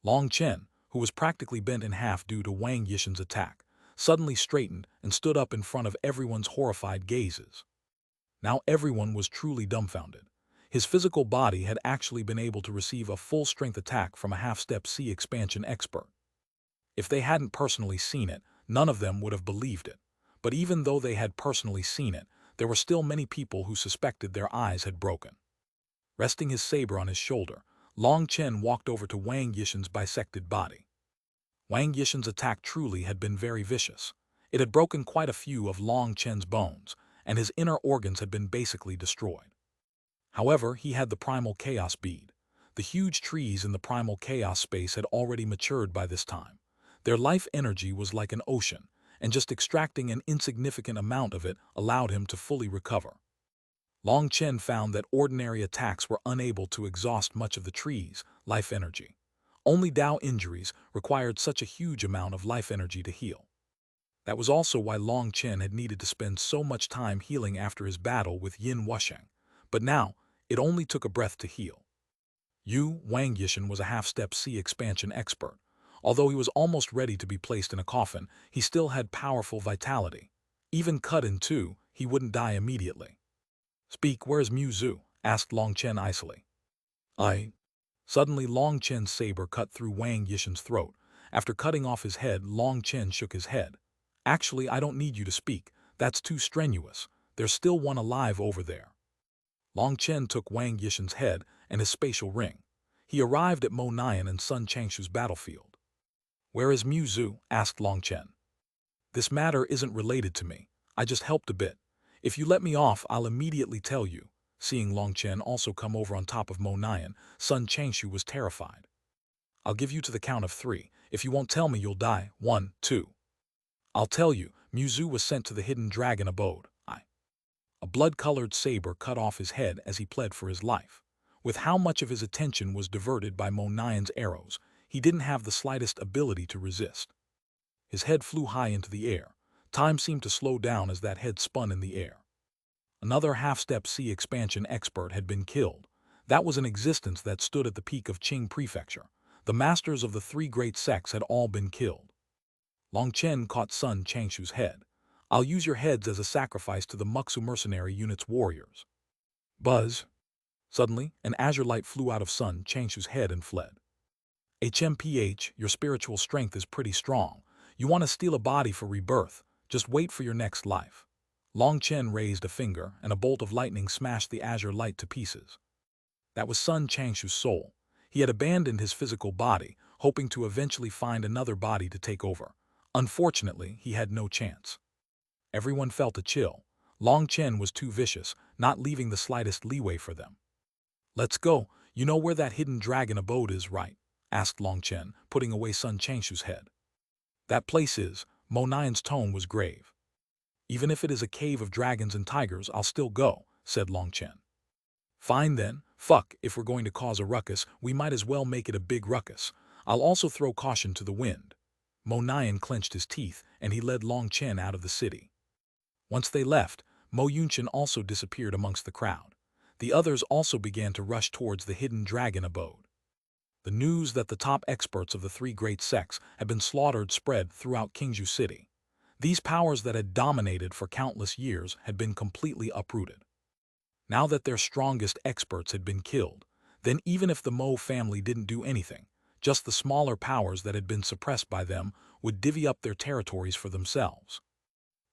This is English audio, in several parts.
Long Chen, who was practically bent in half due to Wang Yishan's attack, suddenly straightened and stood up in front of everyone's horrified gazes. Now everyone was truly dumbfounded. His physical body had actually been able to receive a full-strength attack from a half-step C expansion expert. If they hadn't personally seen it, none of them would have believed it. But even though they had personally seen it, there were still many people who suspected their eyes had broken. Resting his saber on his shoulder, Long Chen walked over to Wang Yishan's bisected body. Wang Yishan's attack truly had been very vicious. It had broken quite a few of Long Chen's bones, and his inner organs had been basically destroyed. However, he had the primal chaos bead. The huge trees in the primal chaos space had already matured by this time. Their life energy was like an ocean, and just extracting an insignificant amount of it allowed him to fully recover. Long Chen found that ordinary attacks were unable to exhaust much of the tree's life energy. Only Dao injuries required such a huge amount of life energy to heal. That was also why Long Chen had needed to spend so much time healing after his battle with Yin Wusheng. But now, it only took a breath to heal. Wang Yishan was a half-step C expansion expert. Although he was almost ready to be placed in a coffin, he still had powerful vitality. Even cut in two, he wouldn't die immediately. "Speak, where's Mu Zhu?" asked Long Chen icily. Suddenly Long Chen's saber cut through Wang Yishan's throat. After cutting off his head, Long Chen shook his head. "Actually, I don't need you to speak. That's too strenuous. There's still one alive over there." Long Chen took Wang Yishan's head and his spatial ring. He arrived at Mo Nian and Sun Changshu's battlefield. "Where is Mu Zhu?" asked Long Chen. "This matter isn't related to me. I just helped a bit. If you let me off, I'll immediately tell you." Seeing Long Chen also come over on top of Mo Nian, Sun Changshu was terrified. "I'll give you to the count of 3. If you won't tell me, you'll die. 1, 2. "I'll tell you." Mu Zhu was sent to the hidden dragon abode. A blood-colored saber cut off his head as he pled for his life. With how much of his attention was diverted by Mo Nian's arrows, he didn't have the slightest ability to resist. His head flew high into the air. Time seemed to slow down as that head spun in the air. Another half-step C expansion expert had been killed. That was an existence that stood at the peak of Qing Prefecture. The masters of the 3 great sects had all been killed. Long Chen caught Sun Changshu's head. "I'll use your heads as a sacrifice to the Muxu mercenary unit's warriors." Buzz! Suddenly, an azure light flew out of Sun Changshu's head and fled. "HMPH, your spiritual strength is pretty strong. You want to steal a body for rebirth. Just wait for your next life." Long Chen raised a finger, and a bolt of lightning smashed the azure light to pieces. That was Sun Changshu's soul. He had abandoned his physical body, hoping to eventually find another body to take over. Unfortunately, he had no chance. Everyone felt a chill. Long Chen was too vicious, not leaving the slightest leeway for them. "Let's go. You know where that hidden dragon abode is, right?" asked Long Chen, putting away Sun Changshu's head. "That place is." Mo Nian's tone was grave. "Even if it is a cave of dragons and tigers, I'll still go," said Long Chen. "Fine then. Fuck, if we're going to cause a ruckus, we might as well make it a big ruckus. I'll also throw caution to the wind." Mo Nian clenched his teeth, and he led Long Chen out of the city. Once they left, Mo Yunchen also disappeared amongst the crowd. The others also began to rush towards the hidden dragon abode. The news that the top experts of the 3 great sects had been slaughtered spread throughout Qingzhou City. These powers that had dominated for countless years had been completely uprooted. Now that their strongest experts had been killed, then even if the Mo family didn't do anything, just the smaller powers that had been suppressed by them would divvy up their territories for themselves.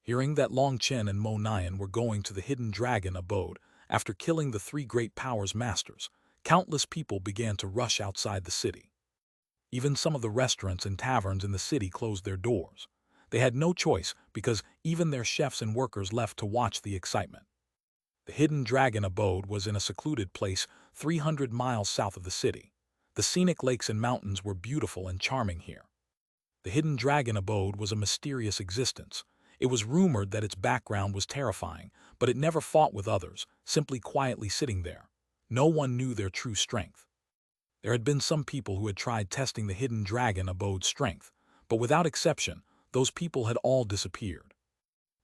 Hearing that Long Chen and Mo Nian were going to the hidden dragon abode after killing the 3 great powers' masters, countless people began to rush outside the city. Even some of the restaurants and taverns in the city closed their doors. They had no choice because even their chefs and workers left to watch the excitement. The hidden dragon abode was in a secluded place 300 miles south of the city. The scenic lakes and mountains were beautiful and charming here. The hidden dragon abode was a mysterious existence. It was rumored that its background was terrifying, but it never fought with others, simply quietly sitting there. No one knew their true strength. There had been some people who had tried testing the hidden dragon abode's strength, but without exception, those people had all disappeared.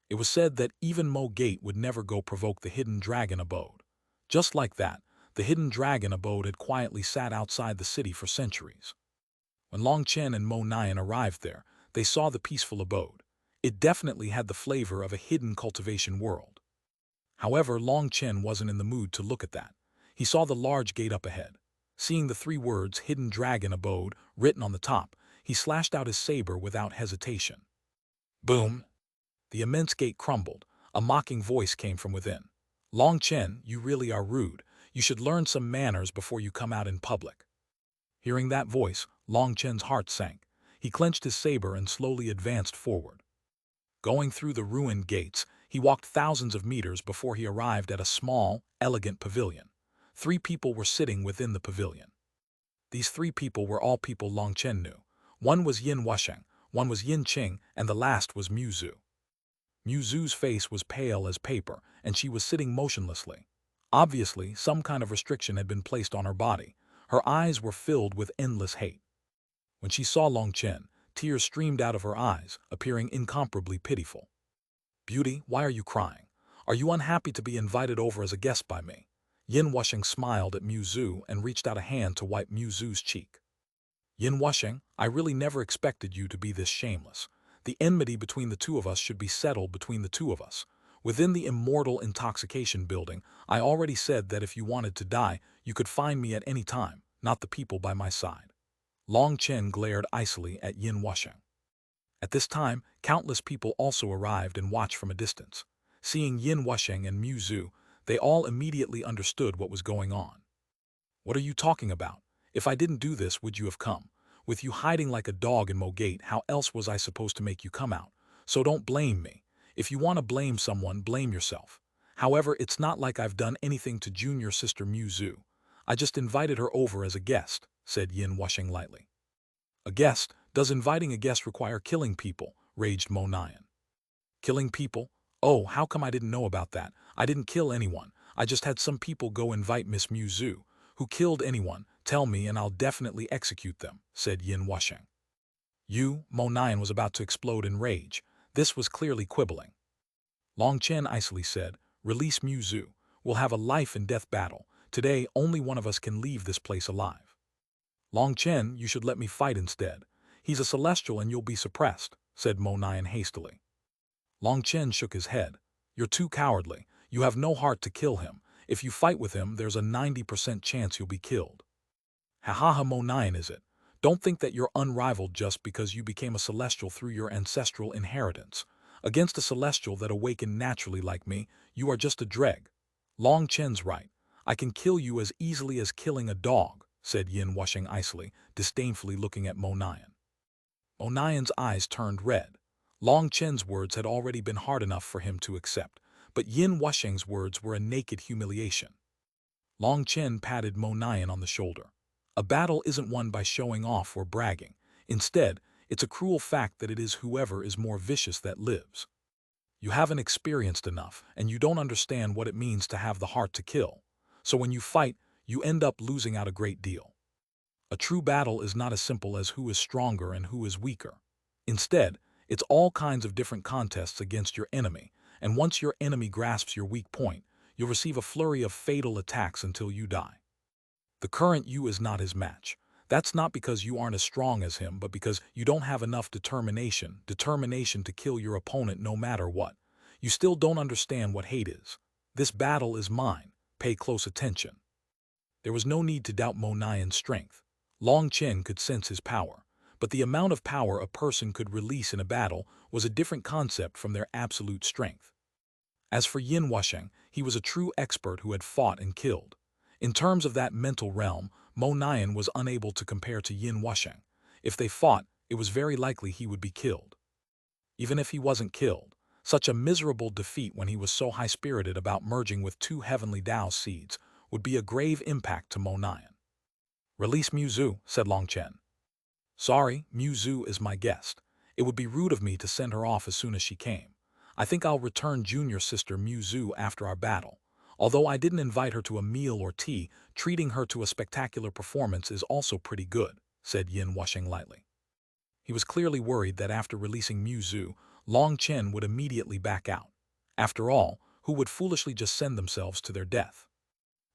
It was said that even Mo Gate would never go provoke the hidden dragon abode. Just like that, the hidden dragon abode had quietly sat outside the city for centuries. When Long Chen and Mo Nian arrived there, they saw the peaceful abode. It definitely had the flavor of a hidden cultivation world. However, Long Chen wasn't in the mood to look at that. He saw the large gate up ahead. Seeing the 3 words Hidden Dragon Abode written on the top, he slashed out his saber without hesitation. Boom! The immense gate crumbled. A mocking voice came from within. Long Chen, you really are rude. You should learn some manners before you come out in public. Hearing that voice, Long Chen's heart sank. He clenched his saber and slowly advanced forward. Going through the ruined gates, he walked thousands of meters before he arrived at a small, elegant pavilion. 3 people were sitting within the pavilion. These 3 people were all people Long Chen knew. One was Yin Wusheng, one was Yin Qing, and the last was Mu Zhu. Mu Zhu's face was pale as paper, and she was sitting motionlessly. Obviously, some kind of restriction had been placed on her body. Her eyes were filled with endless hate. When she saw Long Chen, tears streamed out of her eyes, appearing incomparably pitiful. Beauty, why are you crying? Are you unhappy to be invited over as a guest by me? Yin Wusheng smiled at Mu Zhu and reached out a hand to wipe Mu Zhu's cheek. Yin Wusheng, I really never expected you to be this shameless. The enmity between the 2 of us should be settled between the 2 of us. Within the immortal intoxication building, I already said that if you wanted to die, you could find me at any time, not the people by my side. Long Chen glared icily at Yin Wusheng. At this time, countless people also arrived and watched from a distance. Seeing Yin Wusheng and Mu Zhu, they all immediately understood what was going on. What are you talking about? If I didn't do this, would you have come? With you hiding like a dog in Mo Gate, how else was I supposed to make you come out? So don't blame me. If you want to blame someone, blame yourself. However, it's not like I've done anything to junior sister Mu Zhu. I just invited her over as a guest, said Yin Wusheng lightly. A guest? Does inviting a guest require killing people? Raged Mo Nian. Killing people? Oh, how come I didn't know about that? I didn't kill anyone. I just had some people go invite Miss Mu Zhu. Who killed anyone? Tell me and I'll definitely execute them, said Yin Wusheng. You, Mo Nian was about to explode in rage. This was clearly quibbling. Long Chen icily said, release Mu Zhu. We'll have a life and death battle. Today, only one of us can leave this place alive. Long Chen, you should let me fight instead. He's a celestial and you'll be suppressed, said Mo Nian hastily. Long Chen shook his head. You're too cowardly. You have no heart to kill him. If you fight with him, there's a 90% chance you'll be killed. Ha ha ha, Mo Nian is it? Don't think that you're unrivaled just because you became a celestial through your ancestral inheritance. Against a celestial that awakened naturally like me, you are just a dreg. Long Chen's right. I can kill you as easily as killing a dog, said Yin Wusheng icily, disdainfully looking at Mo Nian. Mo Nian's eyes turned red. Long Chen's words had already been hard enough for him to accept, but Yin Wusheng's words were a naked humiliation. Long Chen patted Mo Nian on the shoulder. A battle isn't won by showing off or bragging. Instead, it's a cruel fact that it is whoever is more vicious that lives. You haven't experienced enough, and you don't understand what it means to have the heart to kill. So when you fight, you end up losing out a great deal. A true battle is not as simple as who is stronger and who is weaker. Instead, it's all kinds of different contests against your enemy, and once your enemy grasps your weak point, you'll receive a flurry of fatal attacks until you die. The current you is not his match. That's not because you aren't as strong as him, but because you don't have enough determination to kill your opponent no matter what. You still don't understand what hate is. This battle is mine. Pay close attention. There was no need to doubt Mo Nian's strength. Long Chen could sense his power, but the amount of power a person could release in a battle was a different concept from their absolute strength. As for Yin Wusheng, he was a true expert who had fought and killed. In terms of that mental realm, Mo Nian was unable to compare to Yin Wusheng. If they fought, it was very likely he would be killed. Even if he wasn't killed, such a miserable defeat when he was so high-spirited about merging with 2 heavenly Dao seeds would be a grave impact to Mo Nian. Release Mu Zhu, said Long Chen. Sorry, Mu Zhu is my guest. It would be rude of me to send her off as soon as she came. I think I'll return junior sister Mu Zhu after our battle. Although I didn't invite her to a meal or tea, treating her to a spectacular performance is also pretty good, said Yin Wusheng lightly. He was clearly worried that after releasing Mu Zhu, Long Chen would immediately back out. After all, who would foolishly just send themselves to their death?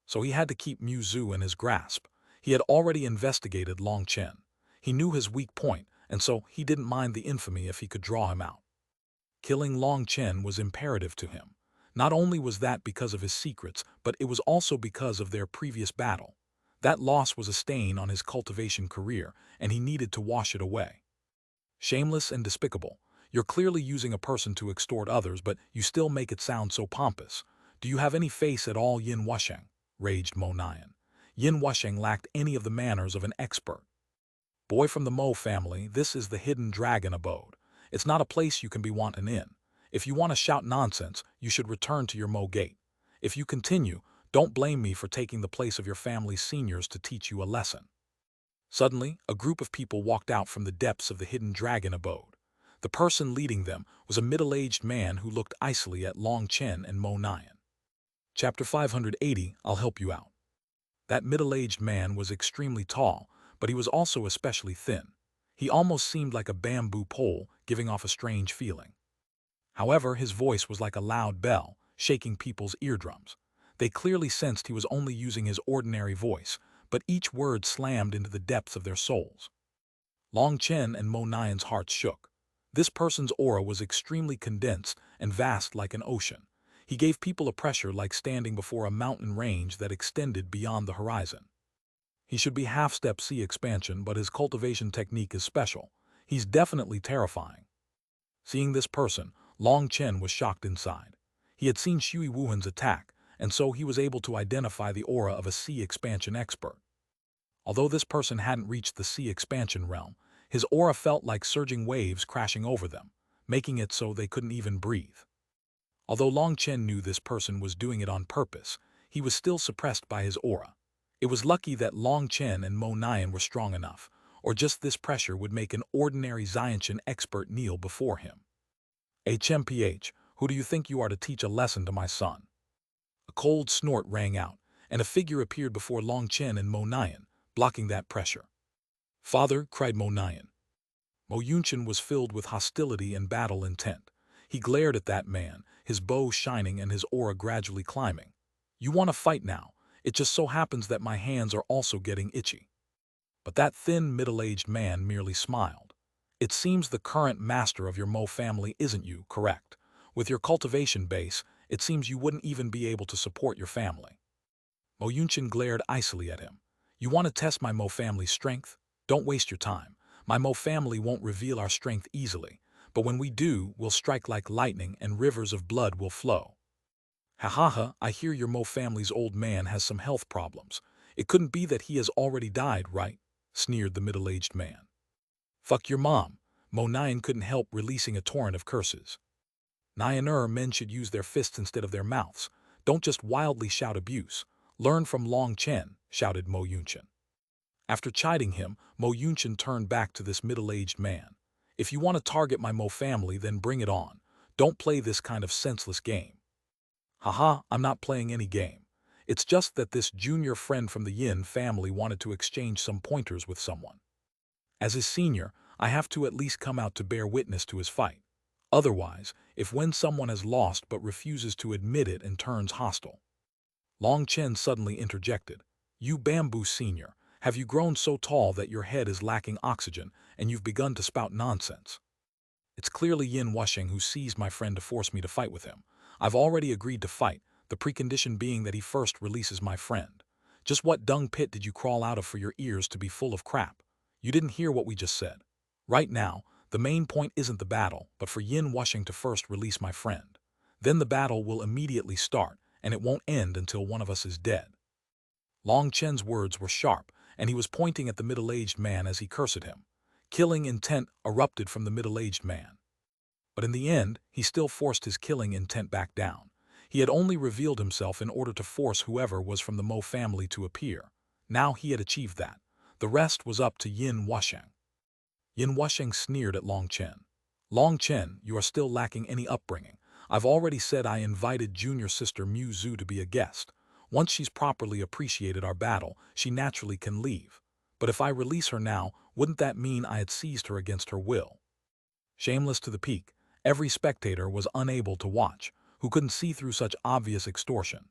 So he had to keep Mu Zhu in his grasp. He had already investigated Long Chen. He knew his weak point, and so he didn't mind the infamy if he could draw him out. Killing Long Chen was imperative to him. Not only was that because of his secrets, but it was also because of their previous battle. That loss was a stain on his cultivation career, and he needed to wash it away. Shameless and despicable. You're clearly using a person to extort others, but you still make it sound so pompous. Do you have any face at all, Yin Wusheng? Raged Mo Nian. Yin Wusheng lacked any of the manners of an expert. Boy from the Mo family, this is the hidden dragon abode. It's not a place you can be wanton in. If you want to shout nonsense, you should return to your Mo gate. If you continue, don't blame me for taking the place of your family's seniors to teach you a lesson. Suddenly, a group of people walked out from the depths of the hidden dragon abode. The person leading them was a middle-aged man who looked icily at Long Chen and Mo Nian. Chapter 580, I'll help you out. That middle-aged man was extremely tall, but he was also especially thin. He almost seemed like a bamboo pole, giving off a strange feeling. However, his voice was like a loud bell, shaking people's eardrums. They clearly sensed he was only using his ordinary voice, but each word slammed into the depths of their souls. Long Chen and Mo Nian's hearts shook. This person's aura was extremely condensed and vast like an ocean. He gave people a pressure like standing before a mountain range that extended beyond the horizon. He should be half-step C expansion, but his cultivation technique is special. He's definitely terrifying. Seeing this person, Long Chen was shocked inside. He had seen Shui Wuhan's attack, and so he was able to identify the aura of a C expansion expert. Although this person hadn't reached the C expansion realm, his aura felt like surging waves crashing over them, making it so they couldn't even breathe. Although Long Chen knew this person was doing it on purpose, he was still suppressed by his aura. It was lucky that Long Chen and Mo Nian were strong enough, or just this pressure would make an ordinary Xiantian expert kneel before him. HMPH, who do you think you are to teach a lesson to my son? A cold snort rang out, and a figure appeared before Long Chen and Mo Nian, blocking that pressure. Father, cried Mo Nian. Mo Yunchen was filled with hostility and battle intent. He glared at that man, his bow shining and his aura gradually climbing. You want to fight now? It just so happens that my hands are also getting itchy. But that thin, middle-aged man merely smiled. It seems the current master of your Mo family isn't you, correct? With your cultivation base, it seems you wouldn't even be able to support your family. Mo Yunchen glared icily at him. You want to test my Mo family's strength? Don't waste your time. My Mo family won't reveal our strength easily, but when we do, we'll strike like lightning and rivers of blood will flow. Ha ha ha, I hear your Mo family's old man has some health problems. It couldn't be that he has already died, right? Sneered the middle-aged man. Fuck your mom. Mo Nian couldn't help releasing a torrent of curses. Nianer, men should use their fists instead of their mouths. Don't just wildly shout abuse. Learn from Long Chen, shouted Mo Yunchen. After chiding him, Mo Yunchen turned back to this middle-aged man. If you want to target my Mo family, then bring it on. Don't play this kind of senseless game. Haha, I'm not playing any game. It's just that this junior friend from the Yin family wanted to exchange some pointers with someone. As his senior, I have to at least come out to bear witness to his fight. Otherwise, if when someone has lost but refuses to admit it and turns hostile. Long Chen suddenly interjected. You bamboo senior, have you grown so tall that your head is lacking oxygen and you've begun to spout nonsense? It's clearly Yin Wusheng who seized my friend to force me to fight with him. I've already agreed to fight, the precondition being that he first releases my friend. Just what dung pit did you crawl out of for your ears to be full of crap? You didn't hear what we just said. Right now, the main point isn't the battle, but for Yin Wusheng to first release my friend. Then the battle will immediately start, and it won't end until one of us is dead. Long Chen's words were sharp, and he was pointing at the middle-aged man as he cursed him. Killing intent erupted from the middle-aged man. But in the end, he still forced his killing intent back down. He had only revealed himself in order to force whoever was from the Mo family to appear. Now he had achieved that. The rest was up to Yin Wusheng. Yin Wusheng sneered at Long Chen. Long Chen, you are still lacking any upbringing. I've already said I invited junior sister Mu Zhu to be a guest. Once she's properly appreciated our battle, she naturally can leave. But if I release her now, wouldn't that mean I had seized her against her will? Shameless to the peak, every spectator was unable to watch, who couldn't see through such obvious extortion.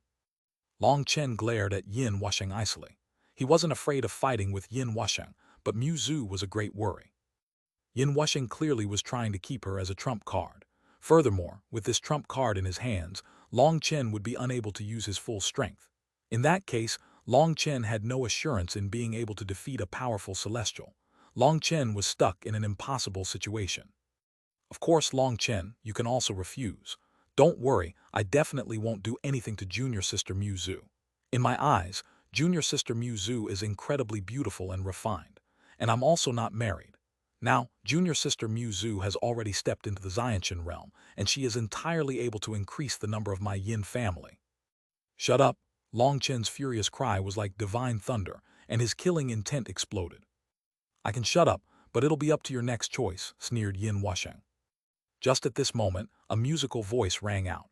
Long Chen glared at Yin Wusheng icily. He wasn't afraid of fighting with Yin Wusheng, but Zhu was a great worry. Yin Wusheng clearly was trying to keep her as a trump card. Furthermore, with this trump card in his hands, Long Chen would be unable to use his full strength. In that case, Long Chen had no assurance in being able to defeat a powerful celestial. Long Chen was stuck in an impossible situation. Of course, Long Chen, you can also refuse. Don't worry, I definitely won't do anything to junior sister Zhu. In my eyes, junior sister Zhu is incredibly beautiful and refined. And I'm also not married. Now, junior sister Zhu has already stepped into the Xiantian realm, and she is entirely able to increase the number of my Yin family. Shut up! Long Chen's furious cry was like divine thunder, and his killing intent exploded. I can shut up, but it'll be up to your next choice, sneered Yin Wusheng. Just at this moment, a musical voice rang out.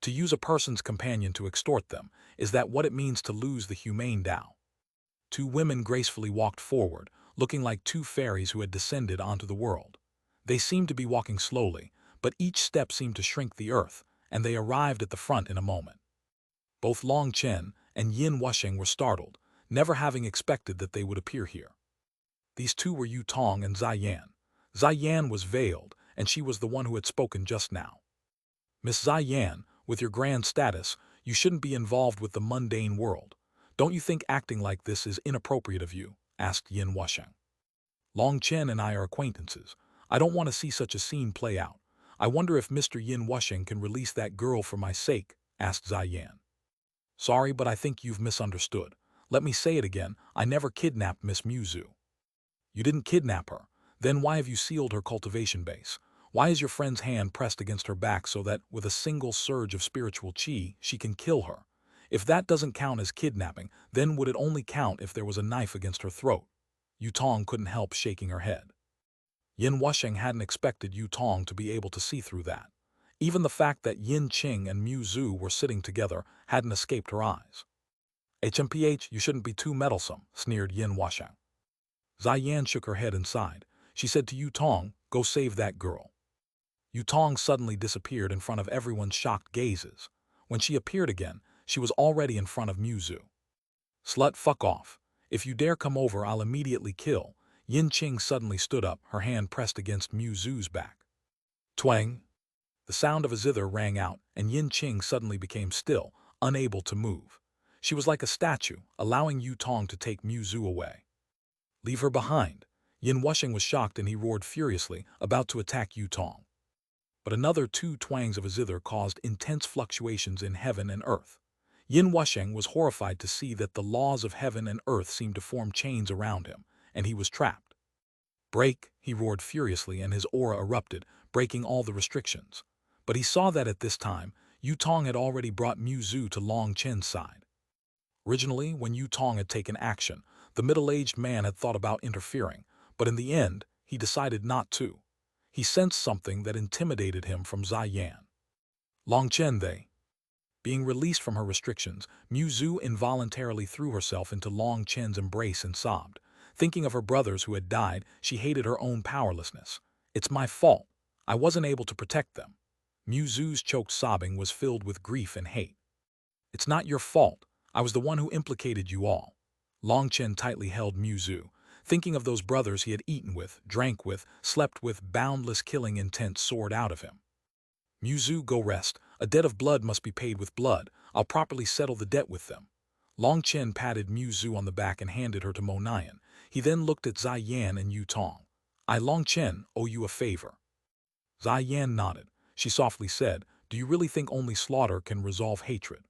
To use a person's companion to extort them, is that what it means to lose the humane Tao? Two women gracefully walked forward, looking like two fairies who had descended onto the world. They seemed to be walking slowly, but each step seemed to shrink the earth, and they arrived at the front in a moment. Both Long Chen and Yin Wusheng were startled, never having expected that they would appear here. These two were Yu Tong and Zai Yan. Zai Yan was veiled, and she was the one who had spoken just now. Miss Zai Yan, with your grand status, you shouldn't be involved with the mundane world. Don't you think acting like this is inappropriate of you? Asked Yin Wusheng. Long Chen and I are acquaintances. I don't want to see such a scene play out. I wonder if Mr. Yin Wusheng can release that girl for my sake, asked Zai Yan. Sorry, but I think you've misunderstood. Let me say it again, I never kidnapped Miss Zhu. You didn't kidnap her. Then why have you sealed her cultivation base? Why is your friend's hand pressed against her back so that, with a single surge of spiritual qi, she can kill her? If that doesn't count as kidnapping, then would it only count if there was a knife against her throat? Yu Tong couldn't help shaking her head. Yin Wusheng hadn't expected Yu Tong to be able to see through that. Even the fact that Yin Qing and Zhu were sitting together hadn't escaped her eyes. HMPH, you shouldn't be too meddlesome, sneered Yin Wusheng. Zai Yan shook her head and sighed. She said to Yu Tong, go save that girl. Yu Tong suddenly disappeared in front of everyone's shocked gazes. When she appeared again, she was already in front of Zhu. Slut, fuck off. If you dare come over, I'll immediately kill. Yin Qing suddenly stood up, her hand pressed against Zhu's back. Twang! The sound of a zither rang out, and Yin Qing suddenly became still, unable to move. She was like a statue, allowing Yu Tong to take Zhu away. Leave her behind. Yin Wusheng was shocked and he roared furiously, about to attack Yu Tong. But another two twangs of a zither caused intense fluctuations in heaven and earth. Yin Wusheng was horrified to see that the laws of heaven and earth seemed to form chains around him, and he was trapped. Break, he roared furiously, and his aura erupted, breaking all the restrictions. But he saw that at this time, Yu Tong had already brought Zhu to Long Chen's side. Originally, when Yu Tong had taken action, the middle-aged man had thought about interfering, but in the end, he decided not to. He sensed something that intimidated him from Zai Yan. Long Chen they. Being released from her restrictions, Zhu involuntarily threw herself into Long Chen's embrace and sobbed. Thinking of her brothers who had died, she hated her own powerlessness. It's my fault. I wasn't able to protect them. Zhu's choked sobbing was filled with grief and hate. It's not your fault. I was the one who implicated you all. Long Chen tightly held Zhu, thinking of those brothers he had eaten with, drank with, slept with. Boundless killing intent soared out of him. Zhu, go rest. A debt of blood must be paid with blood. I'll properly settle the debt with them. Long Chen patted Zhu on the back and handed her to Mo Nian. He then looked at Zai Yan and Yu Tong. I, Long Chen, owe you a favor. Zai Yan nodded. She softly said, do you really think only slaughter can resolve hatred?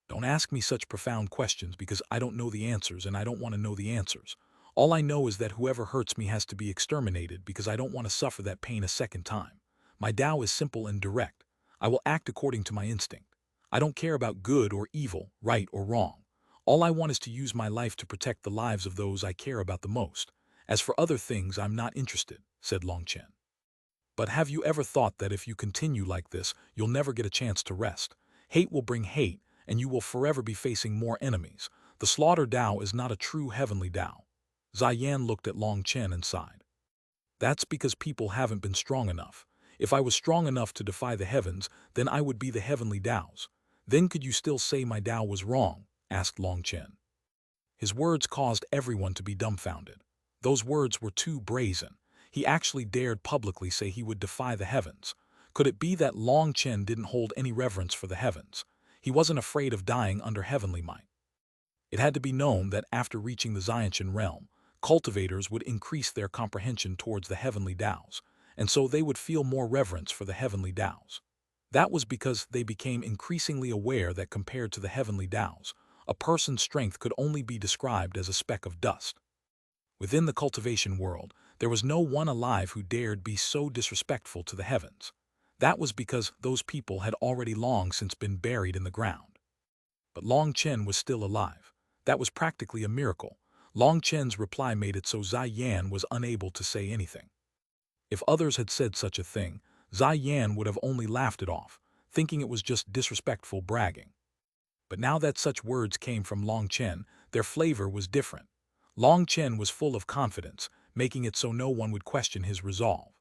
Don't ask me such profound questions because I don't know the answers and I don't want to know the answers. All I know is that whoever hurts me has to be exterminated because I don't want to suffer that pain a second time. My Tao is simple and direct. I will act according to my instinct. I don't care about good or evil, right or wrong. All I want is to use my life to protect the lives of those I care about the most. As for other things, I'm not interested, said Long Chen. But have you ever thought that if you continue like this, you'll never get a chance to rest? Hate will bring hate, and you will forever be facing more enemies. The slaughter Tao is not a true heavenly Tao. Zai Yan looked at Long Chen and sighed. That's because people haven't been strong enough. If I was strong enough to defy the heavens, then I would be the heavenly Taos. Then could you still say my Tao was wrong? Asked Long Chen. His words caused everyone to be dumbfounded. Those words were too brazen. He actually dared publicly say he would defy the heavens. Could it be that Long Chen didn't hold any reverence for the heavens? He wasn't afraid of dying under heavenly might. It had to be known that after reaching the Xiantian realm, cultivators would increase their comprehension towards the heavenly Taoes, and so they would feel more reverence for the heavenly Taoes. That was because they became increasingly aware that compared to the heavenly Taoes, a person's strength could only be described as a speck of dust. Within the cultivation world, there was no one alive who dared be so disrespectful to the heavens. That was because those people had already long since been buried in the ground. But Long Chen was still alive. That was practically a miracle. Long Chen's reply made it so Zai Yan was unable to say anything. If others had said such a thing, Zai Yan would have only laughed it off, thinking it was just disrespectful bragging. But now that such words came from Long Chen, their flavor was different. Long Chen was full of confidence, making it so no one would question his resolve.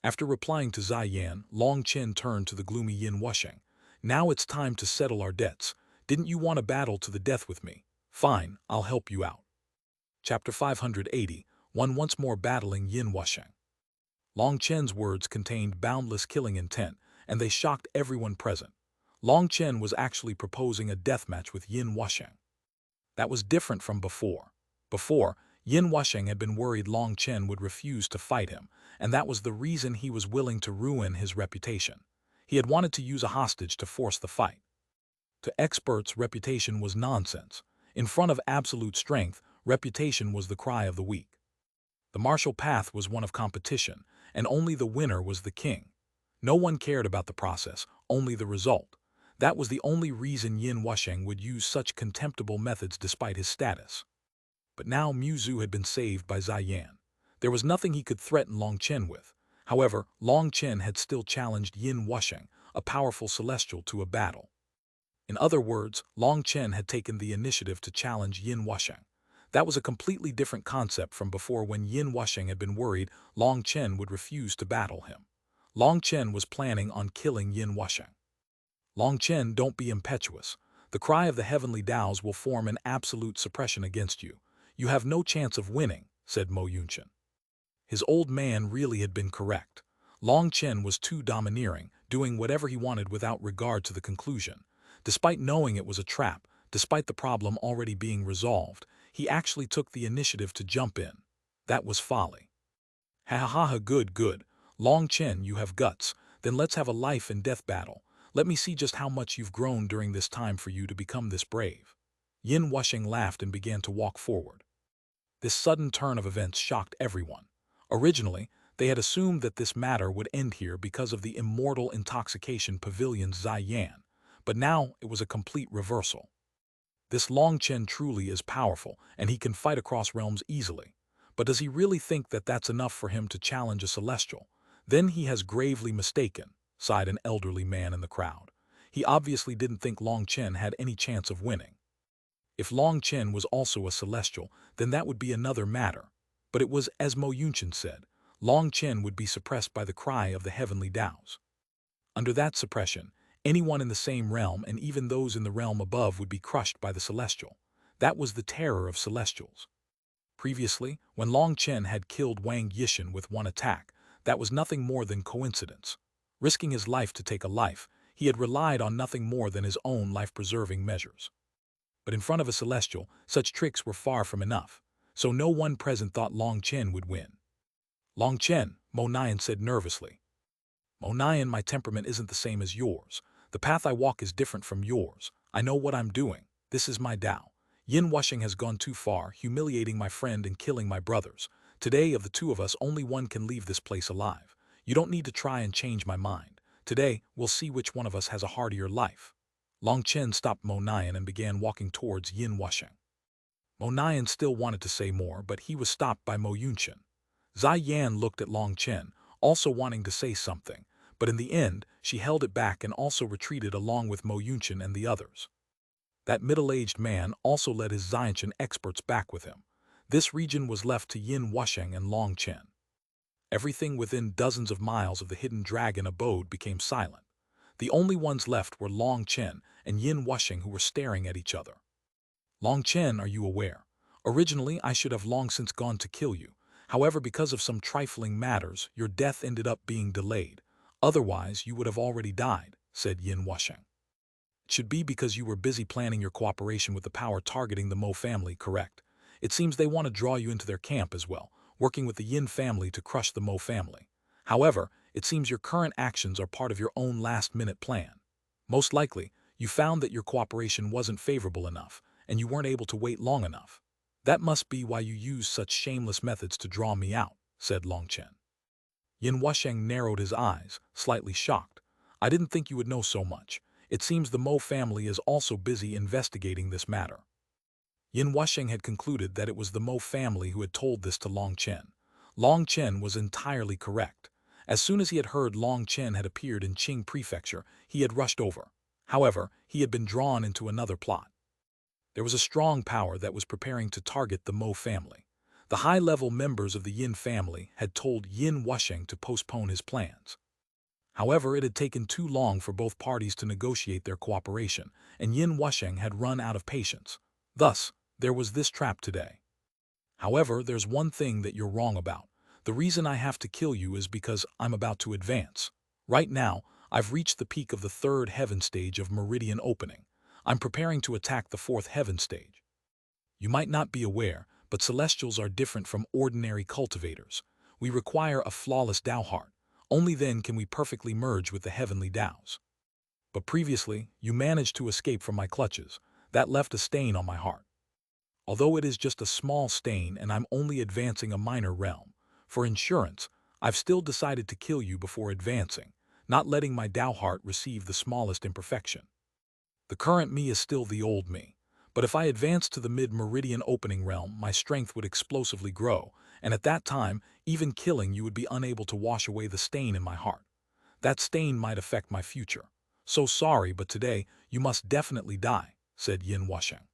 After replying to Zai Yan, Long Chen turned to the gloomy Yin Wusheng. Now it's time to settle our debts. Didn't you want a battle to the death with me? Fine, I'll help you out. Chapter 580, One once more battling Yin Wusheng. Long Chen's words contained boundless killing intent, and they shocked everyone present. Long Chen was actually proposing a deathmatch with Yin Wusheng. That was different from before. Before, Yin Wusheng had been worried Long Chen would refuse to fight him, and that was the reason he was willing to ruin his reputation. He had wanted to use a hostage to force the fight. To experts, reputation was nonsense. In front of absolute strength, reputation was the cry of the weak. The martial path was one of competition, and only the winner was the king. No one cared about the process, only the result. That was the only reason Yin Wusheng would use such contemptible methods despite his status. But now Mu Zhu had been saved by Zai Yan. There was nothing he could threaten Long Chen with. However, Long Chen had still challenged Yin Wusheng, a powerful celestial, to a battle. In other words, Long Chen had taken the initiative to challenge Yin Wusheng. That was a completely different concept from before when Yin Wusheng had been worried Long Chen would refuse to battle him. Long Chen was planning on killing Yin Wusheng. Long Chen, don't be impetuous. The cry of the heavenly Taoes will form an absolute suppression against you. You have no chance of winning, said Mo Yunchen. His old man really had been correct. Long Chen was too domineering, doing whatever he wanted without regard to the conclusion. Despite knowing it was a trap, despite the problem already being resolved, he actually took the initiative to jump in. That was folly. Ha ha ha ha, good, good. Long Chen, you have guts. Then let's have a life and death battle. Let me see just how much you've grown during this time for you to become this brave. Yin Wusheng laughed and began to walk forward. This sudden turn of events shocked everyone. Originally, they had assumed that this matter would end here because of the immortal intoxication pavilion's Zai Yan, but now it was a complete reversal. This Long Chen truly is powerful, and he can fight across realms easily. But does he really think that that's enough for him to challenge a celestial? Then he has gravely mistaken, sighed an elderly man in the crowd. He obviously didn't think Long Chen had any chance of winning. If Long Chen was also a celestial, then that would be another matter. But it was, as Mo Yunchen said, Long Chen would be suppressed by the cry of the heavenly Taoes. Under that suppression, anyone in the same realm and even those in the realm above would be crushed by the celestial. That was the terror of celestials. Previously, when Long Chen had killed Wang Yishan with one attack, that was nothing more than coincidence. Risking his life to take a life, he had relied on nothing more than his own life-preserving measures. But in front of a celestial, such tricks were far from enough, so no one present thought Long Chen would win. Long Chen, Mo Nian said nervously. Mo Nian, my temperament isn't the same as yours. The path I walk is different from yours. I know what I'm doing. This is my Tao. Yin Wusheng has gone too far, humiliating my friend and killing my brothers. Today, of the two of us, only one can leave this place alive. You don't need to try and change my mind. Today, we'll see which one of us has a hardier life. Long Chen stopped Mo Nian and began walking towards Yin Wusheng. Mo Nian still wanted to say more, but he was stopped by Mo Yunchen. Zai Yan looked at Long Chen, also wanting to say something, but in the end, she held it back and also retreated along with Mo Yunchen and the others. That middle-aged man also led his Xiantian experts back with him. This region was left to Yin Wusheng and Long Chen. Everything within dozens of miles of the hidden dragon abode became silent. The only ones left were Long Chen and Yin Wusheng, who were staring at each other. Long Chen, are you aware? Originally, I should have long since gone to kill you. However, because of some trifling matters, your death ended up being delayed. Otherwise, you would have already died, said Yin Wusheng. It should be because you were busy planning your cooperation with the power targeting the Mo family, correct? It seems they want to draw you into their camp as well, working with the Yin family to crush the Mo family. However, it seems your current actions are part of your own last-minute plan. Most likely, you found that your cooperation wasn't favorable enough, and you weren't able to wait long enough. That must be why you used such shameless methods to draw me out, said Long Chen. Yin Wusheng narrowed his eyes, slightly shocked. I didn't think you would know so much. It seems the Mo family is also busy investigating this matter. Yin Wusheng had concluded that it was the Mo family who had told this to Long Chen. Long Chen was entirely correct. As soon as he had heard Long Chen had appeared in Qing Prefecture, he had rushed over. However, he had been drawn into another plot. There was a strong power that was preparing to target the Mo family. The high-level members of the Yin family had told Yin Wusheng to postpone his plans. However, it had taken too long for both parties to negotiate their cooperation, and Yin Wusheng had run out of patience. Thus, there was this trap today. However, there's one thing that you're wrong about. The reason I have to kill you is because I'm about to advance. Right now, I've reached the peak of the third heaven stage of meridian opening. I'm preparing to attack the fourth heaven stage. You might not be aware, but celestials are different from ordinary cultivators. We require a flawless Tao heart. Only then can we perfectly merge with the heavenly Taos. But previously, you managed to escape from my clutches. That left a stain on my heart. Although it is just a small stain and I'm only advancing a minor realm, for insurance, I've still decided to kill you before advancing, not letting my Tao heart receive the smallest imperfection. The current me is still the old me, but if I advance to the mid-meridian opening realm, my strength would explosively grow, and at that time, even killing you would be unable to wash away the stain in my heart. That stain might affect my future. So sorry, but today, you must definitely die, said Yin Wusheng.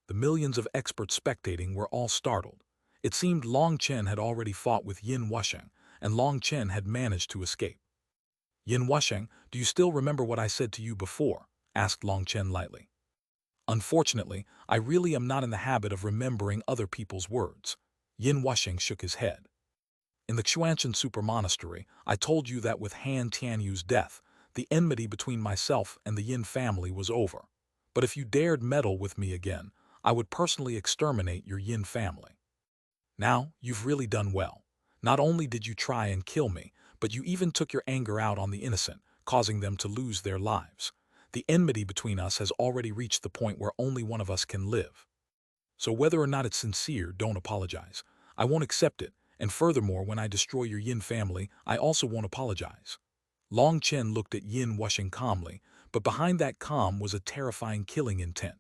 The millions of experts spectating were all startled. It seemed Long Chen had already fought with Yin Wusheng, and Long Chen had managed to escape. Yin Wusheng, do you still remember what I said to you before? Asked Long Chen lightly. Unfortunately, I really am not in the habit of remembering other people's words. Yin Wusheng shook his head. In the Xuanhuan Super Monastery, I told you that with Han Tianyu's death, the enmity between myself and the Yin family was over. But if you dared meddle with me again, I would personally exterminate your Yin family. Now, you've really done well. Not only did you try and kill me, but you even took your anger out on the innocent, causing them to lose their lives. The enmity between us has already reached the point where only one of us can live. So whether or not it's sincere, don't apologize. I won't accept it, and furthermore, when I destroy your Yin family, I also won't apologize. Long Chen looked at Yin Wusheng calmly, but behind that calm was a terrifying killing intent.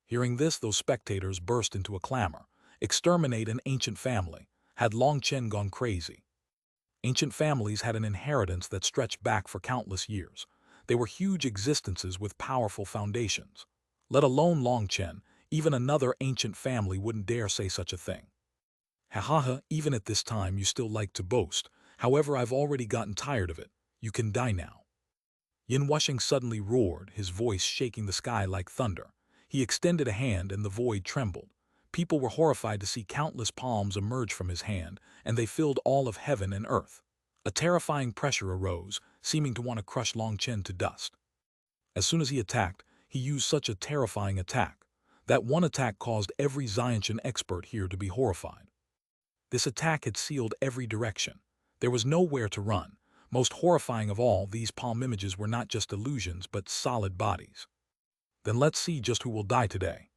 Hearing this, those spectators burst into a clamor. Exterminate an ancient family. Had Long Chen gone crazy? Ancient families had an inheritance that stretched back for countless years. They were huge existences with powerful foundations. Let alone Long Chen, even another ancient family wouldn't dare say such a thing. Ha ha ha, even at this time you still like to boast. However, I've already gotten tired of it. You can die now. Yin Wusheng suddenly roared, his voice shaking the sky like thunder. He extended a hand and the void trembled. People were horrified to see countless palms emerge from his hand, and they filled all of heaven and earth. A terrifying pressure arose, seeming to want to crush Long Chen to dust. As soon as he attacked, he used such a terrifying attack. That one attack caused every Xiantian expert here to be horrified. This attack had sealed every direction. There was nowhere to run. Most horrifying of all, these palm images were not just illusions but solid bodies. Then let's see just who will die today.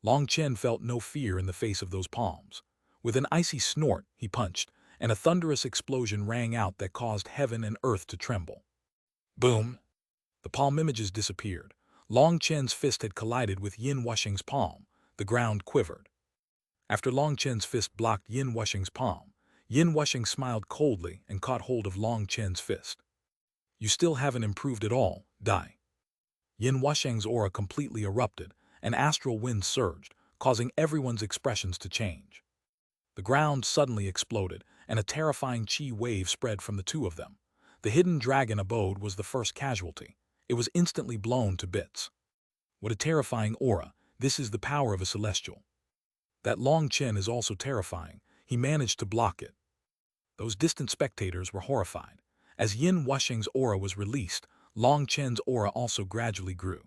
Long Chen felt no fear in the face of those palms. With an icy snort, he punched, and a thunderous explosion rang out that caused heaven and earth to tremble. Boom! The palm images disappeared. Long Chen's fist had collided with Yin Wusheng's palm. The ground quivered. After Long Chen's fist blocked Yin Wusheng's palm, Yin Wusheng smiled coldly and caught hold of Long Chen's fist. You still haven't improved at all, die. Yin Wusheng's aura completely erupted, and astral winds surged, causing everyone's expressions to change. The ground suddenly exploded, and a terrifying chi wave spread from the two of them. The hidden dragon abode was the first casualty. It was instantly blown to bits. What a terrifying aura! This is the power of a celestial. That Long Chen is also terrifying. He managed to block it. Those distant spectators were horrified. As Yin Wusheng's aura was released, Long Chen's aura also gradually grew.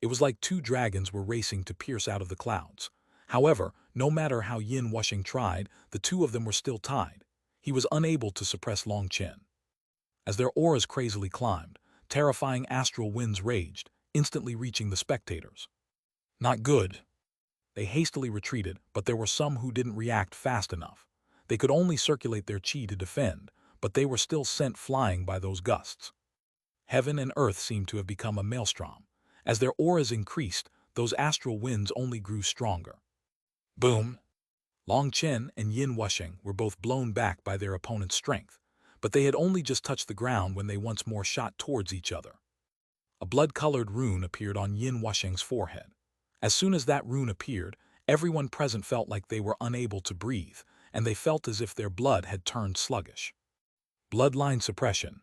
It was like two dragons were racing to pierce out of the clouds. However, no matter how Yin Wusheng tried, the two of them were still tied. He was unable to suppress Long Chen. As their auras crazily climbed, terrifying astral winds raged, instantly reaching the spectators. Not good. They hastily retreated, but there were some who didn't react fast enough. They could only circulate their chi to defend, but they were still sent flying by those gusts. Heaven and earth seemed to have become a maelstrom. As their auras increased, those astral winds only grew stronger. Boom! Long Chen and Yin Wusheng were both blown back by their opponent's strength, but they had only just touched the ground when they once more shot towards each other. A blood-colored rune appeared on Yin Wusheng's forehead. As soon as that rune appeared, everyone present felt like they were unable to breathe, and they felt as if their blood had turned sluggish. Bloodline suppression.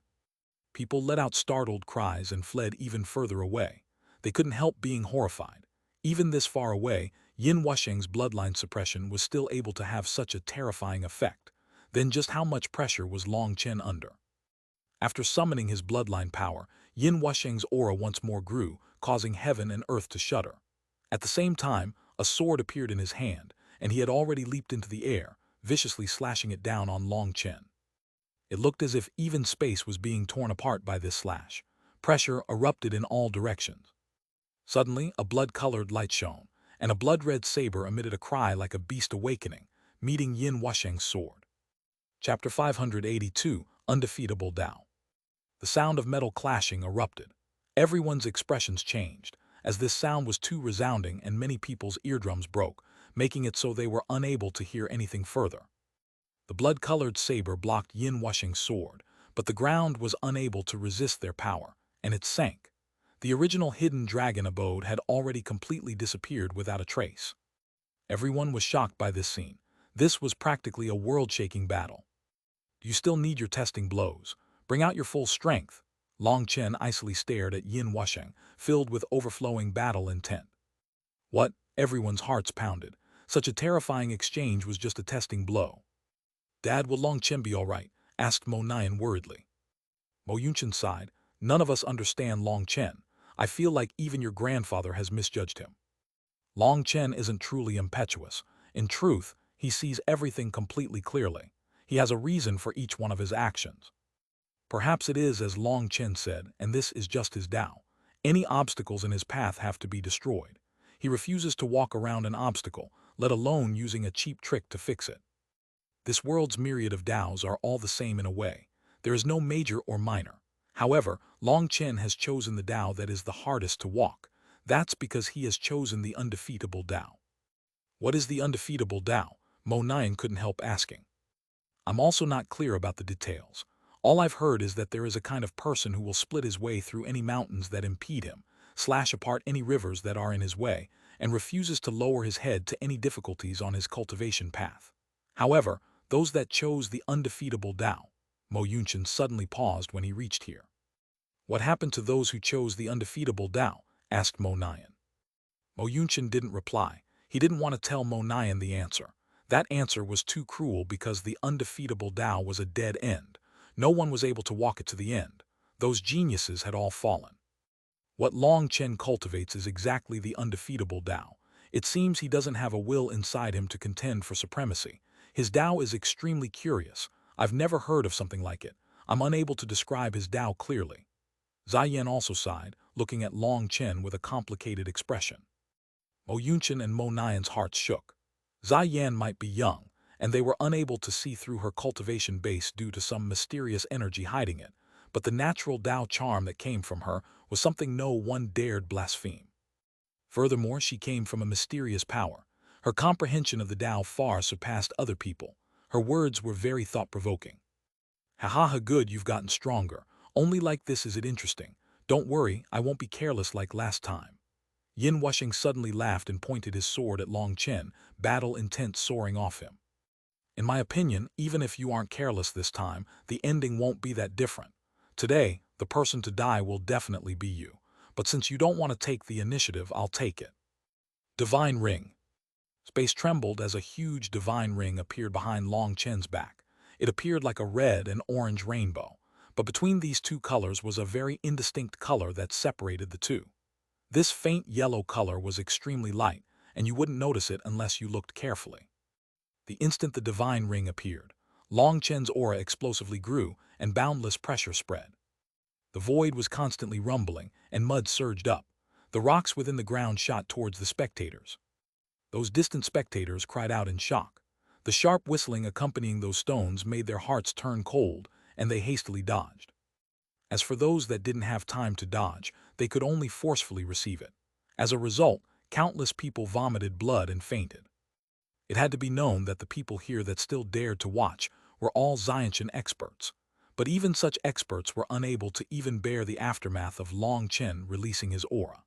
People let out startled cries and fled even further away. They couldn't help being horrified. Even this far away, Yin Wusheng's bloodline suppression was still able to have such a terrifying effect. Then just how much pressure was Long Chen under? After summoning his bloodline power, Yin Wusheng's aura once more grew, causing heaven and earth to shudder. At the same time, a sword appeared in his hand, and he had already leaped into the air, viciously slashing it down on Long Chen. It looked as if even space was being torn apart by this slash. Pressure erupted in all directions. Suddenly, a blood-colored light shone, and a blood-red saber emitted a cry like a beast awakening, meeting Yin Wusheng's sword. Chapter 582, Undefeatable Tao. The sound of metal clashing erupted. Everyone's expressions changed, as this sound was too resounding and many people's eardrums broke, making it so they were unable to hear anything further. The blood-colored saber blocked Yin Wusheng's sword, but the ground was unable to resist their power, and it sank. The original hidden dragon abode had already completely disappeared without a trace. Everyone was shocked by this scene. This was practically a world-shaking battle. Do you still need your testing blows? Bring out your full strength. Long Chen icily stared at Yin Wusheng, filled with overflowing battle intent. What? Everyone's hearts pounded. Such a terrifying exchange was just a testing blow. Dad, will Long Chen be all right? Asked Mo Nian worriedly. Mo Yunchen sighed. None of us understand Long Chen. I feel like even your grandfather has misjudged him. Long Chen isn't truly impetuous. In truth, he sees everything completely clearly. He has a reason for each one of his actions. Perhaps it is as Long Chen said, and this is just his Tao. Any obstacles in his path have to be destroyed. He refuses to walk around an obstacle, let alone using a cheap trick to fix it. This world's myriad of Taos are all the same in a way. There is no major or minor. However, Long Chen has chosen the Tao that is the hardest to walk. That's because he has chosen the undefeatable Tao. What is the undefeatable Tao? Mo Nian couldn't help asking. I'm also not clear about the details. All I've heard is that there is a kind of person who will split his way through any mountains that impede him, slash apart any rivers that are in his way, and refuses to lower his head to any difficulties on his cultivation path. However, those that chose the undefeatable Tao. Mo Yunchen suddenly paused when he reached here. What happened to those who chose the undefeatable Tao? Asked Mo Nian. Mo Yunchen didn't reply. He didn't want to tell Mo Nian the answer. That answer was too cruel because the undefeatable Tao was a dead end. No one was able to walk it to the end. Those geniuses had all fallen. What Long Chen cultivates is exactly the undefeatable Tao. It seems he doesn't have a will inside him to contend for supremacy. His Tao is extremely curious. I've never heard of something like it. I'm unable to describe his Tao clearly. Ziyan also sighed, looking at Long Chen with a complicated expression. Mo Yunchen and Mo Nian's hearts shook. Ziyan might be young, and they were unable to see through her cultivation base due to some mysterious energy hiding it, but the natural Tao charm that came from her was something no one dared blaspheme. Furthermore, she came from a mysterious power. Her comprehension of the Tao far surpassed other people. Her words were very thought-provoking. Ha ha ha, good, you've gotten stronger. Only like this is it interesting. Don't worry, I won't be careless like last time. Yin Wusheng suddenly laughed and pointed his sword at Long Chen, battle intent soaring off him. In my opinion, even if you aren't careless this time, the ending won't be that different. Today, the person to die will definitely be you. But since you don't want to take the initiative, I'll take it. Divine Ring. Space trembled as a huge divine ring appeared behind Long Chen's back. It appeared like a red and orange rainbow, but between these two colors was a very indistinct color that separated the two. This faint yellow color was extremely light, and you wouldn't notice it unless you looked carefully. The instant the divine ring appeared, Long Chen's aura explosively grew and boundless pressure spread. The void was constantly rumbling, and mud surged up. The rocks within the ground shot towards the spectators. Those distant spectators cried out in shock. The sharp whistling accompanying those stones made their hearts turn cold, and they hastily dodged. As for those that didn't have time to dodge, they could only forcefully receive it. As a result, countless people vomited blood and fainted. It had to be known that the people here that still dared to watch were all Xiantian experts. But even such experts were unable to even bear the aftermath of Long Chen releasing his aura.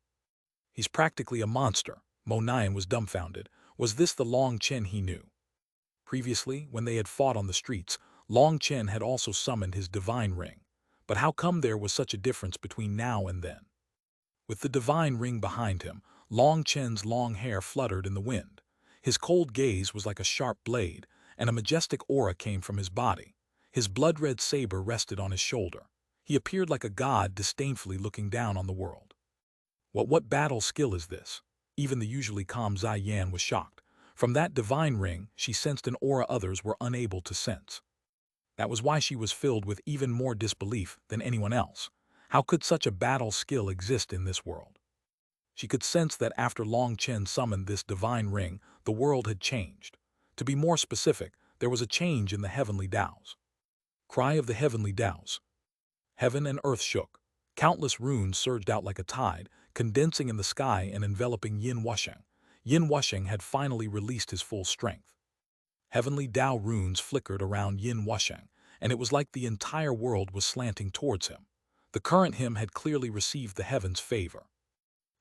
He's practically a monster. Mo Nian was dumbfounded. Was this the Long Chen he knew? Previously, when they had fought on the streets, Long Chen had also summoned his divine ring. But how come there was such a difference between now and then? With the divine ring behind him, Long Chen's long hair fluttered in the wind. His cold gaze was like a sharp blade, and a majestic aura came from his body. His blood-red saber rested on his shoulder. He appeared like a god disdainfully looking down on the world. What battle skill is this? Even the usually calm Ziyan was shocked. From that divine ring, she sensed an aura others were unable to sense. That was why she was filled with even more disbelief than anyone else. How could such a battle skill exist in this world? She could sense that after Long Chen summoned this divine ring, the world had changed. To be more specific, there was a change in the heavenly Taos. Cry of the heavenly Taos. Heaven and earth shook. Countless runes surged out like a tide, condensing in the sky and enveloping Yin Wusheng. Yin Wusheng had finally released his full strength. Heavenly Tao runes flickered around Yin Wusheng, and it was like the entire world was slanting towards him. The current him had clearly received the heavens' favor.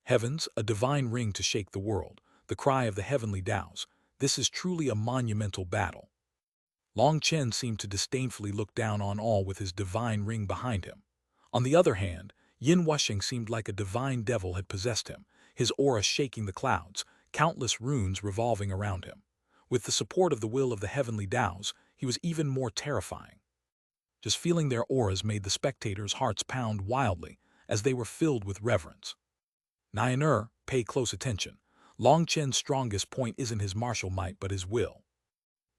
Heavens, a divine ring to shake the world, the cry of the heavenly Taos. This is truly a monumental battle. Long Chen seemed to disdainfully look down on all with his divine ring behind him. On the other hand, Yin Wusheng seemed like a divine devil had possessed him, his aura shaking the clouds, countless runes revolving around him. With the support of the will of the heavenly Taos, he was even more terrifying. Just feeling their auras made the spectators' hearts pound wildly as they were filled with reverence. Nianer, pay close attention. Long Chen's strongest point isn't his martial might but his will.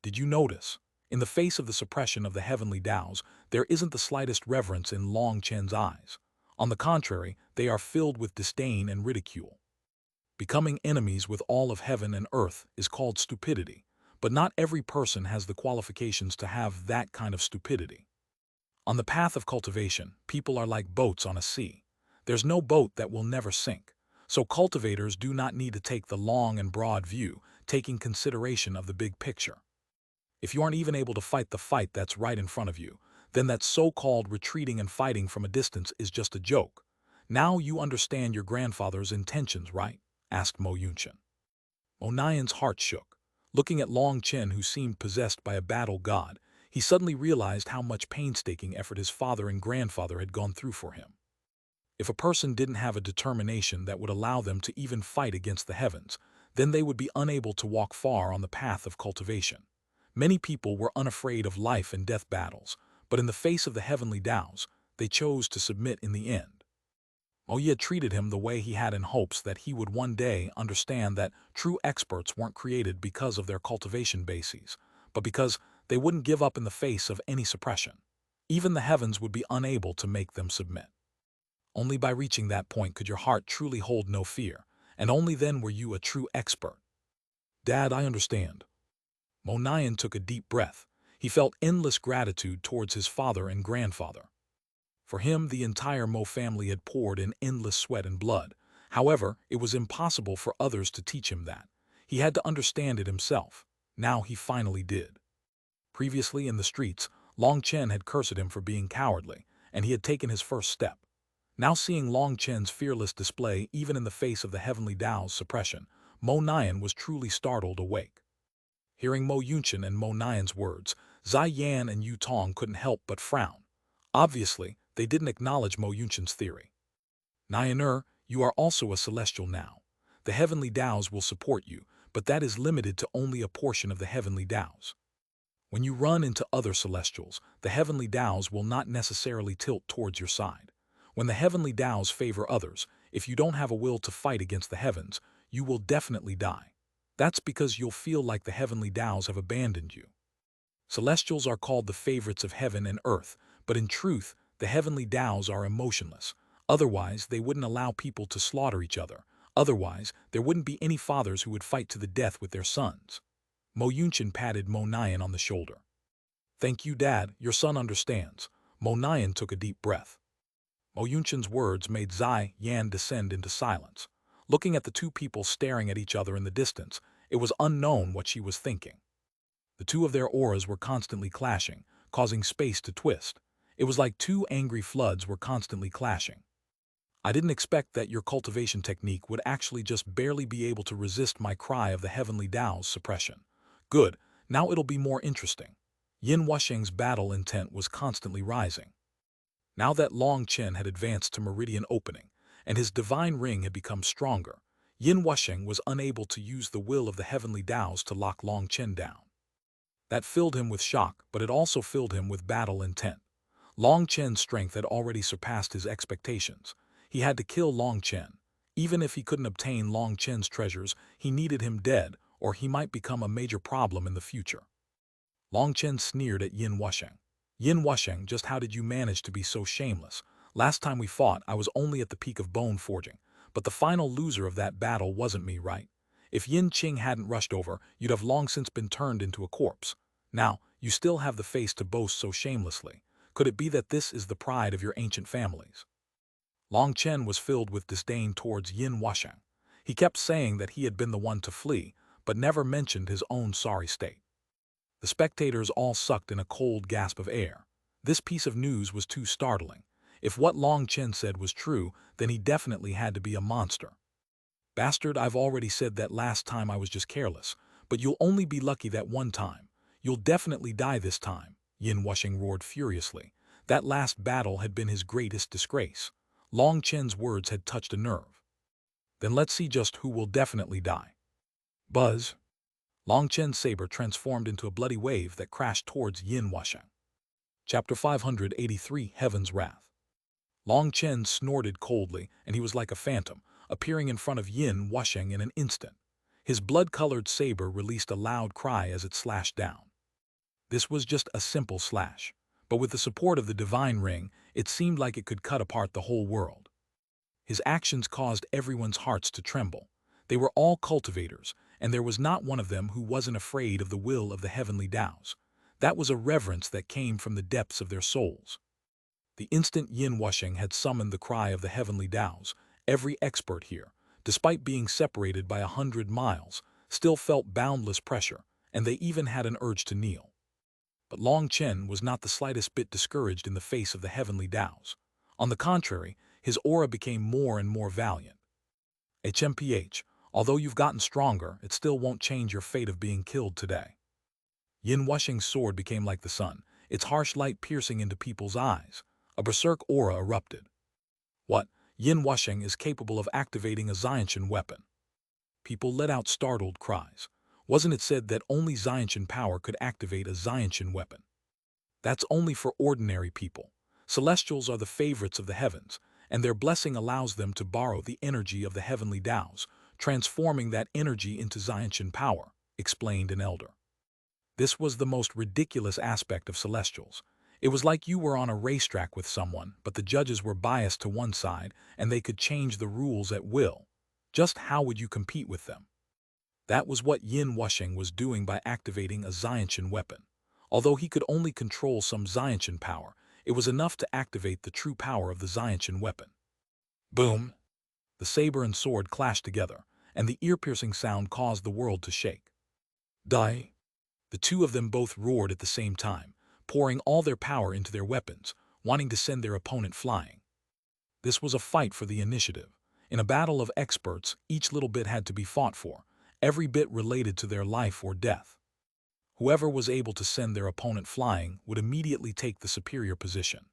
Did you notice? In the face of the suppression of the heavenly Taos, there isn't the slightest reverence in Long Chen's eyes. On the contrary, they are filled with disdain and ridicule. Becoming enemies with all of heaven and earth is called stupidity, but not every person has the qualifications to have that kind of stupidity. On the path of cultivation, people are like boats on a sea. There's no boat that will never sink, so cultivators do not need to take the long and broad view, taking consideration of the big picture. If you aren't even able to fight the fight that's right in front of you, then that so-called retreating and fighting from a distance is just a joke. Now you understand your grandfather's intentions, right? Asked Mo Yunchen. Mo Nian's heart shook. Looking at Long Chen, who seemed possessed by a battle god, he suddenly realized how much painstaking effort his father and grandfather had gone through for him. If a person didn't have a determination that would allow them to even fight against the heavens, then they would be unable to walk far on the path of cultivation. Many people were unafraid of life and death battles, but in the face of the heavenly Taos, they chose to submit in the end. Oye treated him the way he had in hopes that he would one day understand that true experts weren't created because of their cultivation bases, but because they wouldn't give up in the face of any suppression. Even the heavens would be unable to make them submit. Only by reaching that point could your heart truly hold no fear, and only then were you a true expert. Dad, I understand. Mo Nian took a deep breath. He felt endless gratitude towards his father and grandfather. For him, the entire Mo family had poured in endless sweat and blood. However, it was impossible for others to teach him that. He had to understand it himself. Now he finally did. Previously in the streets, Long Chen had cursed him for being cowardly, and he had taken his first step. Now seeing Long Chen's fearless display even in the face of the heavenly Tao's suppression, Mo Nian was truly startled awake. Hearing Mo Yunchen and Mo Nian's words, Ziyan and Yu Tong couldn't help but frown. Obviously, they didn't acknowledge Mo Yunchen's theory. Nianer, you are also a celestial now. The heavenly Taos will support you, but that is limited to only a portion of the heavenly Taos. When you run into other celestials, the heavenly Taos will not necessarily tilt towards your side. When the heavenly Taos favor others, if you don't have a will to fight against the heavens, you will definitely die. That's because you'll feel like the heavenly Taos have abandoned you. Celestials are called the favorites of heaven and earth, but in truth, the heavenly Taos are emotionless. Otherwise, they wouldn't allow people to slaughter each other. Otherwise, there wouldn't be any fathers who would fight to the death with their sons. Mo Yunshin patted Mo Nyan on the shoulder. Thank you, Dad, your son understands. Mo Nyan took a deep breath. Mo Yunshin's words made Zai Yan descend into silence. Looking at the two people staring at each other in the distance, it was unknown what she was thinking. The two of their auras were constantly clashing, causing space to twist. It was like two angry floods were constantly clashing. I didn't expect that your cultivation technique would actually just barely be able to resist my cry of the heavenly Tao's suppression. Good, now it'll be more interesting. Yin Wusheng's battle intent was constantly rising. Now that Long Chen had advanced to meridian opening, and his divine ring had become stronger, Yin Wusheng was unable to use the will of the heavenly Taos to lock Long Chen down. That filled him with shock, but it also filled him with battle intent. Long Chen's strength had already surpassed his expectations. He had to kill Long Chen. Even if he couldn't obtain Long Chen's treasures, he needed him dead, or he might become a major problem in the future. Long Chen sneered at Yin Wusheng. Yin Wusheng, just how did you manage to be so shameless? Last time we fought, I was only at the peak of bone forging, but the final loser of that battle wasn't me, right? If Yin Qing hadn't rushed over, you'd have long since been turned into a corpse. Now, you still have the face to boast so shamelessly. Could it be that this is the pride of your ancient families? Long Chen was filled with disdain towards Yin Wusheng. He kept saying that he had been the one to flee, but never mentioned his own sorry state. The spectators all sucked in a cold gasp of air. This piece of news was too startling. If what Long Chen said was true, then he definitely had to be a monster. Bastard, I've already said that last time I was just careless, but you'll only be lucky that one time. You'll definitely die this time, Yin Wusheng roared furiously. That last battle had been his greatest disgrace. Long Chen's words had touched a nerve. Then let's see just who will definitely die. Buzz. Long Chen's saber transformed into a bloody wave that crashed towards Yin Wusheng. Chapter 583, Heaven's Wrath. Long Chen snorted coldly, and he was like a phantom, appearing in front of Yin Wusheng in an instant. His blood-colored saber released a loud cry as it slashed down. This was just a simple slash, but with the support of the divine ring, it seemed like it could cut apart the whole world. His actions caused everyone's hearts to tremble. They were all cultivators, and there was not one of them who wasn't afraid of the will of the heavenly Taos. That was a reverence that came from the depths of their souls. The instant Yin Wusheng had summoned the cry of the heavenly Taos, every expert here, despite being separated by 100 miles, still felt boundless pressure, and they even had an urge to kneel. But Long Chen was not the slightest bit discouraged in the face of the heavenly Taos. On the contrary, his aura became more and more valiant. HMPH, although you've gotten stronger, it still won't change your fate of being killed today. Yin Wusheng's sword became like the sun, its harsh light piercing into people's eyes. A berserk aura erupted. What? Yin Wusheng is capable of activating a Xiantian weapon. People let out startled cries. Wasn't it said that only Xiantian power could activate a Xiantian weapon? That's only for ordinary people. Celestials are the favorites of the heavens, and their blessing allows them to borrow the energy of the heavenly Taos, transforming that energy into Xiantian power, explained an elder. This was the most ridiculous aspect of Celestials. It was like you were on a racetrack with someone, but the judges were biased to one side, and they could change the rules at will. Just how would you compete with them? That was what Yin Wusheng was doing by activating a Xiantian weapon. Although he could only control some Xiantian power, it was enough to activate the true power of the Xiantian weapon. Boom! The saber and sword clashed together, and the ear-piercing sound caused the world to shake. Die! The two of them both roared at the same time, pouring all their power into their weapons, wanting to send their opponent flying. This was a fight for the initiative. In a battle of experts, each little bit had to be fought for, every bit related to their life or death. Whoever was able to send their opponent flying would immediately take the superior position.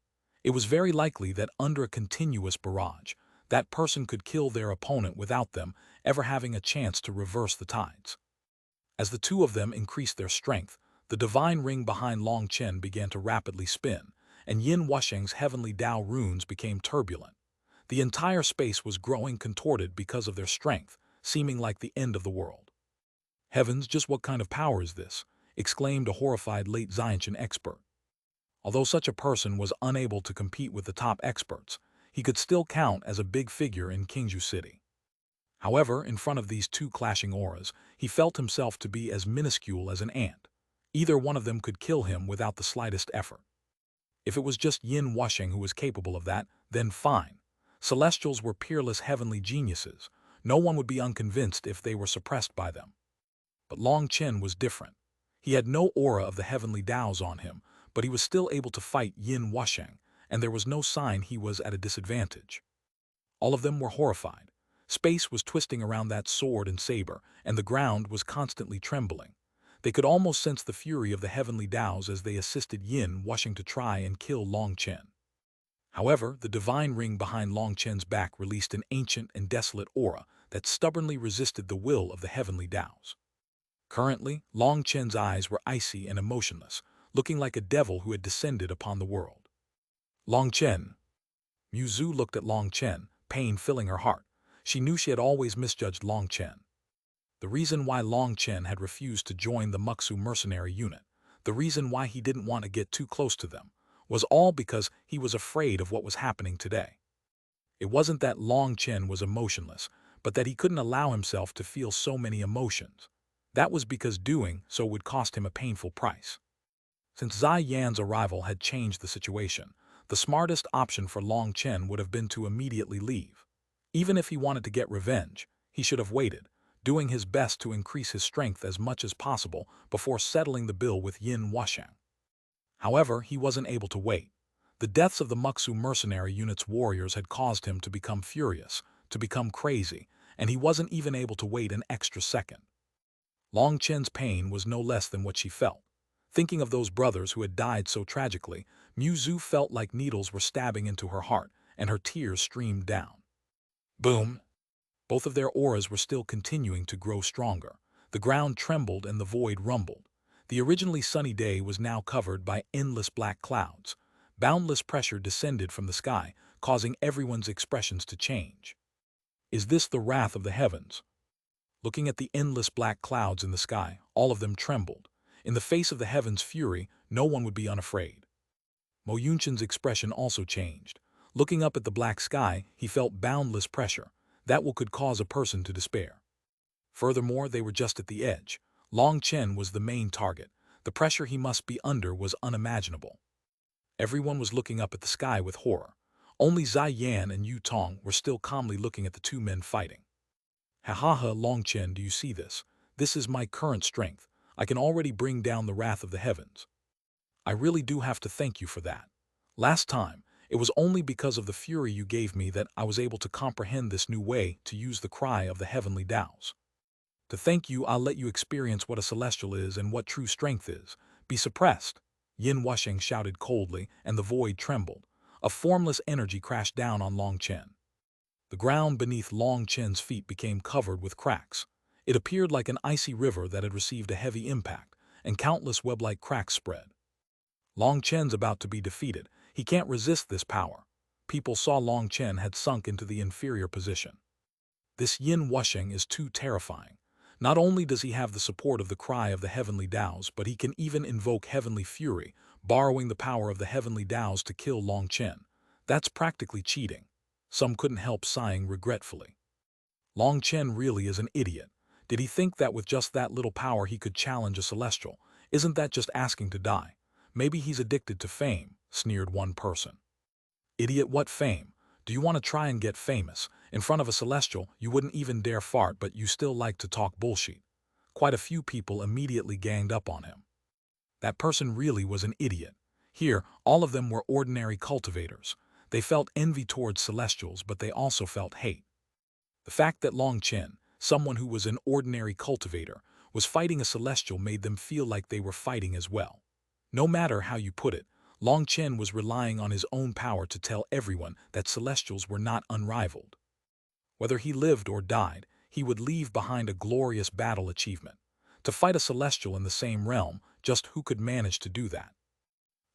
It was very likely that under a continuous barrage, that person could kill their opponent without them ever having a chance to reverse the tides. As the two of them increased their strength, the divine ring behind Long Chen began to rapidly spin, and Yin Wusheng's heavenly Tao runes became turbulent. The entire space was growing contorted because of their strength, seeming like the end of the world. "Heavens, just what kind of power is this?" exclaimed a horrified late Xiantian expert. Although such a person was unable to compete with the top experts, he could still count as a big figure in Qingzhou City. However, in front of these two clashing auras, he felt himself to be as minuscule as an ant. Either one of them could kill him without the slightest effort. If it was just Yin Wusheng who was capable of that, then fine. Celestials were peerless heavenly geniuses. No one would be unconvinced if they were suppressed by them. But Long Chen was different. He had no aura of the heavenly Taos on him, but he was still able to fight Yin Wusheng, and there was no sign he was at a disadvantage. All of them were horrified. Space was twisting around that sword and saber, and the ground was constantly trembling. They could almost sense the fury of the heavenly Taos as they assisted Yin Wusheng to try and kill Long Chen. However, the divine ring behind Long Chen's back released an ancient and desolate aura that stubbornly resisted the will of the heavenly Taos. Currently, Long Chen's eyes were icy and emotionless, looking like a devil who had descended upon the world. "Long Chen." Mu Zhu looked at Long Chen, pain filling her heart. She knew she had always misjudged Long Chen. The reason why Long Chen had refused to join the Muxu mercenary unit, the reason why he didn't want to get too close to them, was all because he was afraid of what was happening today. It wasn't that Long Chen was emotionless, but that he couldn't allow himself to feel so many emotions. That was because doing so would cost him a painful price. Since Zai Yan's arrival had changed the situation, the smartest option for Long Chen would have been to immediately leave. Even if he wanted to get revenge, he should have waited, doing his best to increase his strength as much as possible before settling the bill with Yin Wusheng. However, he wasn't able to wait. The deaths of the Muxu mercenary unit's warriors had caused him to become furious, to become crazy, and he wasn't even able to wait an extra second. Long Chen's pain was no less than what she felt. Thinking of those brothers who had died so tragically, Mu Zhu felt like needles were stabbing into her heart, and her tears streamed down. Boom! Both of their auras were still continuing to grow stronger. The ground trembled and the void rumbled. The originally sunny day was now covered by endless black clouds. Boundless pressure descended from the sky, causing everyone's expressions to change. Is this the wrath of the heavens? Looking at the endless black clouds in the sky, all of them trembled. In the face of the heavens' fury, no one would be unafraid. Mo Yunshen's expression also changed. Looking up at the black sky, he felt boundless pressure. That could cause a person to despair. Furthermore, they were just at the edge. Long Chen was the main target. The pressure he must be under was unimaginable. Everyone was looking up at the sky with horror. Only Zai Yan and Yu Tong were still calmly looking at the two men fighting. "Ha ha ha, Long Chen, do you see this? This is my current strength. I can already bring down the wrath of the heavens. I really do have to thank you for that. Last time, it was only because of the fury you gave me that I was able to comprehend this new way to use the cry of the heavenly Taos. To thank you, I'll let you experience what a celestial is and what true strength is. Be suppressed." Yin Wusheng shouted coldly, and the void trembled. A formless energy crashed down on Long Chen. The ground beneath Long Chen's feet became covered with cracks. It appeared like an icy river that had received a heavy impact, and countless web-like cracks spread. Long Chen's about to be defeated. He can't resist this power. People saw Long Chen had sunk into the inferior position. This Yin Wusheng is too terrifying. Not only does he have the support of the cry of the heavenly Taos, but he can even invoke heavenly fury, borrowing the power of the heavenly Taos to kill Long Chen. That's practically cheating. Some couldn't help sighing regretfully. Long Chen really is an idiot. Did he think that with just that little power he could challenge a celestial? Isn't that just asking to die? Maybe he's addicted to fame, sneered one person. Idiot, what fame? Do you want to try and get famous? In front of a celestial, you wouldn't even dare fart, but you still like to talk bullshit. Quite a few people immediately ganged up on him. That person really was an idiot. Here, all of them were ordinary cultivators. They felt envy towards celestials, but they also felt hate. The fact that Long Chen, someone who was an ordinary cultivator, was fighting a celestial made them feel like they were fighting as well. No matter how you put it, Long Chen was relying on his own power to tell everyone that celestials were not unrivaled. Whether he lived or died, he would leave behind a glorious battle achievement. To fight a celestial in the same realm, just who could manage to do that?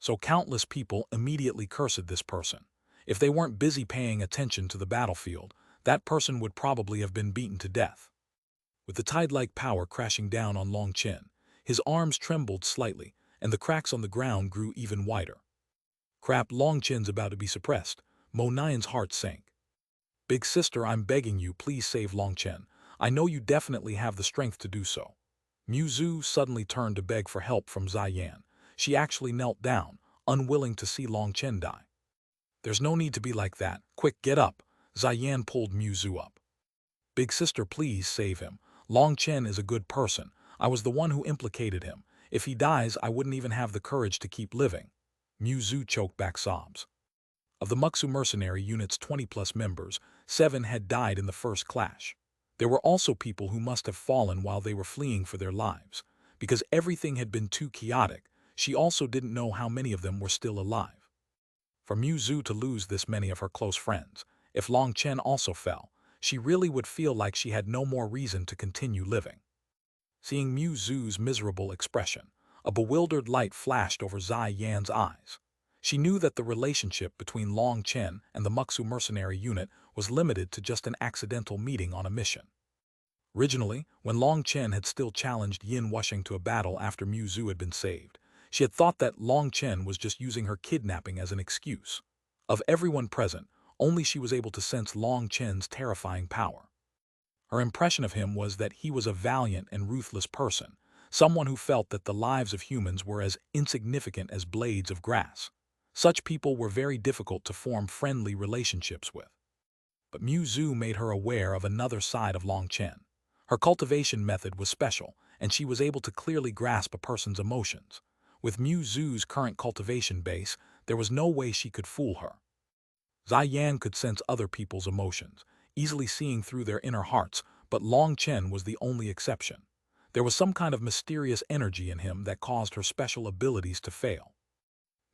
So countless people immediately cursed this person. If they weren't busy paying attention to the battlefield, that person would probably have been beaten to death. With the tide-like power crashing down on Long Chen, his arms trembled slightly, and the cracks on the ground grew even wider. Crap, Long Chen's about to be suppressed. Mo Nian's heart sank. Big sister, I'm begging you, please save Long Chen. I know you definitely have the strength to do so. Mu Zhu suddenly turned to beg for help from Ziyan. She actually knelt down, unwilling to see Long Chen die. There's no need to be like that. Quick, get up. Ziyan pulled Mu Zhu up. Big sister, please save him. Long Chen is a good person. I was the one who implicated him. If he dies, I wouldn't even have the courage to keep living. Mu Zhu choked back sobs. Of the Muxu mercenary unit's 20-plus members, 7 had died in the first clash. There were also people who must have fallen while they were fleeing for their lives. Because everything had been too chaotic, she also didn't know how many of them were still alive. For Mu Zhu to lose this many of her close friends, if Long Chen also fell, she really would feel like she had no more reason to continue living. Seeing Mu Zhu's miserable expression, a bewildered light flashed over Ziyan's eyes. She knew that the relationship between Long Chen and the Muxu mercenary unit was limited to just an accidental meeting on a mission. Originally, when Long Chen had still challenged Yin Wushing to a battle after Mu Zhu had been saved, she had thought that Long Chen was just using her kidnapping as an excuse. Of everyone present, only she was able to sense Long Chen's terrifying power. Her impression of him was that he was a valiant and ruthless person, someone who felt that the lives of humans were as insignificant as blades of grass. Such people were very difficult to form friendly relationships with. But Mu Zhu made her aware of another side of Long Chen. Her cultivation method was special, and she was able to clearly grasp a person's emotions. With Mu Zhu's current cultivation base, there was no way she could fool her. Ziyan could sense other people's emotions, easily seeing through their inner hearts, but Long Chen was the only exception. There was some kind of mysterious energy in him that caused her special abilities to fail.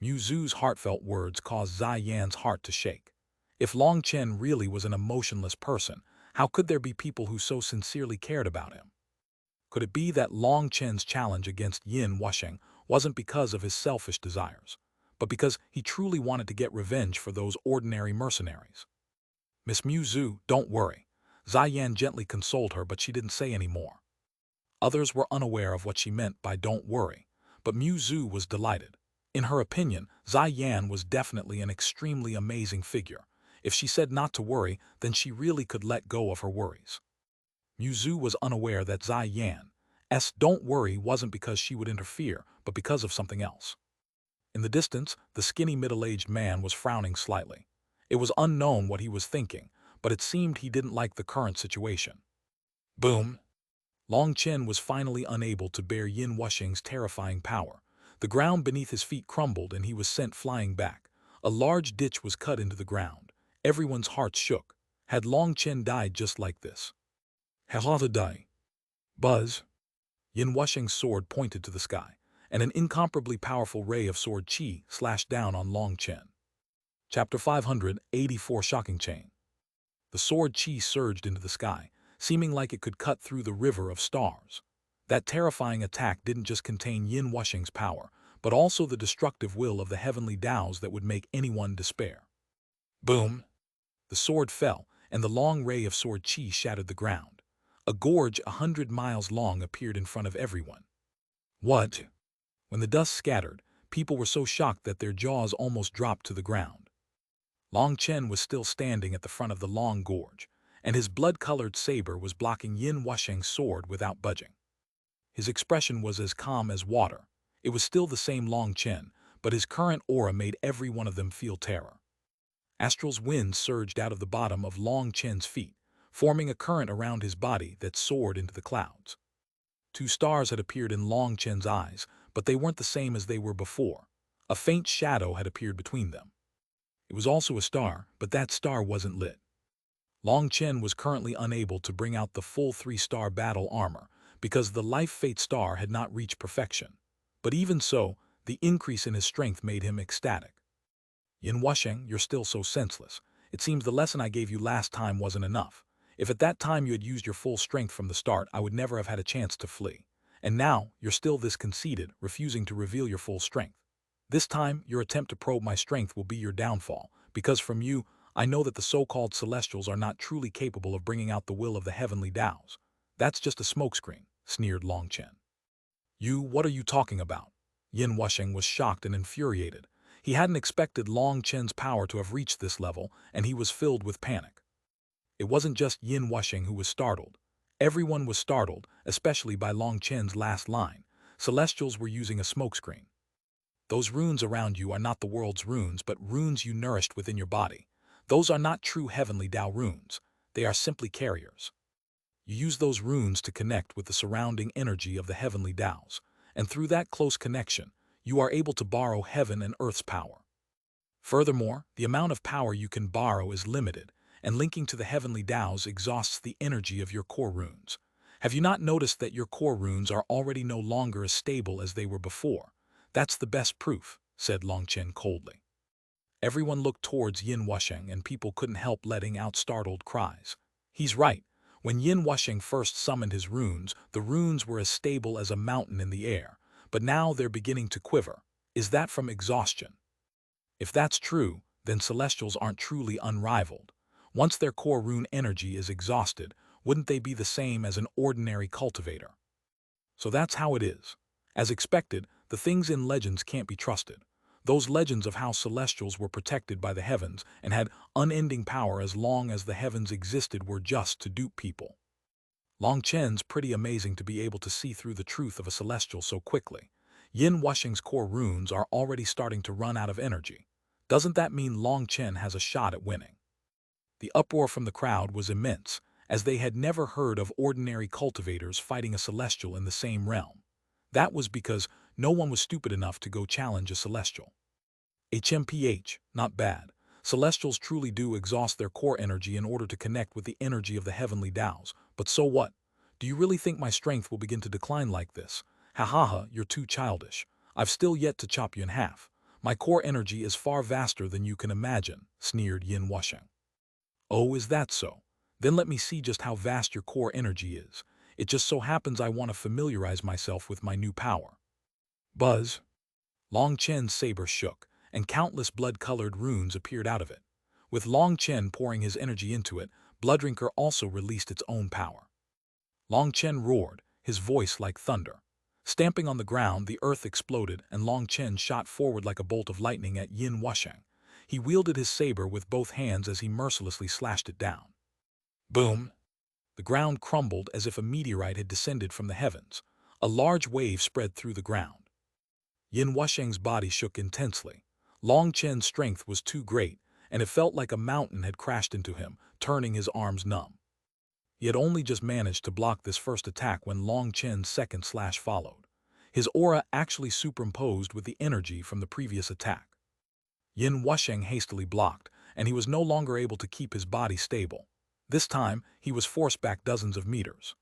Mu Zhu's heartfelt words caused Ziyan's heart to shake. If Long Chen really was an emotionless person, how could there be people who so sincerely cared about him? Could it be that Long Chen's challenge against Yin Wushing wasn't because of his selfish desires, but because he truly wanted to get revenge for those ordinary mercenaries? Miss Mu Zhu, don't worry. Ziyan gently consoled her, but she didn't say any more. Others were unaware of what she meant by don't worry, but Mu Zhu was delighted. In her opinion, Ziyan was definitely an extremely amazing figure. If she said not to worry, then she really could let go of her worries. Mu Zhu was unaware that Ziyan's don't worry wasn't because she would interfere, but because of something else. In the distance, the skinny middle-aged man was frowning slightly. It was unknown what he was thinking, but it seemed he didn't like the current situation. Boom! Long Chen was finally unable to bear Yin Wushing's terrifying power. The ground beneath his feet crumbled and he was sent flying back. A large ditch was cut into the ground. Everyone's hearts shook. Had Long Chen died just like this? How to die? Buzz! Yin Wushing's sword pointed to the sky, and an incomparably powerful ray of sword chi slashed down on Long Chen. Chapter 584 Shocking Chain. The sword chi surged into the sky, seeming like it could cut through the river of stars. That terrifying attack didn't just contain Yin Wushing's power, but also the destructive will of the heavenly Taos that would make anyone despair. Boom! The sword fell, and the long ray of sword chi shattered the ground. A gorge 100 miles long appeared in front of everyone. What? When the dust scattered, people were so shocked that their jaws almost dropped to the ground. Long Chen was still standing at the front of the long gorge, and his blood-colored saber was blocking Yin Wushing's sword without budging. His expression was as calm as water. It was still the same Long Chen, but his current aura made every one of them feel terror. Astral's wind surged out of the bottom of Long Chen's feet, forming a current around his body that soared into the clouds. 2 stars had appeared in Long Chen's eyes, but they weren't the same as they were before. A faint shadow had appeared between them. It was also a star, but that star wasn't lit. Long Chen was currently unable to bring out the full 3-star battle armor because the life fate star had not reached perfection. But even so, the increase in his strength made him ecstatic. Yin Wushing, you're still so senseless. It seems the lesson I gave you last time wasn't enough. If at that time you had used your full strength from the start, I would never have had a chance to flee. And now, you're still this conceited, refusing to reveal your full strength. This time, your attempt to probe my strength will be your downfall, because from you, I know that the so-called celestials are not truly capable of bringing out the will of the heavenly Taos. That's just a smokescreen, sneered Long Chen. What are you talking about? Yin Wusheng was shocked and infuriated. He hadn't expected Long Chen's power to have reached this level, and he was filled with panic. It wasn't just Yin Wusheng who was startled. Everyone was startled, especially by Long Chen's last line. Celestials were using a smokescreen. Those runes around you are not the world's runes, but runes you nourished within your body. Those are not true heavenly Tao runes. They are simply carriers. You use those runes to connect with the surrounding energy of the heavenly Taos, and through that close connection, you are able to borrow heaven and earth's power. Furthermore, the amount of power you can borrow is limited, and linking to the heavenly Taos exhausts the energy of your core runes. Have you not noticed that your core runes are already no longer as stable as they were before? That's the best proof, said Long Chen coldly. Everyone looked towards Yin Wusheng, and people couldn't help letting out startled cries. He's right. When Yin Wusheng first summoned his runes, the runes were as stable as a mountain in the air, but now they're beginning to quiver. Is that from exhaustion? If that's true, then celestials aren't truly unrivaled. Once their core rune energy is exhausted, wouldn't they be the same as an ordinary cultivator? So that's how it is. As expected, the things in legends can't be trusted. Those legends of how celestials were protected by the heavens and had unending power as long as the heavens existed were just to dupe people. Long Chen's pretty amazing to be able to see through the truth of a celestial so quickly. Yin Wusheng's core runes are already starting to run out of energy. Doesn't that mean Long Chen has a shot at winning? The uproar from the crowd was immense, as they had never heard of ordinary cultivators fighting a celestial in the same realm. That was because no one was stupid enough to go challenge a celestial. HMPH, not bad. Celestials truly do exhaust their core energy in order to connect with the energy of the heavenly Taos, but so what? Do you really think my strength will begin to decline like this? Ha ha ha, you're too childish. I've still yet to chop you in half. My core energy is far vaster than you can imagine, sneered Yin Wusheng. Oh, is that so? Then let me see just how vast your core energy is. It just so happens I want to familiarize myself with my new power. Buzz. Long Chen's saber shook, and countless blood-colored runes appeared out of it. With Long Chen pouring his energy into it, Bloodrinker also released its own power. Long Chen roared, his voice like thunder. Stamping on the ground, the earth exploded, and Long Chen shot forward like a bolt of lightning at Yin Wusheng. He wielded his saber with both hands as he mercilessly slashed it down. Boom! The ground crumbled as if a meteorite had descended from the heavens. A large wave spread through the ground. Yin Wusheng's body shook intensely. Long Chen's strength was too great, and it felt like a mountain had crashed into him, turning his arms numb. He had only just managed to block this first attack when Long Chen's second slash followed. His aura actually superimposed with the energy from the previous attack. Yin Wusheng hastily blocked, and he was no longer able to keep his body stable. This time, he was forced back dozens of meters.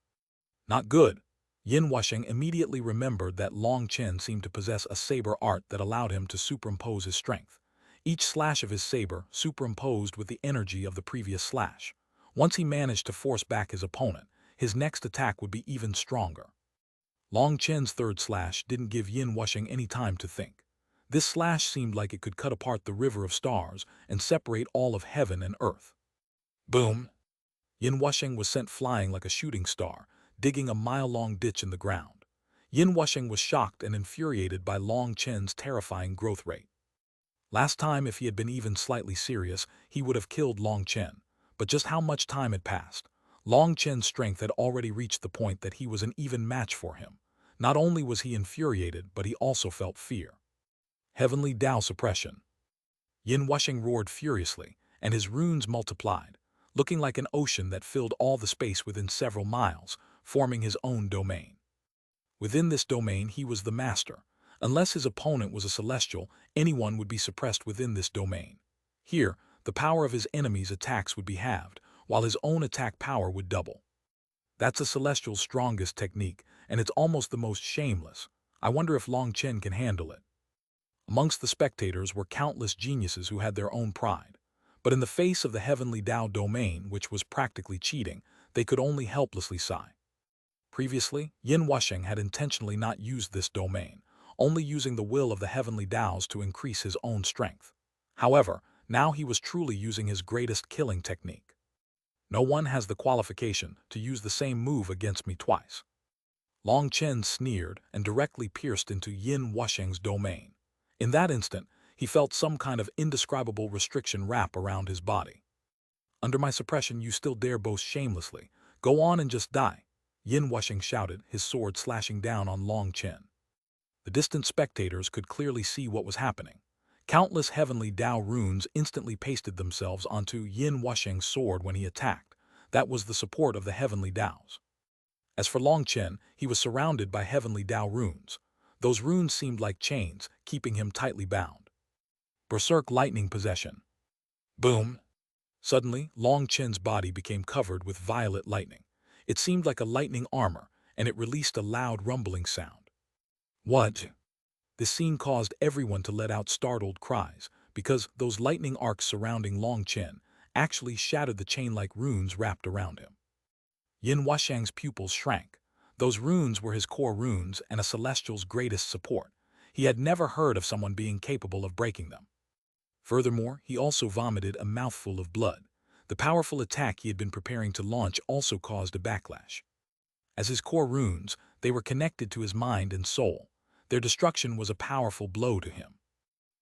Not good. Yin Wusheng immediately remembered that Long Chen seemed to possess a saber art that allowed him to superimpose his strength. Each slash of his saber superimposed with the energy of the previous slash. Once he managed to force back his opponent, his next attack would be even stronger. Long Chen's third slash didn't give Yin Wusheng any time to think. This slash seemed like it could cut apart the river of stars and separate all of heaven and earth. Boom! Yin Wusheng was sent flying like a shooting star, digging a mile-long ditch in the ground. Yin Wusheng was shocked and infuriated by Long Chen's terrifying growth rate. Last time, if he had been even slightly serious, he would have killed Long Chen. But just how much time had passed? Long Chen's strength had already reached the point that he was an even match for him. Not only was he infuriated, but he also felt fear. Heavenly Tao suppression. Yin Wusheng roared furiously, and his runes multiplied, looking like an ocean that filled all the space within several miles, forming his own domain. Within this domain, he was the master. Unless his opponent was a celestial, anyone would be suppressed within this domain. Here, the power of his enemies' attacks would be halved, while his own attack power would double. That's a celestial's strongest technique, and it's almost the most shameless. I wonder if Long Chen can handle it. Amongst the spectators were countless geniuses who had their own pride. But in the face of the heavenly Tao domain, which was practically cheating, they could only helplessly sigh. Previously, Yin Wusheng had intentionally not used this domain, only using the will of the heavenly Taos to increase his own strength. However, now he was truly using his greatest killing technique. No one has the qualification to use the same move against me twice. Long Chen sneered and directly pierced into Yin Wusheng's domain. In that instant, he felt some kind of indescribable restriction wrap around his body. Under my suppression you still dare boast shamelessly. Go on and just die, Yin Wusheng shouted, his sword slashing down on Long Chen. The distant spectators could clearly see what was happening. Countless heavenly Tao runes instantly pasted themselves onto Yin Wusheng's sword when he attacked. That was the support of the heavenly Taos. As for Long Chen, he was surrounded by heavenly Tao runes. Those runes seemed like chains, keeping him tightly bound. Berserk lightning possession. Boom! Suddenly, Long Chen's body became covered with violet lightning. It seemed like a lightning armor, and it released a loud rumbling sound. What? This scene caused everyone to let out startled cries, because those lightning arcs surrounding Long Chen actually shattered the chain-like runes wrapped around him. Yin Wusheng's pupils shrank. Those runes were his core runes and a celestial's greatest support. He had never heard of someone being capable of breaking them. Furthermore, he also vomited a mouthful of blood. The powerful attack he had been preparing to launch also caused a backlash. As his core runes, they were connected to his mind and soul. Their destruction was a powerful blow to him.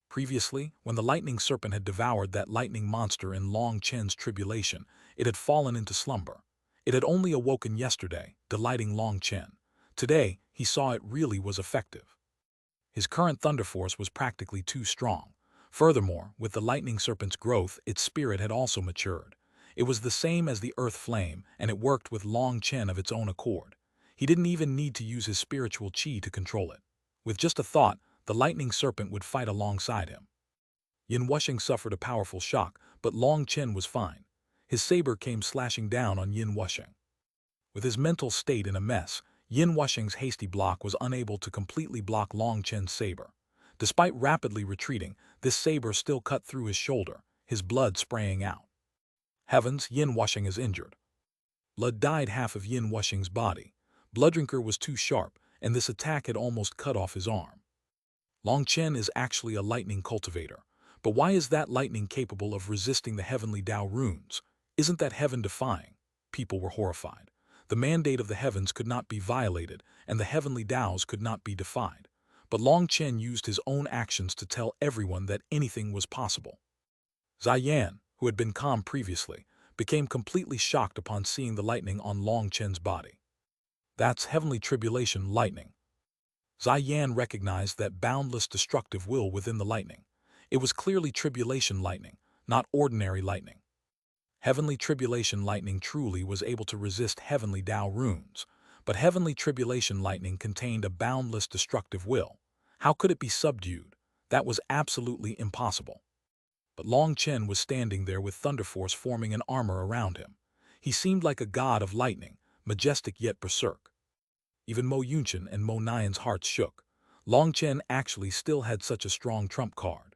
Previously, when the lightning serpent had devoured that lightning monster in Long Chen's tribulation, it had fallen into slumber. It had only awoken yesterday, delighting Long Chen. Today, he saw it really was effective. His current thunder force was practically too strong. Furthermore, with the lightning serpent's growth, its spirit had also matured. It was the same as the earth flame, and it worked with Long Chen of its own accord. He didn't even need to use his spiritual qi to control it. With just a thought, the lightning serpent would fight alongside him. Yin Wusheng suffered a powerful shock, but Long Chen was fine. His saber came slashing down on Yin Wusheng. With his mental state in a mess, Yin Wusheng's hasty block was unable to completely block Long Chen's saber. Despite rapidly retreating, this saber still cut through his shoulder, his blood spraying out. Heavens, Yin Wusheng is injured. Blood dyed half of Yin Wusheng's body. Blooddrinker was too sharp, and this attack had almost cut off his arm. Long Chen is actually a lightning cultivator. But why is that lightning capable of resisting the heavenly Tao runes? Isn't that heaven-defying? People were horrified. The mandate of the heavens could not be violated, and the heavenly Taos could not be defied. But Long Chen used his own actions to tell everyone that anything was possible. Xian, who had been calm previously, became completely shocked upon seeing the lightning on Long Chen's body. That's heavenly tribulation lightning. Xian recognized that boundless destructive will within the lightning. It was clearly tribulation lightning, not ordinary lightning. Heavenly tribulation lightning truly was able to resist heavenly Tao runes, but heavenly tribulation lightning contained a boundless destructive will. How could it be subdued? That was absolutely impossible. But Long Chen was standing there with thunder force forming an armor around him. He seemed like a god of lightning, majestic yet berserk. Even Mo Yunchen and Mo Nian's hearts shook. Long Chen actually still had such a strong trump card.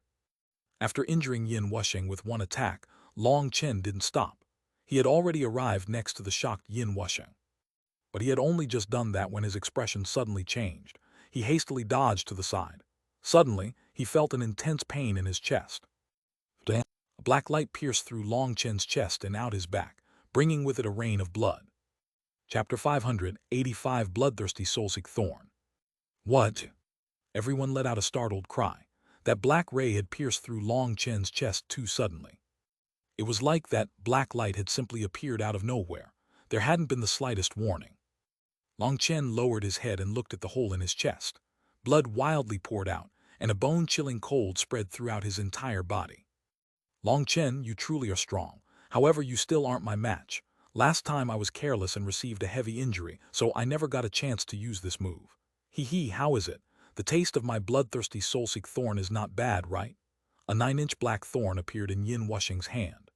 After injuring Yin Wusheng with one attack, Long Chen didn't stop. He had already arrived next to the shocked Yin Wusheng. But he had only just done that when his expression suddenly changed. He hastily dodged to the side. Suddenly, he felt an intense pain in his chest. A black light pierced through Long Chen's chest and out his back, bringing with it a rain of blood. Chapter 585 Bloodthirsty Soulseek Thorn. What? Everyone let out a startled cry. That black ray had pierced through Long Chen's chest too suddenly. It was like that black light had simply appeared out of nowhere. There hadn't been the slightest warning. Long Chen lowered his head and looked at the hole in his chest. Blood wildly poured out, and a bone-chilling cold spread throughout his entire body. Long Chen, you truly are strong. However, you still aren't my match. Last time I was careless and received a heavy injury, so I never got a chance to use this move. Hee, how is it? The taste of my bloodthirsty soulseek thorn is not bad, right? A 9-inch black thorn appeared in Yin Wusheng's hand.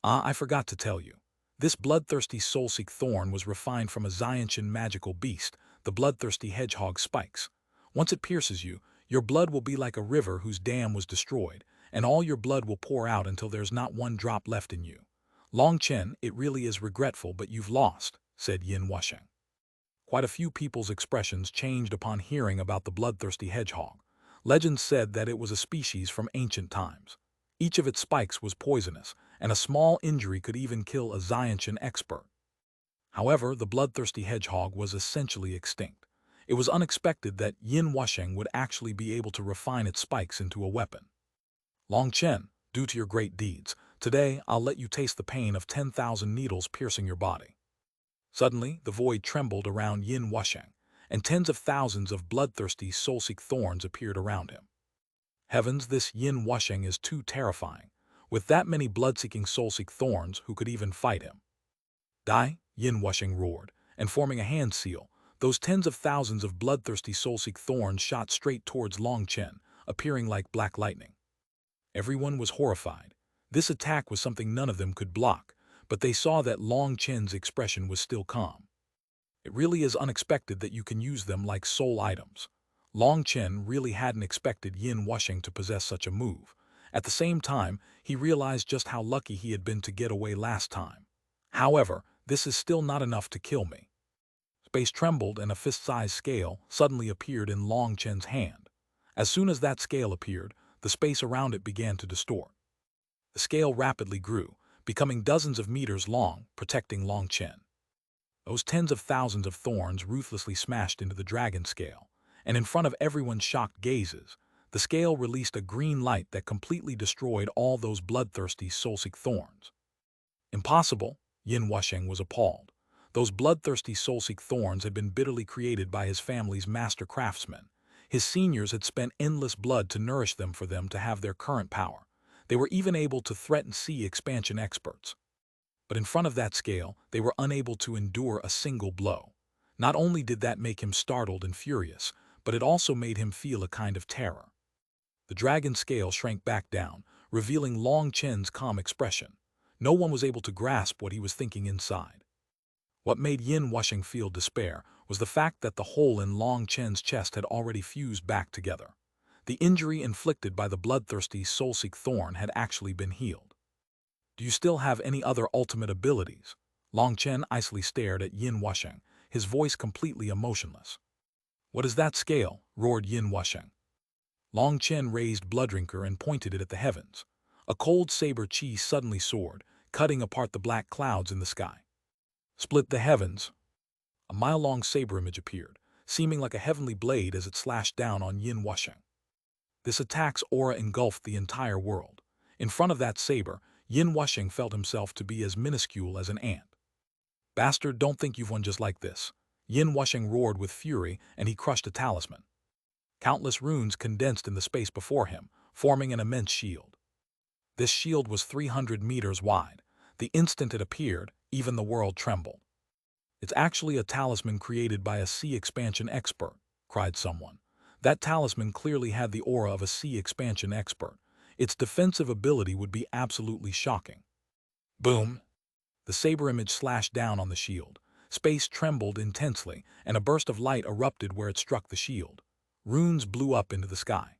I forgot to tell you. This bloodthirsty soulseek thorn was refined from a Xiantian magical beast, the bloodthirsty hedgehog spikes. Once it pierces you, your blood will be like a river whose dam was destroyed, and all your blood will pour out until there's not one drop left in you. Long Chen, it really is regretful, but you've lost, said Yin Wusheng. Quite a few people's expressions changed upon hearing about the bloodthirsty hedgehog. Legends said that it was a species from ancient times. Each of its spikes was poisonous, and a small injury could even kill a Xiantian expert. However, the bloodthirsty hedgehog was essentially extinct. It was unexpected that Yin Wusheng would actually be able to refine its spikes into a weapon. Long Chen, due to your great deeds, today I'll let you taste the pain of 10,000 needles piercing your body. Suddenly, the void trembled around Yin Wusheng, and tens of thousands of bloodthirsty soul-seek thorns appeared around him. Heavens, this Yin Wusheng is too terrifying. With that many blood-seeking soul-seek thorns, who could even fight him? Die, Yin Wusheng roared, and forming a hand seal, those tens of thousands of bloodthirsty soul-seek thorns shot straight towards Long Chen, appearing like black lightning. Everyone was horrified. This attack was something none of them could block, but they saw that Long Chen's expression was still calm. It really is unexpected that you can use them like soul items. Long Chen really hadn't expected Yin Wusheng to possess such a move. At the same time, he realized just how lucky he had been to get away last time. However, this is still not enough to kill me. Space trembled and a fist-sized scale suddenly appeared in Long Chen's hand. As soon as that scale appeared, the space around it began to distort. The scale rapidly grew, becoming dozens of meters long, protecting Long Chen. Those tens of thousands of thorns ruthlessly smashed into the dragon scale, and in front of everyone's shocked gazes, the scale released a green light that completely destroyed all those bloodthirsty soul-seek thorns. Impossible, Yin Wusheng was appalled. Those bloodthirsty soul-seek thorns had been bitterly created by his family's master craftsmen. His seniors had spent endless blood to nourish them for them to have their current power. They were even able to threaten sea expansion experts. But in front of that scale, they were unable to endure a single blow. Not only did that make him startled and furious, but it also made him feel a kind of terror. The dragon scale shrank back down, revealing Long Chen's calm expression. No one was able to grasp what he was thinking inside. What made Yin Wusheng feel despair was the fact that the hole in Long Chen's chest had already fused back together. The injury inflicted by the bloodthirsty soul-seek thorn had actually been healed. Do you still have any other ultimate abilities? Long Chen icily stared at Yin Wusheng, his voice completely emotionless. What is that scale? Roared Yin Wusheng. Long Chen raised Bloodrinker and pointed it at the heavens. A cold saber chi suddenly soared, cutting apart the black clouds in the sky. Split the heavens. A mile-long saber image appeared, seeming like a heavenly blade as it slashed down on Yin Wusheng. This attack's aura engulfed the entire world. In front of that saber, Yin Wusheng felt himself to be as minuscule as an ant. Bastard, don't think you've won just like this. Yin Wusheng roared with fury, and he crushed a talisman. Countless runes condensed in the space before him, forming an immense shield. This shield was 300 meters wide. The instant it appeared, even the world trembled. It's actually a talisman created by a sea expansion expert, cried someone. That talisman clearly had the aura of a sea expansion expert. Its defensive ability would be absolutely shocking. Boom! The saber image slashed down on the shield. Space trembled intensely, and a burst of light erupted where it struck the shield. Runes blew up into the sky.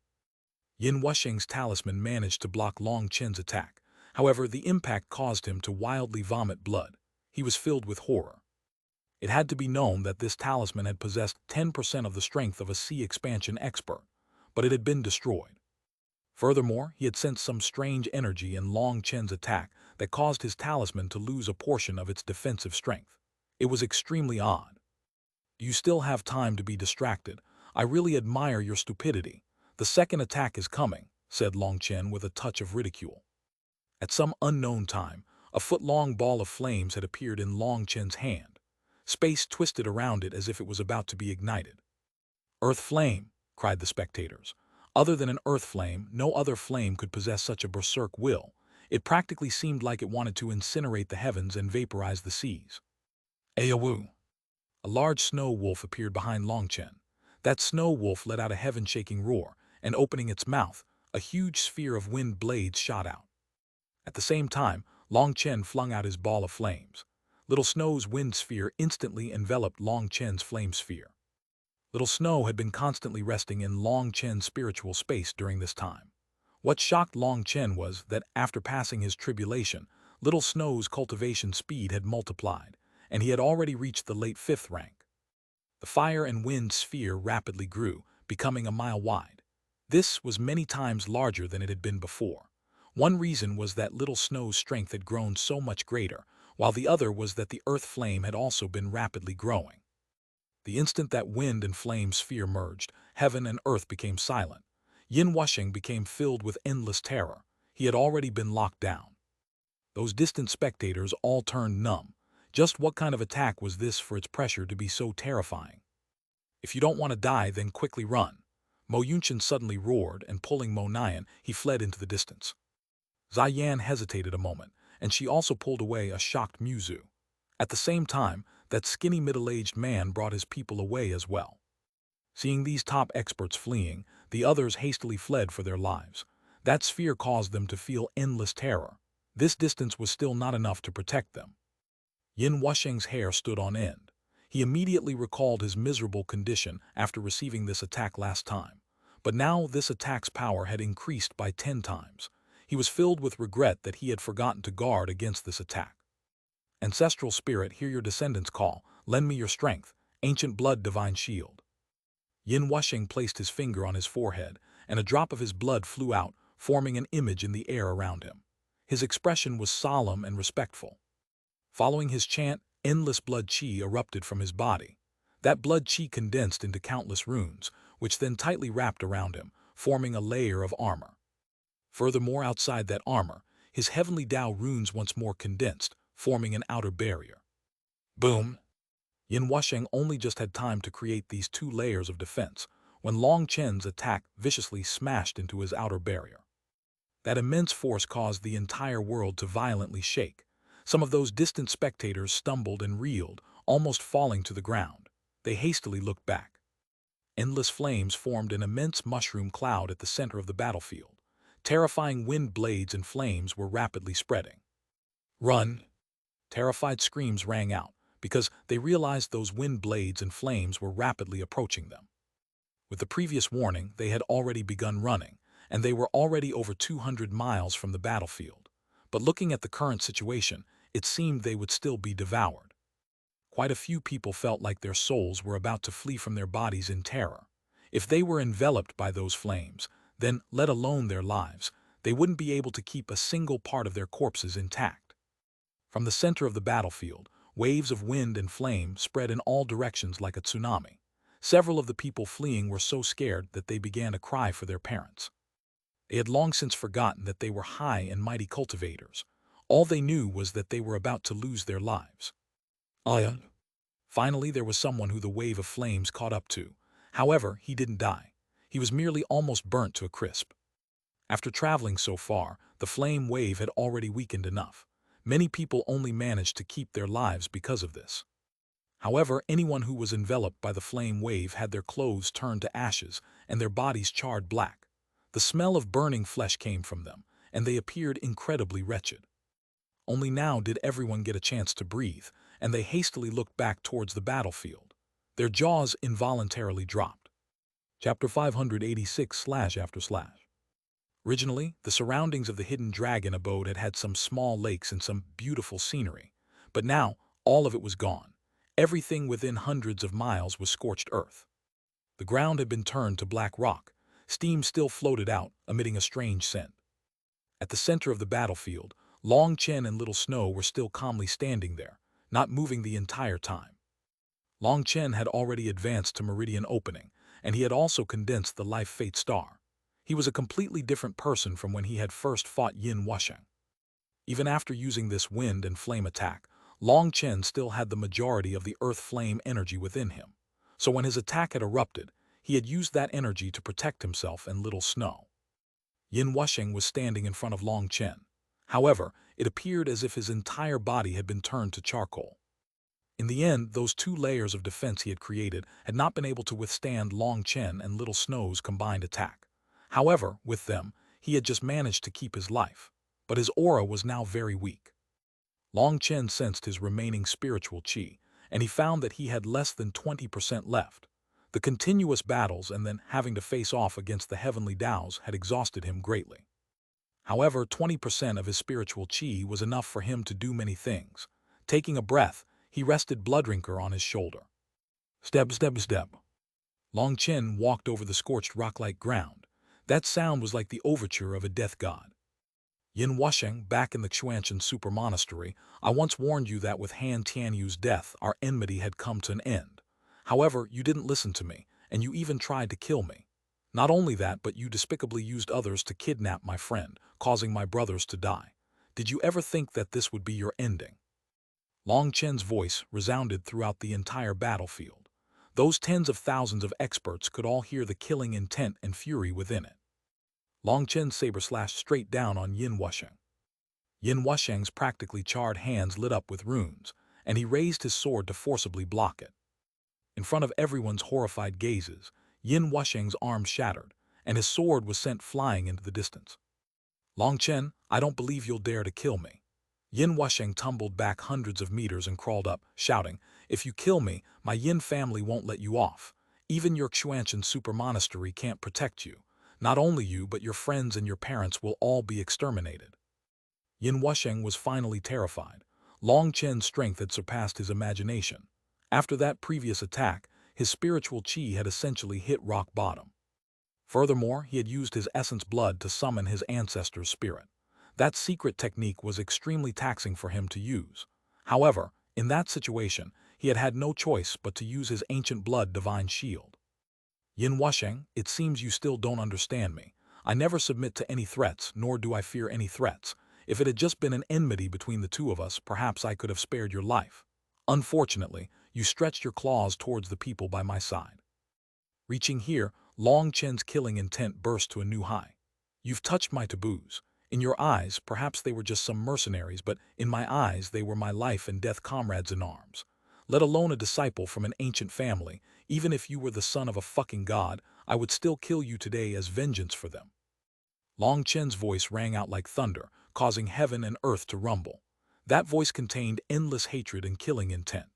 Yin Wusheng's talisman managed to block Long Chen's attack. However, the impact caused him to wildly vomit blood. He was filled with horror. It had to be known that this talisman had possessed 10% of the strength of a sea expansion expert, but it had been destroyed. Furthermore, he had sensed some strange energy in Long Chen's attack that caused his talisman to lose a portion of its defensive strength. It was extremely odd. You still have time to be distracted. I really admire your stupidity. The second attack is coming, said Long Chen with a touch of ridicule. At some unknown time, a foot-long ball of flames had appeared in Long Chen's hand. Space twisted around it as if it was about to be ignited. Earth flame, cried the spectators. Other than an earth flame, no other flame could possess such a berserk will. It practically seemed like it wanted to incinerate the heavens and vaporize the seas. Ayawu! A large snow wolf appeared behind Long Chen. That snow wolf let out a heaven-shaking roar, and opening its mouth, a huge sphere of wind blades shot out. At the same time, Long Chen flung out his ball of flames. Little Snow's wind sphere instantly enveloped Long Chen's flame sphere. Little Snow had been constantly resting in Long Chen's spiritual space during this time. What shocked Long Chen was that after passing his tribulation, Little Snow's cultivation speed had multiplied, and he had already reached the late 5th rank. The fire and wind sphere rapidly grew, becoming a mile wide. This was many times larger than it had been before. One reason was that Little Snow's strength had grown so much greater, while the other was that the earth flame had also been rapidly growing. The instant that wind and flame sphere merged, heaven and earth became silent. Yin Wusheng became filled with endless terror. He had already been locked down. Those distant spectators all turned numb. Just what kind of attack was this for its pressure to be so terrifying? If you don't want to die, then quickly run. Mo Yunchen suddenly roared, and pulling Mo Nian, he fled into the distance. Ziyan hesitated a moment, and she also pulled away a shocked Muzu. At the same time, that skinny middle-aged man brought his people away as well. Seeing these top experts fleeing, the others hastily fled for their lives. That sphere caused them to feel endless terror. This distance was still not enough to protect them. Yin Wusheng's hair stood on end. He immediately recalled his miserable condition after receiving this attack last time. But now this attack's power had increased by 10 times. He was filled with regret that he had forgotten to guard against this attack. Ancestral spirit, hear your descendants call. Lend me your strength. Ancient blood, divine shield. Yin Wusheng placed his finger on his forehead, and a drop of his blood flew out, forming an image in the air around him. His expression was solemn and respectful. Following his chant, endless blood qi erupted from his body. That blood qi condensed into countless runes, which then tightly wrapped around him, forming a layer of armor. Furthermore, outside that armor, his heavenly Tao runes once more condensed, forming an outer barrier. Boom! Yin Wusheng only just had time to create these 2 layers of defense, when Long Chen's attack viciously smashed into his outer barrier. That immense force caused the entire world to violently shake. Some of those distant spectators stumbled and reeled, almost falling to the ground. They hastily looked back. Endless flames formed an immense mushroom cloud at the center of the battlefield. Terrifying wind blades and flames were rapidly spreading. Run! Terrified screams rang out, because they realized those wind blades and flames were rapidly approaching them. With the previous warning, they had already begun running, and they were already over 200 miles from the battlefield. But looking at the current situation, it seemed they would still be devoured. Quite a few people felt like their souls were about to flee from their bodies in terror. If they were enveloped by those flames, then, let alone their lives, they wouldn't be able to keep a single part of their corpses intact. From the center of the battlefield, waves of wind and flame spread in all directions like a tsunami. Several of the people fleeing were so scared that they began to cry for their parents. They had long since forgotten that they were high and mighty cultivators. All they knew was that they were about to lose their lives. Finally, there was someone who the wave of flames caught up to. However, he didn't die. He was merely almost burnt to a crisp. After traveling so far, the flame wave had already weakened enough. Many people only managed to keep their lives because of this. However, anyone who was enveloped by the flame wave had their clothes turned to ashes and their bodies charred black. The smell of burning flesh came from them, and they appeared incredibly wretched. Only now did everyone get a chance to breathe, and they hastily looked back towards the battlefield. Their jaws involuntarily dropped. Chapter 586//. Originally, the surroundings of the hidden dragon abode had had some small lakes and some beautiful scenery, but now all of it was gone. Everything within hundreds of miles was scorched earth. The ground had been turned to black rock. Steam still floated out, emitting a strange scent. At the center of the battlefield, Long Chen and Little Snow were still calmly standing there, not moving the entire time. Long Chen had already advanced to meridian opening, and he had also condensed the life fate star. He was a completely different person from when he had first fought Yin Wusheng. Even after using this wind and flame attack, Long Chen still had the majority of the earth flame energy within him. So when his attack had erupted, he had used that energy to protect himself and Little Snow. Yin Wusheng was standing in front of Long Chen. However, it appeared as if his entire body had been turned to charcoal. In the end, those 2 layers of defense he had created had not been able to withstand Long Chen and Little Snow's combined attack. However, with them, he had just managed to keep his life, but his aura was now very weak. Long Chen sensed his remaining spiritual qi, and he found that he had less than 20% left. The continuous battles and then having to face off against the heavenly Taos had exhausted him greatly. However, 20% of his spiritual qi was enough for him to do many things. Taking a breath, he rested Bloodrinker on his shoulder. Step, step, step. Long Chen walked over the scorched rock-like ground. That sound was like the overture of a death god. Yin Wusheng, back in the Xuanhuan super monastery, I once warned you that with Han Tianyu's death, our enmity had come to an end. However, you didn't listen to me, and you even tried to kill me. Not only that, but you despicably used others to kidnap my friend, causing my brothers to die. Did you ever think that this would be your ending? Long Chen's voice resounded throughout the entire battlefield. Those tens of thousands of experts could all hear the killing intent and fury within it. Long Chen's saber slashed straight down on Yin Wusheng. Yin Wusheng's practically charred hands lit up with runes, and he raised his sword to forcibly block it. In front of everyone's horrified gazes, Yin Wusheng's arm shattered, and his sword was sent flying into the distance. Long Chen, I don't believe you'll dare to kill me. Yin Wusheng tumbled back hundreds of meters and crawled up, shouting, if you kill me, my Yin family won't let you off. Even your Xuanhuan super monastery can't protect you. Not only you, but your friends and your parents will all be exterminated. Yin Wusheng was finally terrified. Long Chen's strength had surpassed his imagination. After that previous attack, his spiritual qi had essentially hit rock bottom. Furthermore, he had used his essence blood to summon his ancestor's spirit. That secret technique was extremely taxing for him to use. However, in that situation, he had had no choice but to use his ancient blood divine shield. Yin Wusheng, it seems you still don't understand me. I never submit to any threats, nor do I fear any threats. If it had just been an enmity between the two of us, perhaps I could have spared your life. Unfortunately, you stretched your claws towards the people by my side. Reaching here, Long Chen's killing intent burst to a new high. You've touched my taboos. In your eyes, perhaps they were just some mercenaries, but in my eyes, they were my life and death comrades in arms. Let alone a disciple from an ancient family, even if you were the son of a fucking god, I would still kill you today as vengeance for them. Long Chen's voice rang out like thunder, causing heaven and earth to rumble. That voice contained endless hatred and killing intent.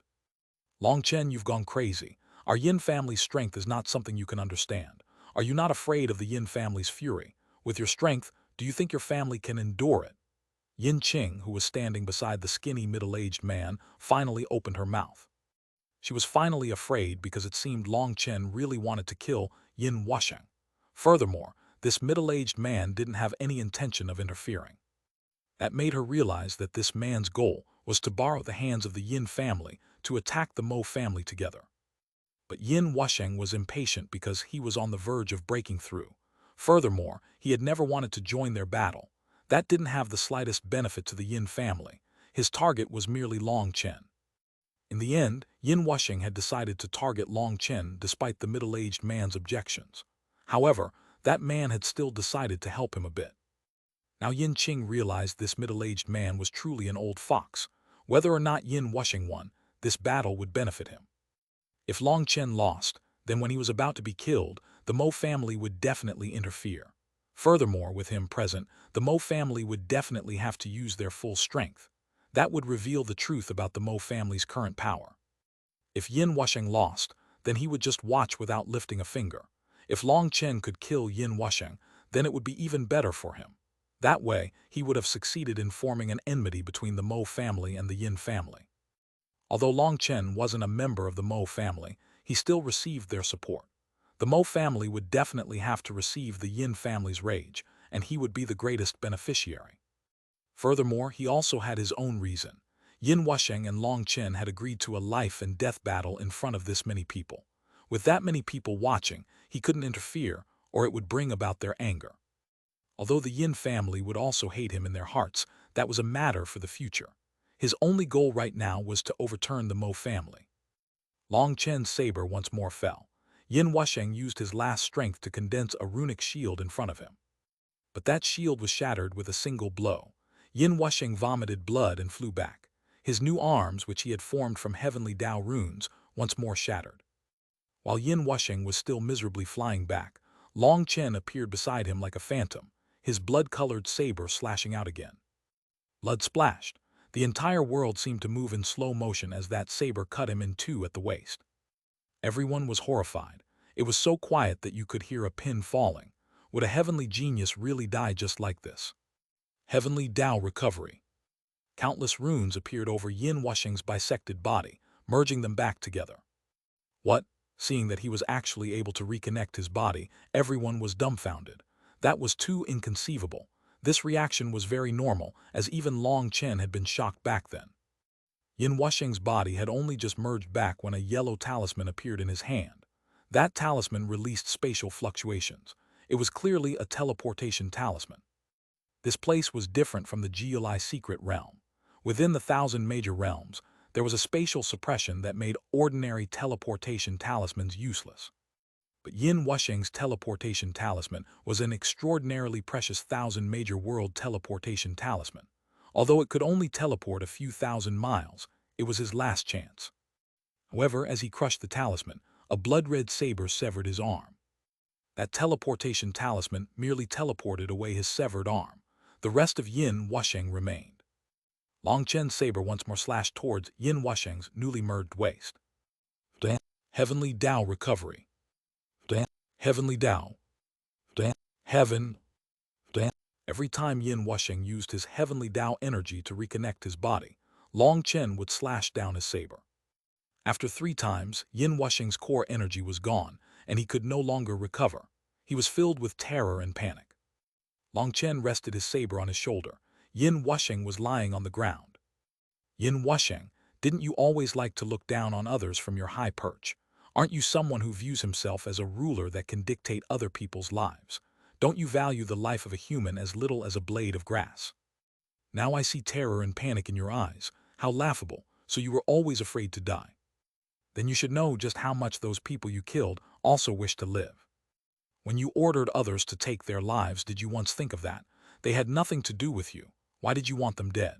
Long Chen, you've gone crazy. Our Yin family's strength is not something you can understand. Are you not afraid of the Yin family's fury? With your strength, do you think your family can endure it? Yin Qing, who was standing beside the skinny middle-aged man, finally opened her mouth. She was finally afraid because it seemed Long Chen really wanted to kill Yin Wusheng. Furthermore, this middle-aged man didn't have any intention of interfering. That made her realize that this man's goal was to borrow the hands of the Yin family to attack the Mo family together. But Yin Wusheng was impatient because he was on the verge of breaking through. Furthermore, he had never wanted to join their battle. That didn't have the slightest benefit to the Yin family. His target was merely Long Chen. In the end, Yin Wusheng had decided to target Long Chen despite the middle-aged man's objections. However, that man had still decided to help him a bit. Now Yin Qing realized this middle-aged man was truly an old fox. Whether or not Yin Wusheng won, this battle would benefit him. If Long Chen lost, then when he was about to be killed, the Mo family would definitely interfere. Furthermore, with him present, the Mo family would definitely have to use their full strength. That would reveal the truth about the Mo family's current power. If Yin Wusheng lost, then he would just watch without lifting a finger. If Long Chen could kill Yin Wusheng, then it would be even better for him. That way, he would have succeeded in forming an enmity between the Mo family and the Yin family. Although Long Chen wasn't a member of the Mo family, he still received their support. The Mo family would definitely have to receive the Yin family's rage, and he would be the greatest beneficiary. Furthermore, he also had his own reason. Yin Wusheng and Long Chen had agreed to a life and death battle in front of this many people. With that many people watching, he couldn't interfere, or it would bring about their anger. Although the Yin family would also hate him in their hearts, that was a matter for the future. His only goal right now was to overturn the Mo family. Long Chen's saber once more fell. Yin Wusheng used his last strength to condense a runic shield in front of him. But that shield was shattered with a single blow. Yin Wusheng vomited blood and flew back. His new arms, which he had formed from heavenly Tao runes, once more shattered. While Yin Wusheng was still miserably flying back, Long Chen appeared beside him like a phantom, his blood-colored saber slashing out again. Blood splashed. The entire world seemed to move in slow motion as that saber cut him in two at the waist. Everyone was horrified. It was so quiet that you could hear a pin falling. Would a heavenly genius really die just like this? Heavenly Tao recovery. Countless runes appeared over Yin Wusheng's bisected body, merging them back together. What? Seeing that he was actually able to reconnect his body, everyone was dumbfounded. That was too inconceivable. This reaction was very normal, as even Long Chen had been shocked back then. Yin Wusheng's body had only just merged back when a yellow talisman appeared in his hand. That talisman released spatial fluctuations. It was clearly a teleportation talisman. This place was different from the Geolai secret realm. Within the 1,000 major realms, there was a spatial suppression that made ordinary teleportation talismans useless. But Yin Wusheng's teleportation talisman was an extraordinarily precious 1,000 major world teleportation talisman. Although it could only teleport a few thousand miles, it was his last chance. However, as he crushed the talisman, a blood-red saber severed his arm. That teleportation talisman merely teleported away his severed arm. The rest of Yin Wusheng remained. Long Chen's saber once more slashed towards Yin Wusheng's newly merged waist. Heavenly Tao recovery. Heavenly Tao. Heaven. Every time Yin Wusheng used his heavenly Tao energy to reconnect his body, Long Chen would slash down his saber. After 3 times, Yin Wusheng's core energy was gone, and he could no longer recover. He was filled with terror and panic. Long Chen rested his saber on his shoulder. Yin Wusheng was lying on the ground. Yin Wusheng, didn't you always like to look down on others from your high perch? Aren't you someone who views himself as a ruler that can dictate other people's lives? Don't you value the life of a human as little as a blade of grass? Now I see terror and panic in your eyes. How laughable. So you were always afraid to die. Then you should know just how much those people you killed also wish to live. When you ordered others to take their lives, did you once think of that? They had nothing to do with you. Why did you want them dead?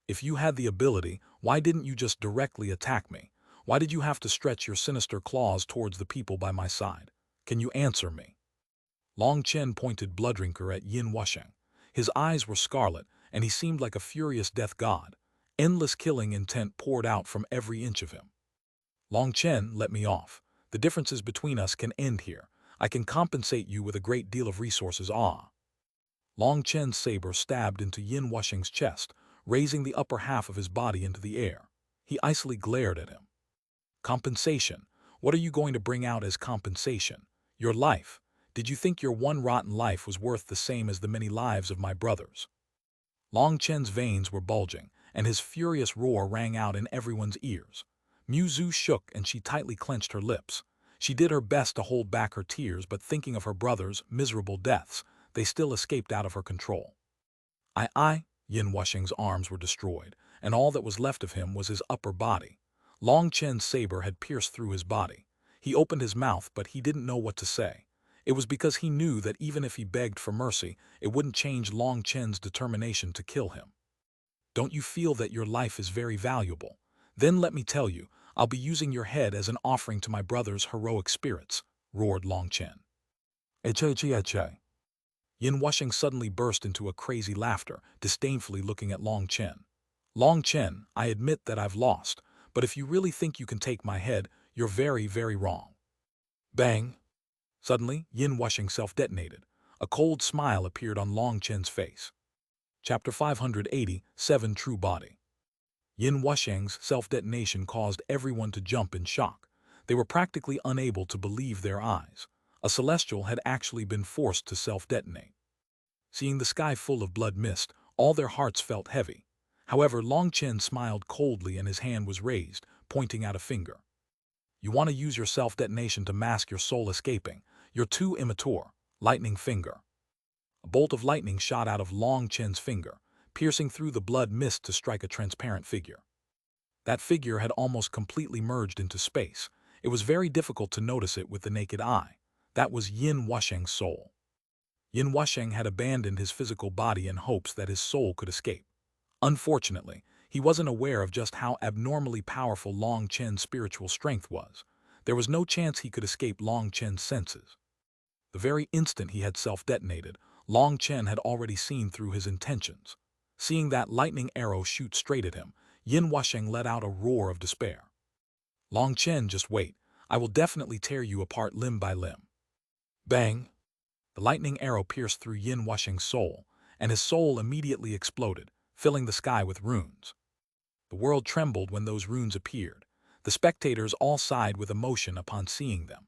If you had the ability, why didn't you just directly attack me? Why did you have to stretch your sinister claws towards the people by my side? Can you answer me? Long Chen pointed Bloodrinker at Yin Wusheng. His eyes were scarlet, and he seemed like a furious death god. Endless killing intent poured out from every inch of him. Long Chen, let me off. The differences between us can end here. I can compensate you with a great deal of resources. Long Chen's saber stabbed into Yin Wusheng's chest, raising the upper half of his body into the air. He icily glared at him. Compensation? What are you going to bring out as compensation? Your life? Did you think your one rotten life was worth the same as the many lives of my brothers? Long Chen's veins were bulging, and his furious roar rang out in everyone's ears. Mu Zhu shook and she tightly clenched her lips. She did her best to hold back her tears, but thinking of her brothers' miserable deaths, they still escaped out of her control. Yin Wusheng's arms were destroyed, and all that was left of him was his upper body. Long Chen's saber had pierced through his body. He opened his mouth, but he didn't know what to say. It was because he knew that even if he begged for mercy, it wouldn't change Long Chen's determination to kill him. Don't you feel that your life is very valuable? Then let me tell you, I'll be using your head as an offering to my brother's heroic spirits, roared Long Chen. Eche. Yin Wusheng suddenly burst into a crazy laughter, disdainfully looking at Long Chen. Long Chen, I admit that I've lost, but if you really think you can take my head, you're very, very wrong. Bang! Suddenly, Yin Wusheng self-detonated. A cold smile appeared on Long Chen's face. Chapter 587, True Body. Yin Wusheng's self-detonation caused everyone to jump in shock. They were practically unable to believe their eyes. A celestial had actually been forced to self-detonate. Seeing the sky full of blood mist, all their hearts felt heavy. However, Long Chen smiled coldly and his hand was raised, pointing out a finger. You want to use your self-detonation to mask your soul escaping. You're too immature. Lightning finger. A bolt of lightning shot out of Long Chen's finger, piercing through the blood mist to strike a transparent figure. That figure had almost completely merged into space. It was very difficult to notice it with the naked eye. That was Yin Wusheng's soul. Yin Wusheng had abandoned his physical body in hopes that his soul could escape. Unfortunately, he wasn't aware of just how abnormally powerful Long Chen's spiritual strength was. There was no chance he could escape Long Chen's senses. The very instant he had self-detonated, Long Chen had already seen through his intentions. Seeing that lightning arrow shoot straight at him, Yin Wusheng let out a roar of despair. Long Chen, just wait. I will definitely tear you apart limb by limb. Bang! The lightning arrow pierced through Yin Wusheng's soul, and his soul immediately exploded, filling the sky with runes. The world trembled when those runes appeared. The spectators all sighed with emotion upon seeing them.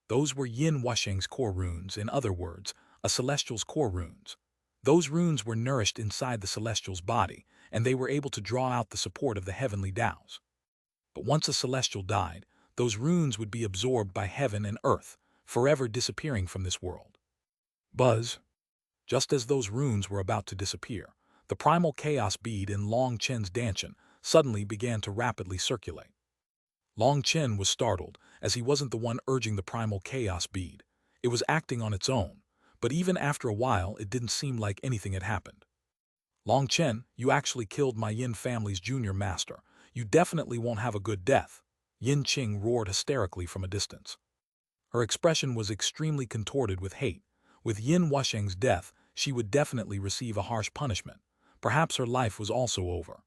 Those were Yin Wusheng's core runes, in other words, a celestial's core runes. Those runes were nourished inside the celestial's body, and they were able to draw out the support of the heavenly Tao's. But once a celestial died, those runes would be absorbed by heaven and earth, forever disappearing from this world. Buzz. Just as those runes were about to disappear, the primal chaos bead in Long Chen's dantian suddenly began to rapidly circulate. Long Chen was startled, as he wasn't the one urging the primal chaos bead. It was acting on its own, but even after a while it didn't seem like anything had happened. Long Chen, you actually killed my Yin family's junior master. You definitely won't have a good death. Yin Qing roared hysterically from a distance. Her expression was extremely contorted with hate. With Yin Wusheng's death, she would definitely receive a harsh punishment. Perhaps her life was also over.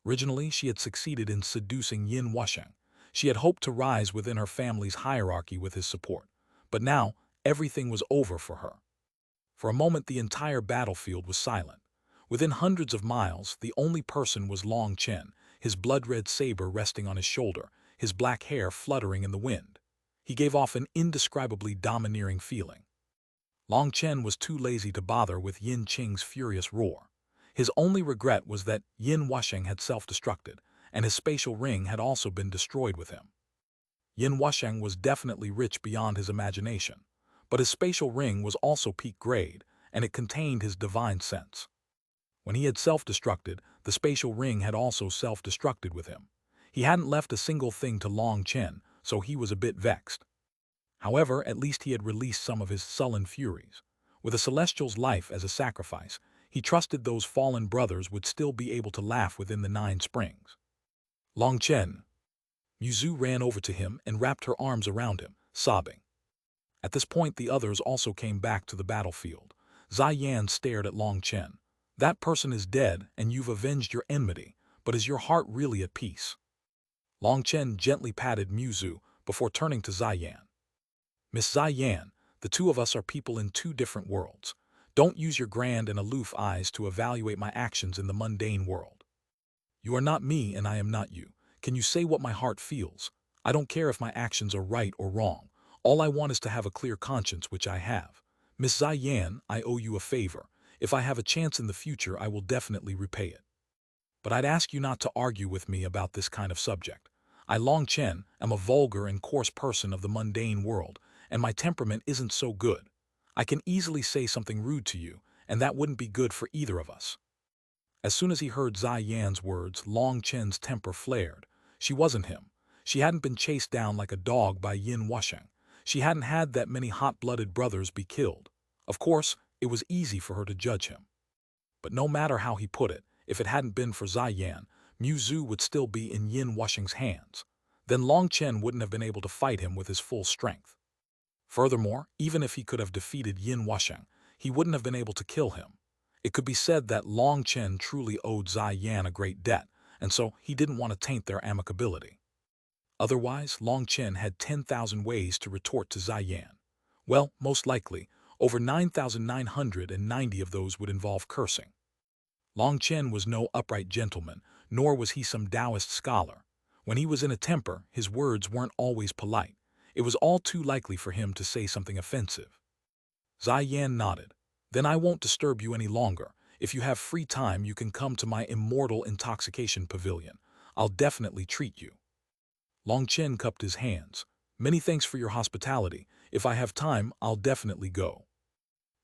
Originally, she had succeeded in seducing Yin Wusheng. She had hoped to rise within her family's hierarchy with his support. But now, everything was over for her. For a moment, the entire battlefield was silent. Within hundreds of miles, the only person was Long Chen, his blood-red saber resting on his shoulder, his black hair fluttering in the wind. He gave off an indescribably domineering feeling. Long Chen was too lazy to bother with Yin Qing's furious roar. His only regret was that Yin Wusheng had self-destructed, and his spatial ring had also been destroyed with him. Yin Wusheng was definitely rich beyond his imagination, but his spatial ring was also peak grade, and it contained his divine sense. When he had self-destructed, the spatial ring had also self-destructed with him. He hadn't left a single thing to Long Chen, so he was a bit vexed. However, at least he had released some of his sullen furies. With a celestial's life as a sacrifice, he trusted those fallen brothers would still be able to laugh within the 9 springs. Long Chen. Muzu ran over to him and wrapped her arms around him, sobbing. At this point, the others also came back to the battlefield. Ziyan stared at Long Chen. That person is dead, and you've avenged your enmity, but is your heart really at peace? Long Chen gently patted Muzu before turning to Ziyan. Miss Ziyan, the two of us are people in 2 different worlds. Don't use your grand and aloof eyes to evaluate my actions in the mundane world. You are not me and I am not you. Can you say what my heart feels? I don't care if my actions are right or wrong. All I want is to have a clear conscience, which I have. Miss Ziyan, I owe you a favor. If I have a chance in the future, I will definitely repay it. But I'd ask you not to argue with me about this kind of subject. I, Long Chen, am a vulgar and coarse person of the mundane world, and my temperament isn't so good. I can easily say something rude to you, and that wouldn't be good for either of us. As soon as he heard Ziyan's words, Long Chen's temper flared. She wasn't him. She hadn't been chased down like a dog by Yin Wusheng. She hadn't had that many hot-blooded brothers be killed. Of course, it was easy for her to judge him. But no matter how he put it, if it hadn't been for Ziyan, Muzu would still be in Yin Wusheng's hands. Then Long Chen wouldn't have been able to fight him with his full strength. Furthermore, even if he could have defeated Yin Wusheng, he wouldn't have been able to kill him. It could be said that Long Chen truly owed Ziyan a great debt, and so he didn't want to taint their amicability. Otherwise, Long Chen had 10,000 ways to retort to Ziyan. Well, most likely, over 9,990 of those would involve cursing. Long Chen was no upright gentleman, nor was he some Taoist scholar. When he was in a temper, his words weren't always polite. It was all too likely for him to say something offensive. Ziyan nodded. Then I won't disturb you any longer. If you have free time, you can come to my immortal intoxication pavilion. I'll definitely treat you. Long Chen cupped his hands. Many thanks for your hospitality. If I have time, I'll definitely go.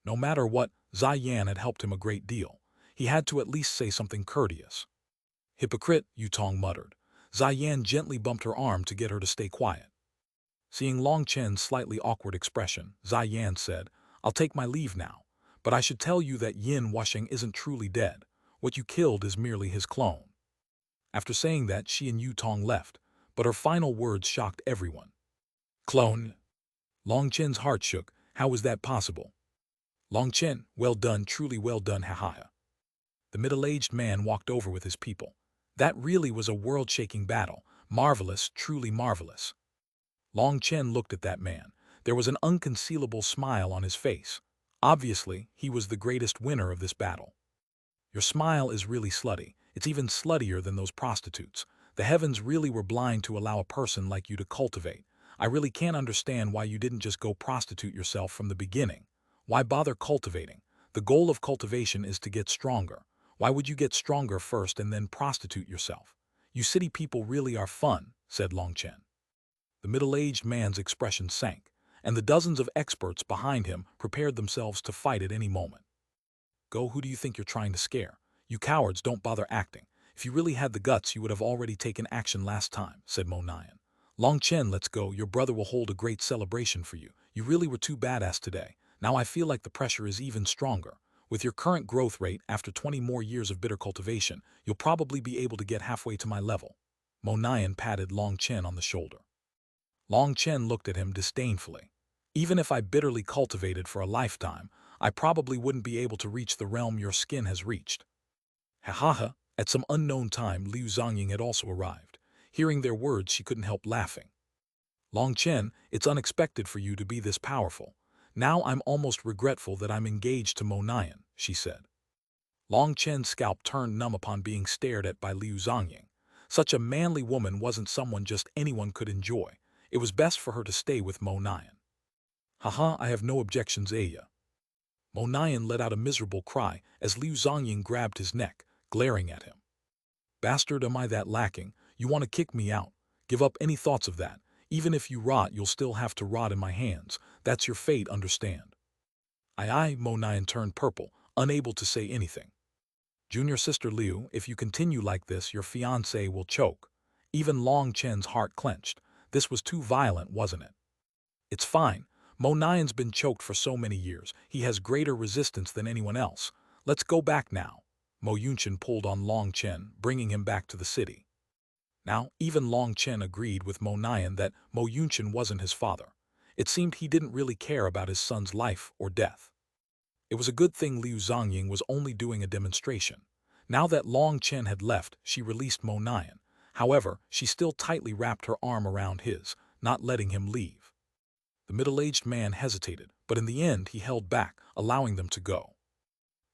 No matter what, Ziyan had helped him a great deal. He had to at least say something courteous. Hypocrite, Yutong muttered. Ziyan gently bumped her arm to get her to stay quiet. Seeing Long Chen's slightly awkward expression, Ziyan said, I'll take my leave now, but I should tell you that Yin Wusheng isn't truly dead. What you killed is merely his clone. After saying that, she and Yutong left, but her final words shocked everyone. Clone? Long Chen's heart shook. How was that possible? Long Chen, well done, truly well done, haha. The middle-aged man walked over with his people. That really was a world-shaking battle. Marvelous, truly marvelous. Long Chen looked at that man. There was an unconcealable smile on his face. Obviously, he was the greatest winner of this battle. Your smile is really slutty. It's even sluttier than those prostitutes. The heavens really were blind to allow a person like you to cultivate. I really can't understand why you didn't just go prostitute yourself from the beginning. Why bother cultivating? The goal of cultivation is to get stronger. Why would you get stronger first and then prostitute yourself? You city people really are fun, said Long Chen. The middle-aged man's expression sank, and the dozens of experts behind him prepared themselves to fight at any moment. Go, who do you think you're trying to scare? You cowards, don't bother acting. If you really had the guts, you would have already taken action last time, said Mo Nian. Long Chen, let's go. Your brother will hold a great celebration for you. You really were too badass today. Now I feel like the pressure is even stronger. With your current growth rate, after 20 more years of bitter cultivation, you'll probably be able to get halfway to my level. Mo Nian patted Long Chen on the shoulder. Long Chen looked at him disdainfully. Even if I bitterly cultivated for a lifetime, I probably wouldn't be able to reach the realm your skin has reached. Ha ha ha. At some unknown time, Liu Zongying had also arrived. Hearing their words, she couldn't help laughing. Long Chen, it's unexpected for you to be this powerful. Now I'm almost regretful that I'm engaged to Mo Nian, she said. Long Chen's scalp turned numb upon being stared at by Liu Zongying. Such a manly woman wasn't someone just anyone could enjoy. It was best for her to stay with Mo Nian. Haha, I have no objections, Aya. Mo Nian let out a miserable cry as Liu Zongying grabbed his neck, glaring at him. Bastard, am I that lacking? You want to kick me out? Give up any thoughts of that. Even if you rot, you'll still have to rot in my hands. That's your fate, understand? Aye, Mo Nian turned purple, unable to say anything. Junior sister Liu, if you continue like this, your fiancé will choke. Even Long Chen's heart clenched. This was too violent, wasn't it? It's fine. Mo Nian's been choked for so many years. He has greater resistance than anyone else. Let's go back now. Mo Yunchen pulled on Long Chen, bringing him back to the city. Now, even Long Chen agreed with Mo Nian that Mo Yunchen wasn't his father. It seemed he didn't really care about his son's life or death. It was a good thing Liu Zongying was only doing a demonstration. Now that Long Chen had left, she released Mo Nian. However, she still tightly wrapped her arm around his, not letting him leave. The middle-aged man hesitated, but in the end he held back, allowing them to go.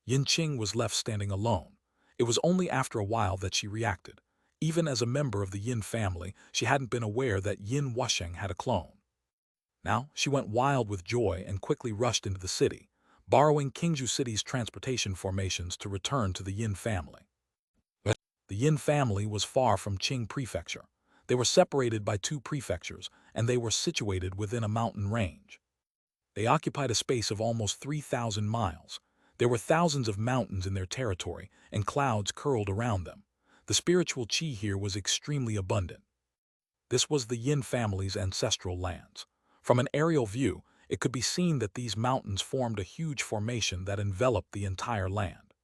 Yin Qing was left standing alone. It was only after a while that she reacted. Even as a member of the Yin family, she hadn't been aware that Yin Wusheng had a clone. Now, she went wild with joy and quickly rushed into the city, borrowing Qingzhou City's transportation formations to return to the Yin family. The Yin family was far from Qing Prefecture. They were separated by 2 prefectures, and they were situated within a mountain range. They occupied a space of almost 3,000 miles. There were thousands of mountains in their territory, and clouds curled around them. The spiritual qi here was extremely abundant. This was the Yin family's ancestral lands. From an aerial view, it could be seen that these mountains formed a huge formation that enveloped the entire land.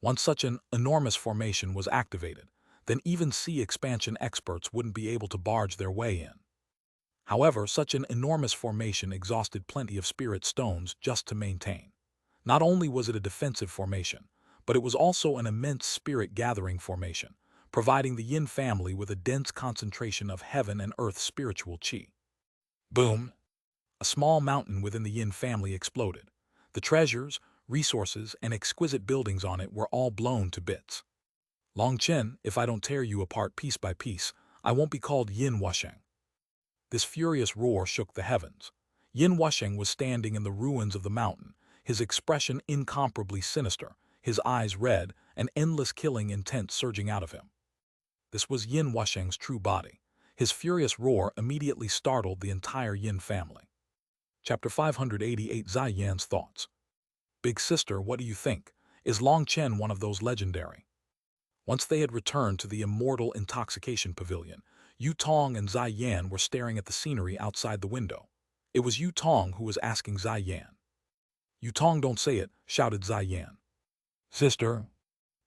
Once such an enormous formation was activated, then even sea expansion experts wouldn't be able to barge their way in. However, such an enormous formation exhausted plenty of spirit stones just to maintain. Not only was it a defensive formation, but it was also an immense spirit-gathering formation, providing the Yin family with a dense concentration of heaven and earth spiritual qi. Boom! A small mountain within the Yin family exploded. The treasures, resources, and exquisite buildings on it were all blown to bits. Long Chen, if I don't tear you apart piece by piece, I won't be called Yin Wusheng. This furious roar shook the heavens. Yin Wusheng was standing in the ruins of the mountain, his expression incomparably sinister, his eyes red, and endless killing intent surging out of him. This was Yin Wusheng's true body. His furious roar immediately startled the entire Yin family. Chapter 588 Zai Yan's Thoughts. Big sister, what do you think? Is Long Chen one of those legendary? Once they had returned to the immortal intoxication pavilion, Yu Tong and Zai Yan were staring at the scenery outside the window. It was Yu Tong who was asking Zai Yan. Yu Tong, don't say it, shouted Zai Yan. Sister,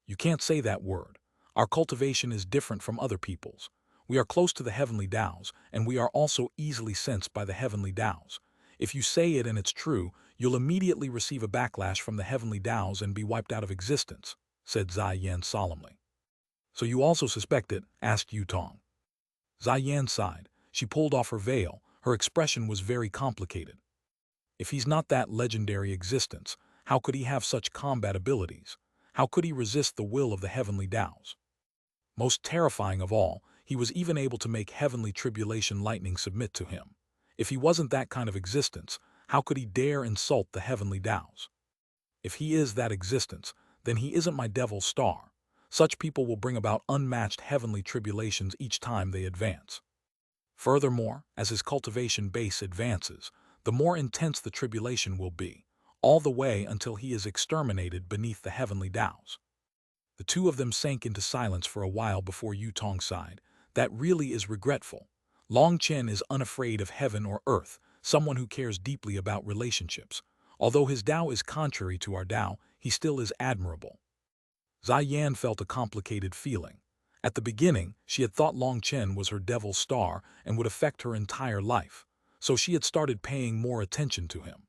you can't say that word. Our cultivation is different from other people's. We are close to the heavenly Taos, and we are also easily sensed by the heavenly Taos. If you say it and it's true, you'll immediately receive a backlash from the heavenly Taos and be wiped out of existence, said Zai Yan solemnly. So you also suspect it? Asked Yu Tong. Zai Yan sighed. She pulled off her veil. Her expression was very complicated. If he's not that legendary existence, how could he have such combat abilities? How could he resist the will of the heavenly Taos? Most terrifying of all, He was even able to make heavenly tribulation lightning submit to him. If he wasn't that kind of existence, how could he dare insult the heavenly Taos? If he is that existence, then he isn't my devil's star. Such people will bring about unmatched heavenly tribulations each time they advance. Furthermore, as his cultivation base advances, the more intense the tribulation will be, all the way until he is exterminated beneath the heavenly Taos. The two of them sank into silence for a while before Yutong sighed. That really is regretful. Long Chen is unafraid of heaven or earth, someone who cares deeply about relationships. Although his Tao is contrary to our Tao, he still is admirable. Ziyan felt a complicated feeling. At the beginning, she had thought Long Chen was her devil's star and would affect her entire life, so she had started paying more attention to him.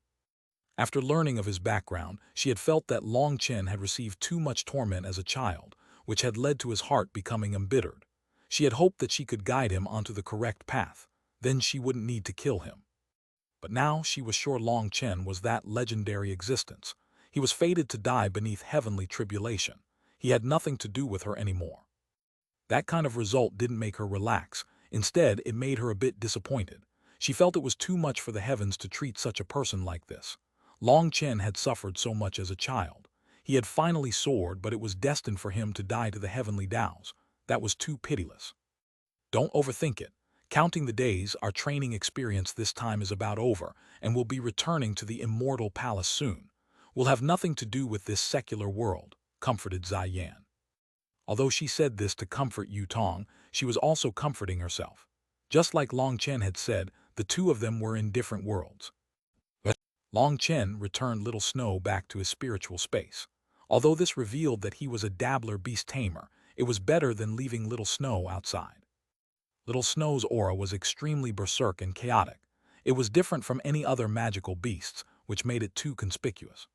After learning of his background, she had felt that Long Chen had received too much torment as a child, which had led to his heart becoming embittered. She had hoped that she could guide him onto the correct path, then she wouldn't need to kill him. But now she was sure Long Chen was that legendary existence. He was fated to die beneath heavenly tribulation. He had nothing to do with her anymore. That kind of result didn't make her relax. Instead, it made her a bit disappointed. She felt it was too much for the heavens to treat such a person like this. Long Chen had suffered so much as a child. He had finally soared, but it was destined for him to die to the heavenly Taos. That was too pitiless. Don't overthink it. Counting the days, our training experience this time is about over, and we'll be returning to the immortal palace soon. We'll have nothing to do with this secular world, comforted Ziyan. Although she said this to comfort Yutong, she was also comforting herself. Just like Long Chen had said, the two of them were in different worlds. But Long Chen returned Little Snow back to his spiritual space. Although this revealed that he was a dabbler beast tamer, it was better than leaving Little Snow outside. Little Snow's aura was extremely berserk and chaotic. It was different from any other magical beasts, which made it too conspicuous.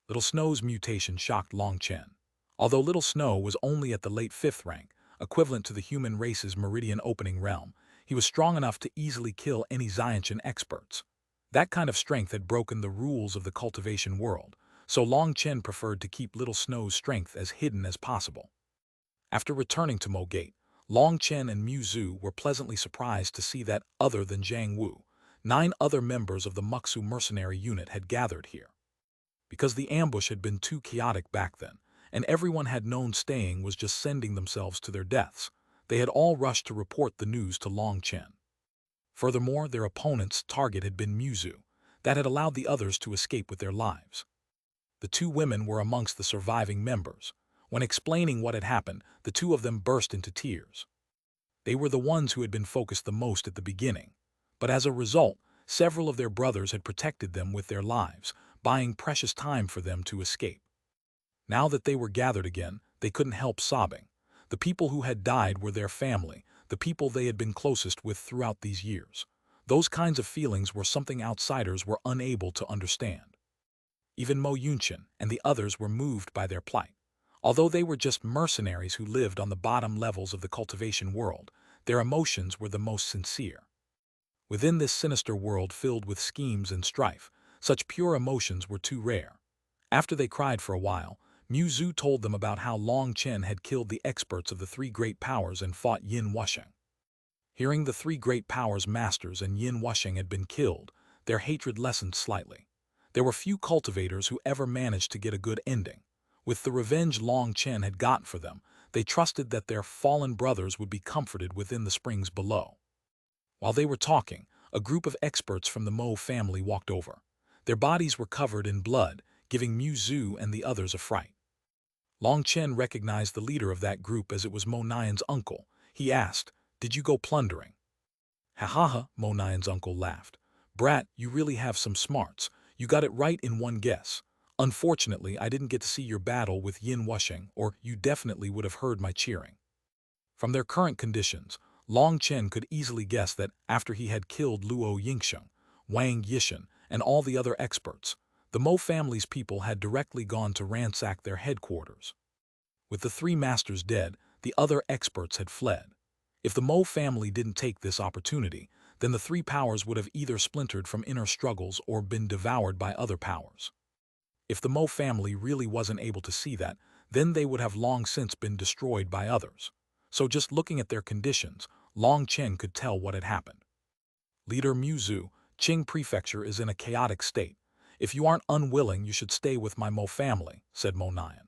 Little Snow's mutation shocked Long Chen. Although Little Snow was only at the late 5th rank, equivalent to the human race's meridian opening realm, he was strong enough to easily kill any Xiantian experts. That kind of strength had broken the rules of the cultivation world, so Long Chen preferred to keep Little Snow's strength as hidden as possible. After returning to Mo Gate, Long Chen and Mu Zhu were pleasantly surprised to see that, other than Zhang Wu, 9 other members of the Muxu mercenary unit had gathered here. Because the ambush had been too chaotic back then, and everyone had known staying was just sending themselves to their deaths, they had all rushed to report the news to Long Chen. Furthermore, their opponent's target had been Mu Zhu. That had allowed the others to escape with their lives. The 2 women were amongst the surviving members. When explaining what had happened, the 2 of them burst into tears. They were the ones who had been focused the most at the beginning, but as a result, several of their brothers had protected them with their lives, buying precious time for them to escape. Now that they were gathered again, they couldn't help sobbing. The people who had died were their family, the people they had been closest with throughout these years. Those kinds of feelings were something outsiders were unable to understand. Even Mo Yunqian and the others were moved by their plight. Although they were just mercenaries who lived on the bottom levels of the cultivation world, their emotions were the most sincere. Within this sinister world filled with schemes and strife, such pure emotions were too rare. After they cried for a while, Mu Zhu told them about how Long Chen had killed the experts of the 3 great powers and fought Yin Wusheng. Hearing the 3 great powers' masters and Yin Wusheng had been killed, their hatred lessened slightly. There were few cultivators who ever managed to get a good ending. With the revenge Long Chen had gotten for them, they trusted that their fallen brothers would be comforted within the springs below. While they were talking, a group of experts from the Mo family walked over. Their bodies were covered in blood, giving Mu Zhu and the others a fright. Long Chen recognized the leader of that group as it was Mo Nian's uncle. He asked, "Did you go plundering?" "Ha ha ha," Mo Nian's uncle laughed. "Brat, you really have some smarts. You got it right in one guess. Unfortunately, I didn't get to see your battle with Yin Wusheng, or you definitely would have heard my cheering." From their current conditions, Long Chen could easily guess that after he had killed Luo Yingsheng, Wang Yishan, and all the other experts, the Mo family's people had directly gone to ransack their headquarters. With the 3 masters dead, the other experts had fled. If the Mo family didn't take this opportunity, then the 3 powers would have either splintered from inner struggles or been devoured by other powers. If the Mo family really wasn't able to see that, then they would have long since been destroyed by others. So just looking at their conditions, Long Chen could tell what had happened. Leader Muzu, Qing Prefecture is in a chaotic state. If you aren't unwilling, you should stay with my Mo family, said Mo Nian.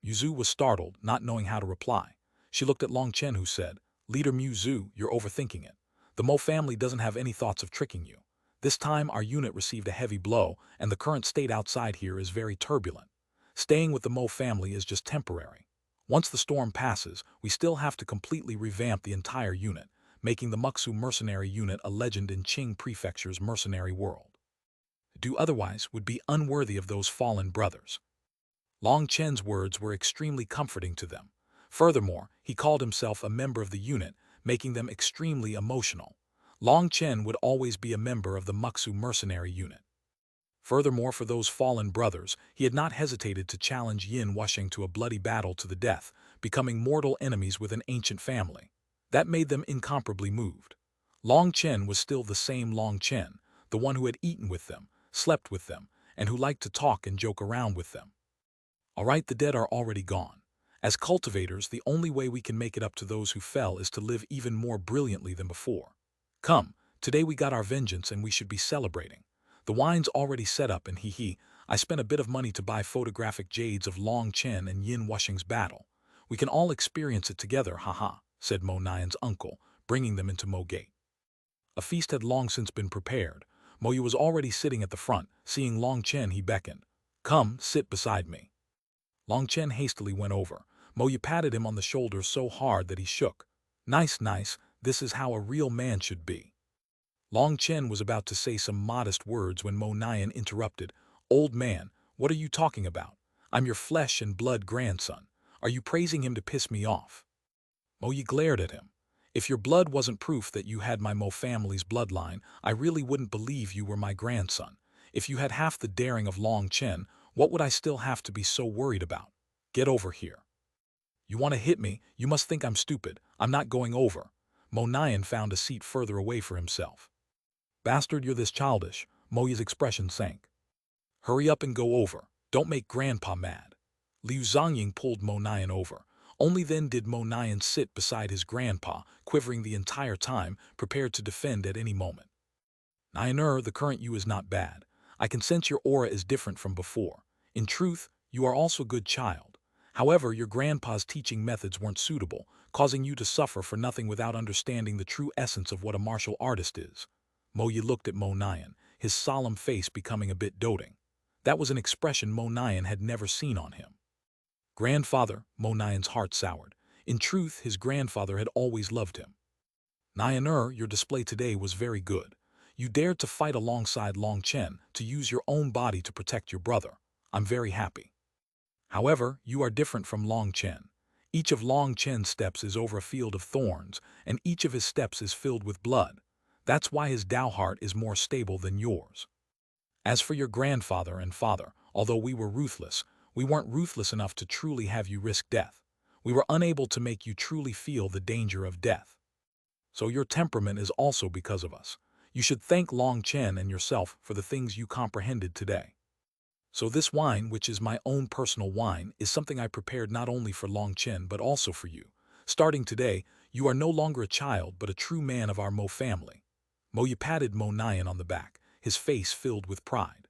Muzu was startled, not knowing how to reply. She looked at Long Chen, who said, Leader Muzu, you're overthinking it. The Mo family doesn't have any thoughts of tricking you. This time our unit received a heavy blow, and the current state outside here is very turbulent. Staying with the Mo family is just temporary. Once the storm passes, we still have to completely revamp the entire unit, making the Muxu mercenary unit a legend in Qing Prefecture's mercenary world. To do otherwise would be unworthy of those fallen brothers. Long Chen's words were extremely comforting to them. Furthermore, he called himself a member of the unit, making them extremely emotional. Long Chen would always be a member of the Muxu mercenary unit. Furthermore, for those fallen brothers, he had not hesitated to challenge Yin Wusheng to a bloody battle to the death, becoming mortal enemies with an ancient family. That made them incomparably moved. Long Chen was still the same Long Chen, the one who had eaten with them, slept with them, and who liked to talk and joke around with them. All right, the dead are already gone. As cultivators, the only way we can make it up to those who fell is to live even more brilliantly than before. Come, today we got our vengeance and we should be celebrating. The wine's already set up and I spent a bit of money to buy photographic jades of Long Chen and Yin Wusheng's battle. We can all experience it together, haha, said Mo Nian's uncle, bringing them into Mo Gate. A feast had long since been prepared. Mo Yu was already sitting at the front. Seeing Long Chen, he beckoned. Come, sit beside me. Long Chen hastily went over. Mo Yu patted him on the shoulder so hard that he shook. Nice, nice, this is how a real man should be. Long Chen was about to say some modest words when Mo Nian interrupted. Old man, what are you talking about? I'm your flesh and blood grandson. Are you praising him to piss me off? Mo Yu glared at him. If your blood wasn't proof that you had my Mo family's bloodline, I really wouldn't believe you were my grandson. If you had half the daring of Long Chen, what would I still have to be so worried about? Get over here. You want to hit me? You must think I'm stupid. I'm not going over. Mo Nian found a seat further away for himself. Bastard, you're this childish. Mo Yu's expression sank. Hurry up and go over. Don't make Grandpa mad. Liu Zongying pulled Mo Nian over. Only then did Mo Nian sit beside his grandpa, quivering the entire time, prepared to defend at any moment. Nian, the current you is not bad. I can sense your aura is different from before. In truth, you are also a good child. However, your grandpa's teaching methods weren't suitable, causing you to suffer for nothing without understanding the true essence of what a martial artist is. Mo Yu looked at Mo Nian, his solemn face becoming a bit doting. That was an expression Mo Nian had never seen on him. Grandfather, Mo Nian's heart soured. In truth, his grandfather had always loved him. Nian, your display today was very good. You dared to fight alongside Long Chen, to use your own body to protect your brother. I'm very happy. However, you are different from Long Chen. Each of Long Chen's steps is over a field of thorns, and each of his steps is filled with blood. That's why his Dao heart is more stable than yours. As for your grandfather and father, although we were ruthless, we weren't ruthless enough to truly have you risk death. We were unable to make you truly feel the danger of death. So your temperament is also because of us. You should thank Long Chen and yourself for the things you comprehended today. So this wine, which is my own personal wine, is something I prepared not only for Long Chen but also for you. Starting today, you are no longer a child but a true man of our Mo family. Mo Yu patted Mo Nian on the back, his face filled with pride.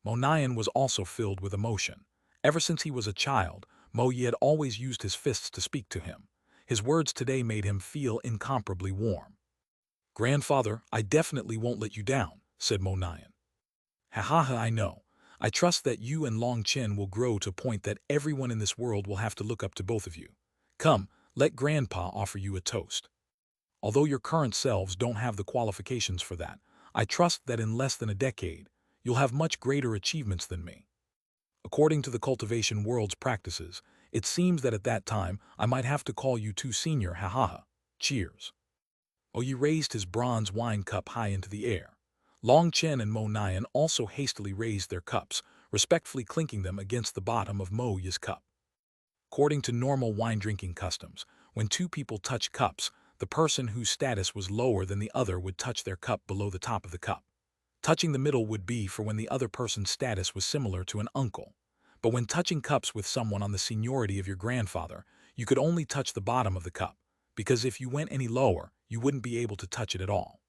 Mo Nian was also filled with emotion. Ever since he was a child, Mo Yu had always used his fists to speak to him. His words today made him feel incomparably warm. Grandfather, I definitely won't let you down, said Mo Nian. Ha ha ha, I know. I trust that you and Long Chen will grow to a point that everyone in this world will have to look up to both of you. Come, let Grandpa offer you a toast. Although your current selves don't have the qualifications for that, I trust that in less than a decade, you'll have much greater achievements than me. According to the cultivation world's practices, it seems that at that time I might have to call you too senior, ha ha ha. Cheers. Mo Yu raised his bronze wine cup high into the air. Long Chen and Mo Nian also hastily raised their cups, respectfully clinking them against the bottom of Mo Yu's cup. According to normal wine-drinking customs, when two people touch cups, the person whose status was lower than the other would touch their cup below the top of the cup. Touching the middle would be for when the other person's status was similar to an uncle. But when touching cups with someone on the seniority of your grandfather, You could only touch the bottom of the cup, because if you went any lower, you wouldn't be able to touch it at all.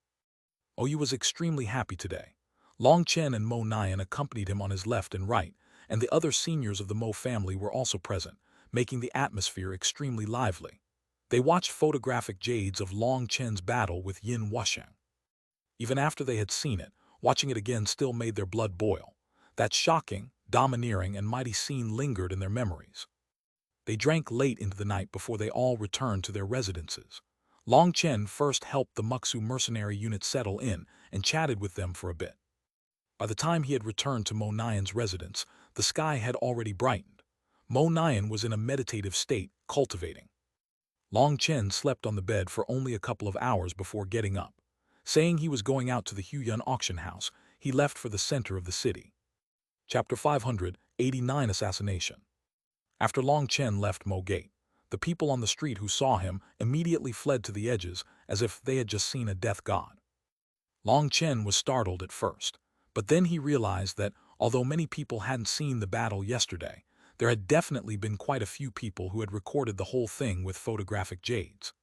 Oyu was extremely happy today. Long Chen and Mo Nian accompanied him on his left and right, and the other seniors of the Mo family were also present, making the atmosphere extremely lively. They watched photographic Jades of Long Chen's battle with Yin Wusheng. Even after they had seen it, watching it again still made their blood boil. That shocking, domineering, and mighty scene lingered in their memories. They drank late into the night before they all returned to their residences. Long Chen first helped the Muxu mercenary unit settle in and chatted with them for a bit. By the time he had returned to Mo Nian's residence, the sky had already brightened. Mo Nian was in a meditative state, cultivating. Long Chen slept on the bed for only a couple of hours before getting up. Saying he was going out to the Huiyuan auction house, he left for the center of the city. Chapter 589 Assassination. After Long Chen left Mo Gate, the people on the street who saw him immediately fled to the edges as if they had just seen a death god. Long Chen was startled at first, but then he realized that, although many people hadn't seen the battle yesterday, there had definitely been quite a few people who had recorded the whole thing with photographic Jades.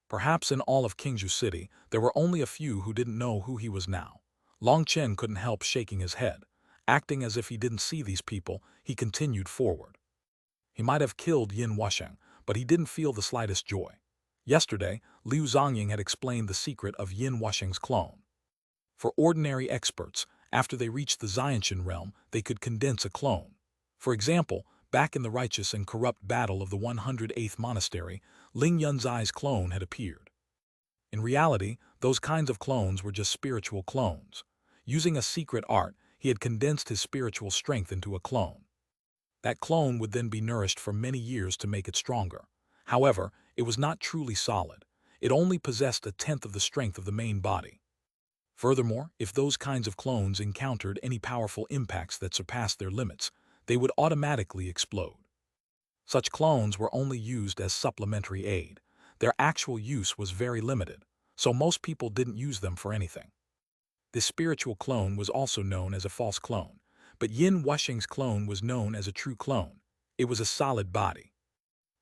Perhaps in all of Qingzhou City, there were only a few who didn't know who he was now. Long Chen couldn't help shaking his head. Acting as if he didn't see these people, he continued forward. He might have killed Yin Wusheng, but he didn't feel the slightest joy. Yesterday, Liu Zongying had explained the secret of Yin Wusheng's clone. For ordinary experts, after they reached the Xiantian realm, they could condense a clone. For example, back in the righteous and corrupt battle of the 108th monastery, Ling Yunzai's clone had appeared. In reality, those kinds of clones were just spiritual clones. Using a secret art, he had condensed his spiritual strength into a clone. That clone would then be nourished for many years to make it stronger. However, it was not truly solid. It only possessed a tenth of the strength of the main body. Furthermore, if those kinds of clones encountered any powerful impacts that surpassed their limits, they would automatically explode. Such clones were only used as supplementary aid. Their actual use was very limited, so most people didn't use them for anything. This spiritual clone was also known as a false clone, but Yin Wusheng's clone was known as a true clone. It was a solid body.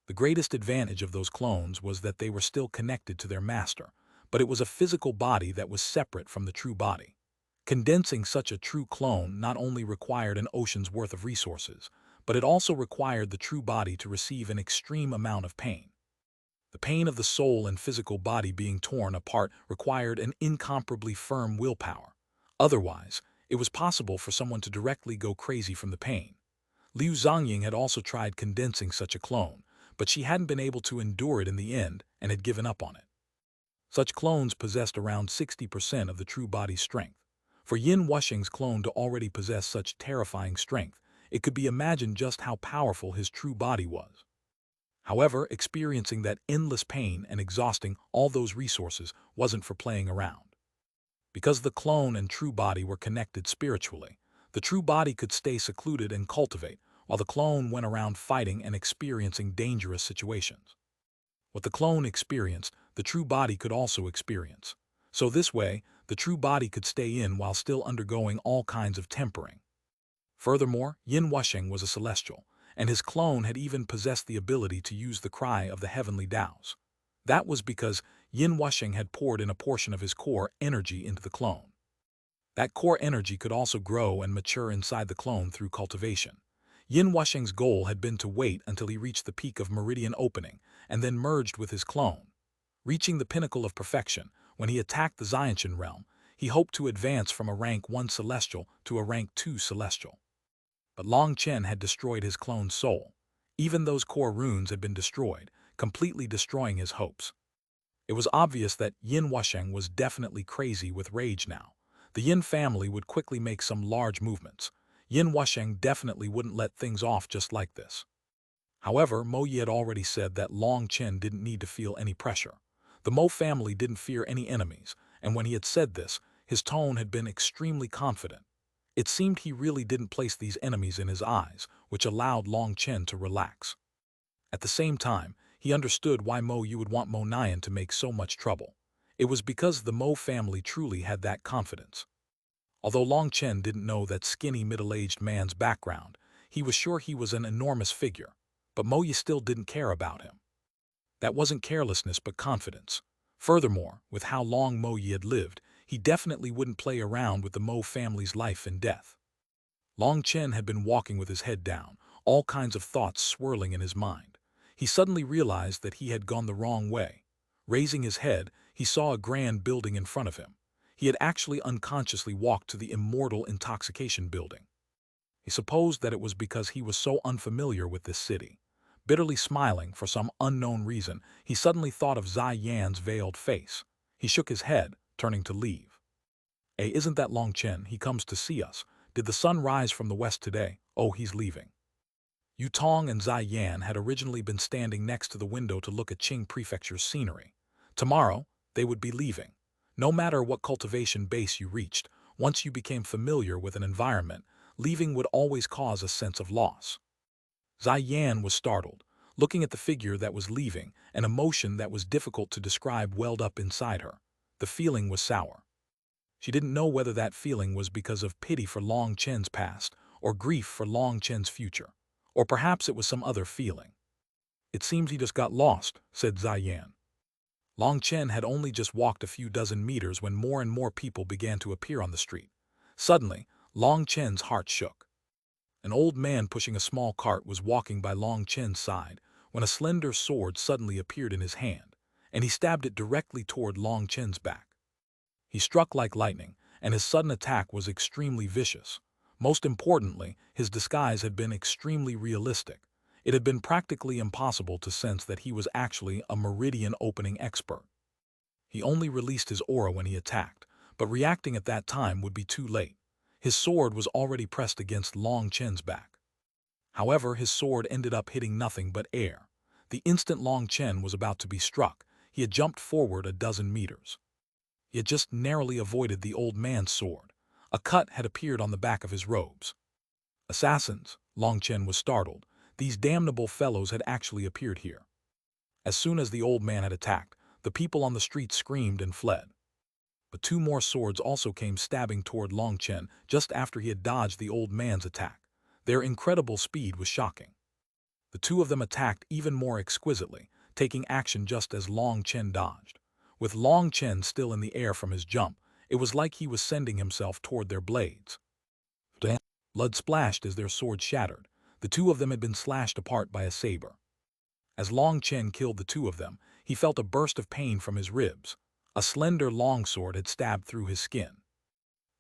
The greatest advantage of those clones was that they were still connected to their master, but it was a physical body that was separate from the true body. Condensing such a true clone not only required an ocean's worth of resources, but it also required the true body to receive an extreme amount of pain. The pain of the soul and physical body being torn apart required an incomparably firm willpower. Otherwise, it was possible for someone to directly go crazy from the pain. Liu Zongying had also tried condensing such a clone, but she hadn't been able to endure it in the end and had given up on it. Such clones possessed around 60% of the true body's strength. For Yin Wusheng's clone to already possess such terrifying strength, it could be imagined just how powerful his true body was. However, experiencing that endless pain and exhausting all those resources wasn't for playing around. Because the clone and true body were connected spiritually, the true body could stay secluded and cultivate, while the clone went around fighting and experiencing dangerous situations. What the clone experienced, the true body could also experience. So this way, the true body could stay in while still undergoing all kinds of tempering. Furthermore, Yin Wusheng was a celestial, and his clone had even possessed the ability to use the cry of the heavenly Taos. That was because Yin Wusheng had poured in a portion of his core energy into the clone. That core energy could also grow and mature inside the clone through cultivation. Yin Wusheng's goal had been to wait until he reached the peak of meridian opening and then merged with his clone. Reaching the pinnacle of perfection, when he attacked the Xiantian realm, he hoped to advance from a rank 1 celestial to a rank 2 celestial. But Long Chen had destroyed his clone's soul. Even those core runes had been destroyed, completely destroying his hopes. It was obvious that Yin Wusheng was definitely crazy with rage now. The Yin family would quickly make some large movements. Yin Wusheng definitely wouldn't let things off just like this. However, Mo Yi had already said that Long Chen didn't need to feel any pressure. The Mo family didn't fear any enemies, and when he had said this, his tone had been extremely confident. It seemed he really didn't place these enemies in his eyes, which allowed Long Chen to relax. At the same time, he understood why Mo Yi would want Mo Nian to make so much trouble. It was because the Mo family truly had that confidence. Although Long Chen didn't know that skinny middle-aged man's background, he was sure he was an enormous figure. But Moyi still didn't care about him. That wasn't carelessness but confidence. Furthermore, with how long Moyi had lived, he definitely wouldn't play around with the Mo family's life and death. Long Chen had been walking with his head down, all kinds of thoughts swirling in his mind. He suddenly realized that he had gone the wrong way. Raising his head, he saw a grand building in front of him. He had actually unconsciously walked to the immortal intoxication building. He supposed that it was because he was so unfamiliar with this city. Bitterly smiling for some unknown reason, he suddenly thought of Zai Yan's veiled face. He shook his head, turning to leave. "Hey, isn't that Long Chen? He comes to see us. Did the sun rise from the west today? Oh, he's leaving." Yu Tong and Zai Yan had originally been standing next to the window to look at Qing Prefecture's scenery. Tomorrow, they would be leaving. No matter what cultivation base you reached, once you became familiar with an environment, leaving would always cause a sense of loss. Zai Yan was startled. Looking at the figure that was leaving, an emotion that was difficult to describe welled up inside her. The feeling was sour. She didn't know whether that feeling was because of pity for Long Chen's past, or grief for Long Chen's future. Or perhaps it was some other feeling. "It seems he just got lost," said Zai Yan. Long Chen had only just walked a few dozen meters when more and more people began to appear on the street. Suddenly, Long Chen's heart shook. An old man pushing a small cart was walking by Long Chen's side when a slender sword suddenly appeared in his hand, and he stabbed it directly toward Long Chen's back. He struck like lightning, and his sudden attack was extremely vicious. Most importantly, his disguise had been extremely realistic. It had been practically impossible to sense that he was actually a meridian opening expert. He only released his aura when he attacked, but reacting at that time would be too late. His sword was already pressed against Long Chen's back. However, his sword ended up hitting nothing but air. The instant Long Chen was about to be struck, he had jumped forward a dozen meters. He had just narrowly avoided the old man's sword. A cut had appeared on the back of his robes. "Assassins," Long Chen was startled. These damnable fellows had actually appeared here. As soon as the old man had attacked, the people on the street screamed and fled. But two more swords also came stabbing toward Long Chen just after he had dodged the old man's attack. Their incredible speed was shocking. The two of them attacked even more exquisitely, taking action just as Long Chen dodged. With Long Chen still in the air from his jump, it was like he was sending himself toward their blades. Blood splashed as their swords shattered. The two of them had been slashed apart by a saber. As Long Chen killed the two of them, he felt a burst of pain from his ribs. A slender longsword had stabbed through his skin.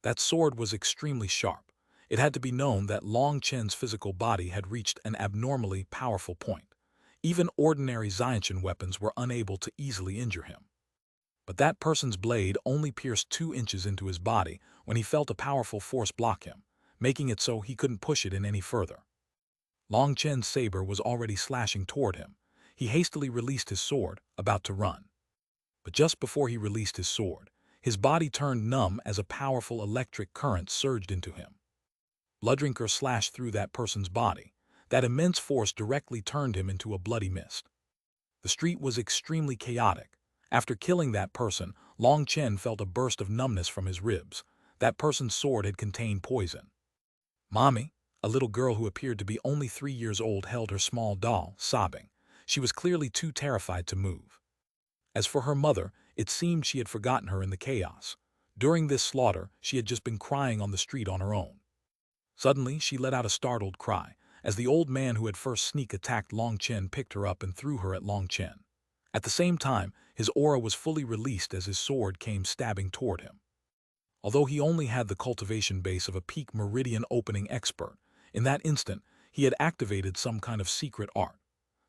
That sword was extremely sharp. It had to be known that Long Chen's physical body had reached an abnormally powerful point. Even ordinary Xiantian weapons were unable to easily injure him. But that person's blade only pierced 2 inches into his body when he felt a powerful force block him, making it so he couldn't push it in any further. Long Chen's saber was already slashing toward him. He hastily released his sword, about to run. But just before he released his sword, his body turned numb as a powerful electric current surged into him. Blooddrinker slashed through that person's body. That immense force directly turned him into a bloody mist. The street was extremely chaotic. After killing that person, Long Chen felt a burst of numbness from his ribs. That person's sword had contained poison. Mommy, a little girl who appeared to be only 3 years old, held her small doll, sobbing. She was clearly too terrified to move. As for her mother, it seemed she had forgotten her in the chaos. During this slaughter, she had just been crying on the street on her own. Suddenly, she let out a startled cry, as the old man who had first sneak attacked Long Chen picked her up and threw her at Long Chen. At the same time, his aura was fully released as his sword came stabbing toward him. Although he only had the cultivation base of a peak meridian opening expert, in that instant, he had activated some kind of secret art.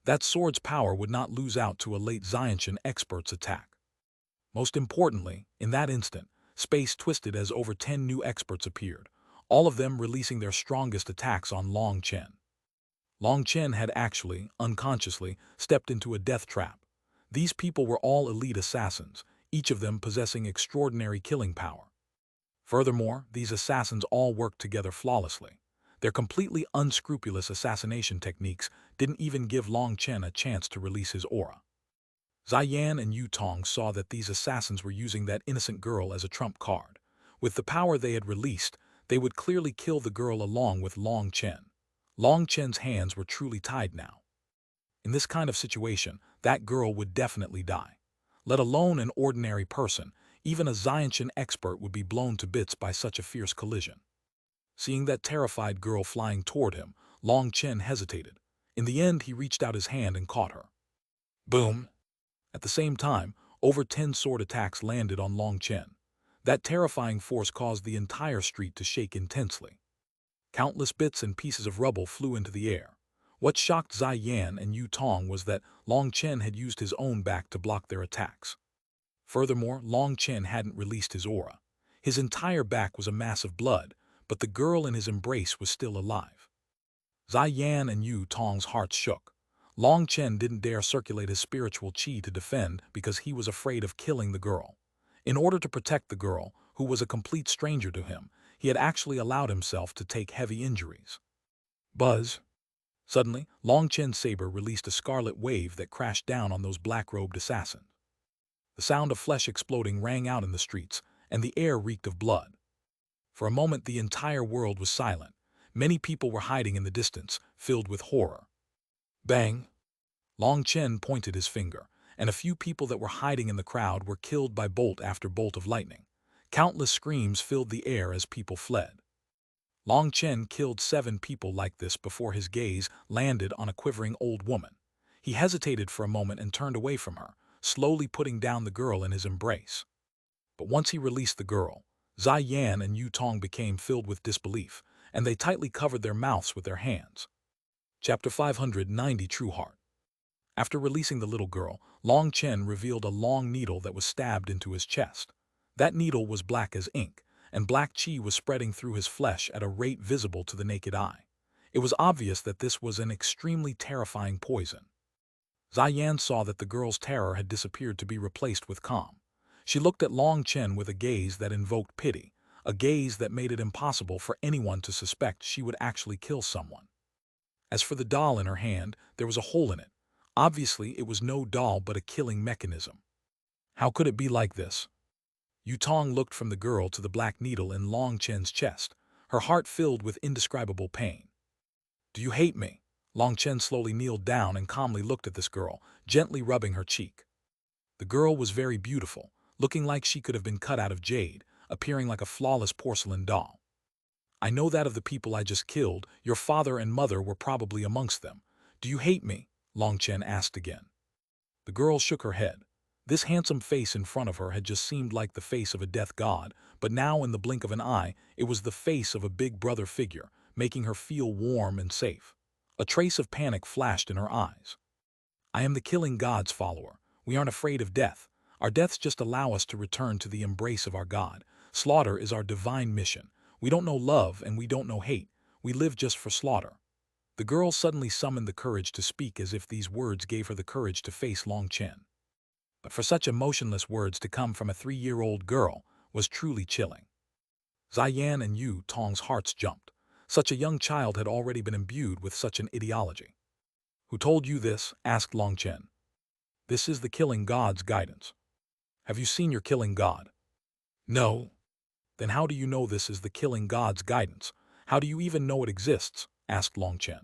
That sword's power would not lose out to a late Xiantian expert's attack. Most importantly, in that instant, space twisted as over 10 new experts appeared, all of them releasing their strongest attacks on Long Chen. Long Chen had actually, unconsciously, stepped into a death trap. These people were all elite assassins, each of them possessing extraordinary killing power. Furthermore, these assassins all worked together flawlessly. Their completely unscrupulous assassination techniques didn't even give Long Chen a chance to release his aura. Zai Yan and Yu Tong saw that these assassins were using that innocent girl as a trump card. With the power they had released, they would clearly kill the girl along with Long Chen. Long Chen's hands were truly tied now. In this kind of situation, that girl would definitely die. Let alone an ordinary person, even a Xiantian expert would be blown to bits by such a fierce collision. Seeing that terrified girl flying toward him, Long Chen hesitated. In the end, he reached out his hand and caught her. Boom! At the same time, over 10 sword attacks landed on Long Chen. That terrifying force caused the entire street to shake intensely. Countless bits and pieces of rubble flew into the air. What shocked Zai Yan and Yu Tong was that Long Chen had used his own back to block their attacks. Furthermore, Long Chen hadn't released his aura. His entire back was a mass of blood, but the girl in his embrace was still alive. Zai Yan and Yu Tong's hearts shook. Long Chen didn't dare circulate his spiritual qi to defend because he was afraid of killing the girl. In order to protect the girl, who was a complete stranger to him, he had actually allowed himself to take heavy injuries. Buzz! Suddenly, Long Chen's saber released a scarlet wave that crashed down on those black-robed assassins. The sound of flesh exploding rang out in the streets, and the air reeked of blood. For a moment, the entire world was silent. Many people were hiding in the distance, filled with horror. Bang! Long Chen pointed his finger, and a few people that were hiding in the crowd were killed by bolt after bolt of lightning. Countless screams filled the air as people fled. Long Chen killed 7 people like this before his gaze landed on a quivering old woman. He hesitated for a moment and turned away from her, slowly putting down the girl in his embrace. But once he released the girl, Zai Yan and Yu Tong became filled with disbelief, and they tightly covered their mouths with their hands. Chapter 590 True Heart. After releasing the little girl, Long Chen revealed a long needle that was stabbed into his chest. That needle was black as ink, and black qi was spreading through his flesh at a rate visible to the naked eye. It was obvious that this was an extremely terrifying poison. Zai Yan saw that the girl's terror had disappeared to be replaced with calm. She looked at Long Chen with a gaze that invoked pity, a gaze that made it impossible for anyone to suspect she would actually kill someone. As for the doll in her hand, there was a hole in it. Obviously, it was no doll but a killing mechanism. How could it be like this? Yu Tong looked from the girl to the black needle in Long Chen's chest, her heart filled with indescribable pain. Do you hate me? Long Chen slowly kneeled down and calmly looked at this girl, gently rubbing her cheek. The girl was very beautiful, looking like she could have been cut out of jade, appearing like a flawless porcelain doll. I know that of the people I just killed, your father and mother were probably amongst them. Do you hate me? Long Chen asked again. The girl shook her head. This handsome face in front of her had just seemed like the face of a death god, but now in the blink of an eye, it was the face of a big brother figure, making her feel warm and safe. A trace of panic flashed in her eyes. I am the killing god's follower. We aren't afraid of death. Our deaths just allow us to return to the embrace of our god. Slaughter is our divine mission. We don't know love and we don't know hate. We live just for slaughter. The girl suddenly summoned the courage to speak as if these words gave her the courage to face Long Chen. But for such emotionless words to come from a 3-year-old girl was truly chilling. Zai Yan and Yu Tong's hearts jumped. Such a young child had already been imbued with such an ideology. Who told you this? Asked Long Chen. This is the killing god's guidance. Have you seen your killing god? No. Then how do you know this is the killing god's guidance? How do you even know it exists? Asked Long Chen.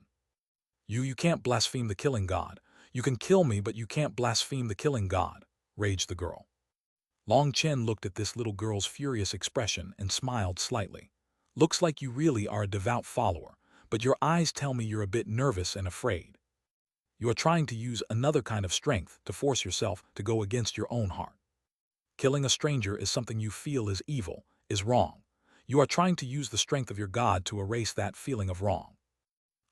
You can't blaspheme the killing god. You can kill me, but you can't blaspheme the killing god, raged the girl. Long Chen looked at this little girl's furious expression and smiled slightly. Looks like you really are a devout follower, but your eyes tell me you're a bit nervous and afraid. You are trying to use another kind of strength to force yourself to go against your own heart. Killing a stranger is something you feel is evil, is wrong. You are trying to use the strength of your god to erase that feeling of wrong.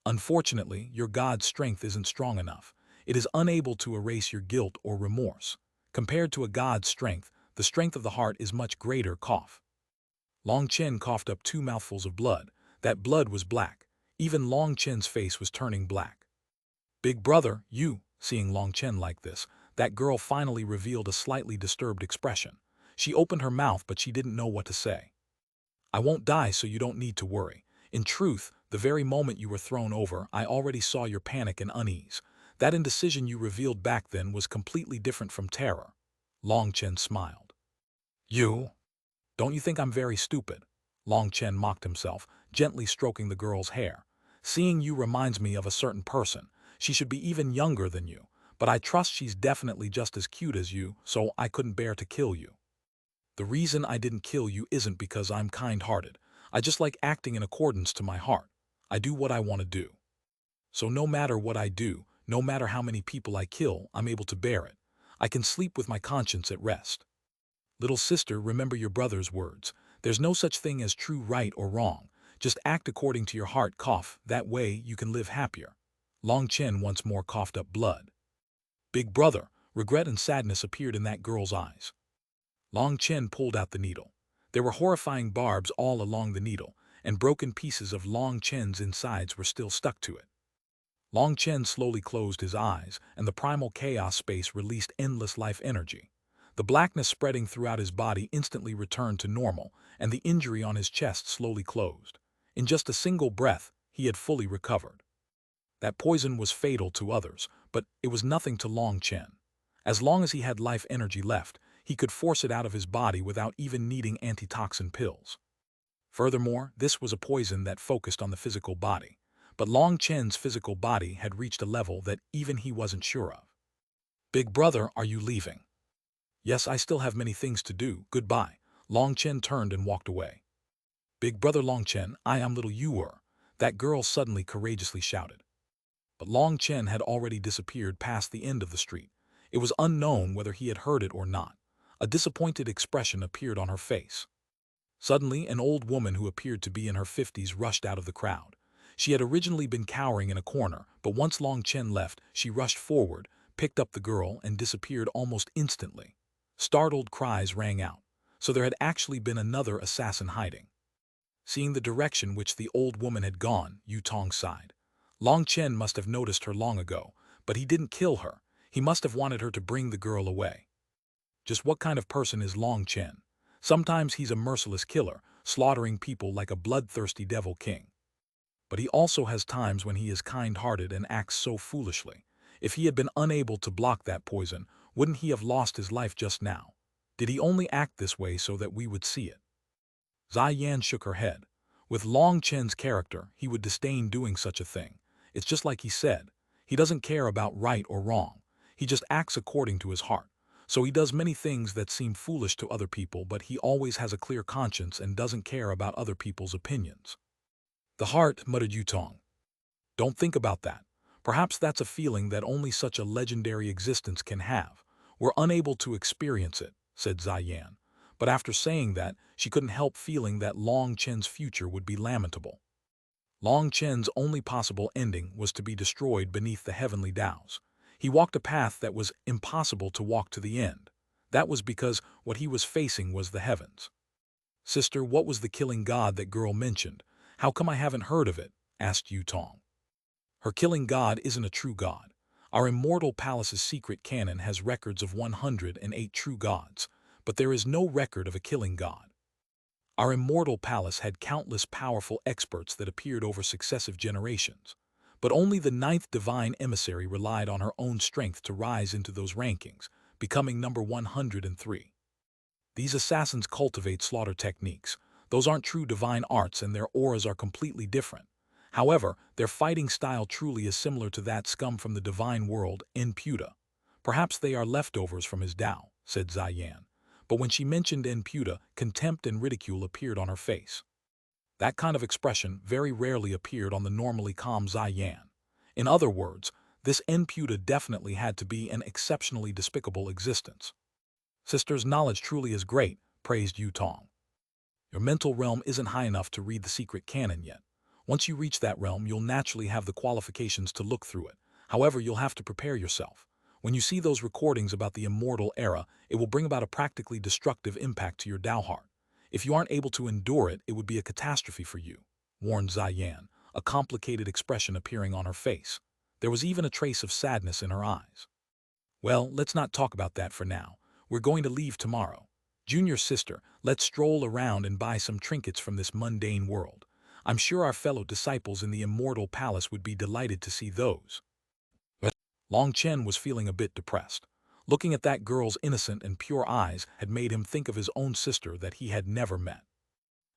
Unfortunately, your god's strength isn't strong enough. It is unable to erase your guilt or remorse. Compared to a god's strength, the strength of the heart is much greater. Cough. Long Chen coughed up 2 mouthfuls of blood. That blood was black. Even Long Chen's face was turning black. Big brother, you, seeing Long Chen like this, that girl finally revealed a slightly disturbed expression. She opened her mouth, but she didn't know what to say. I won't die, so you don't need to worry. In truth, the very moment you were thrown over, I already saw your panic and unease. That indecision you revealed back then was completely different from terror. Long Chen smiled. You? Don't you think I'm very stupid? Long Chen mocked himself, gently stroking the girl's hair. Seeing you reminds me of a certain person. She should be even younger than you, but I trust she's definitely just as cute as you, so I couldn't bear to kill you. The reason I didn't kill you isn't because I'm kind-hearted. I just like acting in accordance to my heart. I do what I want to do. So no matter what I do, no matter how many people I kill, I'm able to bear it. I can sleep with my conscience at rest. Little sister, remember your brother's words. There's no such thing as true right or wrong. Just act according to your heart. Cough, that way you can live happier. Long Chen once more coughed up blood. Big brother, regret and sadness appeared in that girl's eyes. Long Chen pulled out the needle. There were horrifying barbs all along the needle, and broken pieces of Long Chen's insides were still stuck to it. Long Chen slowly closed his eyes, and the primal chaos space released endless life energy. The blackness spreading throughout his body instantly returned to normal, and the injury on his chest slowly closed. In just a single breath, he had fully recovered. That poison was fatal to others, but it was nothing to Long Chen. As long as he had life energy left, he could force it out of his body without even needing antitoxin pills. Furthermore, this was a poison that focused on the physical body. But Long Chen's physical body had reached a level that even he wasn't sure of. Big brother, are you leaving? Yes, I still have many things to do. Goodbye. Long Chen turned and walked away. Big brother Long Chen, I am little you were. That girl suddenly courageously shouted. But Long Chen had already disappeared past the end of the street. It was unknown whether he had heard it or not. A disappointed expression appeared on her face. Suddenly, an old woman who appeared to be in her 50s rushed out of the crowd. She had originally been cowering in a corner, but once Long Chen left, she rushed forward, picked up the girl, and disappeared almost instantly. Startled cries rang out. So there had actually been another assassin hiding. Seeing the direction which the old woman had gone, Yutong sighed. Long Chen must have noticed her long ago, but he didn't kill her. He must have wanted her to bring the girl away. Just what kind of person is Long Chen? Sometimes he's a merciless killer, slaughtering people like a bloodthirsty devil king. But he also has times when he is kind-hearted and acts so foolishly. If he had been unable to block that poison, wouldn't he have lost his life just now? Did he only act this way so that we would see it? Zai Yan shook her head. With Long Chen's character, he would disdain doing such a thing. It's just like he said. He doesn't care about right or wrong. He just acts according to his heart. So he does many things that seem foolish to other people, but he always has a clear conscience and doesn't care about other people's opinions. The heart, muttered Yutong. Don't think about that. Perhaps that's a feeling that only such a legendary existence can have. We're unable to experience it, said Zai Yan. But after saying that, she couldn't help feeling that Long Chen's future would be lamentable. Long Chen's only possible ending was to be destroyed beneath the heavenly Taos. He walked a path that was impossible to walk to the end. That was because what he was facing was the heavens. Sister, what was the killing god that girl mentioned? How come I haven't heard of it? Asked Yutong. Her killing god isn't a true god. Our immortal palace's secret canon has records of 108 true gods, but there is no record of a killing god. Our immortal palace had countless powerful experts that appeared over successive generations, but only the 9th divine emissary relied on her own strength to rise into those rankings, becoming number 103. These assassins cultivate slaughter techniques. Those aren't true divine arts and their auras are completely different. However, their fighting style truly is similar to that scum from the divine world, Enputa. Perhaps they are leftovers from his Tao, said Zai Yan. But when she mentioned Enputa, contempt and ridicule appeared on her face. That kind of expression very rarely appeared on the normally calm Zai Yan. In other words, this Enputa definitely had to be an exceptionally despicable existence. Sister's knowledge truly is great, praised Yutong. Your mental realm isn't high enough to read the secret canon yet. Once you reach that realm, you'll naturally have the qualifications to look through it. However, you'll have to prepare yourself. When you see those recordings about the immortal era, it will bring about a practically destructive impact to your Tao heart. If you aren't able to endure it, it would be a catastrophe for you, warned Zai Yan, a complicated expression appearing on her face. There was even a trace of sadness in her eyes. Well, let's not talk about that for now. We're going to leave tomorrow. Junior sister, let's stroll around and buy some trinkets from this mundane world. I'm sure our fellow disciples in the immortal palace would be delighted to see those. Long Chen was feeling a bit depressed. Looking at that girl's innocent and pure eyes had made him think of his own sister that he had never met.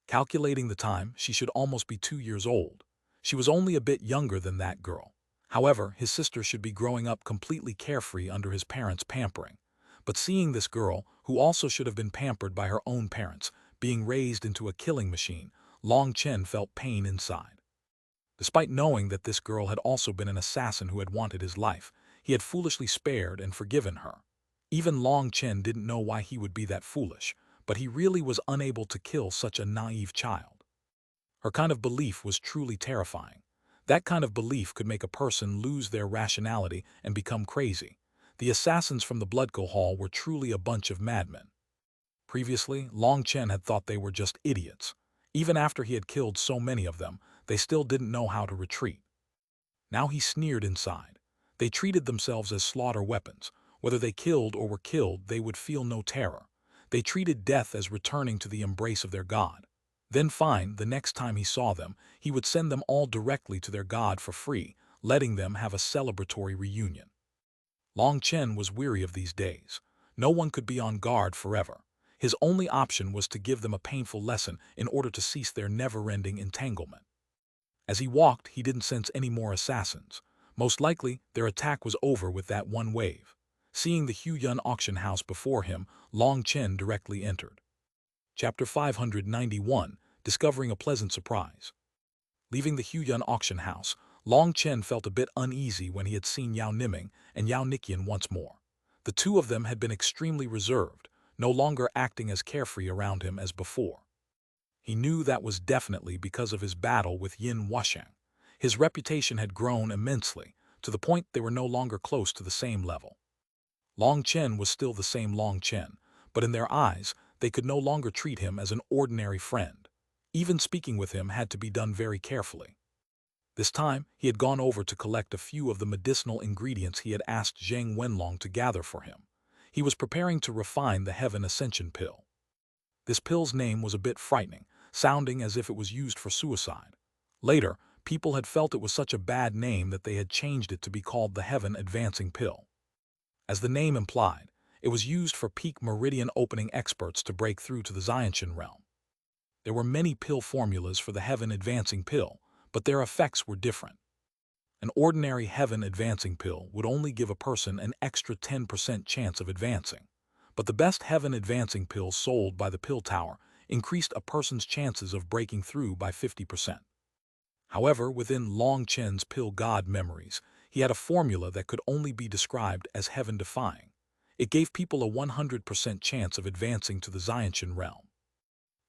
Calculating the time, she should almost be 2 years old. She was only a bit younger than that girl. However, his sister should be growing up completely carefree under his parents' pampering. But seeing this girl, who also should have been pampered by her own parents, being raised into a killing machine, Long Chen felt pain inside. Despite knowing that this girl had also been an assassin who had wanted his life, he had foolishly spared and forgiven her. Even Long Chen didn't know why he would be that foolish, but he really was unable to kill such a naive child. Her kind of belief was truly terrifying. That kind of belief could make a person lose their rationality and become crazy. The assassins from the Blood Hall were truly a bunch of madmen. Previously, Long Chen had thought they were just idiots. Even after he had killed so many of them, they still didn't know how to retreat. Now he sneered inside. They treated themselves as slaughter weapons. Whether they killed or were killed, they would feel no terror. They treated death as returning to the embrace of their god. Then fine, the next time he saw them, he would send them all directly to their god for free, letting them have a celebratory reunion. Long Chen was weary of these days. No one could be on guard forever. His only option was to give them a painful lesson in order to cease their never-ending entanglement. As he walked, he didn't sense any more assassins. Most likely, their attack was over with that one wave. Seeing the Xuanhuan auction house before him, Long Chen directly entered. Chapter 591, Discovering a Pleasant Surprise. Leaving the Xuanhuan auction house, Long Chen felt a bit uneasy when he had seen Yao Niming and Yao Niqian once more. The two of them had been extremely reserved, no longer acting as carefree around him as before. He knew that was definitely because of his battle with Yin Wushang. His reputation had grown immensely, to the point they were no longer close to the same level. Long Chen was still the same Long Chen, but in their eyes, they could no longer treat him as an ordinary friend. Even speaking with him had to be done very carefully. This time, he had gone over to collect a few of the medicinal ingredients he had asked Zhang Wenlong to gather for him. He was preparing to refine the Heaven Ascension pill. This pill's name was a bit frightening, sounding as if it was used for suicide. Later, people had felt it was such a bad name that they had changed it to be called the Heaven Advancing Pill. As the name implied, it was used for peak meridian opening experts to break through to the Xiantian realm. There were many pill formulas for the Heaven Advancing Pill, but their effects were different. An ordinary Heaven Advancing Pill would only give a person an extra 10% chance of advancing, but the best Heaven Advancing Pill sold by the Pill Tower increased a person's chances of breaking through by 50%. However, within Long Chen's Pill God memories, he had a formula that could only be described as heaven-defying. It gave people a 100% chance of advancing to the Xiantian realm.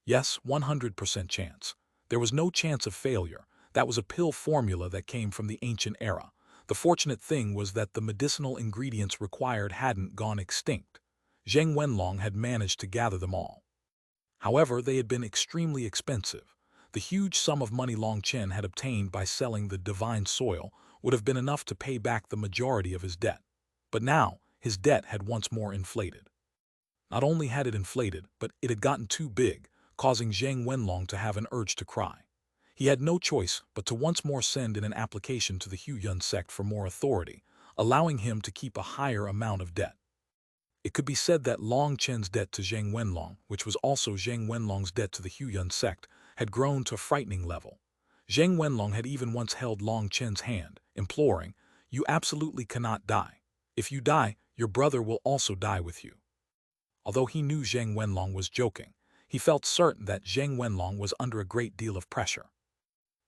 Yes, 100% chance. There was no chance of failure. That was a pill formula that came from the ancient era. The fortunate thing was that the medicinal ingredients required hadn't gone extinct. Zhang Wenlong had managed to gather them all. However, they had been extremely expensive. The huge sum of money Long Chen had obtained by selling the divine soil would have been enough to pay back the majority of his debt. But now, his debt had once more inflated. Not only had it inflated, but it had gotten too big, causing Zhang Wenlong to have an urge to cry. He had no choice but to once more send in an application to the Xuanhuan sect for more authority, allowing him to keep a higher amount of debt. It could be said that Long Chen's debt to Zhang Wenlong, which was also Zhang Wenlong's debt to the Xuanhuan sect, had grown to a frightening level. Zhang Wenlong had even once held Long Chen's hand, imploring, "You absolutely cannot die. If you die, your brother will also die with you." Although he knew Zhang Wenlong was joking, he felt certain that Zhang Wenlong was under a great deal of pressure.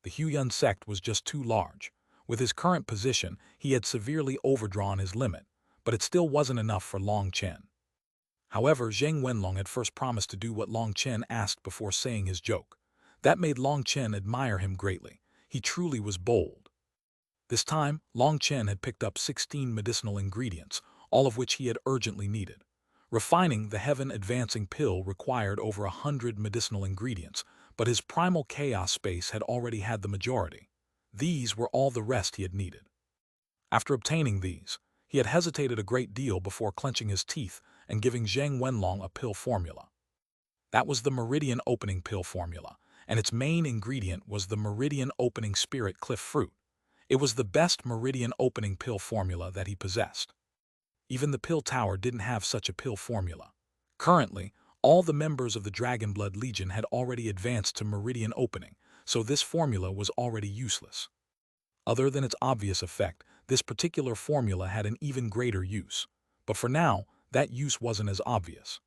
The Xuanhuan sect was just too large. With his current position, he had severely overdrawn his limit, but it still wasn't enough for Long Chen. However, Zhang Wenlong had first promised to do what Long Chen asked before saying his joke. That made Long Chen admire him greatly. He truly was bold. This time, Long Chen had picked up 16 medicinal ingredients, all of which he had urgently needed. Refining the Heaven Advancing Pill required over 100 medicinal ingredients, but his primal chaos space had already had the majority. These were all the rest he had needed. After obtaining these, he had hesitated a great deal before clenching his teeth and giving Zhang Wenlong a pill formula. That was the Meridian Opening Pill formula, and its main ingredient was the Meridian Opening Spirit Cliff Fruit. It was the best Meridian Opening Pill formula that he possessed. Even the Pill Tower didn't have such a pill formula. Currently, all the members of the Dragonblood Legion had already advanced to Meridian Opening, so this formula was already useless. Other than its obvious effect, this particular formula had an even greater use. But for now, that use wasn't as obvious.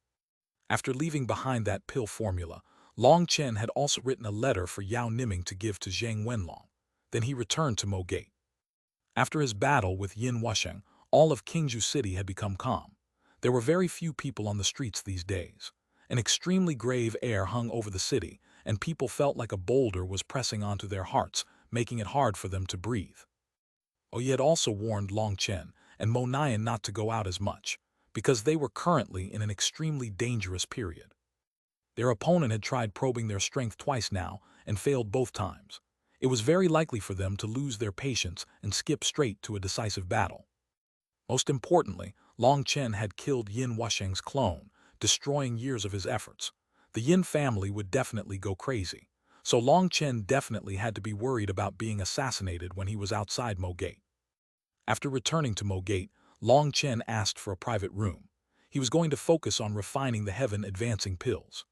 After leaving behind that pill formula, Long Chen had also written a letter for Yao Niming to give to Zhang Wenlong. Then he returned to Mo Gate. After his battle with Yin Wusheng, all of Qingzhou City had become calm. There were very few people on the streets these days. An extremely grave air hung over the city, and people felt like a boulder was pressing onto their hearts, making it hard for them to breathe. He had also warned Long Chen and Mo Nian not to go out as much, because they were currently in an extremely dangerous period. Their opponent had tried probing their strength twice now and failed both times. It was very likely for them to lose their patience and skip straight to a decisive battle. Most importantly, Long Chen had killed Yin Wusheng's clone, destroying years of his efforts. The Yin family would definitely go crazy, so Long Chen definitely had to be worried about being assassinated when he was outside Mo Gate. After returning to Mo Gate, Long Chen asked for a private room. He was going to focus on refining the heaven-advancing pills.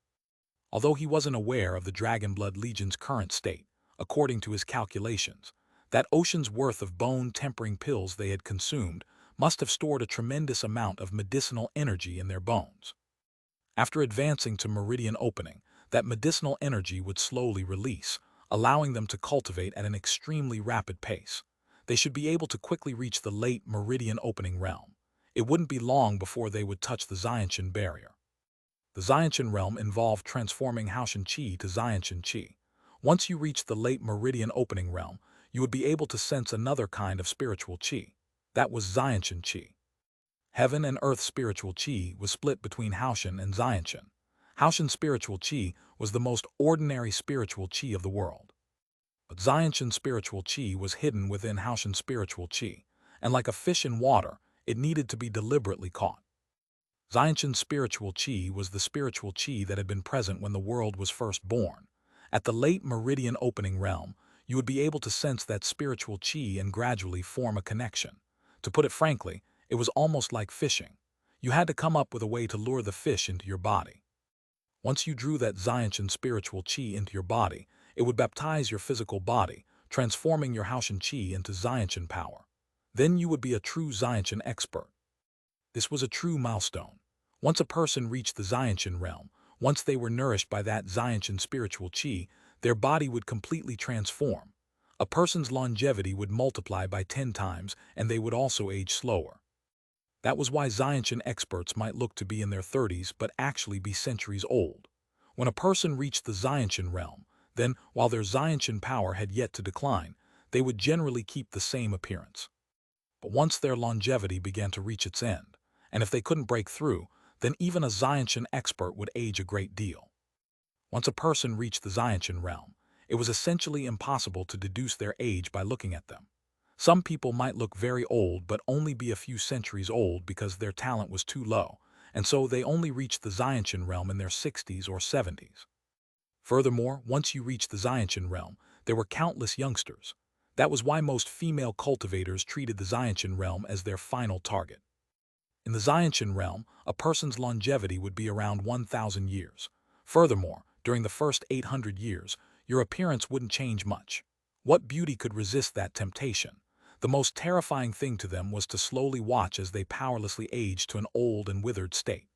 Although he wasn't aware of the Dragonblood Legion's current state, according to his calculations, that ocean's worth of bone-tempering pills they had consumed must have stored a tremendous amount of medicinal energy in their bones. After advancing to meridian opening, that medicinal energy would slowly release, allowing them to cultivate at an extremely rapid pace. They should be able to quickly reach the late meridian opening realm. It wouldn't be long before they would touch the Xiantian barrier. The Xiantian realm involved transforming Haoshan Qi to Xiantian Qi. Once you reached the late meridian opening realm, you would be able to sense another kind of spiritual Qi. That was Xiantian Qi. Heaven and earth spiritual Qi was split between Haoshan and Xiantian. Haoshan spiritual Qi was the most ordinary spiritual Qi of the world. But Xiantian spiritual Qi was hidden within Haoshan spiritual Qi, and like a fish in water, it needed to be deliberately caught. Xiantian spiritual Qi was the spiritual Qi that had been present when the world was first born. At the late meridian opening realm, you would be able to sense that spiritual Qi and gradually form a connection. To put it frankly, it was almost like fishing. You had to come up with a way to lure the fish into your body. Once you drew that Xiantian spiritual Qi into your body, it would baptize your physical body, transforming your Haoshan Qi into Xiantian power. Then you would be a true Xiantian expert. This was a true milestone. Once a person reached the Xiantian realm, once they were nourished by that Xiantian spiritual Qi, their body would completely transform. A person's longevity would multiply by 10 times, and they would also age slower. That was why Xiantian experts might look to be in their 30s but actually be centuries old. When a person reached the Xiantian realm, then, while their Xiantian power had yet to decline, they would generally keep the same appearance. But once their longevity began to reach its end, and if they couldn't break through, then even a Xiantian expert would age a great deal. Once a person reached the Xiantian realm, it was essentially impossible to deduce their age by looking at them. Some people might look very old but only be a few centuries old because their talent was too low, and so they only reached the Xiantian realm in their 60s or 70s. Furthermore, once you reached the Xiantian realm, there were countless youngsters. That was why most female cultivators treated the Xiantian realm as their final target. In the Xiantian realm, a person's longevity would be around 1,000 years. Furthermore, during the first 800 years, your appearance wouldn't change much. What beauty could resist that temptation? The most terrifying thing to them was to slowly watch as they powerlessly aged to an old and withered state.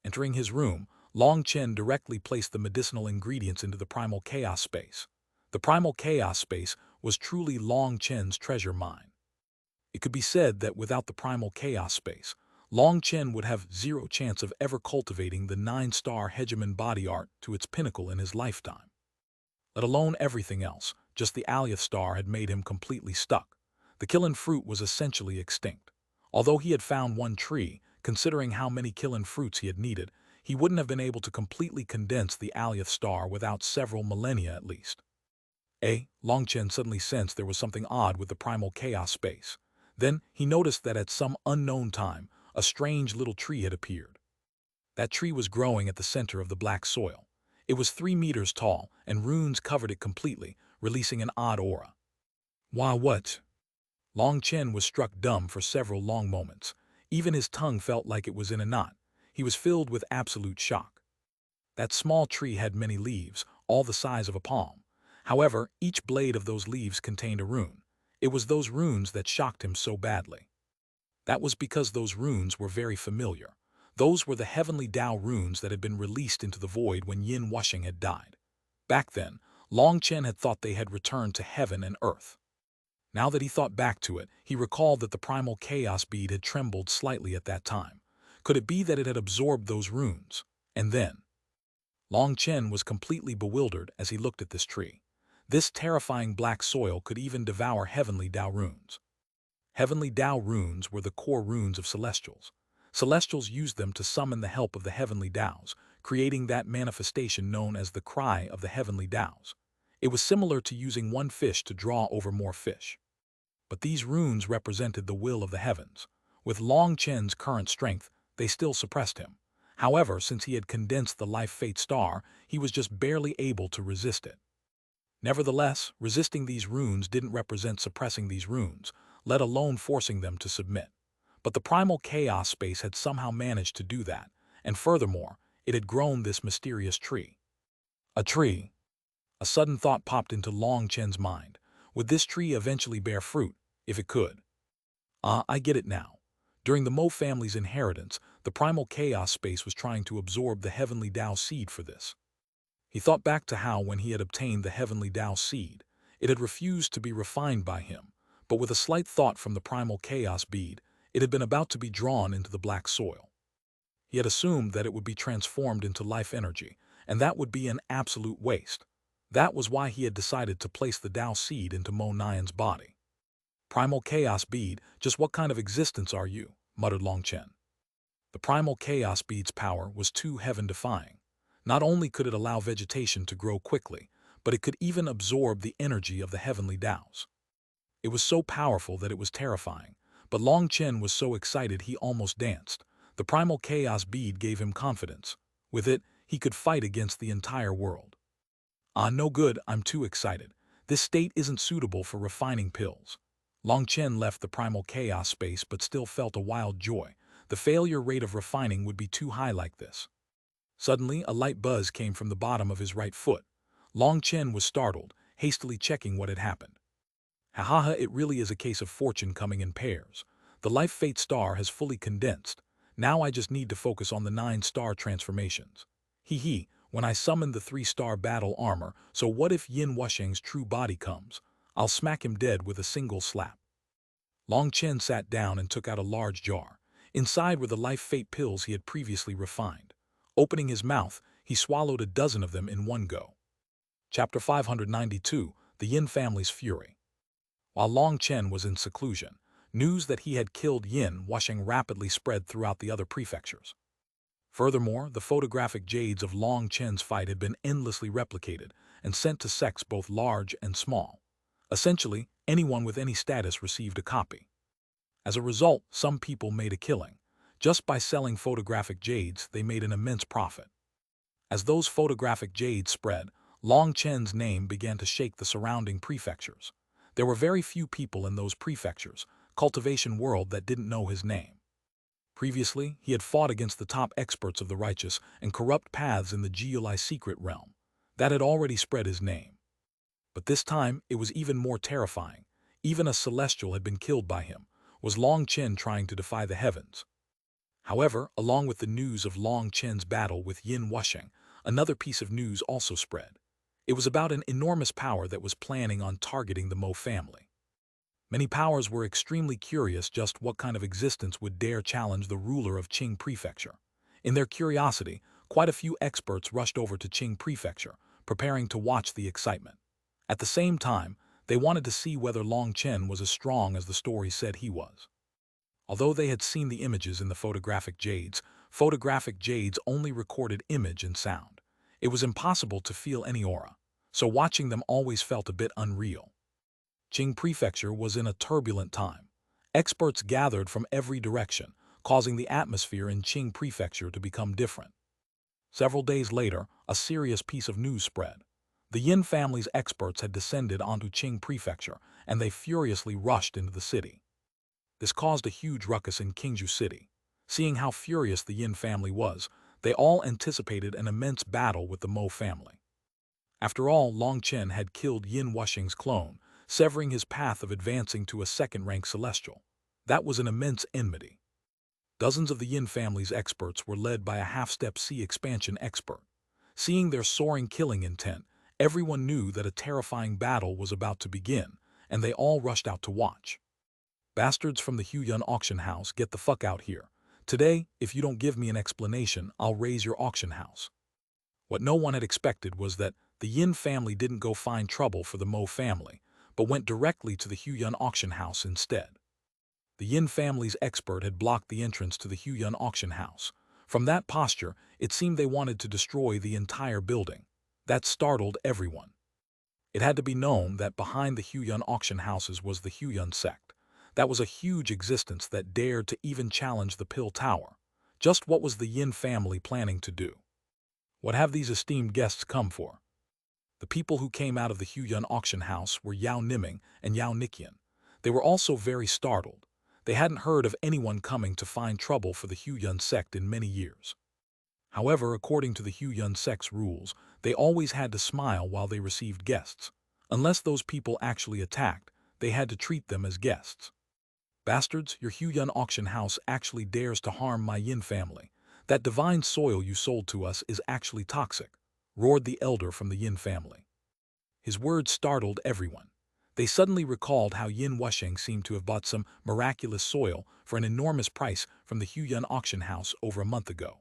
Entering his room, Long Chen directly placed the medicinal ingredients into the primal chaos space. The primal chaos space was truly Long Chen's treasure mine. It could be said that without the primal chaos space, Long Chen would have zero chance of ever cultivating the 9-star Hegemon body art to its pinnacle in his lifetime. Let alone everything else, just the Alioth star had made him completely stuck. The killing fruit was essentially extinct. Although he had found one tree, considering how many killing fruits he had needed, he wouldn't have been able to completely condense the Alioth star without several millennia at least. Long Chen suddenly sensed there was something odd with the primal chaos space. Then he noticed that at some unknown time, a strange little tree had appeared. That tree was growing at the center of the black soil. It was 3 meters tall, and runes covered it completely, releasing an odd aura. Why, what? Long Chen was struck dumb for several long moments. Even his tongue felt like it was in a knot. He was filled with absolute shock. That small tree had many leaves, all the size of a palm. However, each blade of those leaves contained a rune. It was those runes that shocked him so badly. That was because those runes were very familiar. Those were the heavenly Tao runes that had been released into the void when Yin Wushing had died. Back then, Long Chen had thought they had returned to heaven and earth. Now that he thought back to it, he recalled that the primal chaos bead had trembled slightly at that time. Could it be that it had absorbed those runes? And then, Long Chen was completely bewildered as he looked at this tree. This terrifying black soil could even devour heavenly Tao runes. Heavenly Tao runes were the core runes of Celestials. Celestials used them to summon the help of the heavenly Taos, creating that manifestation known as the cry of the heavenly Taos. It was similar to using one fish to draw over more fish. But these runes represented the will of the heavens. With Long Chen's current strength, they still suppressed him. However, since he had condensed the life fate star, he was just barely able to resist it. Nevertheless, resisting these runes didn't represent suppressing these runes, let alone forcing them to submit. But the primal chaos space had somehow managed to do that, and furthermore, it had grown this mysterious tree. A tree. A sudden thought popped into Long Chen's mind. Would this tree eventually bear fruit, if it could? I get it now. During the Mo family's inheritance, the primal chaos space was trying to absorb the heavenly Tao seed for this. He thought back to how, when he had obtained the heavenly Tao seed, it had refused to be refined by him, but with a slight thought from the primal chaos bead, it had been about to be drawn into the black soil. He had assumed that it would be transformed into life energy, and that would be an absolute waste. That was why he had decided to place the Tao seed into Mo Nian's body. Primal chaos bead, just what kind of existence are you? Muttered Long Chen. The primal chaos bead's power was too heaven-defying. Not only could it allow vegetation to grow quickly, but it could even absorb the energy of the heavenly Taos. It was so powerful that it was terrifying, but Long Chen was so excited he almost danced. The primal chaos bead gave him confidence. With it, he could fight against the entire world. No good, I'm too excited. This state isn't suitable for refining pills. Long Chen left the primal chaos space but still felt a wild joy. The failure rate of refining would be too high like this. Suddenly, a light buzz came from the bottom of his right foot. Long Chen was startled, hastily checking what had happened. Ha, it really is a case of fortune coming in pairs. The life fate star has fully condensed. Now I just need to focus on the 9-star transformations. When I summon the 3-star battle armor, so what if Yin Wushing's true body comes? I'll smack him dead with a single slap. Long Chen sat down and took out a large jar. Inside were the life fate pills he had previously refined. Opening his mouth, he swallowed a dozen of them in one go. Chapter 592, The Yin Family's Fury. While Long Chen was in seclusion, news that he had killed Yin Wushing rapidly spread throughout the other prefectures. Furthermore, the photographic Jades of Long Chen's fight had been endlessly replicated and sent to sects both large and small. Essentially, anyone with any status received a copy. As a result, some people made a killing. Just by selling photographic Jades, they made an immense profit. As those photographic Jades spread, Long Chen's name began to shake the surrounding prefectures. There were very few people in those prefectures, Cultivation world, that didn't know his name. Previously, he had fought against the top experts of the righteous and corrupt paths in the Geolai secret realm. That had already spread his name. But this time, it was even more terrifying. Even a celestial had been killed by him. Was Long Chen trying to defy the heavens? However, along with the news of Long Chen's battle with Yin Wushing, another piece of news also spread. It was about an enormous power that was planning on targeting the Mo family. Many powers were extremely curious just what kind of existence would dare challenge the ruler of Qing Prefecture. In their curiosity, quite a few experts rushed over to Qing Prefecture, preparing to watch the excitement. At the same time, they wanted to see whether Long Chen was as strong as the story said he was. Although they had seen the images in the photographic Jades only recorded image and sound. It was impossible to feel any aura, so watching them always felt a bit unreal. Qing Prefecture was in a turbulent time. Experts gathered from every direction, causing the atmosphere in Qing Prefecture to become different. Several days later, a serious piece of news spread. The Yin family's experts had descended onto Qing Prefecture, and they furiously rushed into the city. This caused a huge ruckus in Qingzhou City. Seeing how furious the Yin family was, they all anticipated an immense battle with the Mo family. After all, Long Chen had killed Yin Wushing's clone, severing his path of advancing to a second-rank celestial. That was an immense enmity. Dozens of the Yin family's experts were led by a half-step C expansion expert. Seeing their soaring killing intent, everyone knew that a terrifying battle was about to begin, and they all rushed out to watch. Bastards from the Huiyuan auction house, get the fuck out here. Today, if you don't give me an explanation, I'll raise your auction house. What no one had expected was that the Yin family didn't go find trouble for the Mo family, but went directly to the Huiyuan auction house instead. The Yin family's expert had blocked the entrance to the Huiyuan auction house. From that posture, it seemed they wanted to destroy the entire building. That startled everyone. It had to be known that behind the Huiyuan auction houses was the Huiyuan sect. That was a huge existence that dared to even challenge the Pill Tower. Just what was the Yin family planning to do? What have these esteemed guests come for? The people who came out of the Huiyuan auction house were Yao Niming and Yao Niqian. They were also very startled. They hadn't heard of anyone coming to find trouble for the Huiyuan sect in many years. However, according to the Huiyuan sect's rules, they always had to smile while they received guests. Unless those people actually attacked, they had to treat them as guests. Bastards, your Huiyuan auction house actually dares to harm my Yin family. That divine soil you sold to us is actually toxic, roared the elder from the Yin family. His words startled everyone. They suddenly recalled how Yin Wusheng seemed to have bought some miraculous soil for an enormous price from the Huiyuan auction house over a month ago.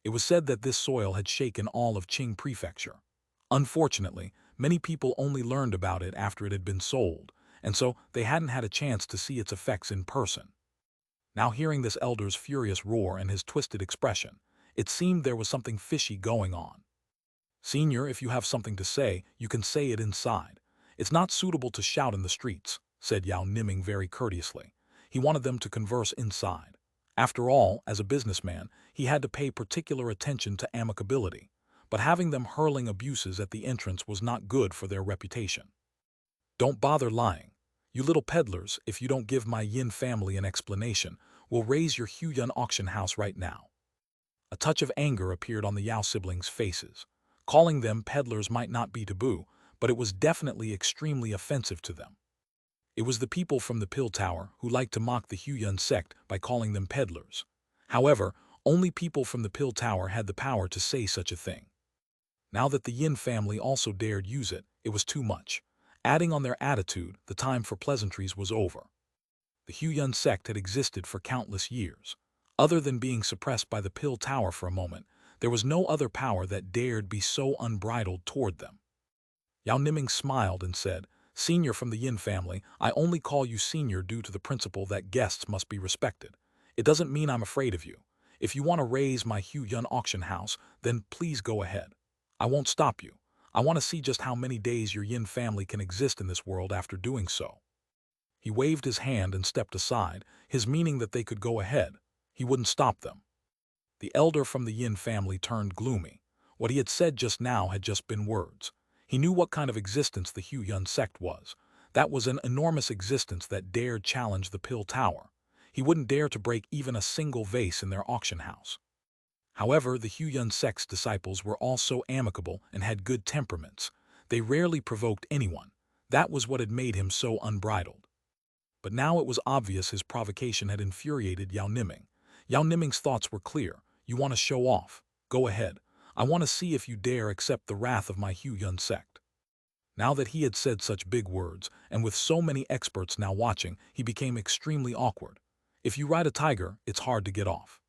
It was said that this soil had shaken all of Qing Prefecture. Unfortunately, many people only learned about it after it had been sold, and so they hadn't had a chance to see its effects in person. Now hearing this elder's furious roar and his twisted expression, it seemed there was something fishy going on. Senior, if you have something to say, you can say it inside. It's not suitable to shout in the streets, said Yao Niming very courteously. He wanted them to converse inside. After all, as a businessman, he had to pay particular attention to amicability, but having them hurling abuses at the entrance was not good for their reputation. Don't bother lying. You little peddlers, if you don't give my Yin family an explanation, we'll raise your Huiyuan auction house right now. A touch of anger appeared on the Yao siblings' faces. Calling them peddlers might not be taboo, but it was definitely extremely offensive to them. It was the people from the Pill Tower who liked to mock the Huiyuan sect by calling them peddlers. However, only people from the Pill Tower had the power to say such a thing. Now that the Yin family also dared use it, it was too much. Adding on their attitude, the time for pleasantries was over. The Huiyuan sect had existed for countless years. Other than being suppressed by the Pill Tower for a moment, there was no other power that dared be so unbridled toward them. Yao Niming smiled and said, Senior from the Yin family, I only call you senior due to the principle that guests must be respected. It doesn't mean I'm afraid of you. If you want to raise my Huiyuan auction house, then please go ahead. I won't stop you. I want to see just how many days your Yin family can exist in this world after doing so. He waved his hand and stepped aside, his meaning that they could go ahead. He wouldn't stop them. The elder from the Yin family turned gloomy. What he had said just now had just been words. He knew what kind of existence the Huiyuan sect was. That was an enormous existence that dared challenge the Pill Tower. He wouldn't dare to break even a single vase in their auction house. However, the Huiyuan sect's disciples were also amicable and had good temperaments. They rarely provoked anyone. That was what had made him so unbridled. But now it was obvious his provocation had infuriated Yao Niming. Yao Niming's thoughts were clear. You want to show off? Go ahead. I want to see if you dare accept the wrath of my Huiyuan sect. Now that he had said such big words, and with so many experts now watching, he became extremely awkward. If you ride a tiger, it's hard to get off.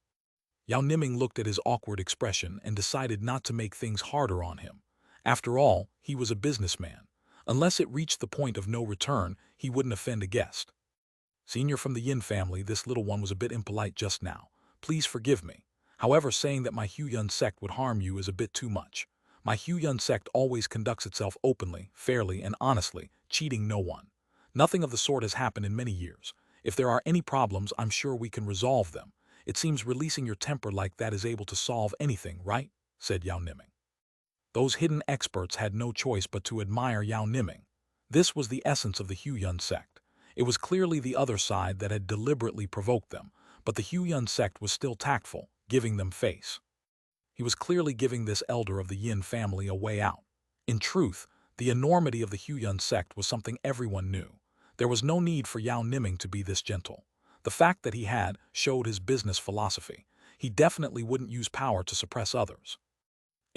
Yao Niming looked at his awkward expression and decided not to make things harder on him. After all, he was a businessman. Unless it reached the point of no return, he wouldn't offend a guest. Senior from the Yin family, this little one was a bit impolite just now. Please forgive me. However, saying that my Huiyuan sect would harm you is a bit too much. My Huiyuan sect always conducts itself openly, fairly, and honestly, cheating no one. Nothing of the sort has happened in many years. If there are any problems, I'm sure we can resolve them. It seems releasing your temper like that is able to solve anything, right? Said Yao Niming. Those hidden experts had no choice but to admire Yao Niming. This was the essence of the Huiyuan sect. It was clearly the other side that had deliberately provoked them, but the Huiyuan sect was still tactful, giving them face. He was clearly giving this elder of the Yin family a way out. In truth, The enormity of the Huyan sect was something everyone knew. There was no need for Yao Niming to be this gentle. The fact that he had showed his business philosophy. He definitely wouldn't use power to suppress others.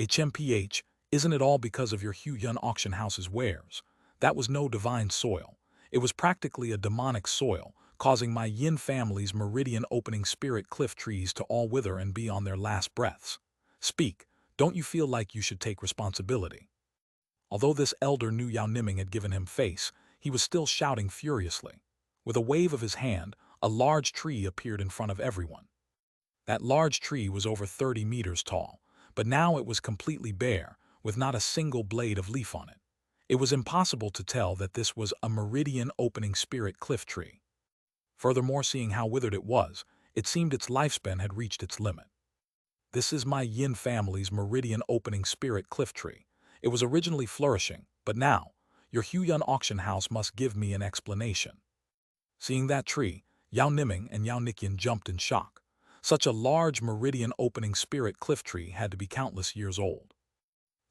HMPH, isn't it all because of your Huyan auction house's wares? That was no divine soil. It was practically a demonic soil, causing my Yin family's meridian-opening spirit cliff trees to all wither and be on their last breaths. Speak, don't you feel like you should take responsibility? Although this elder knew Yao Niming had given him face, he was still shouting furiously. With a wave of his hand, a large tree appeared in front of everyone. That large tree was over 30 meters tall, but now it was completely bare, with not a single blade of leaf on it. It was impossible to tell that this was a meridian-opening spirit cliff tree. Furthermore, seeing how withered it was, it seemed its lifespan had reached its limit. This is my Yin family's meridian-opening spirit cliff tree. It was originally flourishing, but now, your Huyan auction house must give me an explanation. Seeing that tree, Yao Niming and Yao Niqian jumped in shock. Such a large meridian-opening spirit cliff tree had to be countless years old.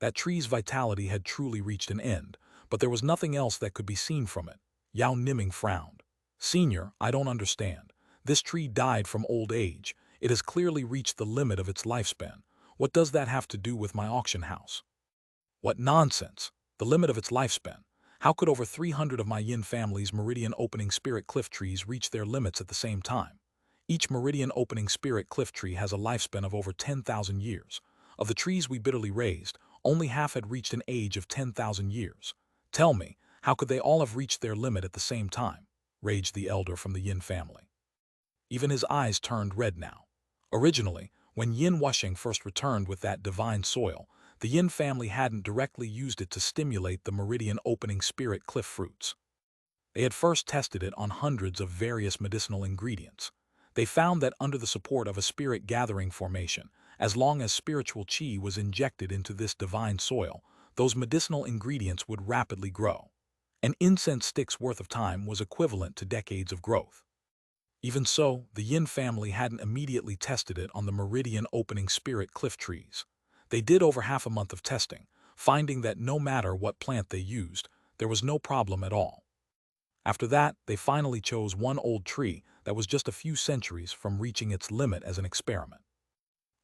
That tree's vitality had truly reached an end, but there was nothing else that could be seen from it. Yao Niming frowned. Senior, I don't understand. This tree died from old age. It has clearly reached the limit of its lifespan. What does that have to do with my auction house? What nonsense! The limit of its lifespan. How could over 300 of my Yin family's meridian-opening spirit cliff trees reach their limits at the same time? Each meridian-opening spirit cliff tree has a lifespan of over 10,000 years. Of the trees we bitterly raised, only half had reached an age of 10,000 years. Tell me, how could they all have reached their limit at the same time? Raged the elder from the Yin family. Even his eyes turned red now. Originally, when Yin Wusheng first returned with that divine soil, the Yin family hadn't directly used it to stimulate the meridian-opening spirit cliff fruits. They had first tested it on hundreds of various medicinal ingredients. They found that under the support of a spirit-gathering formation, as long as spiritual qi was injected into this divine soil, those medicinal ingredients would rapidly grow. An incense stick's worth of time was equivalent to decades of growth. Even so, the Yin family hadn't immediately tested it on the meridian-opening spirit cliff trees. They did over half a month of testing, finding that no matter what plant they used, there was no problem at all. After that, they finally chose one old tree that was just a few centuries from reaching its limit as an experiment.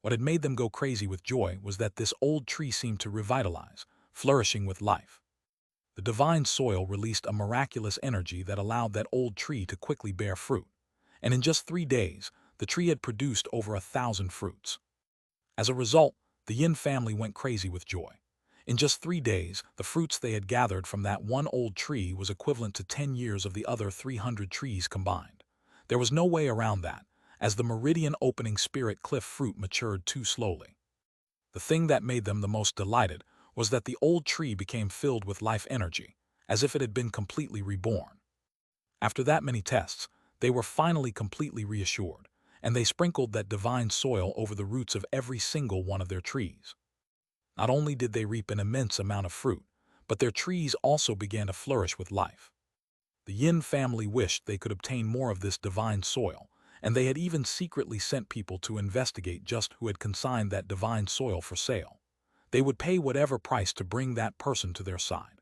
What had made them go crazy with joy was that this old tree seemed to revitalize, flourishing with life. The divine soil released a miraculous energy that allowed that old tree to quickly bear fruit, and in just 3 days, the tree had produced over 1,000 fruits. As a result, the Yin family went crazy with joy. In just 3 days, the fruits they had gathered from that one old tree was equivalent to 10 years of the other 300 trees combined. There was no way around that, as the meridian-opening spirit cliff fruit matured too slowly. The thing that made them the most delighted was that the old tree became filled with life energy, as if it had been completely reborn. After that many tests, they were finally completely reassured, and they sprinkled that divine soil over the roots of every single one of their trees. Not only did they reap an immense amount of fruit, but their trees also began to flourish with life. The Yin family wished they could obtain more of this divine soil, and they had even secretly sent people to investigate just who had consigned that divine soil for sale. They would pay whatever price to bring that person to their side.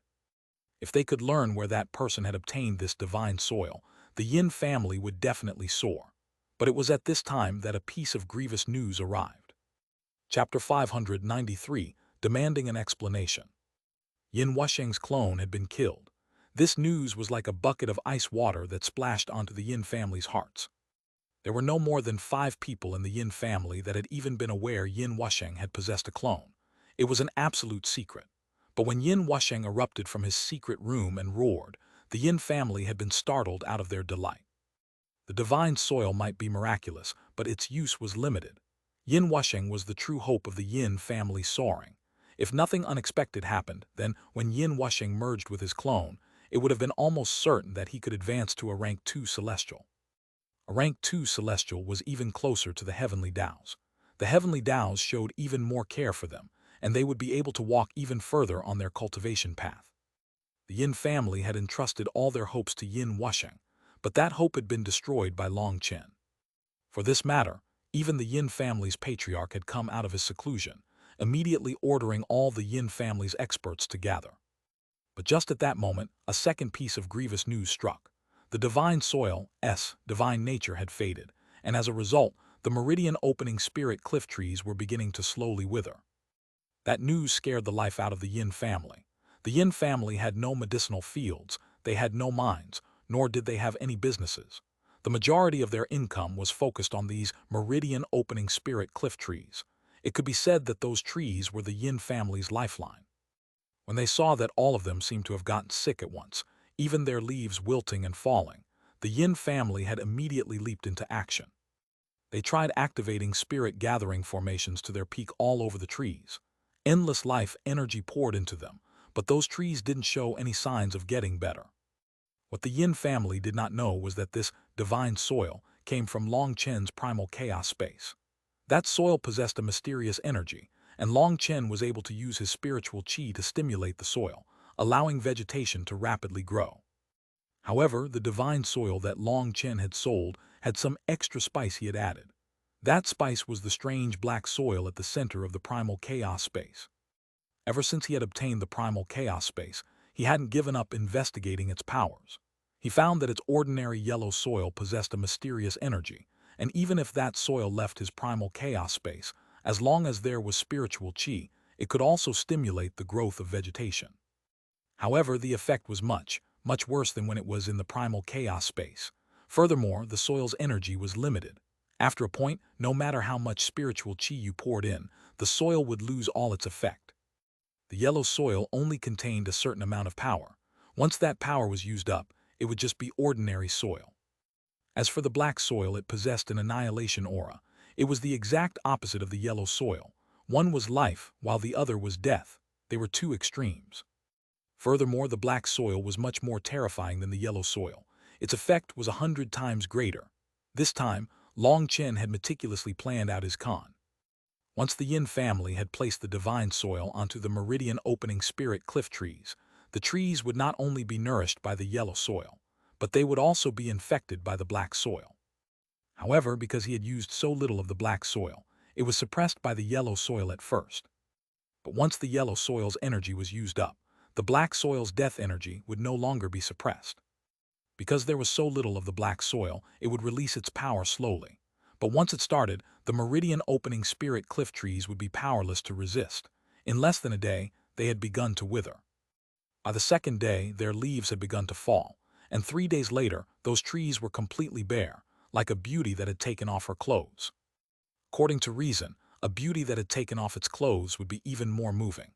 If they could learn where that person had obtained this divine soil, the Yin family would definitely soar. But it was at this time that a piece of grievous news arrived. Chapter 593, demanding an explanation. Yin Wusheng's clone had been killed. This news was like a bucket of ice water that splashed onto the Yin family's hearts. There were no more than 5 people in the Yin family that had even been aware Yin Wusheng had possessed a clone. It was an absolute secret. But when Yin Wusheng erupted from his secret room and roared, the Yin family had been startled out of their delight. The divine soil might be miraculous, but its use was limited. Yin Wusheng was the true hope of the Yin family soaring. If nothing unexpected happened, then when Yin Wusheng merged with his clone, it would have been almost certain that he could advance to a rank 2 celestial. A rank 2 celestial was even closer to the heavenly Taos. The heavenly Taos showed even more care for them, and they would be able to walk even further on their cultivation path. The Yin family had entrusted all their hopes to Yin Wusheng, but that hope had been destroyed by Chen. For this matter, even the Yin family's patriarch had come out of his seclusion, immediately ordering all the Yin family's experts to gather. But just at that moment, a second piece of grievous news struck. The divine soil's divine nature had faded, and as a result, the meridian opening spirit cliff trees were beginning to slowly wither. That news scared the life out of the Yin family. The Yin family had no medicinal fields, they had no mines, nor did they have any businesses. The majority of their income was focused on these meridian opening spirit cliff trees. It could be said that those trees were the Yin family's lifeline. When they saw that all of them seemed to have gotten sick at once, even their leaves wilting and falling, the Yin family had immediately leaped into action. They tried activating spirit gathering formations to their peak all over the trees. Endless life energy poured into them, but those trees didn't show any signs of getting better. What the Yin family did not know was that this divine soil came from Long Chen's primal chaos space. That soil possessed a mysterious energy, and Long Chen was able to use his spiritual qi to stimulate the soil, allowing vegetation to rapidly grow. However, the divine soil that Long Chen had sold had some extra spice he had added. That spice was the strange black soil at the center of the primal chaos space. Ever since he had obtained the primal chaos space, he hadn't given up investigating its powers. He found that its ordinary yellow soil possessed a mysterious energy, and even if that soil left his primal chaos space, as long as there was spiritual qi, it could also stimulate the growth of vegetation. However, the effect was much worse than when it was in the primal chaos space. Furthermore, the soil's energy was limited. After a point, no matter how much spiritual qi you poured in, the soil would lose all its effect. The yellow soil only contained a certain amount of power. Once that power was used up, it would just be ordinary soil. As for the black soil, it possessed an annihilation aura. It was the exact opposite of the yellow soil. One was life, while the other was death. They were two extremes. Furthermore, the black soil was much more terrifying than the yellow soil. Its effect was 100 times greater. This time, Long Chen had meticulously planned out his con. Once the Yin family had placed the divine soil onto the meridian opening spirit cliff trees, the trees would not only be nourished by the yellow soil, but they would also be infected by the black soil. However, because he had used so little of the black soil, it was suppressed by the yellow soil at first. But once the yellow soil's energy was used up, the black soil's death energy would no longer be suppressed. Because there was so little of the black soil, it would release its power slowly. But once it started, the meridian opening spirit cliff trees would be powerless to resist. In less than a day, they had begun to wither. By the second day, their leaves had begun to fall, and 3 days later, those trees were completely bare, like a beauty that had taken off her clothes. According to reason, a beauty that had taken off its clothes would be even more moving.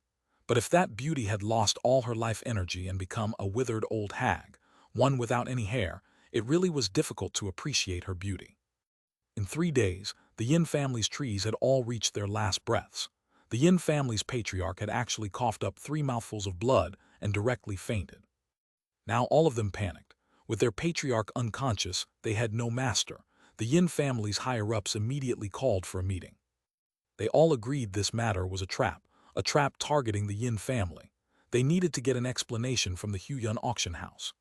But if that beauty had lost all her life energy and become a withered old hag, one without any hair, it really was difficult to appreciate her beauty. In 3 days, the Yin family's trees had all reached their last breaths. The Yin family's patriarch had actually coughed up 3 mouthfuls of blood and directly fainted. Now all of them panicked. With their patriarch unconscious, they had no master. The Yin family's higher-ups immediately called for a meeting. They all agreed this matter was a trap targeting the Yin family. They needed to get an explanation from the Huiyuan auction house.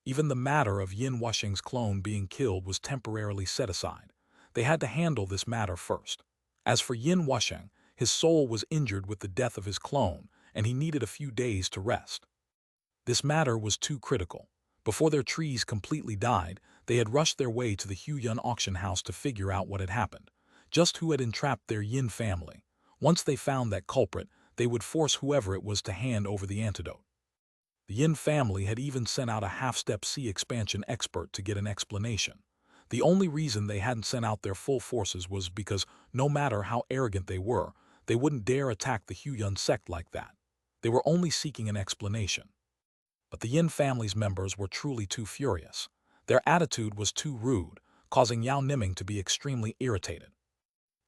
Even the matter of Yin Wusheng's clone being killed was temporarily set aside. They had to handle this matter first. As for Yin Wusheng, his soul was injured with the death of his clone, and he needed a few days to rest. This matter was too critical. Before their trees completely died, they had rushed their way to the Huiyuan auction house to figure out what had happened, just who had entrapped their Yin family. Once they found that culprit, they would force whoever it was to hand over the antidote. The Yin family had even sent out a half-step C expansion expert to get an explanation. The only reason they hadn't sent out their full forces was because, no matter how arrogant they wouldn't dare attack the Huiyuan sect like that. They were only seeking an explanation. But the Yin family's members were truly too furious. Their attitude was too rude, causing Yao Niming to be extremely irritated.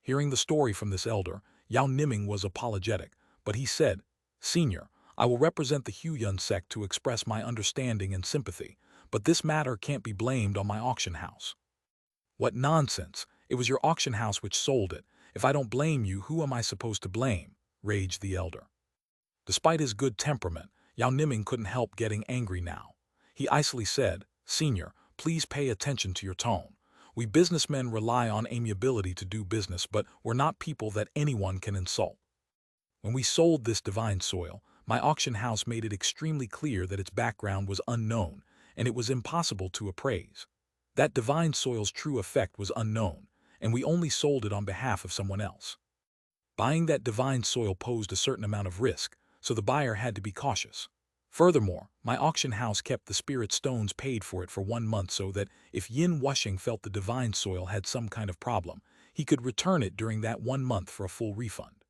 Hearing the story from this elder, Yao Niming was apologetic, but he said, "Senior, I will represent the Huiyuan sect to express my understanding and sympathy, but this matter can't be blamed on my auction house." "What nonsense! It was your auction house which sold it. If I don't blame you, who am I supposed to blame?" raged the elder. Despite his good temperament, Yao Niming couldn't help getting angry now. He icily said, "Senior, please pay attention to your tone. We businessmen rely on amiability to do business, but we're not people that anyone can insult. When we sold this divine soil, My auction house made it extremely clear that its background was unknown, and it was impossible to appraise. That divine soil's true effect was unknown, and we only sold it on behalf of someone else. Buying that divine soil posed a certain amount of risk, so the buyer had to be cautious. Furthermore, my auction house kept the spirit stones paid for it for 1 month so that if Yin Wusheng felt the divine soil had some kind of problem, he could return it during that 1 month for a full refund.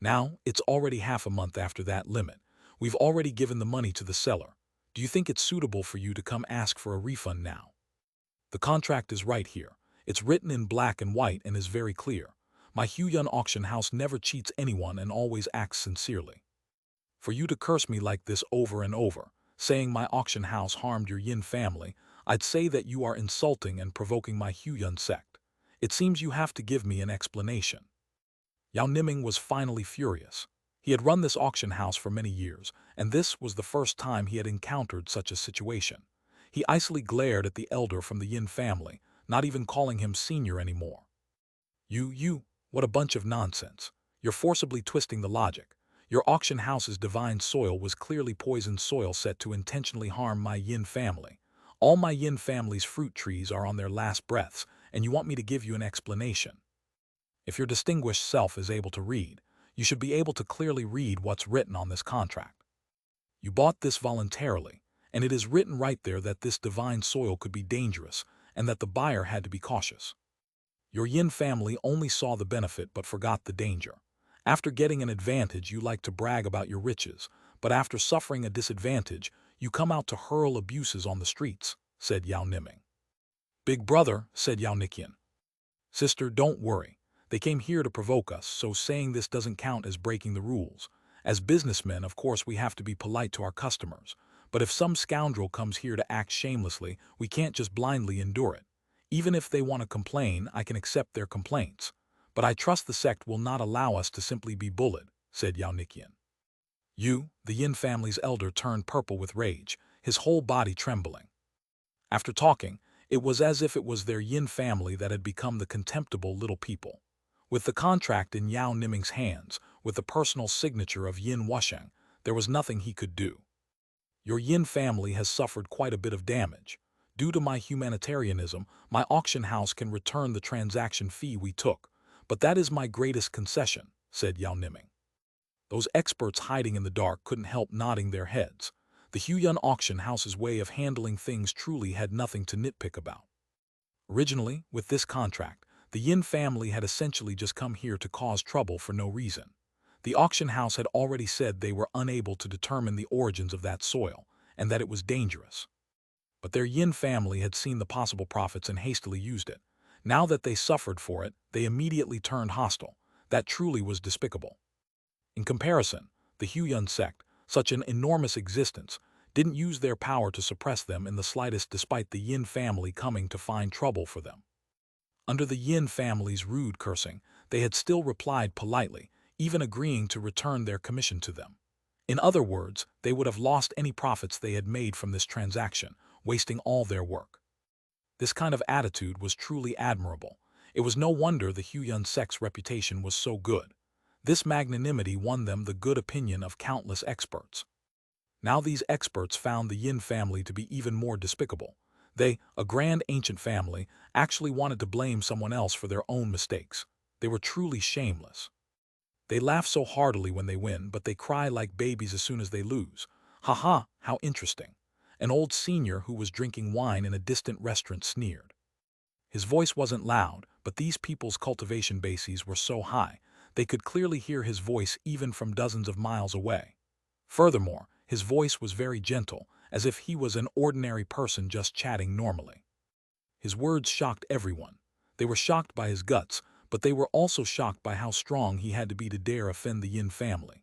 Now, it's already half a month after that limit. We've already given the money to the seller. Do you think it's suitable for you to come ask for a refund now? The contract is right here. It's written in black and white and is very clear. My Huiyun auction house never cheats anyone and always acts sincerely. For you to curse me like this over and over, saying my auction house harmed your Yin family, I'd say that you are insulting and provoking my Huiyun sect. It seems you have to give me an explanation. Yao Niming was finally furious. He had run this auction house for many years, and this was the first time he had encountered such a situation. He icily glared at the elder from the Yin family, not even calling him senior anymore. What a bunch of nonsense. You're forcibly twisting the logic. Your auction house's divine soil was clearly poisoned soil set to intentionally harm my Yin family. All my Yin family's fruit trees are on their last breaths, and you want me to give you an explanation. If your distinguished self is able to read, you should be able to clearly read what's written on this contract. You bought this voluntarily, and it is written right there that this divine soil could be dangerous and that the buyer had to be cautious. Your Yin family only saw the benefit but forgot the danger. After getting an advantage, you like to brag about your riches, but after suffering a disadvantage, you come out to hurl abuses on the streets, said Yao Niming. Big brother, said Yao Niqian. Sister, don't worry. They came here to provoke us, so saying this doesn't count as breaking the rules. As businessmen, of course, we have to be polite to our customers. But if some scoundrel comes here to act shamelessly, we can't just blindly endure it. Even if they want to complain, I can accept their complaints. But I trust the sect will not allow us to simply be bullied, said Yao Niqian. The Yin family's elder, turned purple with rage, his whole body trembling. After talking, it was as if it was their Yin family that had become the contemptible little people. With the contract in Yao Niming's hands, with the personal signature of Yin Wusheng, there was nothing he could do. Your Yin family has suffered quite a bit of damage. Due to my humanitarianism, my auction house can return the transaction fee we took, but that is my greatest concession, said Yao Niming. Those experts hiding in the dark couldn't help nodding their heads. The Huiyun auction house's way of handling things truly had nothing to nitpick about. Originally, with this contract, the Yin family had essentially just come here to cause trouble for no reason. The auction house had already said they were unable to determine the origins of that soil, and that it was dangerous. But their Yin family had seen the possible profits and hastily used it. Now that they suffered for it, they immediately turned hostile. That truly was despicable. In comparison, the Huiyun sect, such an enormous existence, didn't use their power to suppress them in the slightest despite the Yin family coming to find trouble for them. Under the Yin family's rude cursing, they had still replied politely, even agreeing to return their commission to them. In other words, they would have lost any profits they had made from this transaction, wasting all their work. This kind of attitude was truly admirable. It was no wonder the Huiyun sect's reputation was so good. This magnanimity won them the good opinion of countless experts. Now these experts found the Yin family to be even more despicable. They, a grand ancient family, actually wanted to blame someone else for their own mistakes. They were truly shameless. They laugh so heartily when they win, but they cry like babies as soon as they lose. Ha ha, how interesting. An old senior who was drinking wine in a distant restaurant sneered. His voice wasn't loud, but these people's cultivation bases were so high, they could clearly hear his voice even from dozens of miles away. Furthermore, his voice was very gentle, as if he was an ordinary person just chatting normally. His words shocked everyone. They were shocked by his guts, but they were also shocked by how strong he had to be to dare offend the Yin family.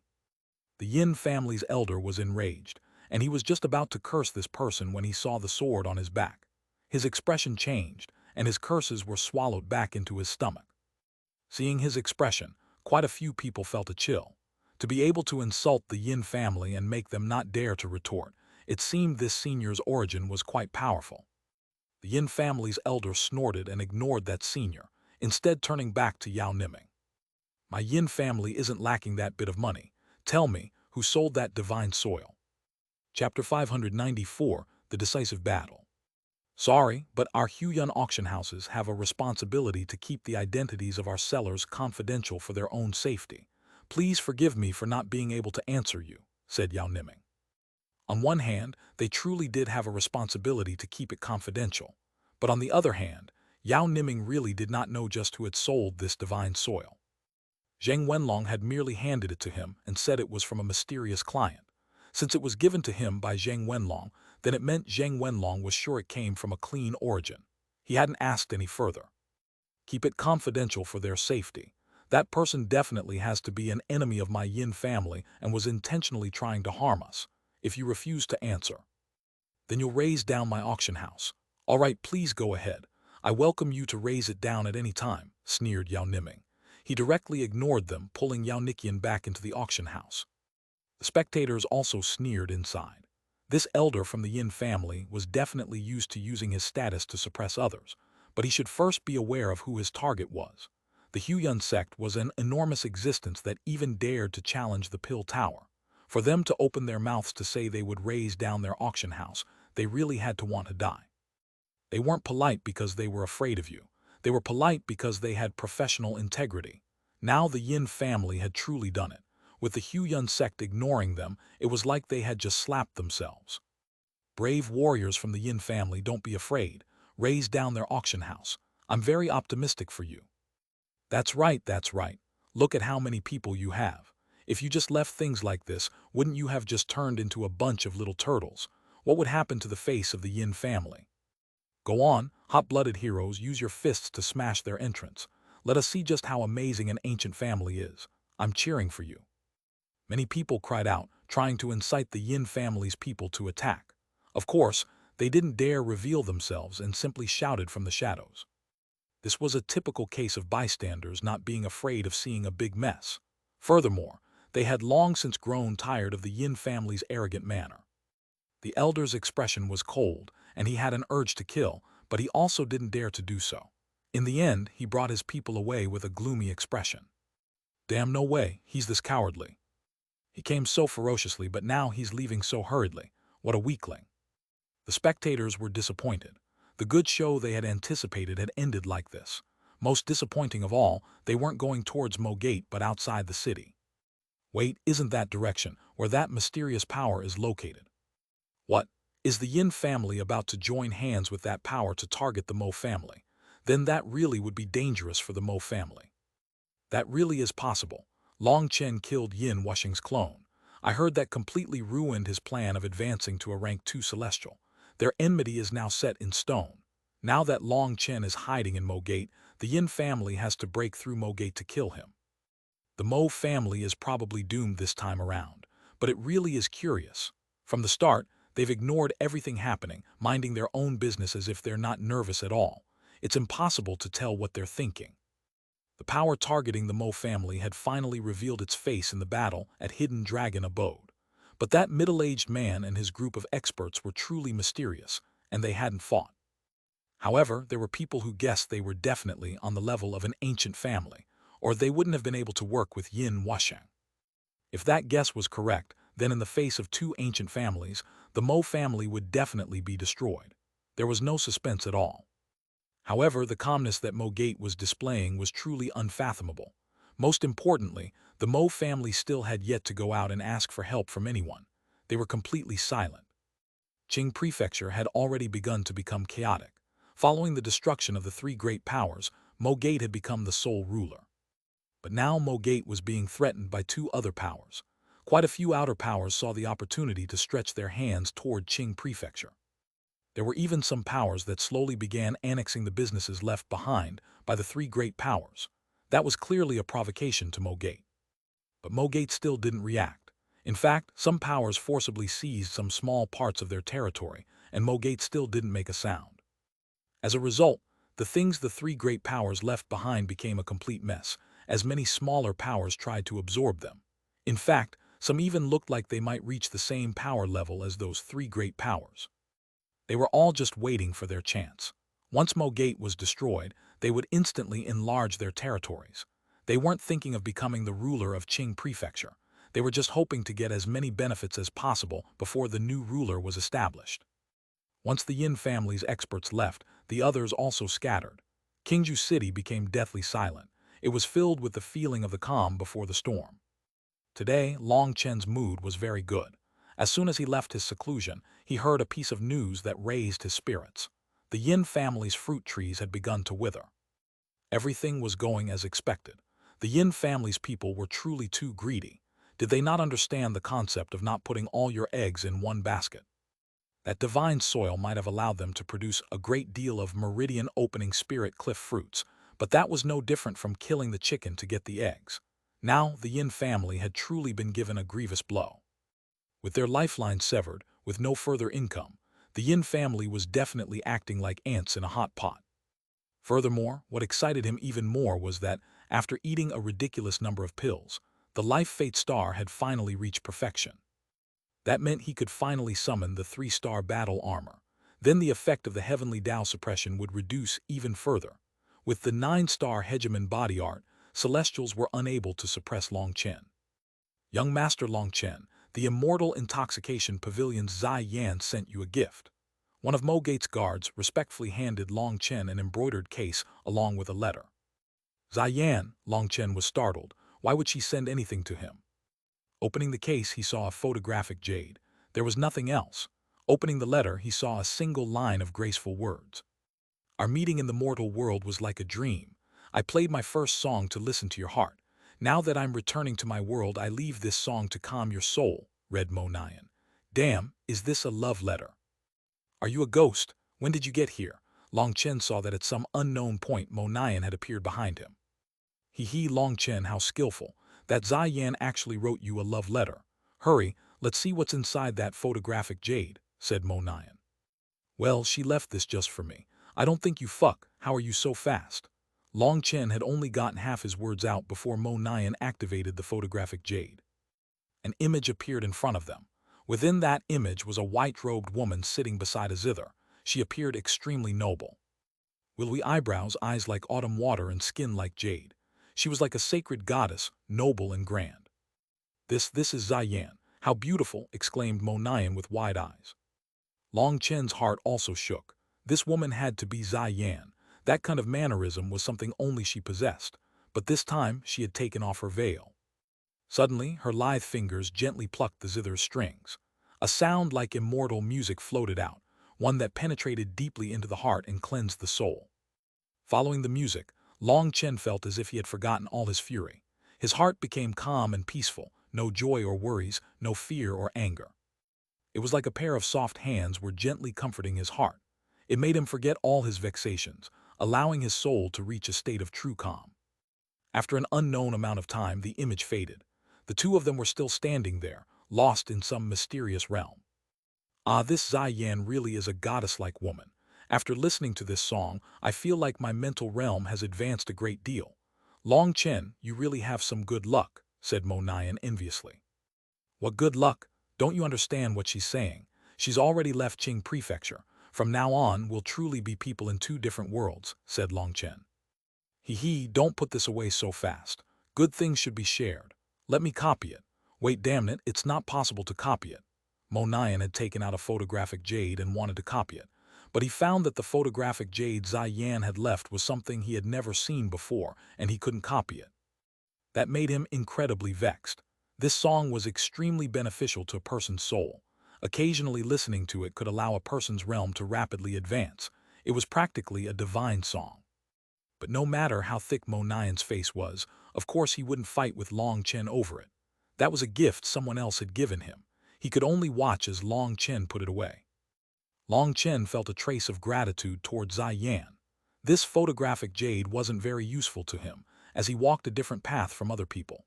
The Yin family's elder was enraged, and he was just about to curse this person when he saw the sword on his back. His expression changed, and his curses were swallowed back into his stomach. Seeing his expression, quite a few people felt a chill. To be able to insult the Yin family and make them not dare to retort, it seemed this senior's origin was quite powerful. The Yin family's elder snorted and ignored that senior, instead turning back to Yao Niming. My Yin family isn't lacking that bit of money. Tell me, who sold that divine soil. Chapter 594, The Decisive Battle. Sorry, but our Huiyuan auction houses have a responsibility to keep the identities of our sellers confidential for their own safety. Please forgive me for not being able to answer you, said Yao Niming. On one hand, they truly did have a responsibility to keep it confidential. But on the other hand, Yao Niming really did not know just who had sold this divine soil. Zheng Wenlong had merely handed it to him and said it was from a mysterious client. Since it was given to him by Zheng Wenlong, then it meant Zheng Wenlong was sure it came from a clean origin. He hadn't asked any further. Keep it confidential for their safety. That person definitely has to be an enemy of my Yin family and was intentionally trying to harm us. If you refuse to answer, then you'll raise down my auction house. All right, please go ahead. I welcome you to raise it down at any time, sneered Yao Niming. He directly ignored them, pulling Yao Niqian back into the auction house. The spectators also sneered inside. This elder from the Yin family was definitely used to using his status to suppress others, but he should first be aware of who his target was. The Huiyuan sect was an enormous existence that even dared to challenge the Pill Tower. For them to open their mouths to say they would raise down their auction house, they really had to want to die. They weren't polite because they were afraid of you. They were polite because they had professional integrity. Now the Yin family had truly done it. With the Huiyuan sect ignoring them, it was like they had just slapped themselves. Brave warriors from the Yin family, don't be afraid. Raise down their auction house. I'm very optimistic for you. That's right, that's right. Look at how many people you have. If you just left things like this, wouldn't you have just turned into a bunch of little turtles? What would happen to the face of the Yin family? Go on, hot-blooded heroes, use your fists to smash their entrance. Let us see just how amazing an ancient family is. I'm cheering for you. Many people cried out, trying to incite the Yin family's people to attack. Of course, they didn't dare reveal themselves and simply shouted from the shadows. This was a typical case of bystanders not being afraid of seeing a big mess. Furthermore, they had long since grown tired of the Yin family's arrogant manner. The elder's expression was cold, and he had an urge to kill, but he also didn't dare to do so. In the end, he brought his people away with a gloomy expression. Damn, no way, he's this cowardly. He came so ferociously, but now he's leaving so hurriedly. What a weakling. The spectators were disappointed. The good show they had anticipated had ended like this. Most disappointing of all, they weren't going towards Mo Gate but outside the city. Wait, isn't that direction where that mysterious power is located? What? Is the Yin family about to join hands with that power to target the Mo family? Then that really would be dangerous for the Mo family. That really is possible. Long Chen killed Yin Wuxing's clone. I heard that completely ruined his plan of advancing to a rank 2 celestial. Their enmity is now set in stone. Now that Long Chen is hiding in Mo Gate, the Yin family has to break through Mo Gate to kill him. The Mo family is probably doomed this time around, but it really is curious. From the start, they've ignored everything happening, minding their own business as if they're not nervous at all. It's impossible to tell what they're thinking. The power targeting the Mo family had finally revealed its face in the battle at Hidden Dragon Abode. But that middle-aged man and his group of experts were truly mysterious, and they hadn't fought. However, there were people who guessed they were definitely on the level of an ancient family, or they wouldn't have been able to work with Yin Wuxing. If that guess was correct, then in the face of two ancient families, the Mo family would definitely be destroyed. There was no suspense at all. However, the calmness that Mo Gate was displaying was truly unfathomable. Most importantly, the Mo family still had yet to go out and ask for help from anyone. They were completely silent. Qing Prefecture had already begun to become chaotic. Following the destruction of the three great powers, Mo Gate had become the sole ruler. But now Mo Gate was being threatened by two other powers. Quite a few outer powers saw the opportunity to stretch their hands toward Qing Prefecture. There were even some powers that slowly began annexing the businesses left behind by the three great powers. That was clearly a provocation to Mo Gate. But Mo Gate still didn't react. In fact, some powers forcibly seized some small parts of their territory, and Mo Gate still didn't make a sound. As a result, the things the three great powers left behind became a complete mess, as many smaller powers tried to absorb them. In fact, some even looked like they might reach the same power level as those three great powers. They were all just waiting for their chance. Once Mo Gate was destroyed, they would instantly enlarge their territories. They weren't thinking of becoming the ruler of Qing Prefecture. They were just hoping to get as many benefits as possible before the new ruler was established. Once the Yin family's experts left, the others also scattered. Qingju City became deathly silent. It was filled with the feeling of the calm before the storm. Today, Long Chen's mood was very good. As soon as he left his seclusion, he heard a piece of news that raised his spirits. The Yin family's fruit trees had begun to wither. Everything was going as expected. The Yin family's people were truly too greedy. Did they not understand the concept of not putting all your eggs in one basket? That divine soil might have allowed them to produce a great deal of meridian-opening spirit cliff fruits, but that was no different from killing the chicken to get the eggs. Now, the Yin family had truly been given a grievous blow. With their lifeline severed, with no further income, the Yin family was definitely acting like ants in a hot pot. Furthermore, what excited him even more was that, after eating a ridiculous number of pills, the Life Fate Star had finally reached perfection. That meant he could finally summon the 3-star battle armor. Then the effect of the heavenly Tao suppression would reduce even further. With the 9-star Hegemon body art, Celestials were unable to suppress Long Chen. Young Master Long Chen, the immortal intoxication pavilion's Zai Yan sent you a gift. One of Mo Gate's guards respectfully handed Long Chen an embroidered case along with a letter. Zai Yan, Long Chen was startled. Why would she send anything to him? Opening the case, he saw a photographic Jade. There was nothing else. Opening the letter, he saw a single line of graceful words. Our meeting in the mortal world was like a dream. I played my first song to listen to your heart. Now that I'm returning to my world, I leave this song to calm your soul, read Mo Nian. Damn, is this a love letter? Are you a ghost? When did you get here? Long Chen saw that at some unknown point Mo Nian had appeared behind him. He Long Chen, how skillful. That Zai Yan actually wrote you a love letter. Hurry, let's see what's inside that photographic Jade, said Mo Nian. Well, she left this just for me. I don't think you fuck. How are you so fast? Long Chen had only gotten half his words out before Mo Nian activated the photographic Jade. An image appeared in front of them. Within that image was a white-robed woman sitting beside a zither. She appeared extremely noble. Willowy eyebrows, eyes like autumn water, and skin like jade. She was like a sacred goddess, noble and grand. This is Zai Yan. How beautiful, exclaimed Mo Nian with wide eyes. Long Chen's heart also shook. This woman had to be Zai Yan. That kind of mannerism was something only she possessed. But this time she had taken off her veil. Suddenly, her lithe fingers gently plucked the zither's strings. A sound like immortal music floated out, one that penetrated deeply into the heart and cleansed the soul. Following the music, Long Chen felt as if he had forgotten all his fury. His heart became calm and peaceful, no joy or worries, no fear or anger. It was like a pair of soft hands were gently comforting his heart. It made him forget all his vexations, allowing his soul to reach a state of true calm. After an unknown amount of time, the image faded. The two of them were still standing there, lost in some mysterious realm. Ah, this Zai Yan really is a goddess-like woman. After listening to this song, I feel like my mental realm has advanced a great deal. Long Chen, you really have some good luck, said Mo Nian enviously. What good luck? Don't you understand what she's saying? She's already left Qing Prefecture. From now on, we'll truly be people in two different worlds, said Long Chen. Don't put this away so fast. Good things should be shared. Let me copy it. Wait, damn it, it's not possible to copy it. Mo Nian had taken out a photographic Jade and wanted to copy it. But he found that the photographic Jade Zai Yan had left was something he had never seen before, and he couldn't copy it. That made him incredibly vexed. This song was extremely beneficial to a person's soul. Occasionally listening to it could allow a person's realm to rapidly advance. It was practically a divine song. But no matter how thick Mo Nian's face was, of course he wouldn't fight with Long Chen over it. That was a gift someone else had given him. He could only watch as Long Chen put it away. Long Chen felt a trace of gratitude toward Zai Yan. This photographic Jade wasn't very useful to him, as he walked a different path from other people.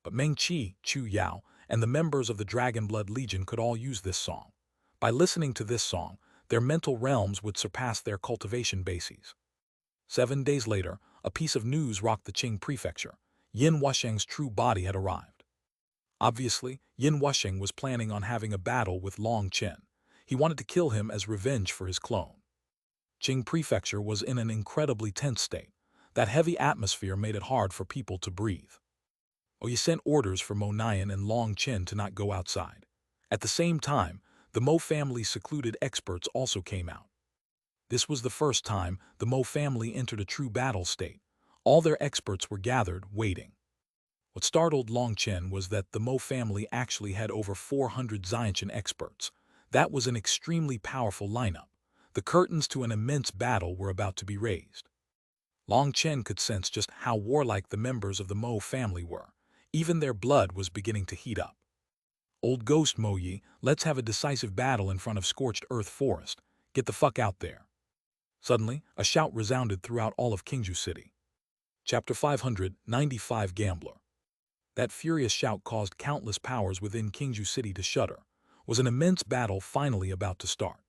But Meng Qi, Chu Yao, and the members of the Dragon Blood Legion could all use this song. By listening to this song, their mental realms would surpass their cultivation bases. 7 days later, a piece of news rocked the Qing Prefecture. Yin Wusheng's true body had arrived. Obviously, Yin Wusheng was planning on having a battle with Long Chen. He wanted to kill him as revenge for his clone. Qing Prefecture was in an incredibly tense state. That heavy atmosphere made it hard for people to breathe. He sent orders for Mo Nian and Long Chen to not go outside. At the same time, the Mo family's secluded experts also came out. This was the first time the Mo family entered a true battle state. All their experts were gathered, waiting. What startled Long Chen was that the Mo family actually had over 400 Xiantian experts. That was an extremely powerful lineup. The curtains to an immense battle were about to be raised. Long Chen could sense just how warlike the members of the Mo family were. Even their blood was beginning to heat up. Old Ghost Mo Yi, let's have a decisive battle in front of Scorched Earth Forest. Get the fuck out there. Suddenly, a shout resounded throughout all of Qingju City. Chapter 595 Gambler. That furious shout caused countless powers within Qingju City to shudder. Was an immense battle finally about to start?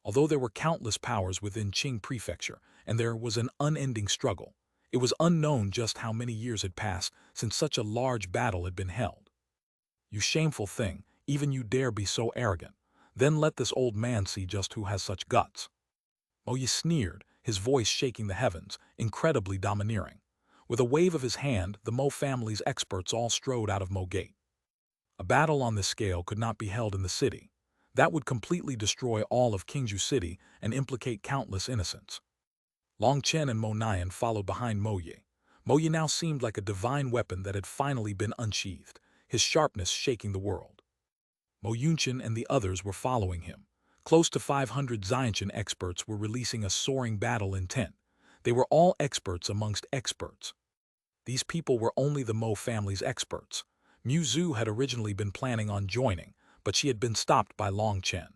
Although there were countless powers within Qing Prefecture, and there was an unending struggle, it was unknown just how many years had passed since such a large battle had been held. You shameful thing, even you dare be so arrogant. Then let this old man see just who has such guts. Mo Yi sneered, his voice shaking the heavens, incredibly domineering. With a wave of his hand, the Mo family's experts all strode out of Mo Gate. A battle on this scale could not be held in the city. That would completely destroy all of Qingju City and implicate countless innocents. Long Chen and Mo Nian followed behind Mo Yi. Mo Yi now seemed like a divine weapon that had finally been unsheathed, his sharpness shaking the world. Mo Yunchen and the others were following him. Close to 500 Xiantian experts were releasing a soaring battle intent. They were all experts amongst experts. These people were only the Mo family's experts. Mu Zhu had originally been planning on joining, but she had been stopped by Long Chen.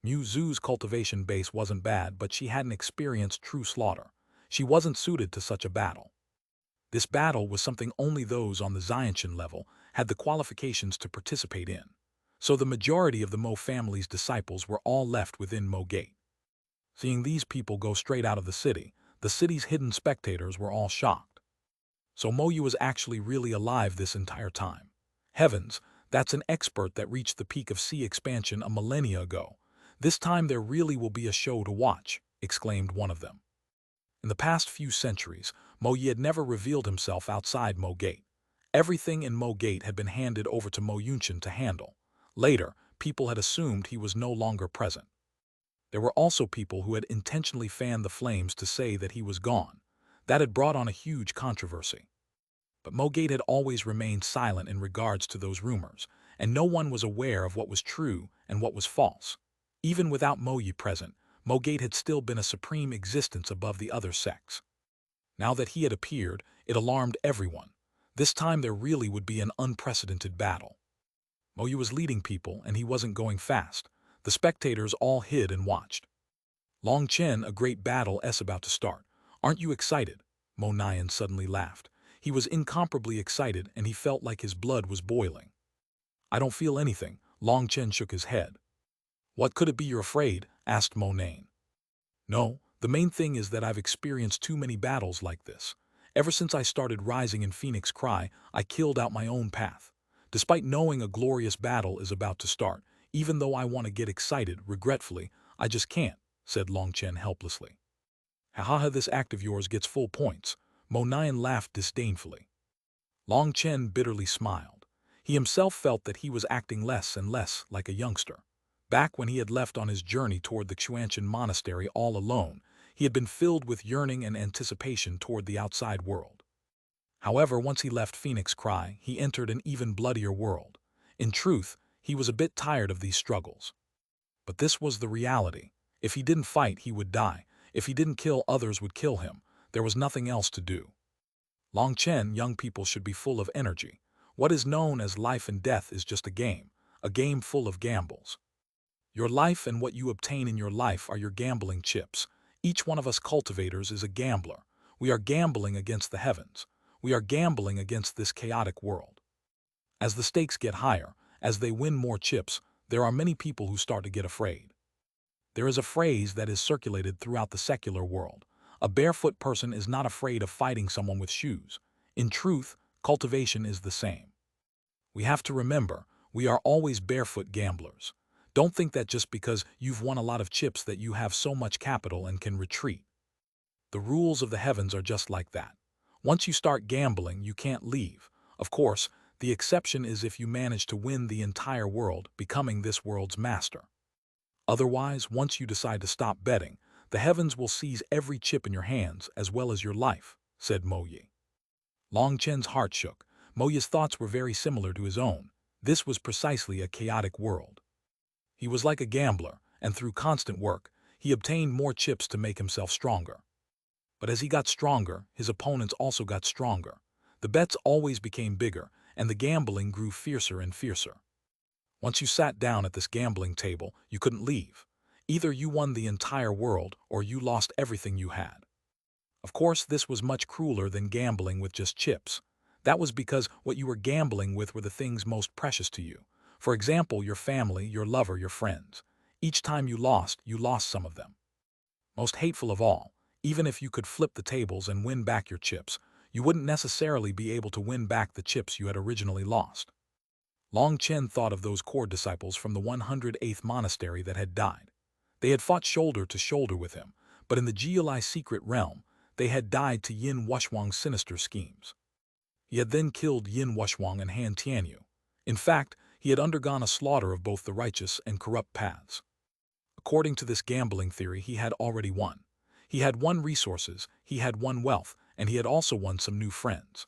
Mu Zhu's cultivation base wasn't bad, but she hadn't experienced true slaughter. She wasn't suited to such a battle. This battle was something only those on the Xiantian level had the qualifications to participate in. So the majority of the Mo family's disciples were all left within Mo Gate. Seeing these people go straight out of the city's hidden spectators were all shocked. So Mo Yi was actually really alive this entire time. Heavens, that's an expert that reached the peak of sea expansion a millennia ago. This time there really will be a show to watch, exclaimed one of them. In the past few centuries, Mo Yi had never revealed himself outside Mo Gate. Everything in Mo Gate had been handed over to Mo Yunchen to handle. Later, people had assumed he was no longer present. There were also people who had intentionally fanned the flames to say that he was gone. That had brought on a huge controversy. But Mo Gate had always remained silent in regards to those rumors, and no one was aware of what was true and what was false. Even without Mo Yi present, Mo Gate had still been a supreme existence above the other sects. Now that he had appeared, it alarmed everyone. This time there really would be an unprecedented battle. Mo Yi was leading people, and he wasn't going fast. The spectators all hid and watched. Long Chen, a great battle is about to start. Aren't you excited? Mo Nian suddenly laughed. He was incomparably excited, and he felt like his blood was boiling. I don't feel anything. Long Chen shook his head. What could it be you're afraid? Asked Mo Nian. No, the main thing is that I've experienced too many battles like this. Ever since I started rising in Phoenix Cry, I killed out my own path. Despite knowing a glorious battle is about to start, even though I want to get excited, regretfully, I just can't, said Long Chen helplessly. Ha, this act of yours gets full points. Mo Nian laughed disdainfully. Long Chen bitterly smiled. He himself felt that he was acting less and less like a youngster. Back when he had left on his journey toward the Xuanhuan monastery all alone, he had been filled with yearning and anticipation toward the outside world. However, once he left Phoenix Cry, he entered an even bloodier world. In truth, he was a bit tired of these struggles. But this was the reality. If he didn't fight, he would die. If he didn't kill, others would kill him. There was nothing else to do. Long Chen, young people should be full of energy. What is known as life and death is just a game full of gambles. Your life and what you obtain in your life are your gambling chips. Each one of us cultivators is a gambler. We are gambling against the heavens. We are gambling against this chaotic world. As the stakes get higher, as they win more chips, there are many people who start to get afraid. There is a phrase that is circulated throughout the secular world. A barefoot person is not afraid of fighting someone with shoes. In truth, cultivation is the same. We have to remember, we are always barefoot gamblers. Don't think that just because you've won a lot of chips that you have so much capital and can retreat. The rules of the heavens are just like that. Once you start gambling, you can't leave. Of course, the exception is if you manage to win the entire world, becoming this world's master. Otherwise, once you decide to stop betting, the heavens will seize every chip in your hands as well as your life, said Mo Yi. Long Chen's heart shook. Mo Yi's thoughts were very similar to his own. This was precisely a chaotic world. He was like a gambler, and through constant work, he obtained more chips to make himself stronger. But as he got stronger, his opponents also got stronger. The bets always became bigger, and the gambling grew fiercer and fiercer. Once you sat down at this gambling table, you couldn't leave. Either you won the entire world or you lost everything you had. Of course, this was much crueler than gambling with just chips. That was because what you were gambling with were the things most precious to you. For example, your family, your lover, your friends. Each time you lost some of them. Most hateful of all, even if you could flip the tables and win back your chips, you wouldn't necessarily be able to win back the chips you had originally lost. Long Chen thought of those core disciples from the 108th monastery that had died. They had fought shoulder to shoulder with him, but in the Jiulai secret realm, they had died to Yin Wuxuang's sinister schemes. He had then killed Yin Wuxuang and Han Tianyu. In fact, he had undergone a slaughter of both the righteous and corrupt paths. According to this gambling theory, he had already won. He had won resources, he had won wealth, and he had also won some new friends.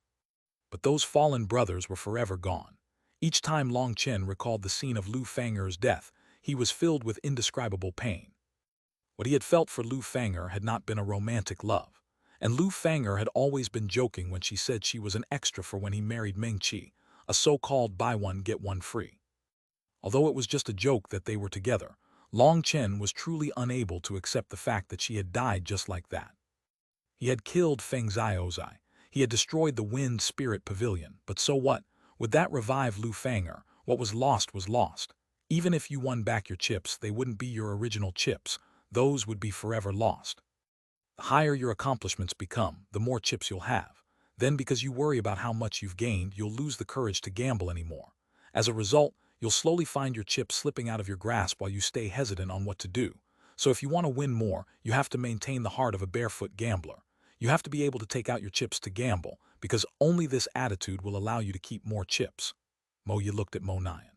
But those fallen brothers were forever gone. Each time Long Chen recalled the scene of Lu Fanger's death, he was filled with indescribable pain. What he had felt for Lu Fanger had not been a romantic love, and Lu Fanger had always been joking when she said she was an extra for when he married Meng Qi, a so-called buy one get one free. Although it was just a joke that they were together, Long Chen was truly unable to accept the fact that she had died just like that. He had killed Feng Xiaozai. He had destroyed the Wind Spirit Pavilion, but so what? Would that revive Lu Fanger? What was lost was lost. Even if you won back your chips, they wouldn't be your original chips. Those would be forever lost. The higher your accomplishments become, the more chips you'll have. Then because you worry about how much you've gained, you'll lose the courage to gamble anymore. As a result, you'll slowly find your chips slipping out of your grasp while you stay hesitant on what to do. So if you want to win more, you have to maintain the heart of a barefoot gambler. You have to be able to take out your chips to gamble, because only this attitude will allow you to keep more chips. Mo Yi looked at Mo Nian.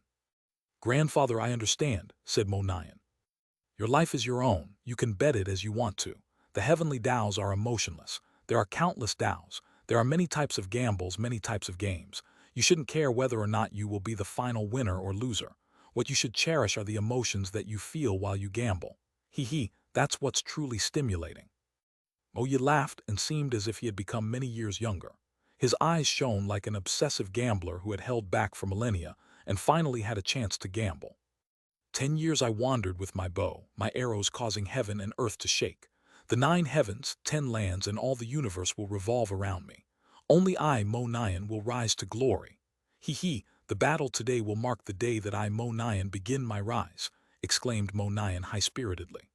Grandfather, I understand, said Mo Nian. Your life is your own. You can bet it as you want to. The heavenly Taos are emotionless. There are countless Taos. There are many types of gambles, many types of games. You shouldn't care whether or not you will be the final winner or loser. What you should cherish are the emotions that you feel while you gamble. That's what's truly stimulating. Mo Yi laughed and seemed as if he had become many years younger. His eyes shone like an obsessive gambler who had held back for millennia and finally had a chance to gamble. 10 years I wandered with my bow, my arrows causing heaven and earth to shake. The 9 heavens, 10 lands, and all the universe will revolve around me. Only I, Mo Nian, will rise to glory. The battle today will mark the day that I, Mo Nian, begin my rise, exclaimed Mo Nian high-spiritedly.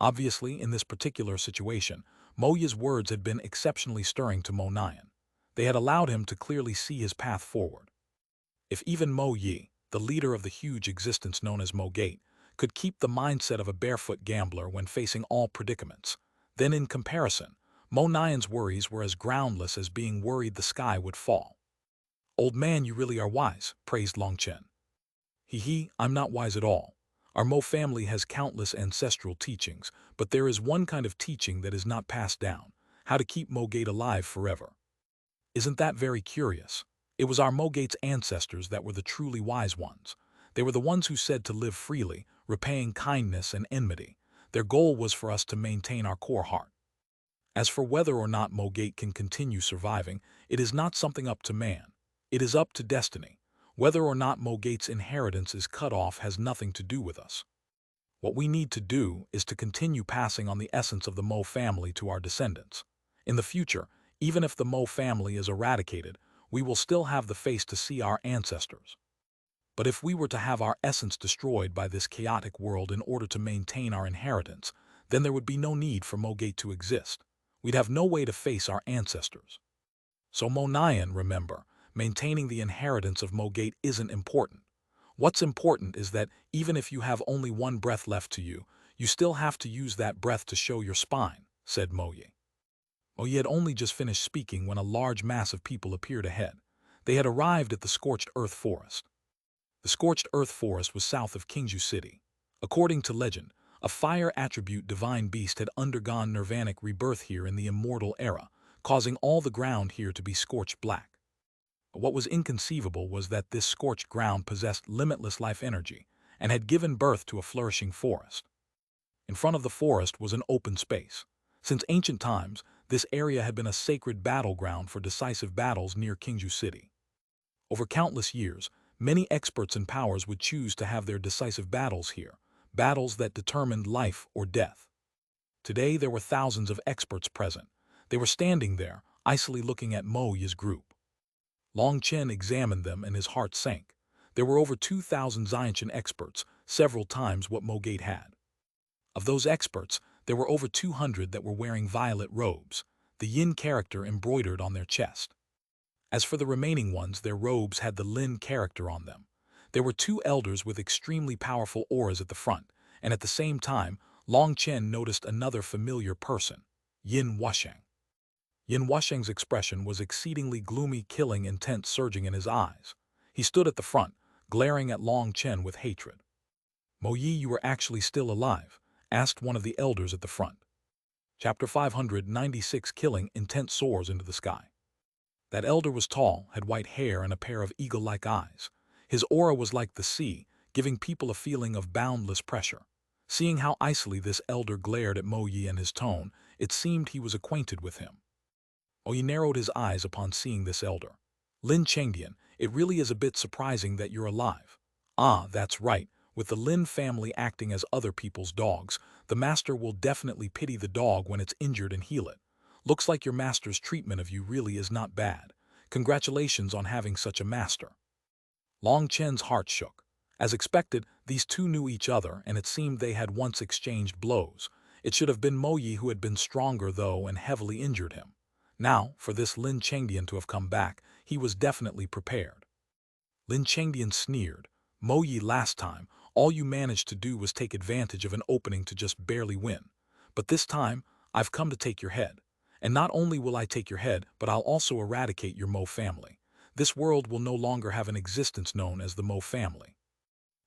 Obviously, in this particular situation, Mo Yi's words had been exceptionally stirring to Mo Nian. They had allowed him to clearly see his path forward. If even Mo Yi, the leader of the huge existence known as Mo Gate, could keep the mindset of a barefoot gambler when facing all predicaments, then in comparison, Mo Nian's worries were as groundless as being worried the sky would fall. Old man, you really are wise, praised Long Chen. I'm not wise at all. Our Mo family has countless ancestral teachings, but there is one kind of teaching that is not passed down, how to keep Mo Gate alive forever. Isn't that very curious? It was our Mo Gate's ancestors that were the truly wise ones. They were the ones who said to live freely, repaying kindness and enmity. Their goal was for us to maintain our core heart. As for whether or not Mo Gate can continue surviving, it is not something up to man. It is up to destiny. Whether or not Mo Gate's inheritance is cut off has nothing to do with us. What we need to do is to continue passing on the essence of the Mo family to our descendants. In the future, even if the Mo family is eradicated, we will still have the face to see our ancestors. But if we were to have our essence destroyed by this chaotic world in order to maintain our inheritance, then there would be no need for Mo Gate to exist. We'd have no way to face our ancestors. So Mo Nian, remember, maintaining the inheritance of Mo Gate isn't important. What's important is that even if you have only one breath left to you, you still have to use that breath to show your spine, said Mo Yi. Mo Yi had only just finished speaking when a large mass of people appeared ahead. They had arrived at the Scorched Earth Forest. The Scorched Earth Forest was south of Qingzhou City. According to legend, a fire attribute divine beast had undergone nirvanic rebirth here in the immortal era, causing all the ground here to be scorched black. But what was inconceivable was that this scorched ground possessed limitless life energy and had given birth to a flourishing forest. In front of the forest was an open space. Since ancient times, this area had been a sacred battleground for decisive battles near Qingzhou City. Over countless years, many experts and powers would choose to have their decisive battles here, battles that determined life or death. Today there were thousands of experts present. They were standing there, icily looking at Mo Yi's group. Long Chen examined them and his heart sank. There were over 2,000 Xiantian experts, several times what Mo Gate had. Of those experts, there were over 200 that were wearing violet robes, the yin character embroidered on their chest. As for the remaining ones, their robes had the Lin character on them. There were 2 elders with extremely powerful auras at the front, and at the same time, Long Chen noticed another familiar person, Yin Wusheng. Yin Wusheng's expression was exceedingly gloomy, killing intent surging in his eyes. He stood at the front, glaring at Long Chen with hatred. "Mo Yi, you are actually still alive?" asked one of the elders at the front. Chapter 596. Killing intent soars into the sky. That elder was tall, had white hair and a pair of eagle-like eyes. His aura was like the sea, giving people a feeling of boundless pressure. Seeing how icily this elder glared at Mo Yi and his tone, it seemed he was acquainted with him. Mo Yi narrowed his eyes upon seeing this elder. "Lin Chengdian, it really is a bit surprising that you're alive." "Ah, that's right. With the Lin family acting as other people's dogs, the master will definitely pity the dog when it's injured and heal it. Looks like your master's treatment of you really is not bad. Congratulations on having such a master." Long Chen's heart shook. As expected, these 2 knew each other, and it seemed they had once exchanged blows. It should have been Mo Yi who had been stronger, though, and heavily injured him. Now, for this Lin Chengdian to have come back, he was definitely prepared. Lin Chengdian sneered. "Mo Yi, last time, all you managed to do was take advantage of an opening to just barely win. But this time, I've come to take your head. And not only will I take your head, but I'll also eradicate your Mo family. This world will no longer have an existence known as the Mo family."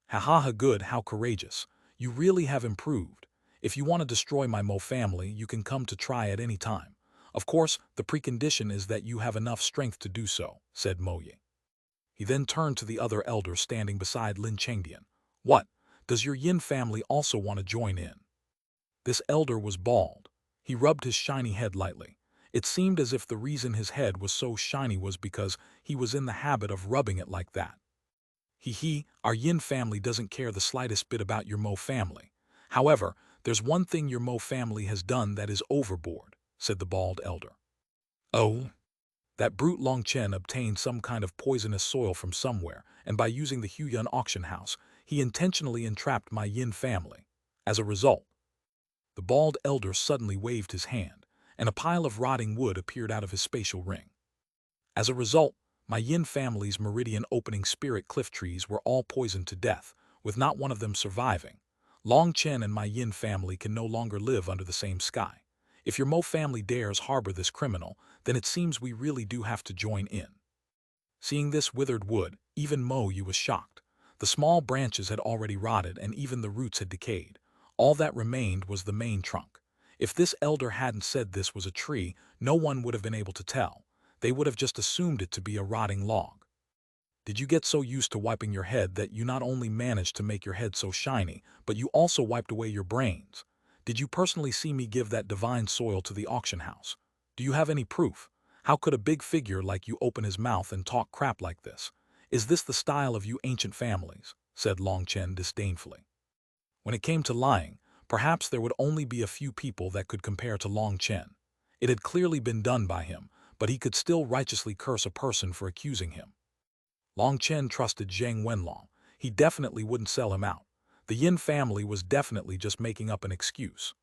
"Ha ha ha, good, how courageous. You really have improved. If you want to destroy my Mo family, you can come to try at any time. Of course, the precondition is that you have enough strength to do so," said Mo Yi. He then turned to the other elder standing beside Lin Chengdian. "What? Does your Yin family also want to join in?" This elder was bald. He rubbed his shiny head lightly. It seemed as if the reason his head was so shiny was because he was in the habit of rubbing it like that. "He, our Yin family doesn't care the slightest bit about your Mo family. However, there's one thing your Mo family has done that is overboard," said the bald elder. "Oh?" "That brute Long Chen obtained some kind of poisonous soil from somewhere, and by using the Huyun auction house, he intentionally entrapped my Yin family. As a result—" The bald elder suddenly waved his hand, and a pile of rotting wood appeared out of his spatial ring. "As a result, my Yin family's meridian opening spirit cliff trees were all poisoned to death, with not one of them surviving. Long Chen and my Yin family can no longer live under the same sky. If your Mo family dares harbor this criminal, then it seems we really do have to join in." Seeing this withered wood, even Mo Yi was shocked. The small branches had already rotted and even the roots had decayed. All that remained was the main trunk. If this elder hadn't said this was a tree, no one would have been able to tell. They would have just assumed it to be a rotting log. "Did you get so used to wiping your head that you not only managed to make your head so shiny, but you also wiped away your brains? Did you personally see me give that divine soil to the auction house? Do you have any proof? How could a big figure like you open his mouth and talk crap like this? Is this the style of you ancient families?" said Long Chen disdainfully. When it came to lying, perhaps there would only be a few people that could compare to Long Chen. It had clearly been done by him, but he could still righteously curse a person for accusing him. Long Chen trusted Zhang Wenlong. He definitely wouldn't sell him out. The Yin family was definitely just making up an excuse.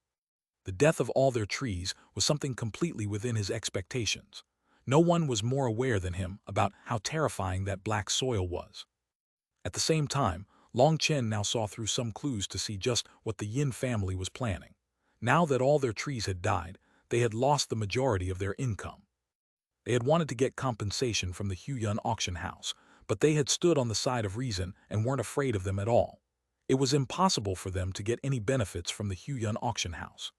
The death of all their trees was something completely within his expectations. No one was more aware than him about how terrifying that black soil was. At the same time, Long Chen now saw through some clues to see just what the Yin family was planning. Now that all their trees had died, they had lost the majority of their income. They had wanted to get compensation from the Huiyuan auction house, but they had stood on the side of reason and weren't afraid of them at all. It was impossible for them to get any benefits from the Huiyuan auction house.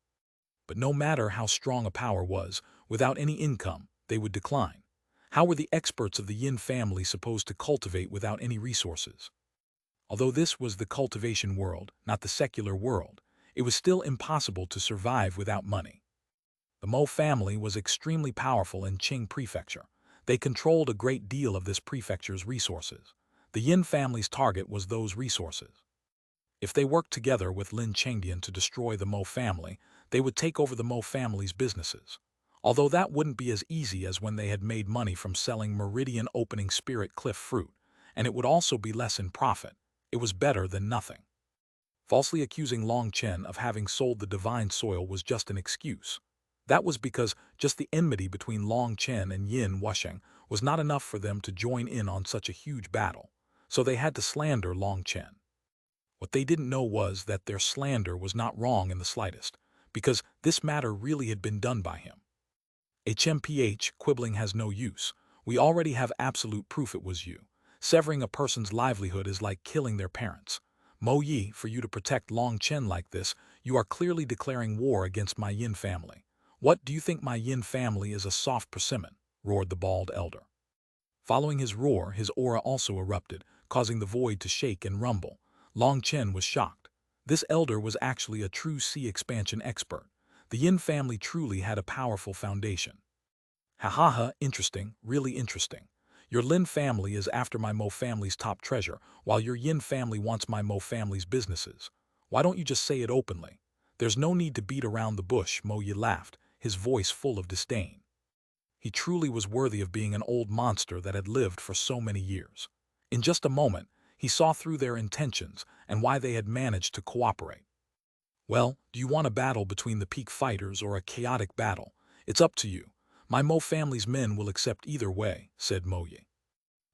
But no matter how strong a power was, without any income, they would decline. How were the experts of the Yin family supposed to cultivate without any resources? Although this was the cultivation world, not the secular world, it was still impossible to survive without money. The Mo family was extremely powerful in Qing Prefecture. They controlled a great deal of this prefecture's resources. The Yin family's target was those resources. If they worked together with Lin Chengdian to destroy the Mo family, they would take over the Mo family's businesses. Although that wouldn't be as easy as when they had made money from selling Meridian Opening Spirit Cliff fruit, and it would also be less in profit. It was better than nothing. Falsely accusing Long Chen of having sold the divine soil was just an excuse. That was because just the enmity between Long Chen and Yin Wusheng was not enough for them to join in on such a huge battle, so they had to slander Long Chen. What they didn't know was that their slander was not wrong in the slightest, because this matter really had been done by him. HMPH, quibbling has no use. We already have absolute proof it was you. Severing a person's livelihood is like killing their parents. Mo Yi, for you to protect Long Chen like this, you are clearly declaring war against my Yin family. What, do you think my Yin family is a soft persimmon? Roared the bald elder. Following his roar, his aura also erupted, causing the void to shake and rumble. Long Chen was shocked. This elder was actually a true sea expansion expert. The Yin family truly had a powerful foundation. Ha ha ha, interesting, really interesting. Your Lin family is after my Mo family's top treasure, while your Yin family wants my Mo family's businesses. Why don't you just say it openly? There's no need to beat around the bush, Mo Yi laughed, his voice full of disdain. He truly was worthy of being an old monster that had lived for so many years. In just a moment, he saw through their intentions and why they had managed to cooperate. Well, do you want a battle between the peak fighters or a chaotic battle? It's up to you. My Mo family's men will accept either way, said Mo Yi.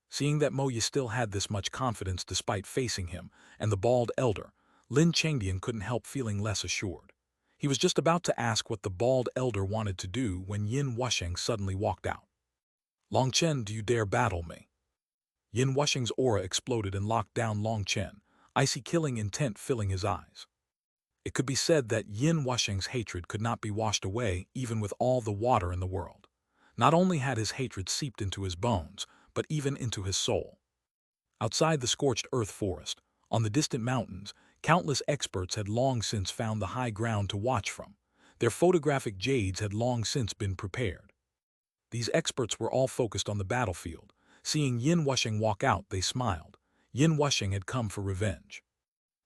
Seeing that Mo Yi still had this much confidence despite facing him and the bald elder, Lin Chengdian couldn't help feeling less assured. He was just about to ask what the bald elder wanted to do when Yin Wusheng suddenly walked out. Long Chen, do you dare battle me? Yin Wusheng's aura exploded and locked down Long Chen, icy killing intent filling his eyes. It could be said that Yin Wusheng's hatred could not be washed away even with all the water in the world. Not only had his hatred seeped into his bones, but even into his soul. Outside the scorched earth forest, on the distant mountains, countless experts had long since found the high ground to watch from. Their photographic jades had long since been prepared. These experts were all focused on the battlefield. Seeing Yin Wusheng walk out, they smiled. Yin Wusheng had come for revenge.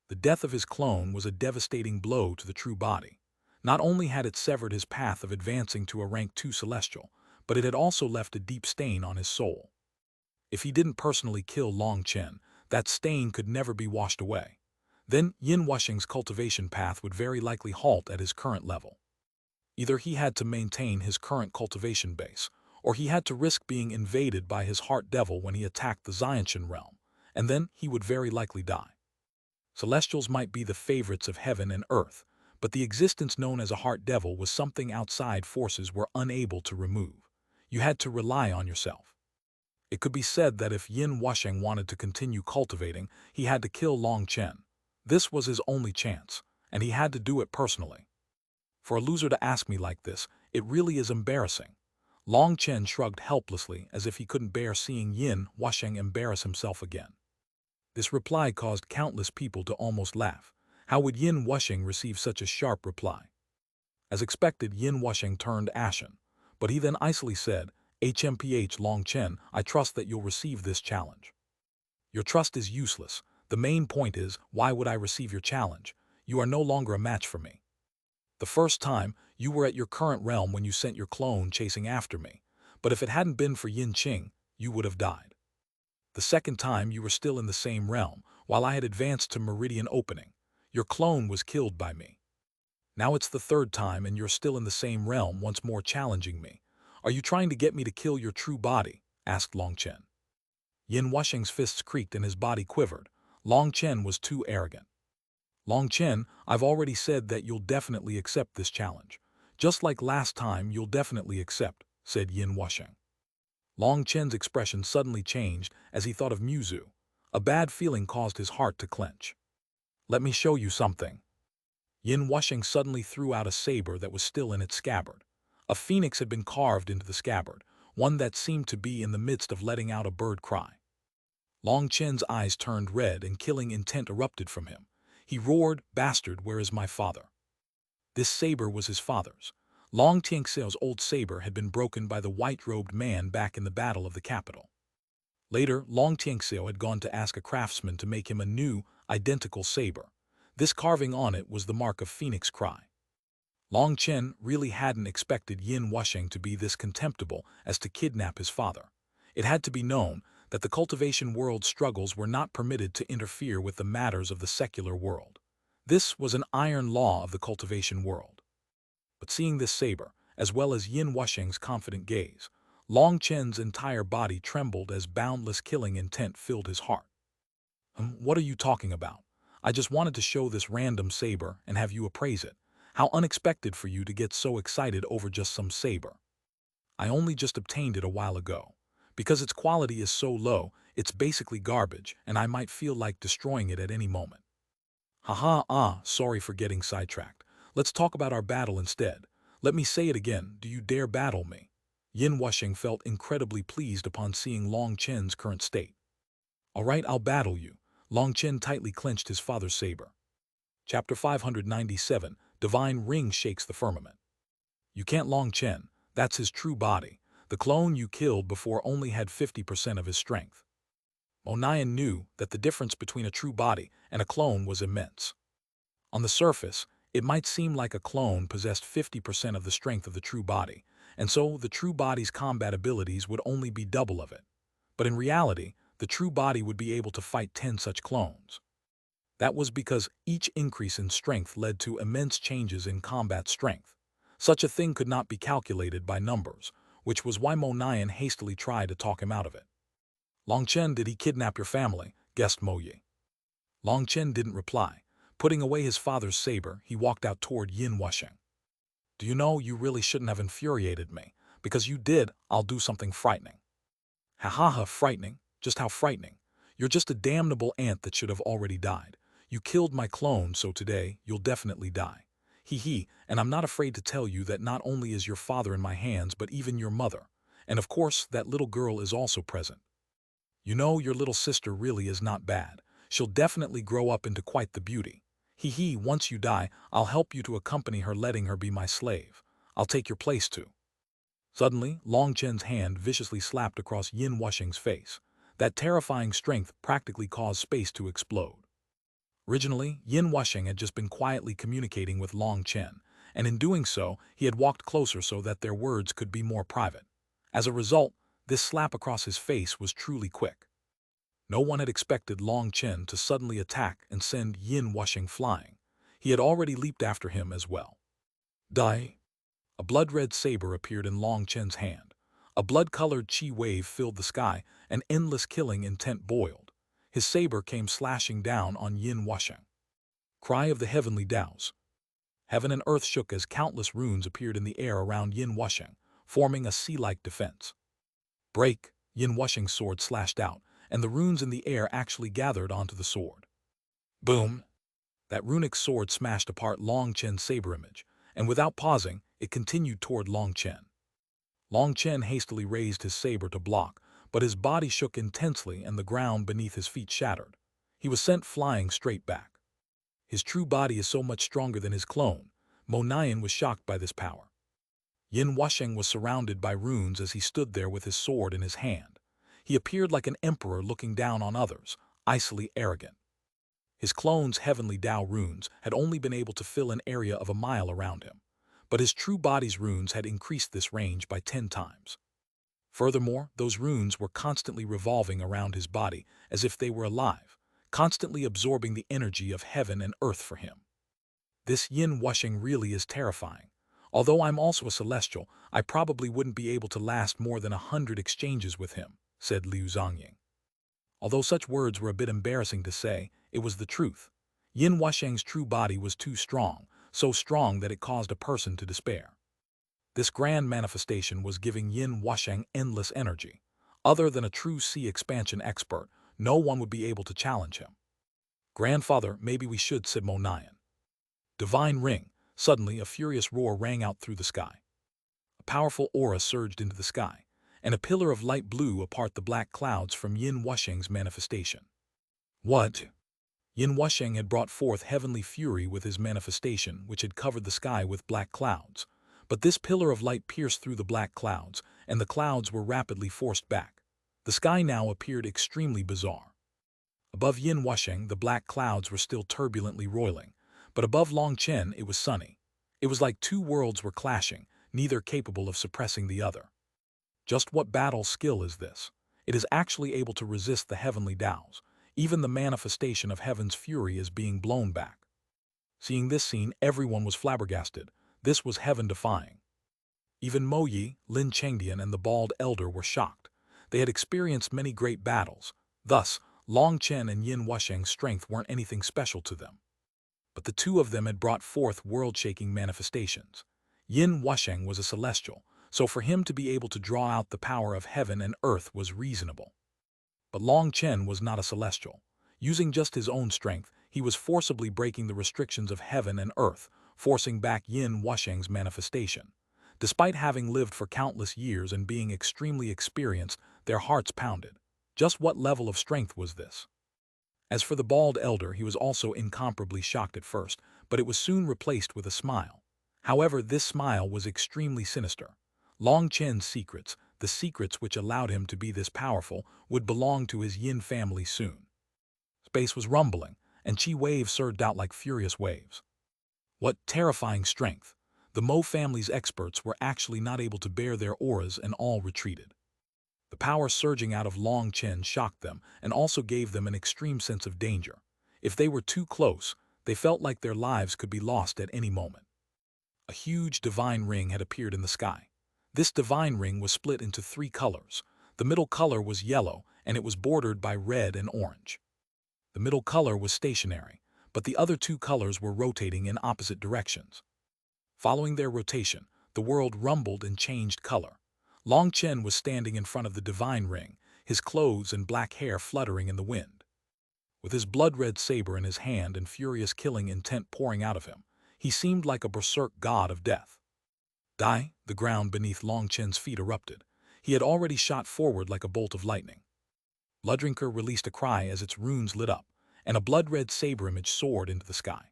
The death of his clone was a devastating blow to the true body. Not only had it severed his path of advancing to a rank 2 celestial, but it had also left a deep stain on his soul. If he didn't personally kill Long Chen, that stain could never be washed away. Then Yin Wusheng's cultivation path would very likely halt at his current level. Either he had to maintain his current cultivation base, or he had to risk being invaded by his heart devil when he attacked the Xianshan realm, and then he would very likely die. Celestials might be the favorites of heaven and earth, but the existence known as a heart devil was something outside forces were unable to remove. You had to rely on yourself. It could be said that if Yin Wusheng wanted to continue cultivating, he had to kill Long Chen. This was his only chance, and he had to do it personally. For a loser to ask me like this, it really is embarrassing. Long Chen shrugged helplessly as if he couldn't bear seeing Yin Wusheng embarrass himself again. This reply caused countless people to almost laugh. How would Yin Wusheng receive such a sharp reply? As expected, Yin Wusheng turned ashen, but he then icily said, HMPH Long Chen, I trust that you'll receive this challenge. Your trust is useless. The main point is, why would I receive your challenge? You are no longer a match for me. The first time, you were at your current realm when you sent your clone chasing after me, but if it hadn't been for Yin Qing, you would have died. The second time, you were still in the same realm, while I had advanced to Meridian Opening. Your clone was killed by me. Now it's the third time and you're still in the same realm, once more challenging me. Are you trying to get me to kill your true body? Asked Long Chen. Yin Wusheng's fists creaked and his body quivered. Long Chen was too arrogant. Long Chen, I've already said that you'll definitely accept this challenge. Just like last time, you'll definitely accept, said Yin Wusheng. Long Chen's expression suddenly changed as he thought of Muzu. A bad feeling caused his heart to clench. "Let me show you something." Yin Wusheng suddenly threw out a saber that was still in its scabbard. A phoenix had been carved into the scabbard, one that seemed to be in the midst of letting out a bird cry. Long Chen's eyes turned red and killing intent erupted from him. He roared, "Bastard, where is my father?" This saber was his father's. Long Tianxiao's old saber had been broken by the white-robed man back in the battle of the capital. Later, Long Tianxiao had gone to ask a craftsman to make him a new, identical saber. This carving on it was the mark of Phoenix Cry. Long Chen really hadn't expected Yin Wusheng to be this contemptible as to kidnap his father. It had to be known that the cultivation world's struggles were not permitted to interfere with the matters of the secular world. This was an iron law of the cultivation world. But seeing this saber, as well as Yin Wusheng's confident gaze, Long Chen's entire body trembled as boundless killing intent filled his heart. What are you talking about? I just wanted to show this random saber and have you appraise it. How unexpected for you to get so excited over just some saber. I only just obtained it a while ago. Because its quality is so low, it's basically garbage, and I might feel like destroying it at any moment. Sorry for getting sidetracked. Let's talk about our battle instead. Let me say it again, do you dare battle me? Yin Wusheng felt incredibly pleased upon seeing Long Chen's current state. All right, I'll battle you. Long Chen tightly clenched his father's saber. Chapter 597, Divine Ring Shakes the Firmament. You can't Long Chen, that's his true body. The clone you killed before only had 50% of his strength. Monayan knew that the difference between a true body and a clone was immense. On the surface, it might seem like a clone possessed 50% of the strength of the true body, and so the true body's combat abilities would only be double of it. But in reality, the true body would be able to fight 10 such clones. That was because each increase in strength led to immense changes in combat strength. Such a thing could not be calculated by numbers, which was why Mo Nian hastily tried to talk him out of it. Long Chen, did he kidnap your family? Guessed Mo Yi. Long Chen didn't reply. Putting away his father's saber, he walked out toward Yin Wusheng. Do you know, you really shouldn't have infuriated me. Because you did, I'll do something frightening. Ha, frightening? Just how frightening? You're just a damnable ant that should have already died. You killed my clone, so today, you'll definitely die. And I'm not afraid to tell you that not only is your father in my hands, but even your mother. And of course, that little girl is also present. You know, your little sister really is not bad. She'll definitely grow up into quite the beauty. Once you die, I'll help you to accompany her, letting her be my slave. I'll take your place too. Suddenly, Long Chen's hand viciously slapped across Yin Wusheng's face. That terrifying strength practically caused space to explode. Originally, Yin Wusheng had just been quietly communicating with Long Chen, and in doing so, he had walked closer so that their words could be more private. As a result, this slap across his face was truly quick. No one had expected Long Chen to suddenly attack and send Yin Wusheng flying. He had already leaped after him as well. Die! A blood-red saber appeared in Long Chen's hand. A blood-colored chi wave filled the sky, and endless killing intent boiled. His saber came slashing down on Yin Wusheng. Cry of the heavenly Daos. Heaven and earth shook as countless runes appeared in the air around Yin Wusheng, forming a sea-like defense. Break! Yin Wusheng's sword slashed out, and the runes in the air actually gathered onto the sword. Boom! That runic sword smashed apart Long Chen's saber image, and without pausing, it continued toward Long Chen. Long Chen hastily raised his saber to block, but his body shook intensely and the ground beneath his feet shattered. He was sent flying straight back. His true body is so much stronger than his clone. Mo Nian was shocked by this power. Yin Wusheng was surrounded by runes as he stood there with his sword in his hand. He appeared like an emperor looking down on others, icily arrogant. His clone's heavenly Dao runes had only been able to fill an area of a mile around him, but his true body's runes had increased this range by 10 times. Furthermore, those runes were constantly revolving around his body as if they were alive, constantly absorbing the energy of heaven and earth for him. This Yin Wusheng really is terrifying. Although I'm also a celestial, I probably wouldn't be able to last more than 100 exchanges with him, said Liu Zongying. Although such words were a bit embarrassing to say, it was the truth. Yin Wusheng's true body was too strong, so strong that it caused a person to despair. This grand manifestation was giving Yin Wusheng endless energy. Other than a true sea expansion expert, no one would be able to challenge him. "Grandfather, maybe we should," said Monayan. Divine ring. Suddenly, a furious roar rang out through the sky. A powerful aura surged into the sky, and a pillar of light blew apart the black clouds from Yin Wusheng's manifestation. What? Yin Wusheng had brought forth heavenly fury with his manifestation, which had covered the sky with black clouds. But this pillar of light pierced through the black clouds, and the clouds were rapidly forced back. The sky now appeared extremely bizarre. Above Yin Wusheng, the black clouds were still turbulently roiling, but above Long Chen it was sunny. It was like two worlds were clashing, neither capable of suppressing the other. Just what battle skill is this? It is actually able to resist the heavenly Taos. Even the manifestation of heaven's fury is being blown back. Seeing this scene, everyone was flabbergasted. This was heaven-defying. Even Mo Yi, Lin Chengdian, and the bald elder were shocked. They had experienced many great battles. Thus, Long Chen and Yin Wusheng's strength weren't anything special to them. But the two of them had brought forth world-shaking manifestations. Yin Wusheng was a celestial, so for him to be able to draw out the power of heaven and earth was reasonable. But Long Chen was not a celestial. Using just his own strength, he was forcibly breaking the restrictions of heaven and earth, forcing back Yin Wusheng's manifestation. Despite having lived for countless years and being extremely experienced, their hearts pounded. Just what level of strength was this? As for the bald elder, he was also incomparably shocked at first, but it was soon replaced with a smile. However, this smile was extremely sinister. Long Chen's secrets, the secrets which allowed him to be this powerful, would belong to his Yin family soon. Space was rumbling, and Qi waves surged out like furious waves. What terrifying strength! The Mo family's experts were actually not able to bear their auras and all retreated. The power surging out of Long Chen shocked them and also gave them an extreme sense of danger. If they were too close, they felt like their lives could be lost at any moment. A huge divine ring had appeared in the sky. This divine ring was split into 3 colors. The middle color was yellow, and it was bordered by red and orange. The middle color was stationary, but the other 2 colors were rotating in opposite directions. Following their rotation, the world rumbled and changed color. Long Chen was standing in front of the divine ring, his clothes and black hair fluttering in the wind. With his blood-red saber in his hand and furious killing intent pouring out of him, he seemed like a berserk god of death. Die! The ground beneath Long Chen's feet erupted. He had already shot forward like a bolt of lightning. Bloodrinker released a cry as its runes lit up, and a blood-red saber image soared into the sky.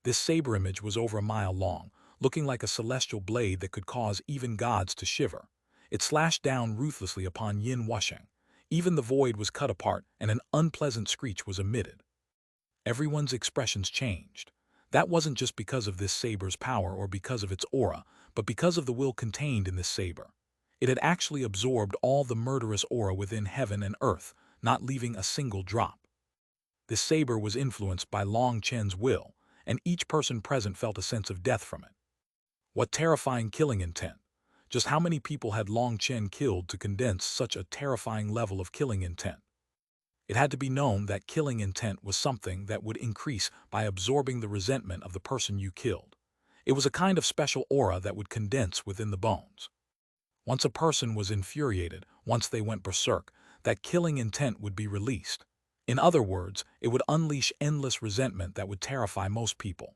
This saber image was over a mile long, looking like a celestial blade that could cause even gods to shiver. It slashed down ruthlessly upon Yin Wusheng. Even the void was cut apart, and an unpleasant screech was emitted. Everyone's expressions changed. That wasn't just because of this saber's power or because of its aura, but because of the will contained in this saber. It had actually absorbed all the murderous aura within heaven and earth, not leaving a single drop. This saber was influenced by Long Chen's will, and each person present felt a sense of death from it. What terrifying killing intent! Just how many people had Long Chen killed to condense such a terrifying level of killing intent? It had to be known that killing intent was something that would increase by absorbing the resentment of the person you killed. It was a kind of special aura that would condense within the bones. Once a person was infuriated, once they went berserk, that killing intent would be released. In other words, it would unleash endless resentment that would terrify most people.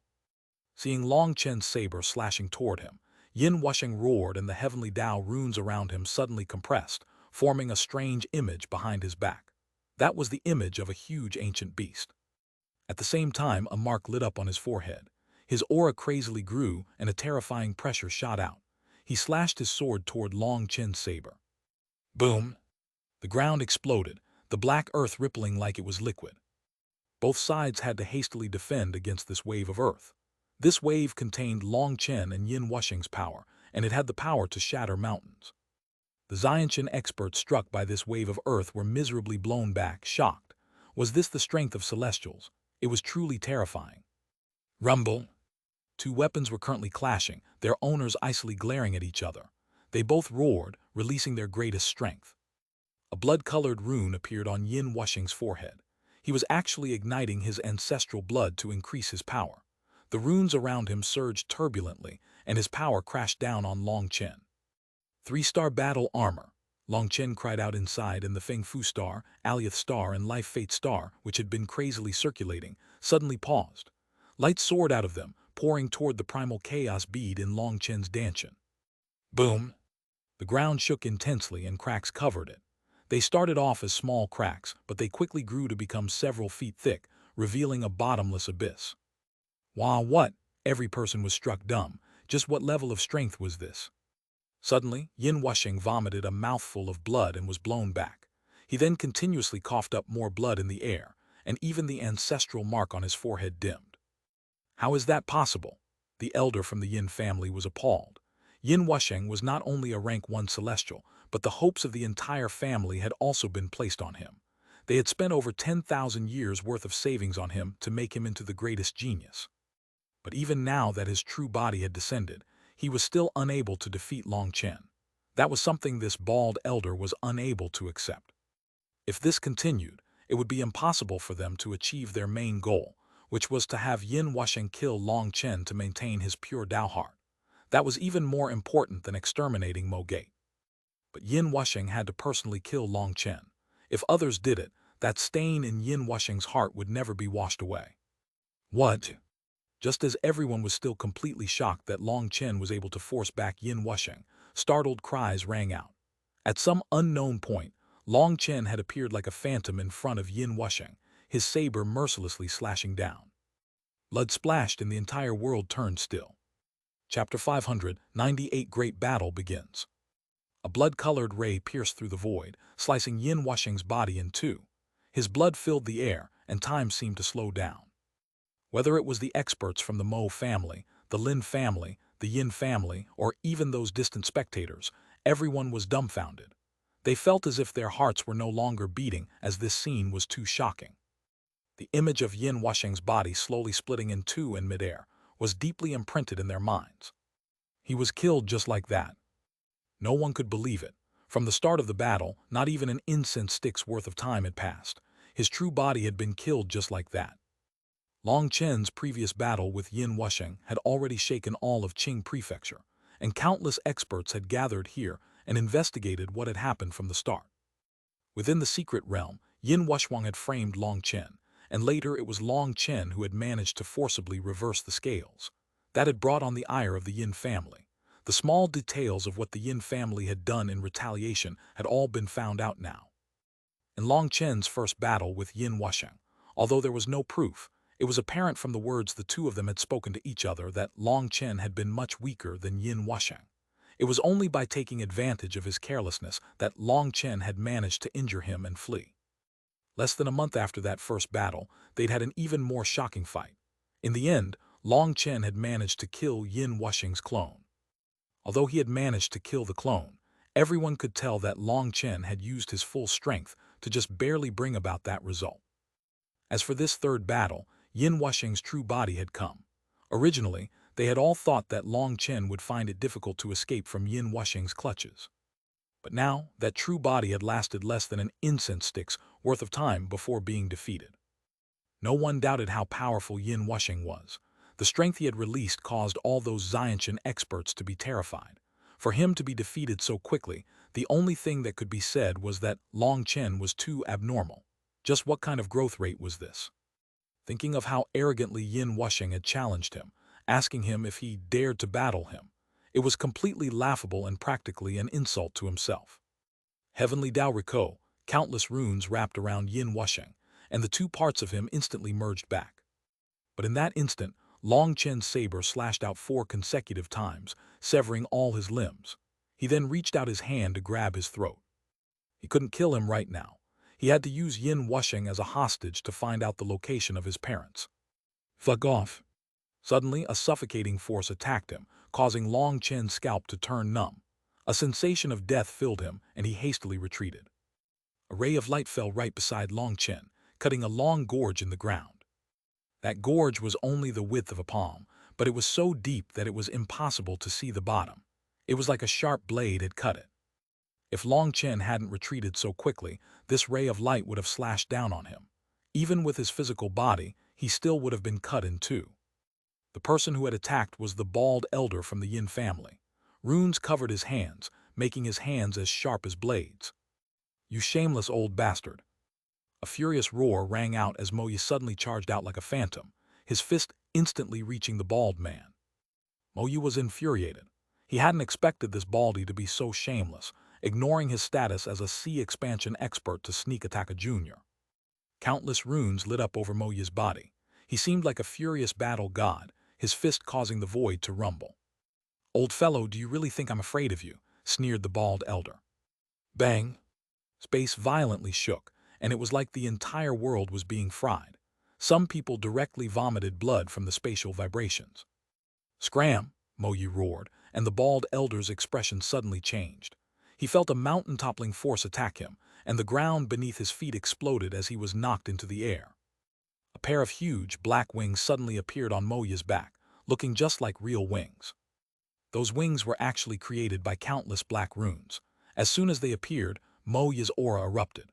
Seeing Long Chen's saber slashing toward him, Yin Wusheng roared and the heavenly Tao runes around him suddenly compressed, forming a strange image behind his back. That was the image of a huge ancient beast. At the same time, a mark lit up on his forehead. His aura crazily grew and a terrifying pressure shot out. He slashed his sword toward Long Chen's saber. Boom! The ground exploded, the black earth rippling like it was liquid. Both sides had to hastily defend against this wave of earth. This wave contained Long Chen and Yin Wusheng's power, and it had the power to shatter mountains. The Xianchen experts struck by this wave of earth were miserably blown back, shocked. Was this the strength of celestials? It was truly terrifying. Rumble! 2 weapons were currently clashing, their owners icily glaring at each other. They both roared, releasing their greatest strength. A blood-colored rune appeared on Yin Wusheng's forehead. He was actually igniting his ancestral blood to increase his power. The runes around him surged turbulently, and his power crashed down on Long Chen. 3-star battle armor. Long Chen cried out inside, and the Feng Fu star, Alioth star, and Life Fate star, which had been crazily circulating, suddenly paused. Light soared out of them, pouring toward the primal chaos bead in Long Chen's dantian. Boom! The ground shook intensely and cracks covered it. They started off as small cracks, but they quickly grew to become several feet thick, revealing a bottomless abyss. Wow, what? Every person was struck dumb. Just what level of strength was this? Suddenly, Yin Wusheng vomited a mouthful of blood and was blown back. He then continuously coughed up more blood in the air, and even the ancestral mark on his forehead dimmed. How is that possible? The elder from the Yin family was appalled. Yin Wusheng was not only a rank 1 celestial, but the hopes of the entire family had also been placed on him. They had spent over 10,000 years worth of savings on him to make him into the greatest genius. But even now that his true body had descended, he was still unable to defeat Long Chen. That was something this bald elder was unable to accept. If this continued, it would be impossible for them to achieve their main goal, which was to have Yin Wusheng kill Long Chen to maintain his pure Dao heart. That was even more important than exterminating Mo Gate. But Yin Wusheng had to personally kill Long Chen. If others did it, that stain in Yin Wusheng's heart would never be washed away. What? Just as everyone was still completely shocked that Long Chen was able to force back Yin Wusheng, startled cries rang out. At some unknown point, Long Chen had appeared like a phantom in front of Yin Wusheng, his saber mercilessly slashing down. Blood splashed and the entire world turned still. Chapter 598 Great Battle begins. A blood-colored ray pierced through the void, slicing Yin Wusheng's body in two. His blood filled the air, and time seemed to slow down. Whether it was the experts from the Mo family, the Lin family, the Yin family, or even those distant spectators, everyone was dumbfounded. They felt as if their hearts were no longer beating, as this scene was too shocking. The image of Yin Wusheng's body slowly splitting in two in midair was deeply imprinted in their minds. He was killed just like that. No one could believe it. From the start of the battle, not even an incense stick's worth of time had passed. His true body had been killed just like that. Long Chen's previous battle with Yin Wusheng had already shaken all of Qing Prefecture, and countless experts had gathered here and investigated what had happened from the start. Within the secret realm, Yin Wusheng had framed Long Chen, and later it was Long Chen who had managed to forcibly reverse the scales. That had brought on the ire of the Yin family. The small details of what the Yin family had done in retaliation had all been found out now. In Long Chen's first battle with Yin Wusheng, although there was no proof, it was apparent from the words the two of them had spoken to each other that Long Chen had been much weaker than Yin Wusheng. It was only by taking advantage of his carelessness that Long Chen had managed to injure him and flee. Less than a month after that first battle, they'd had an even more shocking fight. In the end, Long Chen had managed to kill Yin Wusheng's clone. Although he had managed to kill the clone, everyone could tell that Long Chen had used his full strength to just barely bring about that result. As for this third battle, Yin Wusheng's true body had come. Originally, they had all thought that Long Chen would find it difficult to escape from Yin Wusheng's clutches. But now, that true body had lasted less than an incense stick's worth of time before being defeated. No one doubted how powerful Yin Wusheng was. The strength he had released caused all those Xiantian experts to be terrified. For him to be defeated so quickly, the only thing that could be said was that Long Chen was too abnormal. Just what kind of growth rate was this? Thinking of how arrogantly Yin Wusheng had challenged him, asking him if he dared to battle him, it was completely laughable and practically an insult to himself. Heavenly Dao Riko, countless runes wrapped around Yin Wusheng, and the two parts of him instantly merged back. But in that instant, Long Chen's saber slashed out 4 consecutive times, severing all his limbs. He then reached out his hand to grab his throat. He couldn't kill him right now. He had to use Yin Wusheng as a hostage to find out the location of his parents. Fuck off. Suddenly, a suffocating force attacked him, causing Long Chen's scalp to turn numb. A sensation of death filled him, and he hastily retreated. A ray of light fell right beside Long Chen, cutting a long gorge in the ground. That gorge was only the width of a palm, but it was so deep that it was impossible to see the bottom. It was like a sharp blade had cut it. If Long Chen hadn't retreated so quickly, this ray of light would have slashed down on him. Even with his physical body, he still would have been cut in two. The person who had attacked was the bald elder from the Yin family. Runes covered his hands, making his hands as sharp as blades. "You shameless old bastard." A furious roar rang out as Moyi suddenly charged out like a phantom, his fist instantly reaching the bald man. Moyi was infuriated. He hadn't expected this baldy to be so shameless, ignoring his status as a sea expansion expert to sneak attack a junior. Countless runes lit up over Moyi's body. He seemed like a furious battle god, his fist causing the void to rumble. "Old fellow, do you really think I'm afraid of you?" sneered the bald elder. Bang! Space violently shook, and it was like the entire world was being fried. Some people directly vomited blood from the spatial vibrations. "Scram!" Moyi roared, and the bald elder's expression suddenly changed. He felt a mountain-toppling force attack him, and the ground beneath his feet exploded as he was knocked into the air. A pair of huge, black wings suddenly appeared on Moyi's back, looking just like real wings. Those wings were actually created by countless black runes. As soon as they appeared, Moyi's aura erupted.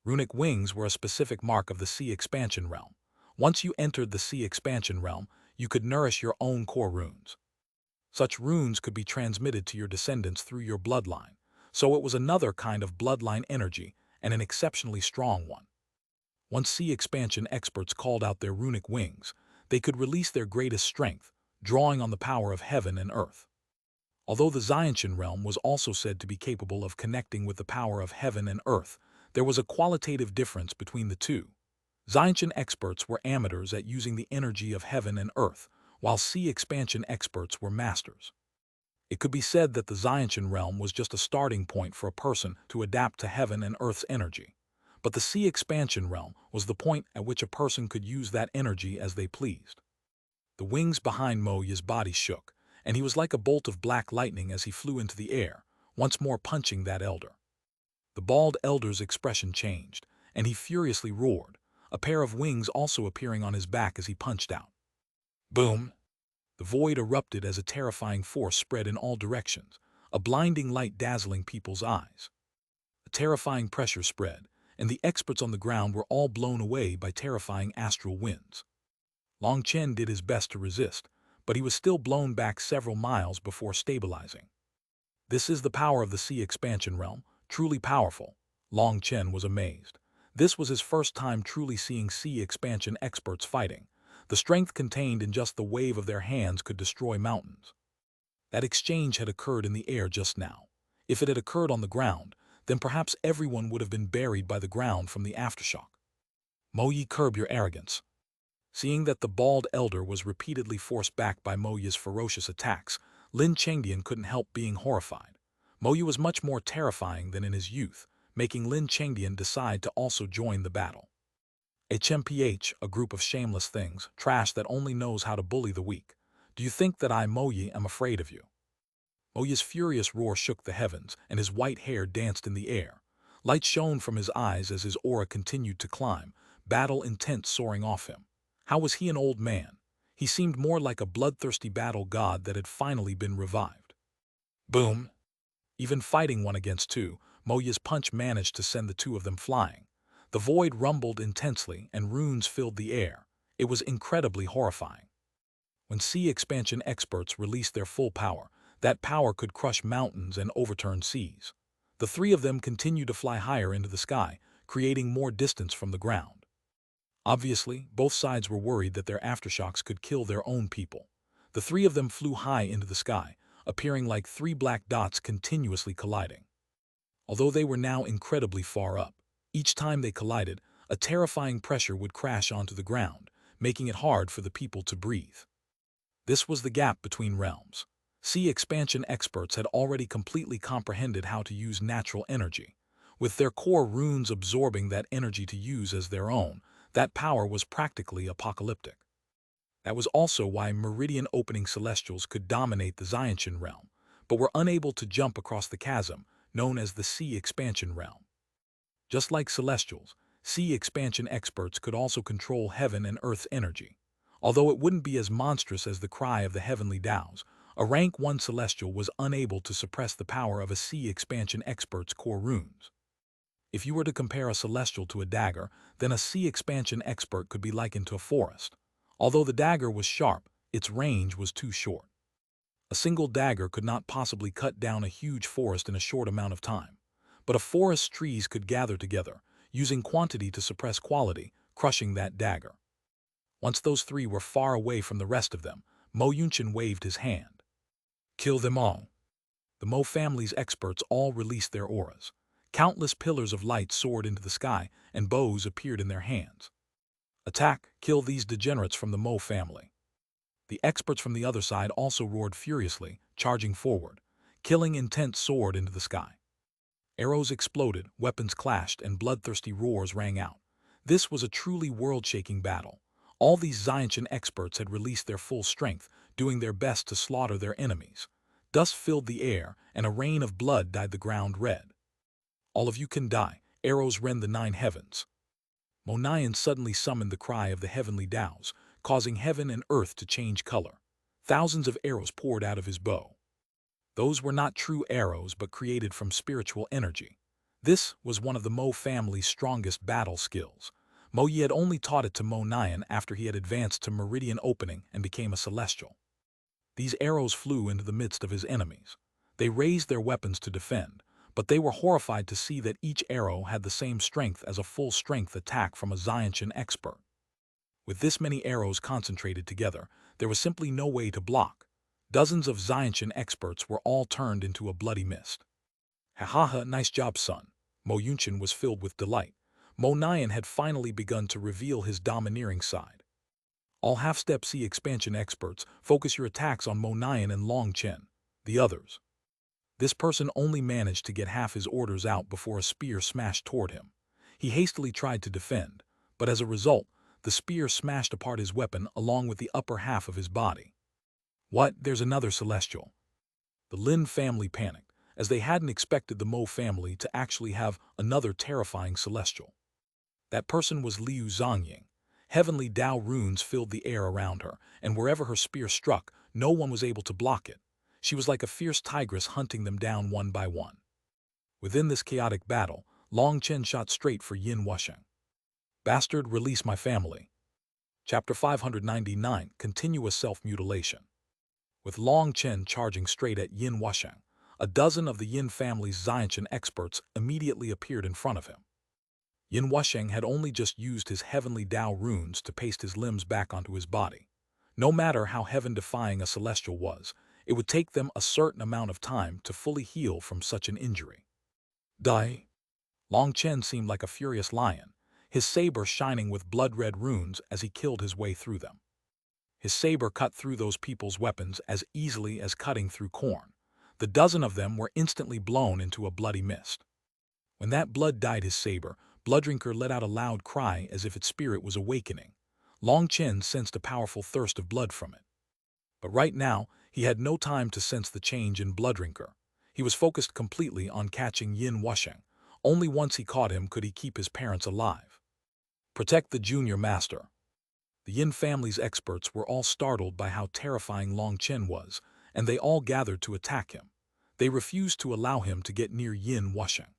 Runic wings were a specific mark of the sea expansion realm. Once you entered the sea expansion realm, you could nourish your own core runes. Such runes could be transmitted to your descendants through your bloodline, so it was another kind of bloodline energy and an exceptionally strong one. Once sea expansion experts called out their runic wings, they could release their greatest strength, drawing on the power of heaven and earth. Although the Xiantian realm was also said to be capable of connecting with the power of heaven and earth, there was a qualitative difference between the two. Xiantian experts were amateurs at using the energy of heaven and earth, while sea expansion experts were masters. It could be said that the Xiantian realm was just a starting point for a person to adapt to heaven and earth's energy. But the sea expansion realm was the point at which a person could use that energy as they pleased. The wings behind Moyi's body shook, and he was like a bolt of black lightning as he flew into the air, once more punching that elder. The bald elder's expression changed, and he furiously roared, a pair of wings also appearing on his back as he punched out. Boom! The void erupted as a terrifying force spread in all directions, a blinding light dazzling people's eyes. A terrifying pressure spread, and the experts on the ground were all blown away by terrifying astral winds. Chen did his best to resist, but he was still blown back several miles before stabilizing. "This is the power of the sea expansion realm, truly powerful." Chen was amazed. This was his first time truly seeing sea expansion experts fighting. The strength contained in just the wave of their hands could destroy mountains. That exchange had occurred in the air just now. If it had occurred on the ground, then perhaps everyone would have been buried by the ground from the aftershock. "Moyi, curb your arrogance." Seeing that the bald elder was repeatedly forced back by Moyi's ferocious attacks, Lin Chengdian couldn't help being horrified. Moyi was much more terrifying than in his youth, making Lin Chengdian decide to also join the battle. HMPH, a group of shameless things, trash that only knows how to bully the weak. "Do you think that I, Moyi, am afraid of you?" Moyi's furious roar shook the heavens, and his white hair danced in the air. Light shone from his eyes as his aura continued to climb, battle intent soaring off him. How was he an old man? He seemed more like a bloodthirsty battle god that had finally been revived. Boom! Even fighting one against two, Moyi's punch managed to send the two of them flying. The void rumbled intensely and runes filled the air. It was incredibly horrifying. When sea expansion experts released their full power, that power could crush mountains and overturn seas. The three of them continued to fly higher into the sky, creating more distance from the ground. Obviously, both sides were worried that their aftershocks could kill their own people. The three of them flew high into the sky, appearing like three black dots continuously colliding. Although they were now incredibly far up, each time they collided, a terrifying pressure would crash onto the ground, making it hard for the people to breathe. This was the gap between realms. Sea expansion experts had already completely comprehended how to use natural energy. With their core runes absorbing that energy to use as their own, that power was practically apocalyptic. That was also why meridian-opening celestials could dominate the Xiantian realm, but were unable to jump across the chasm, known as the sea expansion realm. Just like celestials, sea expansion experts could also control heaven and earth's energy. Although it wouldn't be as monstrous as the cry of the heavenly Taos, a rank 1 celestial was unable to suppress the power of a sea expansion expert's core runes. If you were to compare a celestial to a dagger, then a sea expansion expert could be likened to a forest. Although the dagger was sharp, its range was too short. A single dagger could not possibly cut down a huge forest in a short amount of time. But a forest's trees could gather together, using quantity to suppress quality, crushing that dagger. Once those three were far away from the rest of them, Mo Yunchen waved his hand. Kill them all. The Mo family's experts all released their auras. Countless pillars of light soared into the sky, and bows appeared in their hands. Attack, kill these degenerates from the Mo family. The experts from the other side also roared furiously, charging forward. Killing intent soared into the sky. Arrows exploded, weapons clashed, and bloodthirsty roars rang out. This was a truly world-shaking battle. All these Xiantian experts had released their full strength, doing their best to slaughter their enemies. Dust filled the air, and a rain of blood dyed the ground red. All of you can die, arrows rend the 9 heavens. Mo Nian suddenly summoned the cry of the heavenly Taos, causing heaven and earth to change color. Thousands of arrows poured out of his bow. Those were not true arrows but created from spiritual energy. This was one of the Mo family's strongest battle skills. Mo Yi had only taught it to Mo Nian after he had advanced to meridian opening and became a celestial. These arrows flew into the midst of his enemies. They raised their weapons to defend, but they were horrified to see that each arrow had the same strength as a full-strength attack from a Xiantian expert. With this many arrows concentrated together, there was simply no way to block. Dozens of Xiantian experts were all turned into a bloody mist. Ha ha ha, nice job, son. Mo Yunchen was filled with delight. Mo Nian had finally begun to reveal his domineering side. All half-step C expansion experts, focus your attacks on Mo Nian and Long Chen. The others. This person only managed to get half his orders out before a spear smashed toward him. He hastily tried to defend, but as a result, the spear smashed apart his weapon along with the upper half of his body. What? There's another celestial. The Lin family panicked, as they hadn't expected the Mo family to actually have another terrifying celestial. That person was Liu Zongying. Heavenly Tao runes filled the air around her, and wherever her spear struck, no one was able to block it. She was like a fierce tigress hunting them down one by one. Within this chaotic battle, Long Chen shot straight for Yin Wusheng. Bastard, release my family. Chapter 599, Continuous Self-Mutilation. With Long Chen charging straight at Yin Wusheng, a dozen of the Yin family's Xiantian experts immediately appeared in front of him. Yin Wusheng had only just used his heavenly Tao runes to paste his limbs back onto his body. No matter how heaven-defying a celestial was, it would take them a certain amount of time to fully heal from such an injury. Die! Long Chen seemed like a furious lion, his saber shining with blood-red runes as he killed his way through them. His saber cut through those people's weapons as easily as cutting through corn. The dozen of them were instantly blown into a bloody mist. When that blood dyed his saber, Blooddrinker let out a loud cry as if its spirit was awakening. Long Chen sensed a powerful thirst of blood from it. But right now, he had no time to sense the change in Blooddrinker. He was focused completely on catching Yin Wusheng. Only once he caught him could he keep his parents alive. Protect the junior master. The Yin family's experts were all startled by how terrifying Long Chen was, and they all gathered to attack him. They refused to allow him to get near Yin Wusheng.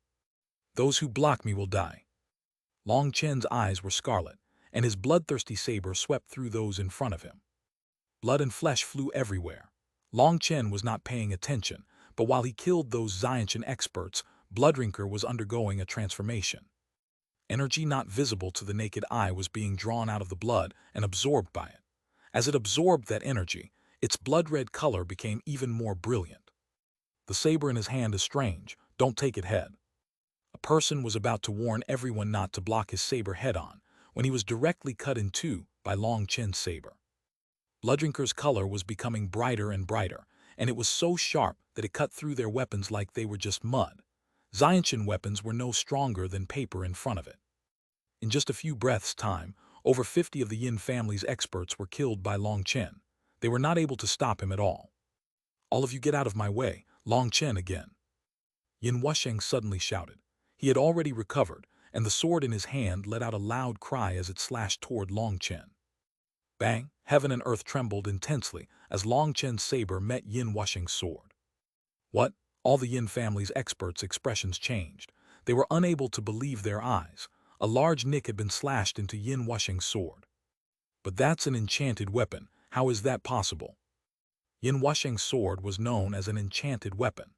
Those who block me will die. Long Chen's eyes were scarlet, and his bloodthirsty saber swept through those in front of him. Blood and flesh flew everywhere. Long Chen was not paying attention, but while he killed those Xiantian experts, Blooddrinker was undergoing a transformation. Energy not visible to the naked eye was being drawn out of the blood and absorbed by it. As it absorbed that energy, its blood-red color became even more brilliant. The saber in his hand is strange, don't take it head. A person was about to warn everyone not to block his saber head-on, when he was directly cut in two by Long Chen's saber. Blooddrinker's color was becoming brighter and brighter, and it was so sharp that it cut through their weapons like they were just mud. Xiantian weapons were no stronger than paper in front of it. In just a few breaths' time, over 50 of the Yin family's experts were killed by Long Chen. They were not able to stop him at all. All of you get out of my way, Long Chen again. Yin Wusheng suddenly shouted. He had already recovered, and the sword in his hand let out a loud cry as it slashed toward Long Chen. Bang! Heaven and earth trembled intensely as Long Chen's saber met Yin Wusheng's sword. What? All the Yin family's experts' expressions changed. They were unable to believe their eyes. A large nick had been slashed into Yin Wusheng's sword. But that's an enchanted weapon. How is that possible? Yin Wusheng's sword was known as an enchanted weapon.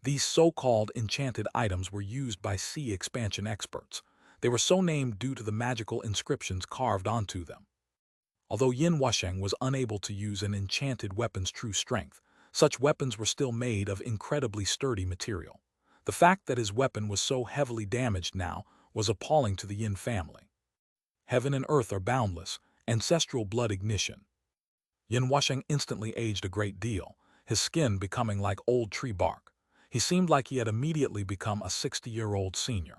These so-called enchanted items were used by sea expansion experts. They were so named due to the magical inscriptions carved onto them. Although Yin Wusheng was unable to use an enchanted weapon's true strength, such weapons were still made of incredibly sturdy material. The fact that his weapon was so heavily damaged now was appalling to the Yin family. Heaven and earth are boundless, ancestral blood ignition. Yin Wusheng instantly aged a great deal, his skin becoming like old tree bark. He seemed like he had immediately become a 60-year-old senior.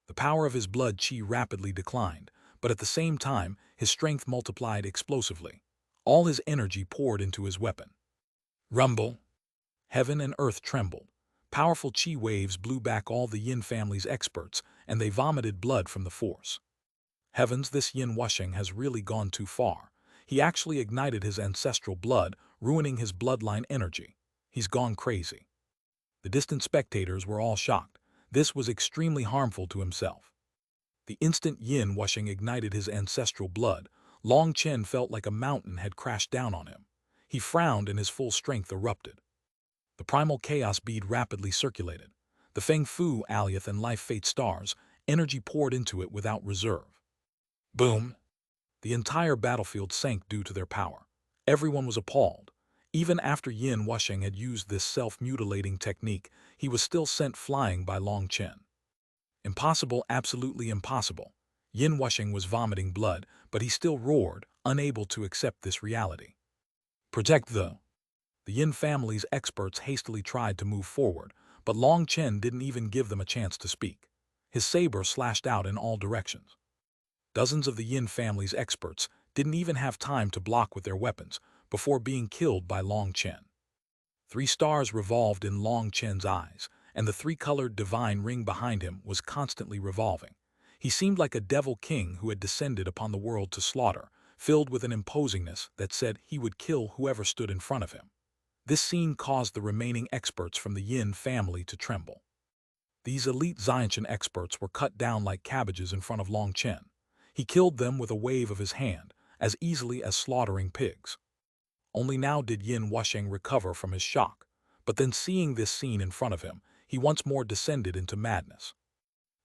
The power of his blood qi rapidly declined, but at the same time, his strength multiplied explosively. All his energy poured into his weapon. Rumble! Heaven and earth trembled. Powerful qi waves blew back all the Yin family's experts, and they vomited blood from the force. Heavens, this Yin Wusheng has really gone too far. He actually ignited his ancestral blood, ruining his bloodline energy. He's gone crazy. The distant spectators were all shocked. This was extremely harmful to himself. The instant Yin Wusheng ignited his ancestral blood, Long Chen felt like a mountain had crashed down on him. He frowned and his full strength erupted. The primal chaos bead rapidly circulated. The Feng Fu, Alioth, and Life Fate stars, energy poured into it without reserve. Boom! The entire battlefield sank due to their power. Everyone was appalled. Even after Yin Wusheng had used this self-mutilating technique, he was still sent flying by Long Chen. Impossible, absolutely impossible. Yin Wusheng was vomiting blood, but he still roared, unable to accept this reality. Protect the Yin family's experts hastily tried to move forward, but Long Chen didn't even give them a chance to speak. His saber slashed out in all directions. Dozens of the Yin family's experts didn't even have time to block with their weapons before being killed by Long Chen. 3 stars revolved in Long Chen's eyes, and the 3-colored divine ring behind him was constantly revolving. He seemed like a devil king who had descended upon the world to slaughter, filled with an imposingness that said he would kill whoever stood in front of him. This scene caused the remaining experts from the Yin family to tremble. These elite Xiantian experts were cut down like cabbages in front of Long Chen. He killed them with a wave of his hand, as easily as slaughtering pigs. Only now did Yin Wusheng recover from his shock, but then seeing this scene in front of him, he once more descended into madness.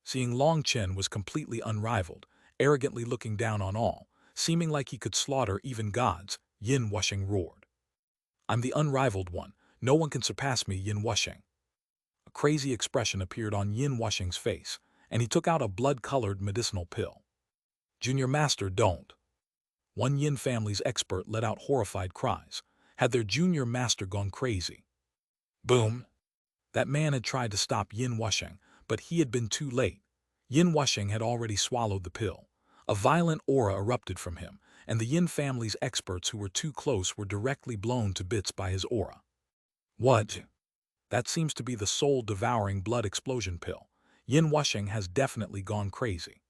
Seeing Long Chen was completely unrivaled, arrogantly looking down on all, seeming like he could slaughter even gods, Yin Wusheng roared. I'm the unrivaled one, no one can surpass me, Yin Wusheng. A crazy expression appeared on Yin Wusheng's face, and he took out a blood-colored medicinal pill. Junior Master, don't. One Yin family's expert let out horrified cries. Had their junior master gone crazy? Boom! That man had tried to stop Yin Wusheng, but he had been too late. Yin Wusheng had already swallowed the pill. A violent aura erupted from him, and the Yin family's experts who were too close were directly blown to bits by his aura. What? That seems to be the soul-devouring blood explosion pill. Yin Wusheng has definitely gone crazy.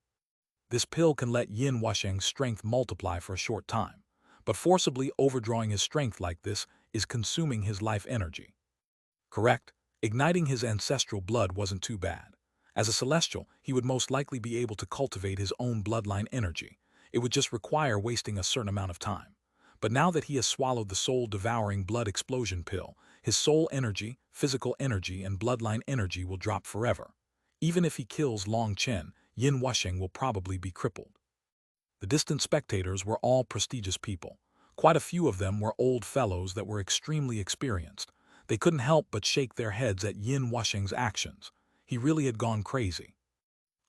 This pill can let Yin Wusheng's strength multiply for a short time, but forcibly overdrawing his strength like this is consuming his life energy. Correct? Igniting his ancestral blood wasn't too bad. As a celestial, he would most likely be able to cultivate his own bloodline energy. It would just require wasting a certain amount of time. But now that he has swallowed the soul-devouring blood explosion pill, his soul energy, physical energy, and bloodline energy will drop forever. Even if he kills Long Chen, Yin Wusheng will probably be crippled. The distant spectators were all prestigious people. Quite a few of them were old fellows that were extremely experienced. They couldn't help but shake their heads at Yin Wusheng's actions. He really had gone crazy.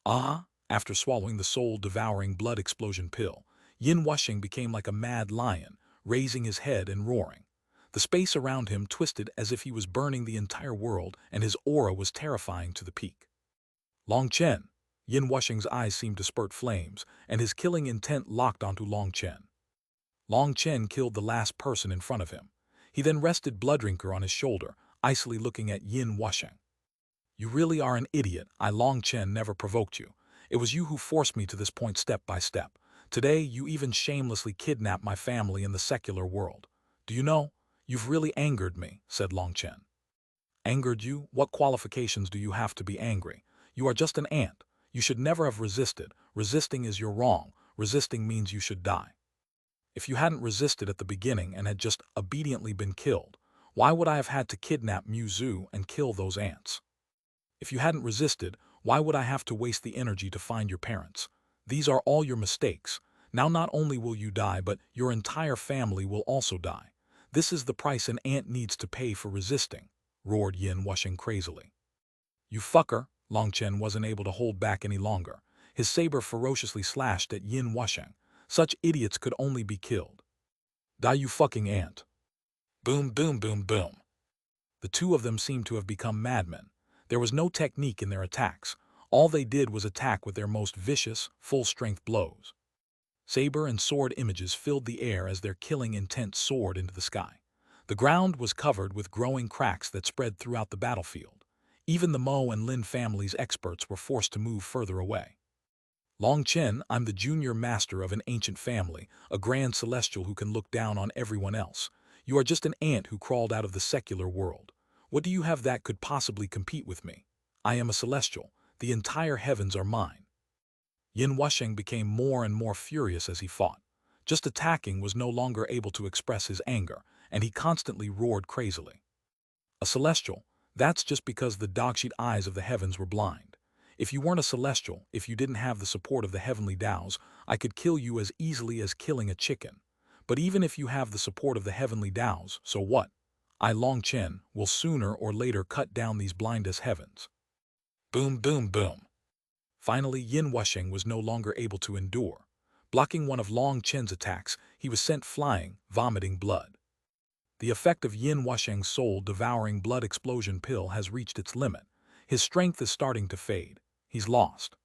After swallowing the soul-devouring blood explosion pill, Yin Wusheng became like a mad lion, raising his head and roaring. The space around him twisted as if he was burning the entire world, and his aura was terrifying to the peak. Long Chen! Yin Wusheng's eyes seemed to spurt flames, and his killing intent locked onto Long Chen. Long Chen killed the last person in front of him. He then rested Blooddrinker on his shoulder, icily looking at Yin Wusheng. You really are an idiot. I, Long Chen, never provoked you. It was you who forced me to this point step by step. Today, you even shamelessly kidnapped my family in the secular world. Do you know? You've really angered me, said Long Chen. Angered you? What qualifications do you have to be angry? You are just an ant. You should never have resisted. Resisting is your wrong. Resisting means you should die. If you hadn't resisted at the beginning and had just obediently been killed, why would I have had to kidnap Zhu and kill those ants? If you hadn't resisted, why would I have to waste the energy to find your parents? These are all your mistakes. Now not only will you die, but your entire family will also die. This is the price an ant needs to pay for resisting, roared Yin Wusheng crazily. You fucker! Long Chen wasn't able to hold back any longer. His saber ferociously slashed at Yin Wusheng. Such idiots could only be killed. Die, you fucking ant! Boom, boom, boom, boom. The two of them seemed to have become madmen. There was no technique in their attacks. All they did was attack with their most vicious, full-strength blows. Saber and sword images filled the air as their killing intent soared into the sky. The ground was covered with growing cracks that spread throughout the battlefield. Even the Mo and Lin families' experts were forced to move further away. Long Chen, I'm the junior master of an ancient family, a grand celestial who can look down on everyone else. You are just an ant who crawled out of the secular world. What do you have that could possibly compete with me? I am a celestial. The entire heavens are mine. Yin Wusheng became more and more furious as he fought. Just attacking was no longer able to express his anger, and he constantly roared crazily. A celestial? That's just because the dogsheet eyes of the heavens were blind. If you weren't a celestial, if you didn't have the support of the heavenly Taos, I could kill you as easily as killing a chicken. But even if you have the support of the heavenly Taos, so what? I, Long Chen, will sooner or later cut down these blindest heavens. Boom, boom, boom. Finally, Yin Wusheng was no longer able to endure. Blocking one of Long Chen's attacks, he was sent flying, vomiting blood. The effect of Yin Wusheng's soul-devouring blood explosion pill has reached its limit. His strength is starting to fade. He's lost.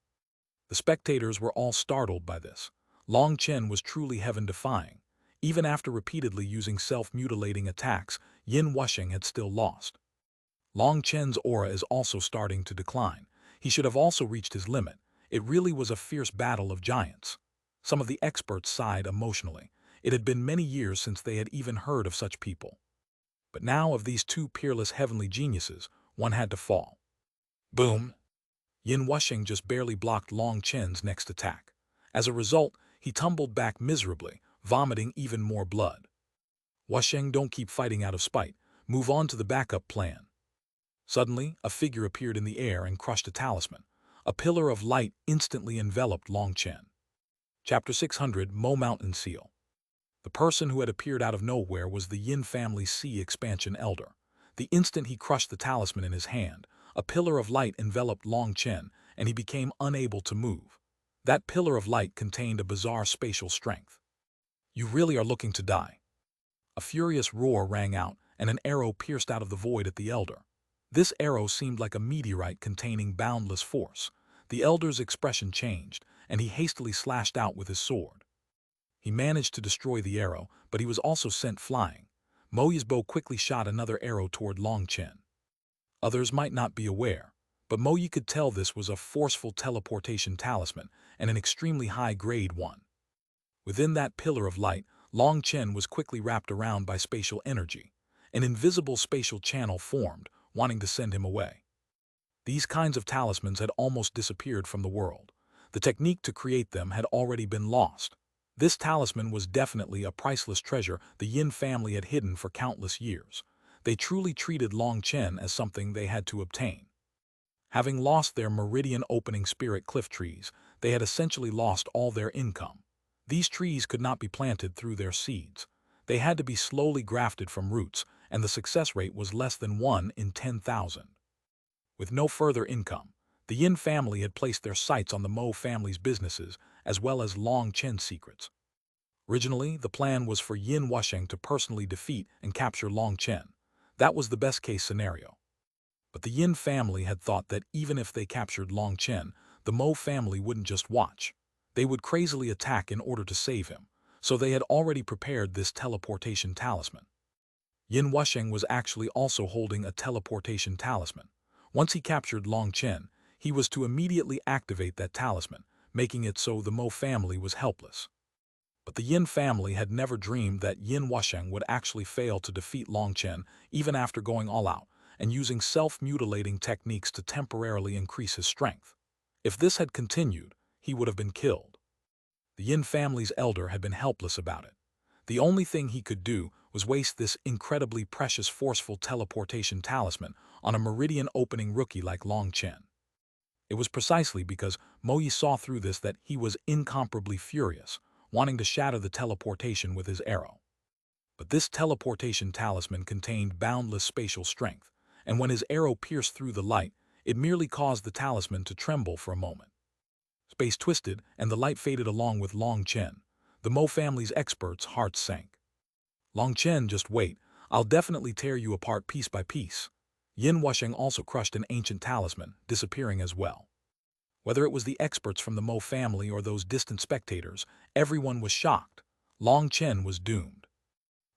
The spectators were all startled by this. Long Chen was truly heaven-defying. Even after repeatedly using self-mutilating attacks, Yin Wusheng had still lost. Long Chen's aura is also starting to decline. He should have also reached his limit. It really was a fierce battle of giants. Some of the experts sighed emotionally. It had been many years since they had even heard of such people. But now, of these two peerless heavenly geniuses, one had to fall. Boom! Yin Wusheng just barely blocked Long Chen's next attack. As a result, he tumbled back miserably, vomiting even more blood. Wusheng, don't keep fighting out of spite. Move on to the backup plan. Suddenly, a figure appeared in the air and crushed a talisman. A pillar of light instantly enveloped Long Chen. Chapter 600, Mo Mountain Seal. The person who had appeared out of nowhere was the Yin family Sea Expansion Elder. The instant he crushed the talisman in his hand, a pillar of light enveloped Long Chen, and he became unable to move. That pillar of light contained a bizarre spatial strength. You really are looking to die. A furious roar rang out, and an arrow pierced out of the void at the elder. This arrow seemed like a meteorite containing boundless force. The elder's expression changed, and he hastily slashed out with his sword. He managed to destroy the arrow, but he was also sent flying. Mo Yizbo quickly shot another arrow toward Long Chen. Others might not be aware, but Mo Yi could tell this was a forceful teleportation talisman, and an extremely high-grade one. Within that pillar of light, Long Chen was quickly wrapped around by spatial energy. An invisible spatial channel formed, wanting to send him away. These kinds of talismans had almost disappeared from the world. The technique to create them had already been lost. This talisman was definitely a priceless treasure the Yin family had hidden for countless years. They truly treated Long Chen as something they had to obtain. Having lost their meridian opening spirit cliff trees, they had essentially lost all their income. These trees could not be planted through their seeds. They had to be slowly grafted from roots, and the success rate was less than 1 in 10,000. With no further income, the Yin family had placed their sights on the Mo family's businesses as well as Long Chen's secrets. Originally, the plan was for Yin Wusheng to personally defeat and capture Long Chen. That was the best-case scenario. But the Yin family had thought that even if they captured Long Chen, the Mo family wouldn't just watch. They would crazily attack in order to save him, so they had already prepared this teleportation talisman. Yin Wusheng was actually also holding a teleportation talisman. Once he captured Long Chen, he was to immediately activate that talisman, making it so the Mo family was helpless. But the Yin family had never dreamed that Yin Wusheng would actually fail to defeat Long Chen even after going all out and using self-mutilating techniques to temporarily increase his strength. If this had continued, he would have been killed. The Yin family's elder had been helpless about it. The only thing he could do was waste this incredibly precious forceful teleportation talisman on a meridian-opening rookie like Long Chen. It was precisely because Mo Yi saw through this that he was incomparably furious, wanting to shatter the teleportation with his arrow. But this teleportation talisman contained boundless spatial strength, and when his arrow pierced through the light, it merely caused the talisman to tremble for a moment. Space twisted, and the light faded along with Long Chen. The Mo family's experts' hearts sank. Long Chen, just wait. I'll definitely tear you apart piece by piece. Yin Wusheng also crushed an ancient talisman, disappearing as well. Whether it was the experts from the Mo family or those distant spectators, everyone was shocked. Long Chen was doomed.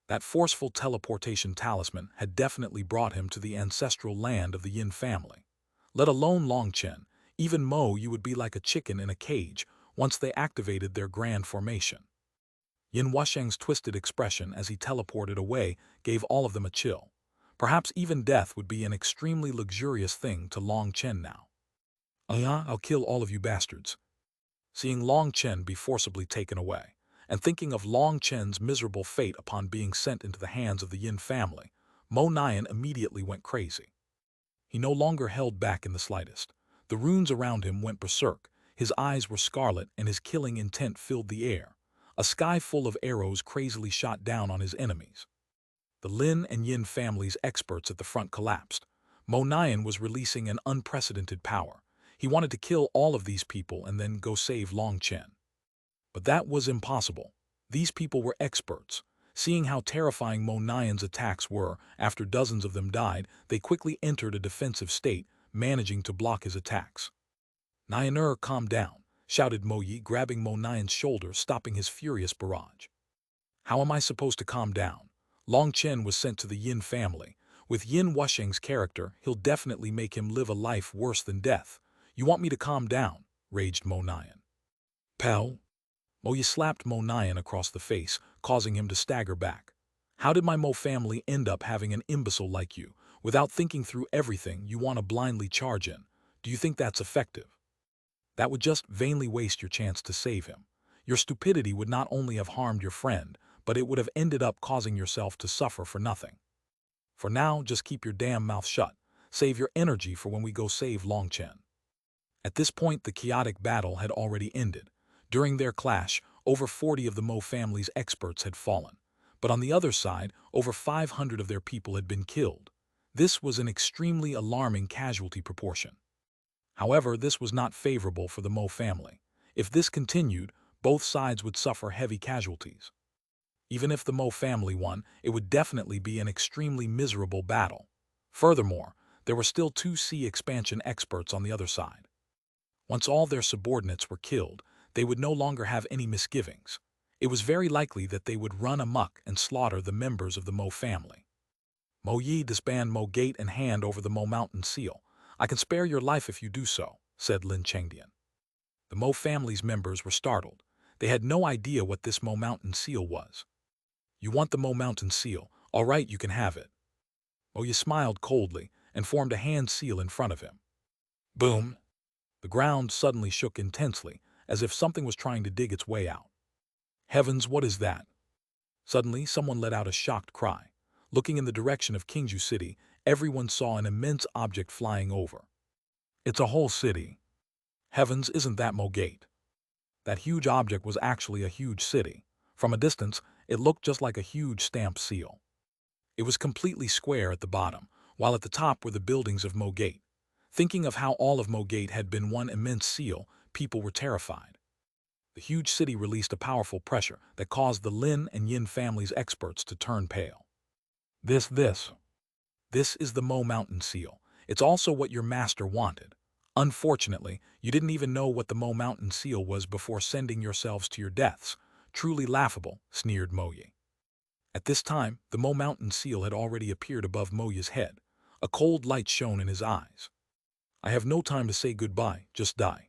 That forceful teleportation talisman had definitely brought him to the ancestral land of the Yin family. Let alone Long Chen, even Mo you would be like a chicken in a cage once they activated their grand formation. Yin Wusheng's twisted expression as he teleported away gave all of them a chill. Perhaps even death would be an extremely luxurious thing to Long Chen now. I'll kill all of you bastards. Seeing Long Chen be forcibly taken away, and thinking of Long Chen's miserable fate upon being sent into the hands of the Yin family, Mo Nian immediately went crazy. He no longer held back in the slightest. The runes around him went berserk, his eyes were scarlet and his killing intent filled the air. A sky full of arrows crazily shot down on his enemies. The Lin and Yin families' experts at the front collapsed. Mo Nian was releasing an unprecedented power. He wanted to kill all of these people and then go save Long Chen. But that was impossible. These people were experts. Seeing how terrifying Mo Nian's attacks were, after dozens of them died, they quickly entered a defensive state, managing to block his attacks. Nianer, calm down, shouted Mo Yi, grabbing Mo Nian's shoulder, stopping his furious barrage. How am I supposed to calm down? Long Chen was sent to the Yin family. With Yin Wusheng's character, he'll definitely make him live a life worse than death. You want me to calm down? Raged Mo Nian. Pow! Mo Yi slapped Mo Nian across the face, causing him to stagger back. How did my Mo family end up having an imbecile like you? Without thinking through everything, you want to blindly charge in. Do you think that's effective? That would just vainly waste your chance to save him. Your stupidity would not only have harmed your friend, but it would have ended up causing yourself to suffer for nothing. For now, just keep your damn mouth shut. Save your energy for when we go save Long Chen. At this point, the chaotic battle had already ended. During their clash, over 40 of the Mo family's experts had fallen. But on the other side, over 500 of their people had been killed. This was an extremely alarming casualty proportion. However, this was not favorable for the Mo family. If this continued, both sides would suffer heavy casualties. Even if the Mo family won, it would definitely be an extremely miserable battle. Furthermore, there were still 2 sea expansion experts on the other side. Once all their subordinates were killed, they would no longer have any misgivings. It was very likely that they would run amok and slaughter the members of the Mo family. Mo Yi, disband Mo Gate and hand over the Mo Mountain Seal. I can spare your life if you do so, said Lin Chengdian. The Mo family's members were startled. They had no idea what this Mo Mountain Seal was. You want the Mo Mountain Seal? All right, you can have it. Mo Yi smiled coldly and formed a hand seal in front of him. Boom! The ground suddenly shook intensely, as if something was trying to dig its way out. Heavens, what is that? Suddenly, someone let out a shocked cry. Looking in the direction of Qingju City, everyone saw an immense object flying over. It's a whole city. Heavens, isn't that Mo Gate? That huge object was actually a huge city. From a distance, it looked just like a huge stamped seal. It was completely square at the bottom, while at the top were the buildings of Mo Gate. Thinking of how all of Mo Gate had been one immense seal, people were terrified. The huge city released a powerful pressure that caused the Lin and Yin families' experts to turn pale. This is the Mo Mountain Seal. It's also what your master wanted. Unfortunately, you didn't even know what the Mo Mountain Seal was before sending yourselves to your deaths. Truly laughable, sneered Mo Yi. At this time, the Mo Mountain Seal had already appeared above Mo Yi's head. A cold light shone in his eyes. I have no time to say goodbye, just die.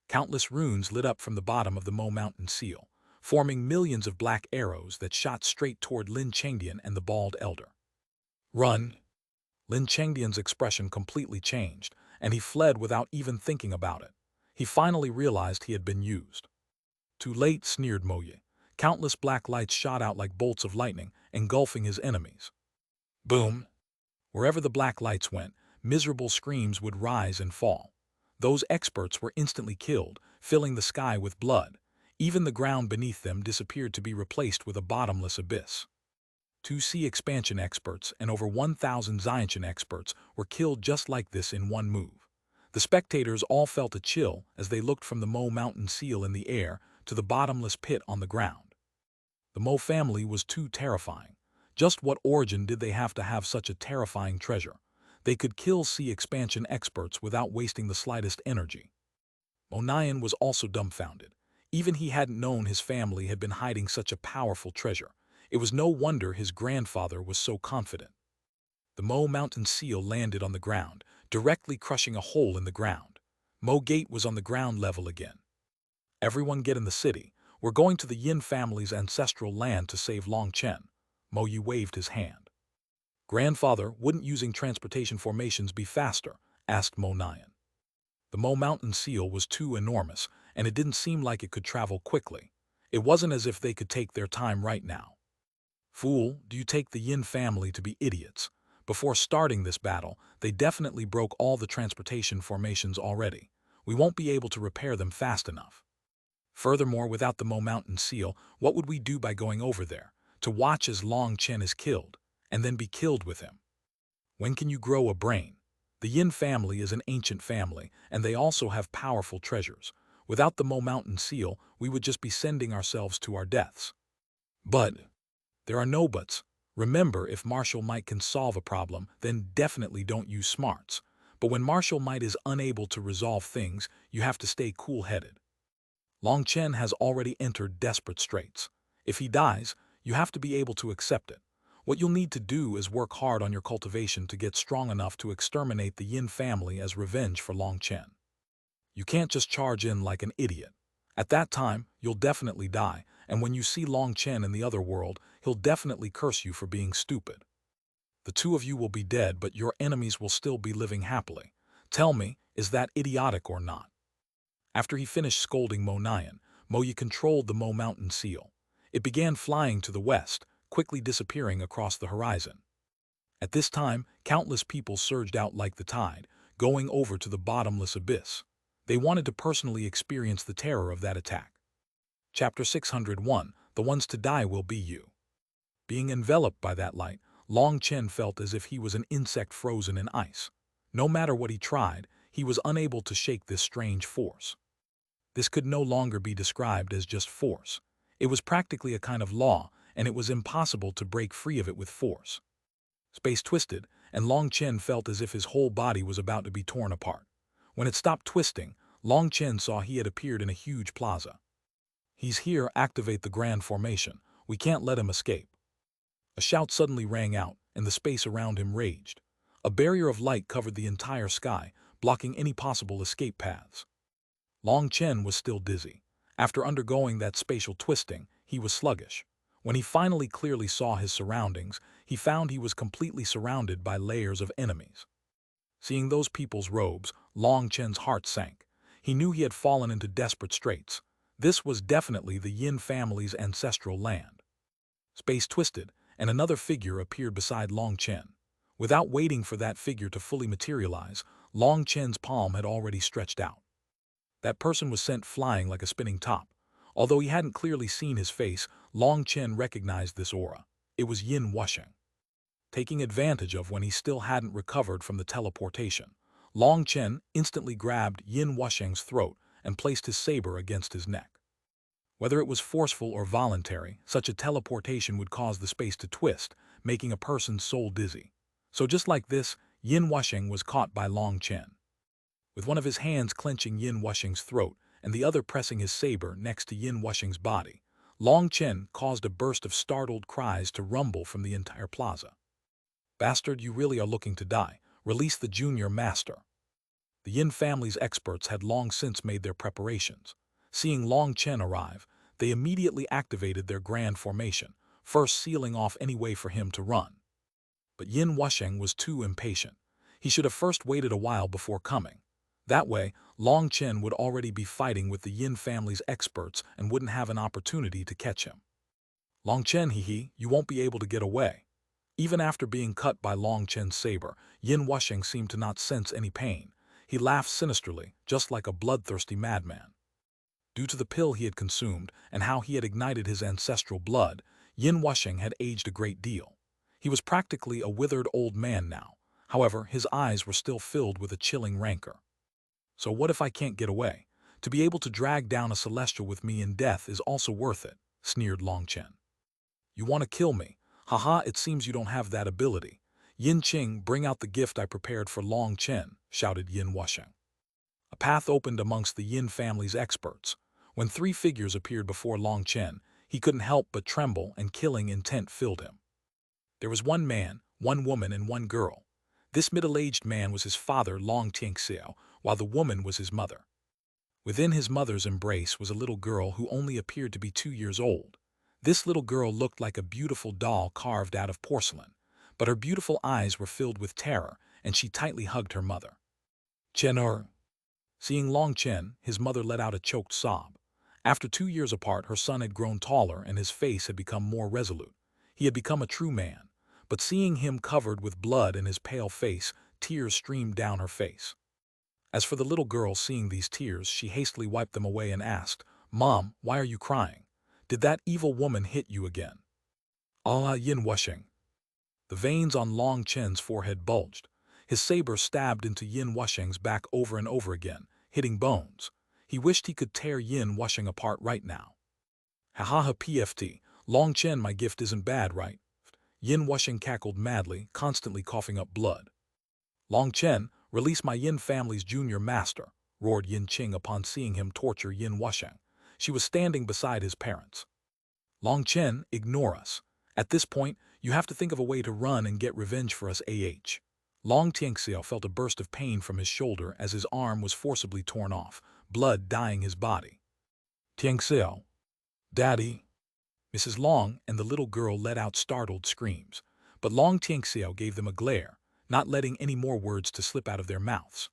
Countless runes lit up from the bottom of the Mo Mountain Seal, forming millions of black arrows that shot straight toward Lin Chengdian and the bald elder. Run! Lin Chengdian's expression completely changed, and he fled without even thinking about it. He finally realized he had been used. Too late, sneered Mo Yi. Countless black lights shot out like bolts of lightning, engulfing his enemies. Boom! Wherever the black lights went, miserable screams would rise and fall. Those experts were instantly killed, filling the sky with blood. Even the ground beneath them disappeared to be replaced with a bottomless abyss. 2C expansion experts and over 1,000 Xiantian experts were killed just like this in one move. The spectators all felt a chill as they looked from the Mo mountain seal in the air to the bottomless pit on the ground. The Mo family was too terrifying. Just what origin did they have to have such a terrifying treasure? They could kill C expansion experts without wasting the slightest energy. Xuanhuan was also dumbfounded. Even he hadn't known his family had been hiding such a powerful treasure. It was no wonder his grandfather was so confident. The Mo mountain seal landed on the ground, directly crushing a hole in the ground. Mo gate was on the ground level again. Everyone get in the city. We're going to the Yin family's ancestral land to save Long Chen. Mo Yu waved his hand. Grandfather, wouldn't using transportation formations be faster? Asked Xuanhuan. The Mo mountain seal was too enormous, and it didn't seem like it could travel quickly. It wasn't as if they could take their time right now. Fool, do you take the Yin family to be idiots? Before starting this battle, they definitely broke all the transportation formations already. We won't be able to repair them fast enough. Furthermore, without the Mo mountain seal, what would we do by going over there? To watch as Long Chen is killed, and then be killed with him. When can you grow a brain? The Yin family is an ancient family, and they also have powerful treasures. Without the Mo mountain seal, we would just be sending ourselves to our deaths. But there are no buts. Remember, if martial might can solve a problem, then definitely don't use smarts. But when martial might is unable to resolve things, you have to stay cool-headed. Long Chen has already entered desperate straits. If he dies, you have to be able to accept it. What you'll need to do is work hard on your cultivation to get strong enough to exterminate the Yin family as revenge for Long Chen. You can't just charge in like an idiot. At that time, you'll definitely die, and when you see Long Chen in the other world, he'll definitely curse you for being stupid. The two of you will be dead, but your enemies will still be living happily. Tell me, is that idiotic or not? After he finished scolding Xuanhuan, Mo Yu controlled the Mo mountain seal. It began flying to the west, quickly disappearing across the horizon. At this time, countless people surged out like the tide, going over to the bottomless abyss. They wanted to personally experience the terror of that attack. Chapter 601, The Ones to Die Will Be You. Being enveloped by that light, Long Chen felt as if he was an insect frozen in ice. No matter what he tried, he was unable to shake this strange force. This could no longer be described as just force. It was practically a kind of law, and it was impossible to break free of it with force. Space twisted, and Long Chen felt as if his whole body was about to be torn apart. When it stopped twisting, Long Chen saw he had appeared in a huge plaza. He's here, activate the grand formation. We can't let him escape. A shout suddenly rang out, and the space around him raged. A barrier of light covered the entire sky, blocking any possible escape paths. Long Chen was still dizzy. After undergoing that spatial twisting, he was sluggish. When he finally clearly saw his surroundings, he found he was completely surrounded by layers of enemies. Seeing those people's robes, Long Chen's heart sank. He knew he had fallen into desperate straits. This was definitely the Yin family's ancestral land. Space twisted, and another figure appeared beside Long Chen. Without waiting for that figure to fully materialize, Long Chen's palm had already stretched out. That person was sent flying like a spinning top. Although he hadn't clearly seen his face, Long Chen recognized this aura. It was Yin Wusheng. Taking advantage of when he still hadn't recovered from the teleportation, Long Chen instantly grabbed Yin Wusheng's throat and placed his saber against his neck. Whether it was forceful or voluntary, such a teleportation would cause the space to twist, making a person's soul dizzy. So just like this, Yin Wusheng was caught by Long Chen. With one of his hands clenching Yin Wusheng's throat and the other pressing his saber next to Yin Wusheng's body, Long Chen caused a burst of startled cries to rumble from the entire plaza. Bastard, you really are looking to die. Release the junior master. The Yin family's experts had long since made their preparations. Seeing Long Chen arrive, they immediately activated their grand formation, first sealing off any way for him to run. But Yin Wusheng was too impatient. He should have first waited a while before coming. That way, Long Chen would already be fighting with the Yin family's experts and wouldn't have an opportunity to catch him. Long Chen, you won't be able to get away. Even after being cut by Long Chen's saber, Yin Wusheng seemed to not sense any pain. He laughed sinisterly, just like a bloodthirsty madman. Due to the pill he had consumed and how he had ignited his ancestral blood, Yin Wusheng had aged a great deal. He was practically a withered old man now. However, his eyes were still filled with a chilling rancor. So what if I can't get away? To be able to drag down a celestial with me in death is also worth it, sneered Long Chen. You want to kill me? Haha, it seems you don't have that ability. Yin Qing, bring out the gift I prepared for Long Chen, shouted Yin Wusheng. A path opened amongst the Yin family's experts. When three figures appeared before Long Chen, he couldn't help but tremble and killing intent filled him. There was one man, one woman, and one girl. This middle-aged man was his father, Long Tianxiao, while the woman was his mother. Within his mother's embrace was a little girl who only appeared to be 2 years old. This little girl looked like a beautiful doll carved out of porcelain, but her beautiful eyes were filled with terror, and she tightly hugged her mother. Chen. Seeing Long Chen, his mother let out a choked sob. After 2 years apart, her son had grown taller and his face had become more resolute. He had become a true man, but seeing him covered with blood and his pale face, tears streamed down her face. As for the little girl, seeing these tears, she hastily wiped them away and asked, "Mom, why are you crying? Did that evil woman hit you again?" Ah, Yin Wusheng. The veins on Long Chen's forehead bulged. His saber stabbed into Yin Wusheng's back over and over again, hitting bones. He wished he could tear Yin Wusheng apart right now. Ha ha ha PFT, Long Chen, my gift isn't bad, right? Yin Wusheng cackled madly, constantly coughing up blood. Long Chen, release my Yin family's junior master, roared Yin Qing upon seeing him torture Yin Wusheng. She was standing beside his parents. Long Chen, ignore us. At this point, you have to think of a way to run and get revenge for us. Long Tianxiao felt a burst of pain from his shoulder as his arm was forcibly torn off, blood dyeing his body. Tianxiao. Daddy. Mrs. Long and the little girl let out startled screams, but Long Tianxiao gave them a glare, not letting any more words to slip out of their mouths.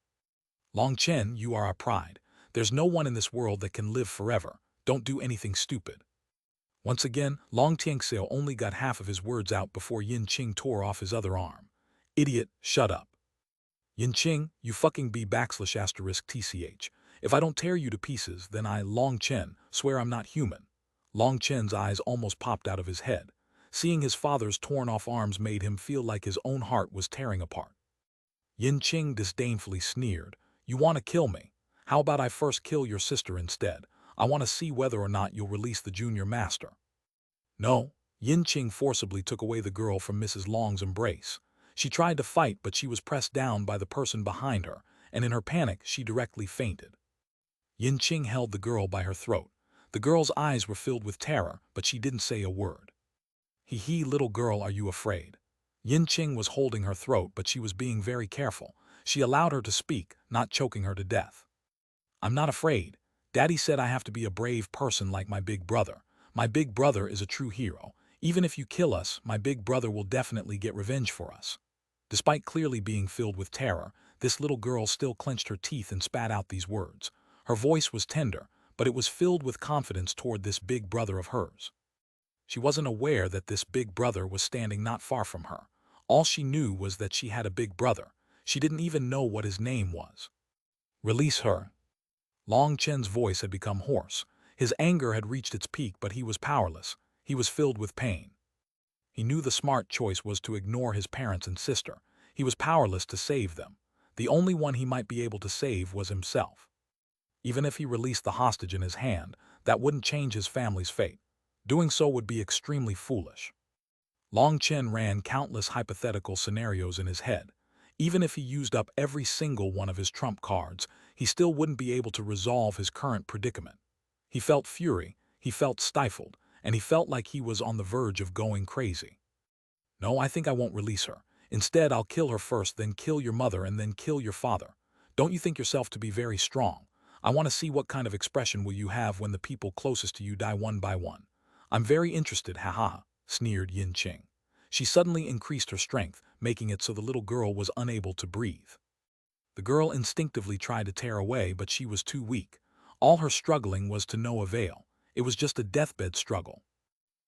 Long Chen, you are our pride. There's no one in this world that can live forever. Don't do anything stupid. Once again, Long Tianxiao only got half of his words out before Yin Qing tore off his other arm. Idiot, shut up. Yin Qing, you fucking be **TCH. If I don't tear you to pieces, then I, Long Chen, swear I'm not human. Long Chen's eyes almost popped out of his head. Seeing his father's torn-off arms made him feel like his own heart was tearing apart. Yin Qing disdainfully sneered, you want to kill me? How about I first kill your sister instead? I want to see whether or not you'll release the junior master. No, Yin Qing forcibly took away the girl from Mrs. Long's embrace. She tried to fight, but she was pressed down by the person behind her, and in her panic, she directly fainted. Yin Qing held the girl by her throat. The girl's eyes were filled with terror, but she didn't say a word. Little girl, are you afraid? Yin Qing was holding her throat, but she was being very careful. She allowed her to speak, not choking her to death. I'm not afraid. Daddy said I have to be a brave person like my big brother. My big brother is a true hero. Even if you kill us, my big brother will definitely get revenge for us. Despite clearly being filled with terror, this little girl still clenched her teeth and spat out these words. Her voice was tender, but it was filled with confidence toward this big brother of hers. She wasn't aware that this big brother was standing not far from her. All she knew was that she had a big brother. She didn't even know what his name was. Release her. Long Chen's voice had become hoarse. His anger had reached its peak, but he was powerless. He was filled with pain. He knew the smart choice was to ignore his parents and sister. He was powerless to save them. The only one he might be able to save was himself. Even if he released the hostage in his hand, that wouldn't change his family's fate. Doing so would be extremely foolish. Long Chen ran countless hypothetical scenarios in his head. Even if he used up every single one of his trump cards, he still wouldn't be able to resolve his current predicament. He felt fury, he felt stifled, and he felt like he was on the verge of going crazy. No, I think I won't release her. Instead, I'll kill her first, then kill your mother, and then kill your father. Don't you think yourself to be very strong? I want to see what kind of expression will you have when the people closest to you die one by one. I'm very interested, haha, sneered Yin Qing. She suddenly increased her strength, making it so the little girl was unable to breathe. The girl instinctively tried to tear away, but she was too weak. All her struggling was to no avail. It was just a deathbed struggle.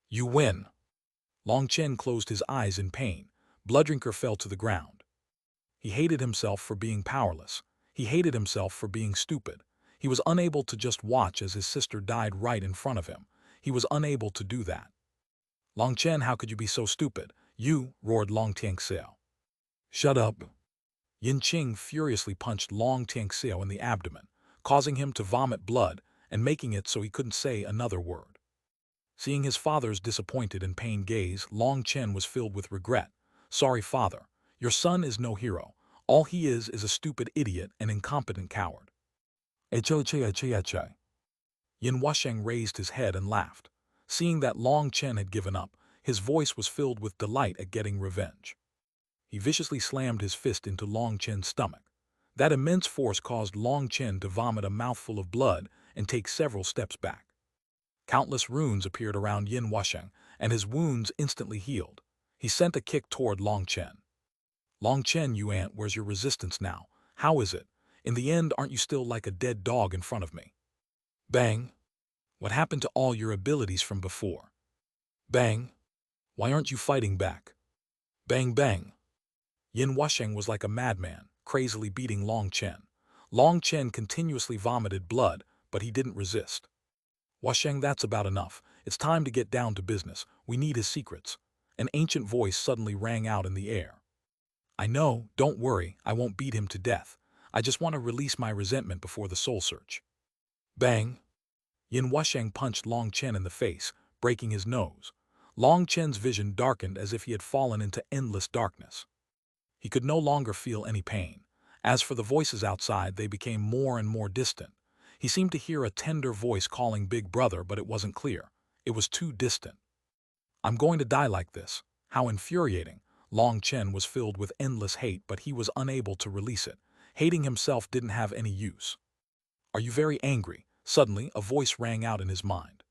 You win. Long Chen closed his eyes in pain. Blooddrinker fell to the ground. He hated himself for being powerless. He hated himself for being stupid. He was unable to just watch as his sister died right in front of him. He was unable to do that. Long Chen, how could you be so stupid? You, roared Long Tianxiao. Shut up. Yin Qing furiously punched Long Tianxiao in the abdomen, causing him to vomit blood and making it so he couldn't say another word. Seeing his father's disappointed and pained gaze, Long Chen was filled with regret. Sorry, father. Your son is no hero. All he is a stupid idiot and incompetent coward. Yin Wusheng raised his head and laughed. Seeing that Long Chen had given up, his voice was filled with delight at getting revenge. He viciously slammed his fist into Long Chen's stomach. That immense force caused Long Chen to vomit a mouthful of blood and take several steps back. Countless runes appeared around Yin Wusheng, and his wounds instantly healed. He sent a kick toward Long Chen. Long Chen, you ant, where's your resistance now? How is it? In the end, aren't you still like a dead dog in front of me? Bang! What happened to all your abilities from before? Bang! Why aren't you fighting back? Bang bang! Yin Wusheng was like a madman, crazily beating Long Chen. Long Chen continuously vomited blood, but he didn't resist. Wusheng, that's about enough. It's time to get down to business. We need his secrets. An ancient voice suddenly rang out in the air. I know, don't worry, I won't beat him to death. I just want to release my resentment before the soul search. Bang! Yin Wusheng punched Long Chen in the face, breaking his nose. Long Chen's vision darkened as if he had fallen into endless darkness. He could no longer feel any pain. As for the voices outside, they became more and more distant. He seemed to hear a tender voice calling Big Brother, but it wasn't clear. It was too distant. I'm going to die like this. How infuriating. Long Chen was filled with endless hate, but he was unable to release it. Hating himself didn't have any use. Are you very angry? Suddenly, a voice rang out in his mind.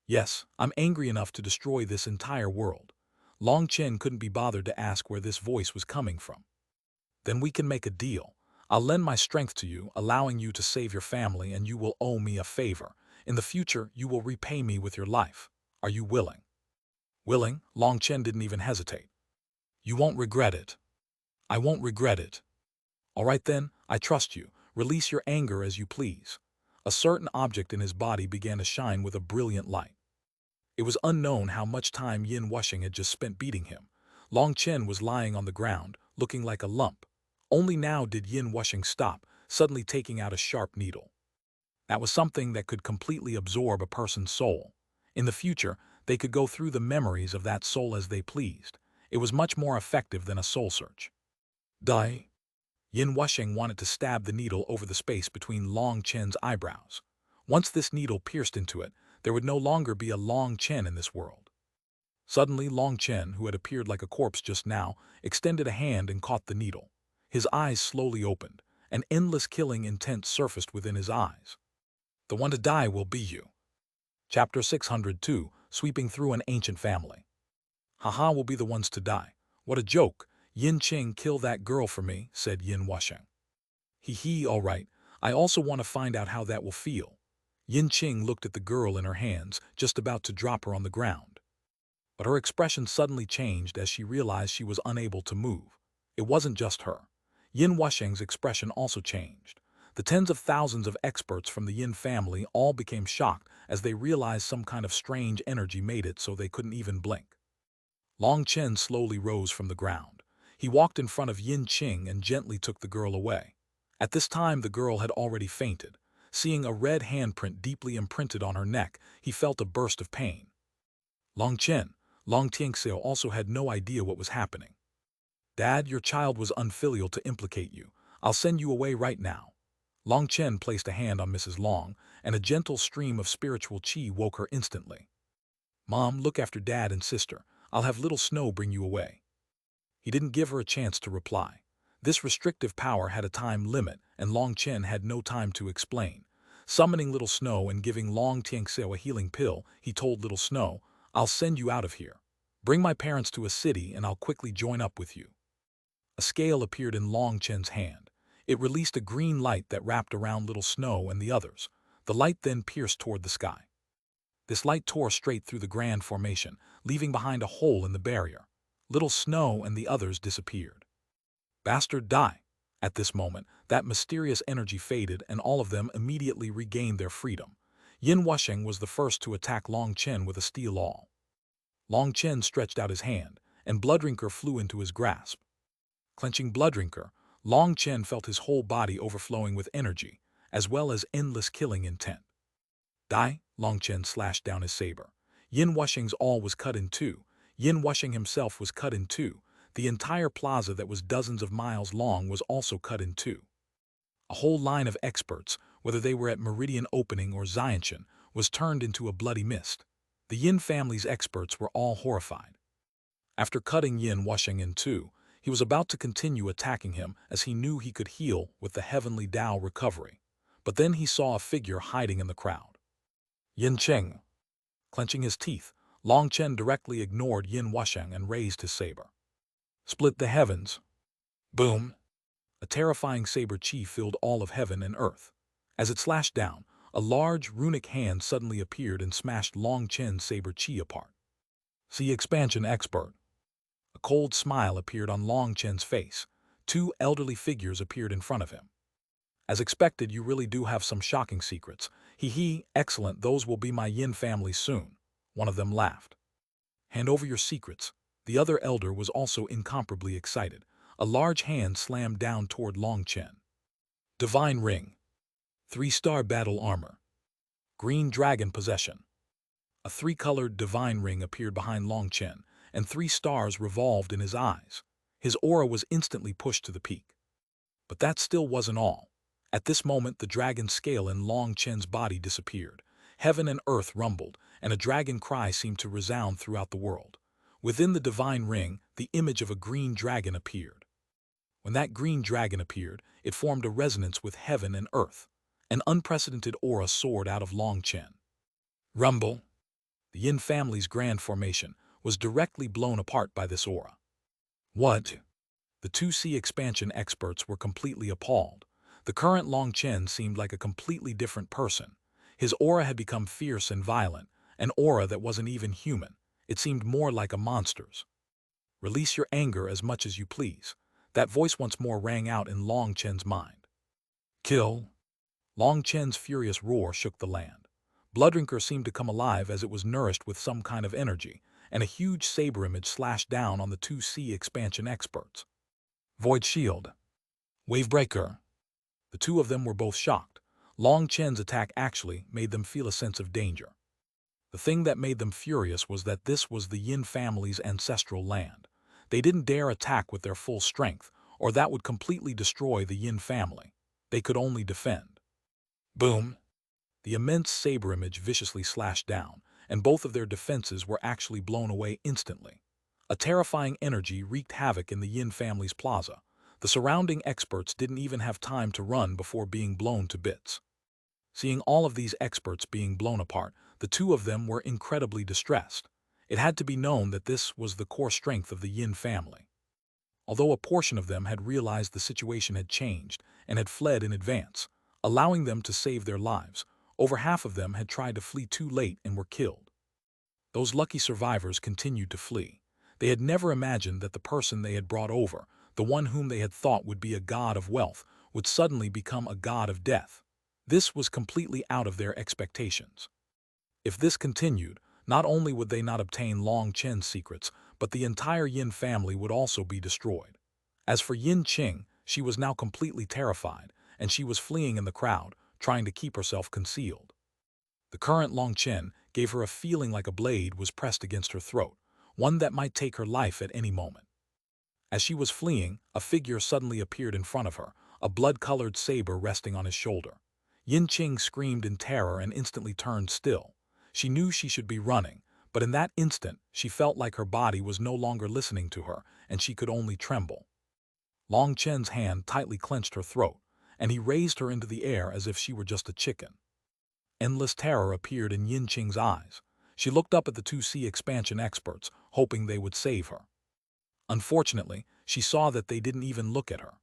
Yes, I'm angry enough to destroy this entire world. Long Chen couldn't be bothered to ask where this voice was coming from. Then we can make a deal. I'll lend my strength to you, allowing you to save your family, and you will owe me a favor. In the future, you will repay me with your life. Are you willing? Willing? Long Chen didn't even hesitate. You won't regret it. I won't regret it. All right then, I trust you. Release your anger as you please. A certain object in his body began to shine with a brilliant light. It was unknown how much time Yin Wusheng had just spent beating him. Long Chen was lying on the ground, looking like a lump. Only now did Yin Wusheng stop, suddenly taking out a sharp needle. That was something that could completely absorb a person's soul. In the future, they could go through the memories of that soul as they pleased. It was much more effective than a soul search. Die. Yin Wusheng wanted to stab the needle over the space between Long Chen's eyebrows. Once this needle pierced into it, there would no longer be a Long Chen in this world. Suddenly, Long Chen, who had appeared like a corpse just now, extended a hand and caught the needle. His eyes slowly opened. An endless killing intent surfaced within his eyes. The one to die will be you. Chapter 602, Sweeping Through an Ancient Family. Haha, will be the ones to die. What a joke. Yin Qing, kill that girl for me, said Yin Wusheng. Hee, all right. I also want to find out how that will feel. Yin Qing looked at the girl in her hands, just about to drop her on the ground. But her expression suddenly changed as she realized she was unable to move. It wasn't just her. Yin Wusheng's expression also changed. The tens of thousands of experts from the Yin family all became shocked as they realized some kind of strange energy made it so they couldn't even blink. Long Chen slowly rose from the ground. He walked in front of Yin Qing and gently took the girl away. At this time, the girl had already fainted. Seeing a red handprint deeply imprinted on her neck, he felt a burst of pain. Long Tianxiao also had no idea what was happening. Dad, your child was unfilial to implicate you. I'll send you away right now. Long Chen placed a hand on Mrs. Long, and a gentle stream of spiritual qi woke her instantly. Mom, look after Dad and sister. I'll have little Snow bring you away. He didn't give her a chance to reply. This restrictive power had a time limit, and Long Chen had no time to explain. Summoning Little Snow and giving Long Tianxiao a healing pill, he told Little Snow, I'll send you out of here. Bring my parents to a city and I'll quickly join up with you. A scale appeared in Long Chen's hand. It released a green light that wrapped around Little Snow and the others. The light then pierced toward the sky. This light tore straight through the grand formation, leaving behind a hole in the barrier. Little Snow and the others disappeared. Bastard, die! At this moment, that mysterious energy faded and all of them immediately regained their freedom. Yin Wusheng was the first to attack Long Chen with a steel awl. Long Chen stretched out his hand, and Bloodrinker flew into his grasp. Clenching Bloodrinker, Long Chen felt his whole body overflowing with energy, as well as endless killing intent. Die! Long Chen slashed down his saber. Yin Wusheng's awl was cut in two. Yin Wusheng himself was cut in two. The entire plaza that was dozens of miles long was also cut in two. A whole line of experts, whether they were at Meridian Opening or Xiantian, was turned into a bloody mist. The Yin family's experts were all horrified. After cutting Yin Wusheng in two, he was about to continue attacking him as he knew he could heal with the heavenly Tao recovery. But then he saw a figure hiding in the crowd. Yin Cheng. Clenching his teeth, Long Chen directly ignored Yin Wusheng and raised his saber. Split the heavens. Boom! A terrifying saber chi filled all of heaven and earth. As it slashed down, a large, runic hand suddenly appeared and smashed Long Chen's saber chi apart. See expansion expert. A cold smile appeared on Long Chen's face. Two elderly figures appeared in front of him. As expected, you really do have some shocking secrets. Hee, excellent, those will be my Yin family soon. One of them laughed. Hand over your secrets. The other elder was also incomparably excited. A large hand slammed down toward Long Chen. Divine Ring. 3-star battle armor. Green dragon possession. A 3-colored divine ring appeared behind Long Chen, and 3 stars revolved in his eyes. His aura was instantly pushed to the peak. But that still wasn't all. At this moment, the dragon scale in Long Chen's body disappeared. Heaven and earth rumbled, and a dragon cry seemed to resound throughout the world. Within the divine ring, the image of a green dragon appeared. When that green dragon appeared, it formed a resonance with heaven and earth. An unprecedented aura soared out of Long Chen. Rumble. The Yin family's grand formation was directly blown apart by this aura. What? The 2C expansion experts were completely appalled. The current Long Chen seemed like a completely different person. His aura had become fierce and violent, an aura that wasn't even human. It seemed more like a monster's. Release your anger as much as you please. That voice once more rang out in Long Chen's mind. Kill. Long Chen's furious roar shook the land. Bloodrinker seemed to come alive as it was nourished with some kind of energy, and a huge saber image slashed down on the 2C expansion experts. Void Shield. Wavebreaker. The two of them were both shocked. Long Chen's attack actually made them feel a sense of danger. The thing that made them furious was that this was the Yin family's ancestral land. They didn't dare attack with their full strength, or that would completely destroy the Yin family. They could only defend. Boom! The immense saber image viciously slashed down, and both of their defenses were actually blown away instantly. A terrifying energy wreaked havoc in the Yin family's plaza. The surrounding experts didn't even have time to run before being blown to bits. Seeing all of these experts being blown apart, the two of them were incredibly distressed. It had to be known that this was the core strength of the Yin family. Although a portion of them had realized the situation had changed and had fled in advance, allowing them to save their lives, over half of them had tried to flee too late and were killed. Those lucky survivors continued to flee. They had never imagined that the person they had brought over, the one whom they had thought would be a god of wealth, would suddenly become a god of death. This was completely out of their expectations. If this continued, not only would they not obtain Long Chen's secrets, but the entire Yin family would also be destroyed. As for Yin Qing, she was now completely terrified, and she was fleeing in the crowd, trying to keep herself concealed. The current Long Chen gave her a feeling like a blade was pressed against her throat, one that might take her life at any moment. As she was fleeing, a figure suddenly appeared in front of her, a blood-colored saber resting on his shoulder. Yin Qing screamed in terror and instantly turned still. She knew she should be running, but in that instant she felt like her body was no longer listening to her and she could only tremble. Long Chen's hand tightly clenched her throat, and he raised her into the air as if she were just a chicken. Endless terror appeared in Yin Qing's eyes. She looked up at the 2C expansion experts, hoping they would save her. Unfortunately, she saw that they didn't even look at her.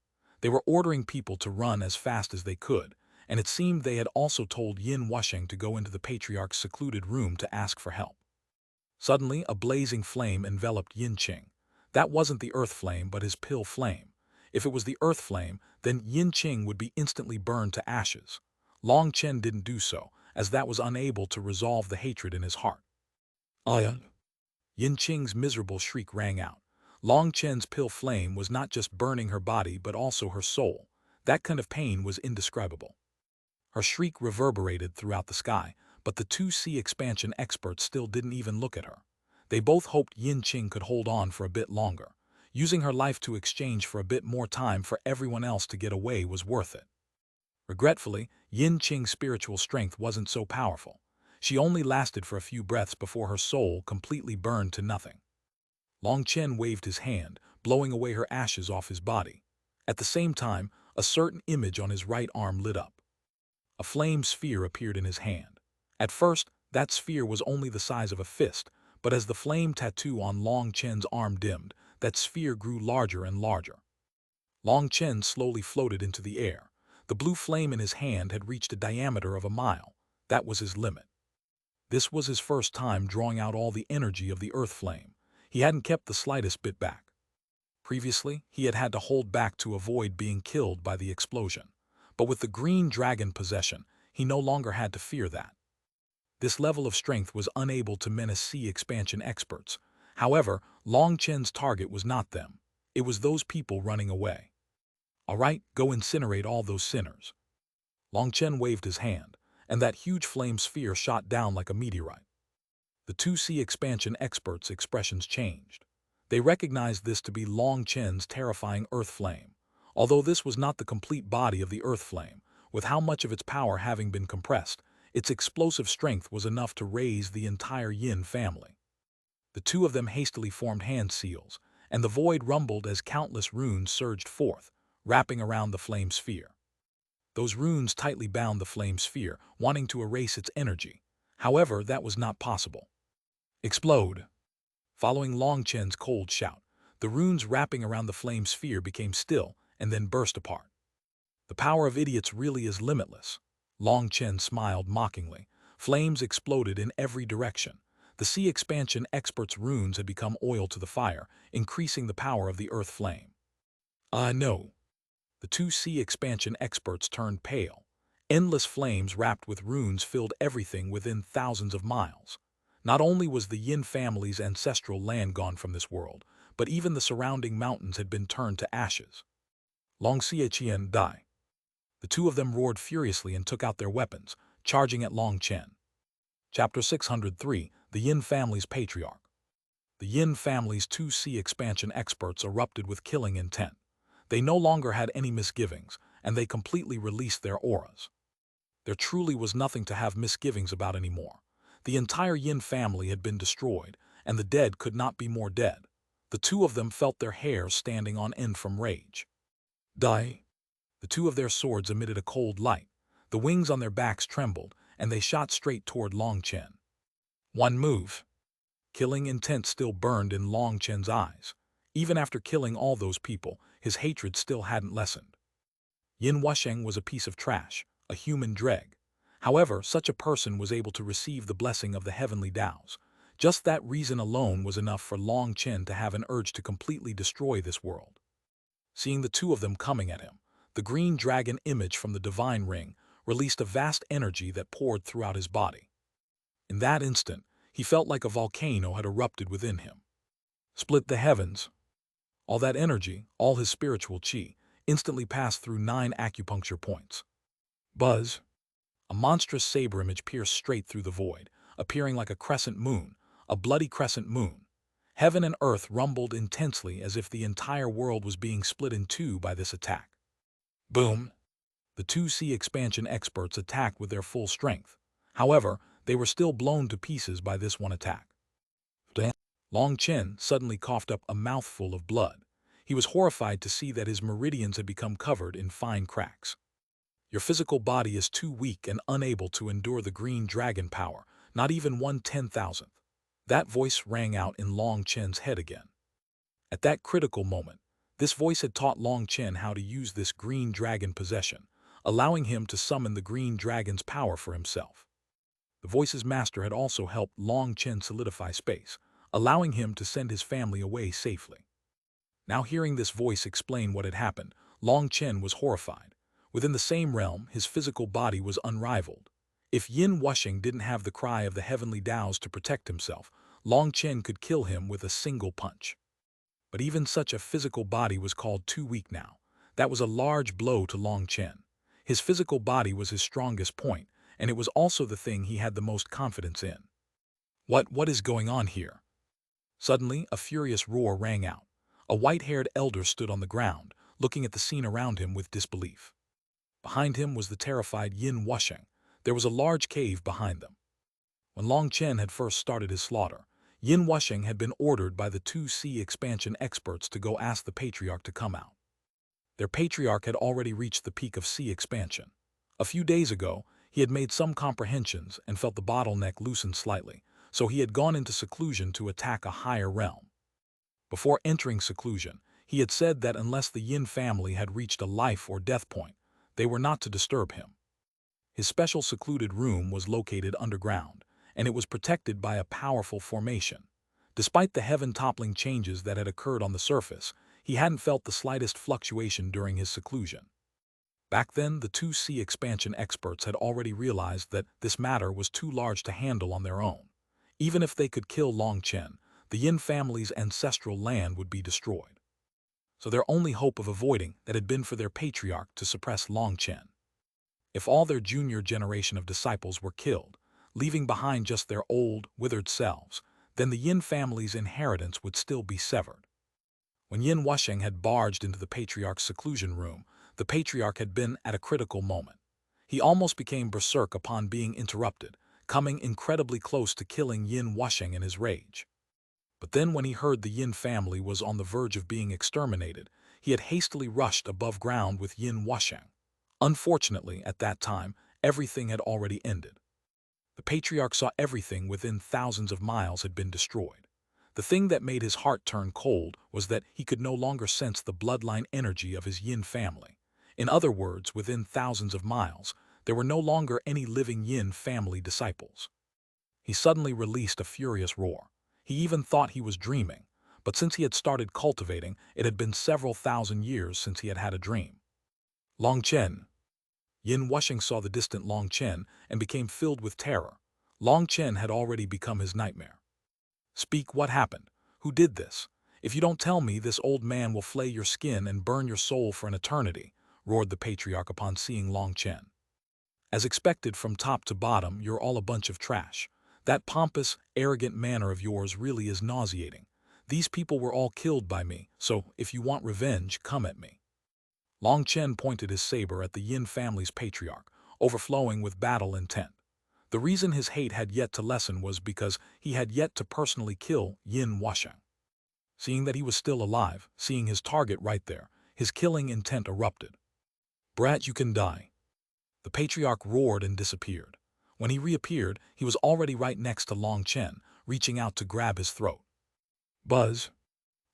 They were ordering people to run as fast as they could, and it seemed they had also told Yin Wusheng to go into the patriarch's secluded room to ask for help. Suddenly, a blazing flame enveloped Yin Qing. That wasn't the earth flame, but his pill flame. If it was the earth flame, then Yin Qing would be instantly burned to ashes. Long Chen didn't do so, as that was unable to resolve the hatred in his heart. Iron. Yin Qing's miserable shriek rang out. Long Chen's pill flame was not just burning her body but also her soul. That kind of pain was indescribable. Her shriek reverberated throughout the sky, but the 2C expansion experts still didn't even look at her. They both hoped Yin Qing could hold on for a bit longer. Using her life to exchange for a bit more time for everyone else to get away was worth it. Regretfully, Yin Qing's spiritual strength wasn't so powerful. She only lasted for a few breaths before her soul completely burned to nothing. Long Chen waved his hand, blowing away her ashes off his body. At the same time, a certain image on his right arm lit up. A flame sphere appeared in his hand. At first, that sphere was only the size of a fist, but as the flame tattoo on Long Chen's arm dimmed, that sphere grew larger and larger. Long Chen slowly floated into the air. The blue flame in his hand had reached a diameter of a mile. That was his limit. This was his first time drawing out all the energy of the earth flame. He hadn't kept the slightest bit back. Previously, he had had to hold back to avoid being killed by the explosion. But with the green dragon possession, he no longer had to fear that. This level of strength was unable to menace C expansion experts. However, Long Chen's target was not them. It was those people running away. All right, go incinerate all those sinners. Long Chen waved his hand, and that huge flame sphere shot down like a meteorite. The 2C expansion experts' expressions changed. They recognized this to be Long Chen's terrifying earth flame. Although this was not the complete body of the earth flame, with how much of its power having been compressed, its explosive strength was enough to raise the entire Yin family. The two of them hastily formed hand seals, and the void rumbled as countless runes surged forth, wrapping around the flame sphere. Those runes tightly bound the flame sphere, wanting to erase its energy. However, that was not possible. Explode! Following Long Chen's cold shout, the runes wrapping around the flame sphere became still and then burst apart. The power of idiots really is limitless. Long Chen smiled mockingly. Flames exploded in every direction. The C expansion experts' runes had become oil to the fire, increasing the power of the earth flame. No. The 2C expansion experts turned pale. Endless flames wrapped with runes filled everything within thousands of miles. Not only was the Yin family's ancestral land gone from this world, but even the surrounding mountains had been turned to ashes. Long Xiaqian die. The two of them roared furiously and took out their weapons, charging at Long Chen. Chapter 603, The Yin Family's Patriarch. The Yin family's 2C expansion experts erupted with killing intent. They no longer had any misgivings, and they completely released their auras. There truly was nothing to have misgivings about anymore. The entire Yin family had been destroyed, and the dead could not be more dead. The two of them felt their hair standing on end from rage. Die! The two of their swords emitted a cold light. The wings on their backs trembled, and they shot straight toward Long Chen. One move. Killing intent still burned in Long Chen's eyes. Even after killing all those people, his hatred still hadn't lessened. Yin Wusheng was a piece of trash, a human dreg. However, such a person was able to receive the blessing of the heavenly Taos. Just that reason alone was enough for Long Chen to have an urge to completely destroy this world. Seeing the two of them coming at him, the green dragon image from the divine ring released a vast energy that poured throughout his body. In that instant, he felt like a volcano had erupted within him. Split the heavens. All that energy, all his spiritual chi, instantly passed through 9 acupuncture points. Buzz. A monstrous saber image pierced straight through the void, appearing like a crescent moon, a bloody crescent moon. Heaven and earth rumbled intensely as if the entire world was being split in two by this attack. Boom! The 2C expansion experts attacked with their full strength. However, they were still blown to pieces by this one attack. Long Chen suddenly coughed up a mouthful of blood. He was horrified to see that his meridians had become covered in fine cracks. Your physical body is too weak and unable to endure the green dragon power, not even 1/10,000th. That voice rang out in Long Chen's head again. At that critical moment, This voice had taught Long Chen how to use this green dragon possession, allowing him to summon the green dragon's power for himself. The voice's master had also helped Long Chen solidify space, allowing him to send his family away safely. Now hearing this voice explain what had happened, Long Chen was horrified. Within the same realm, his physical body was unrivaled. If Yin Wushing didn't have the cry of the heavenly Taos to protect himself, Long Chen could kill him with a single punch. But even such a physical body was called too weak now. That was a large blow to Long Chen. His physical body was his strongest point, and it was also the thing he had the most confidence in. What is going on here? Suddenly, a furious roar rang out. A white-haired elder stood on the ground, looking at the scene around him with disbelief. Behind him was the terrified Yin Wushing. There was a large cave behind them. When Long Chen had first started his slaughter, Yin Wushing had been ordered by the 2C expansion experts to go ask the Patriarch to come out. Their Patriarch had already reached the peak of C expansion. A few days ago, he had made some comprehensions and felt the bottleneck loosen slightly, so he had gone into seclusion to attack a higher realm. Before entering seclusion, he had said that unless the Yin family had reached a life or death point, they were not to disturb him. His special secluded room was located underground, and it was protected by a powerful formation. Despite the heaven-toppling changes that had occurred on the surface, he hadn't felt the slightest fluctuation during his seclusion. Back then, the 2C expansion experts had already realized that this matter was too large to handle on their own. Even if they could kill Long Chen, the Yin family's ancestral land would be destroyed. So their only hope of avoiding that had been for their patriarch to suppress Long Chen. If all their junior generation of disciples were killed, leaving behind just their old, withered selves, then the Yin family's inheritance would still be severed. When Yin Wushing had barged into the patriarch's seclusion room, the patriarch had been at a critical moment. He almost became berserk upon being interrupted, coming incredibly close to killing Yin Wushing in his rage. But then when he heard the Yin family was on the verge of being exterminated, he had hastily rushed above ground with Yin Wushing. Unfortunately, at that time, everything had already ended. The patriarch saw everything within thousands of miles had been destroyed. The thing that made his heart turn cold was that he could no longer sense the bloodline energy of his Yin family. In other words, within thousands of miles, there were no longer any living Yin family disciples. He suddenly released a furious roar. He even thought he was dreaming, but since he had started cultivating, it had been several thousand years since he had had a dream. Long Chen. Yin Wushing saw the distant Long Chen and became filled with terror. Long Chen had already become his nightmare. Speak, what happened? Who did this? If you don't tell me, this old man will flay your skin and burn your soul for an eternity, roared the patriarch upon seeing Long Chen. As expected, from top to bottom, you're all a bunch of trash. That pompous, arrogant manner of yours really is nauseating. These people were all killed by me, so if you want revenge, come at me. Long Chen pointed his saber at the Yin family's patriarch, overflowing with battle intent. The reason his hate had yet to lessen was because he had yet to personally kill Yin Wushing. Seeing that he was still alive, seeing his target right there, his killing intent erupted. Brat, you can die. The patriarch roared and disappeared. When he reappeared, he was already right next to Long Chen, reaching out to grab his throat. Buzz.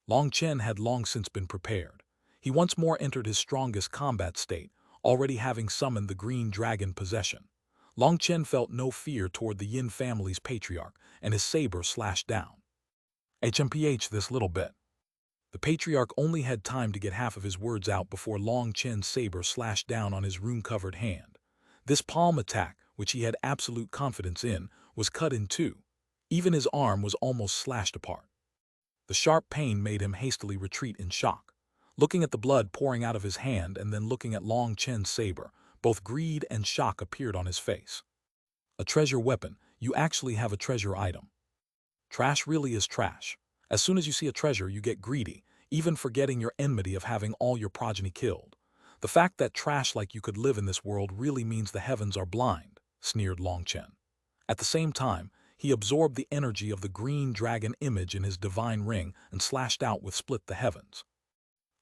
Long Chen had long since been prepared. He once more entered his strongest combat state, already having summoned the green dragon possession. Long Chen felt no fear toward the Yin family's patriarch, and his saber slashed down. HMPH this little bit. The patriarch only had time to get half of his words out before Long Chen's saber slashed down on his rune-covered hand. This palm attack, which he had absolute confidence in, was cut in two. Even his arm was almost slashed apart. The sharp pain made him hastily retreat in shock. Looking at the blood pouring out of his hand and then looking at Long Chen's saber, both greed and shock appeared on his face. A treasure weapon, you actually have a treasure item. Trash really is trash. As soon as you see a treasure, you get greedy, even forgetting your enmity of having all your progeny killed. The fact that trash like you could live in this world really means the heavens are blind, sneered Long Chen. At the same time, he absorbed the energy of the green dragon image in his divine ring and slashed out with split the heavens.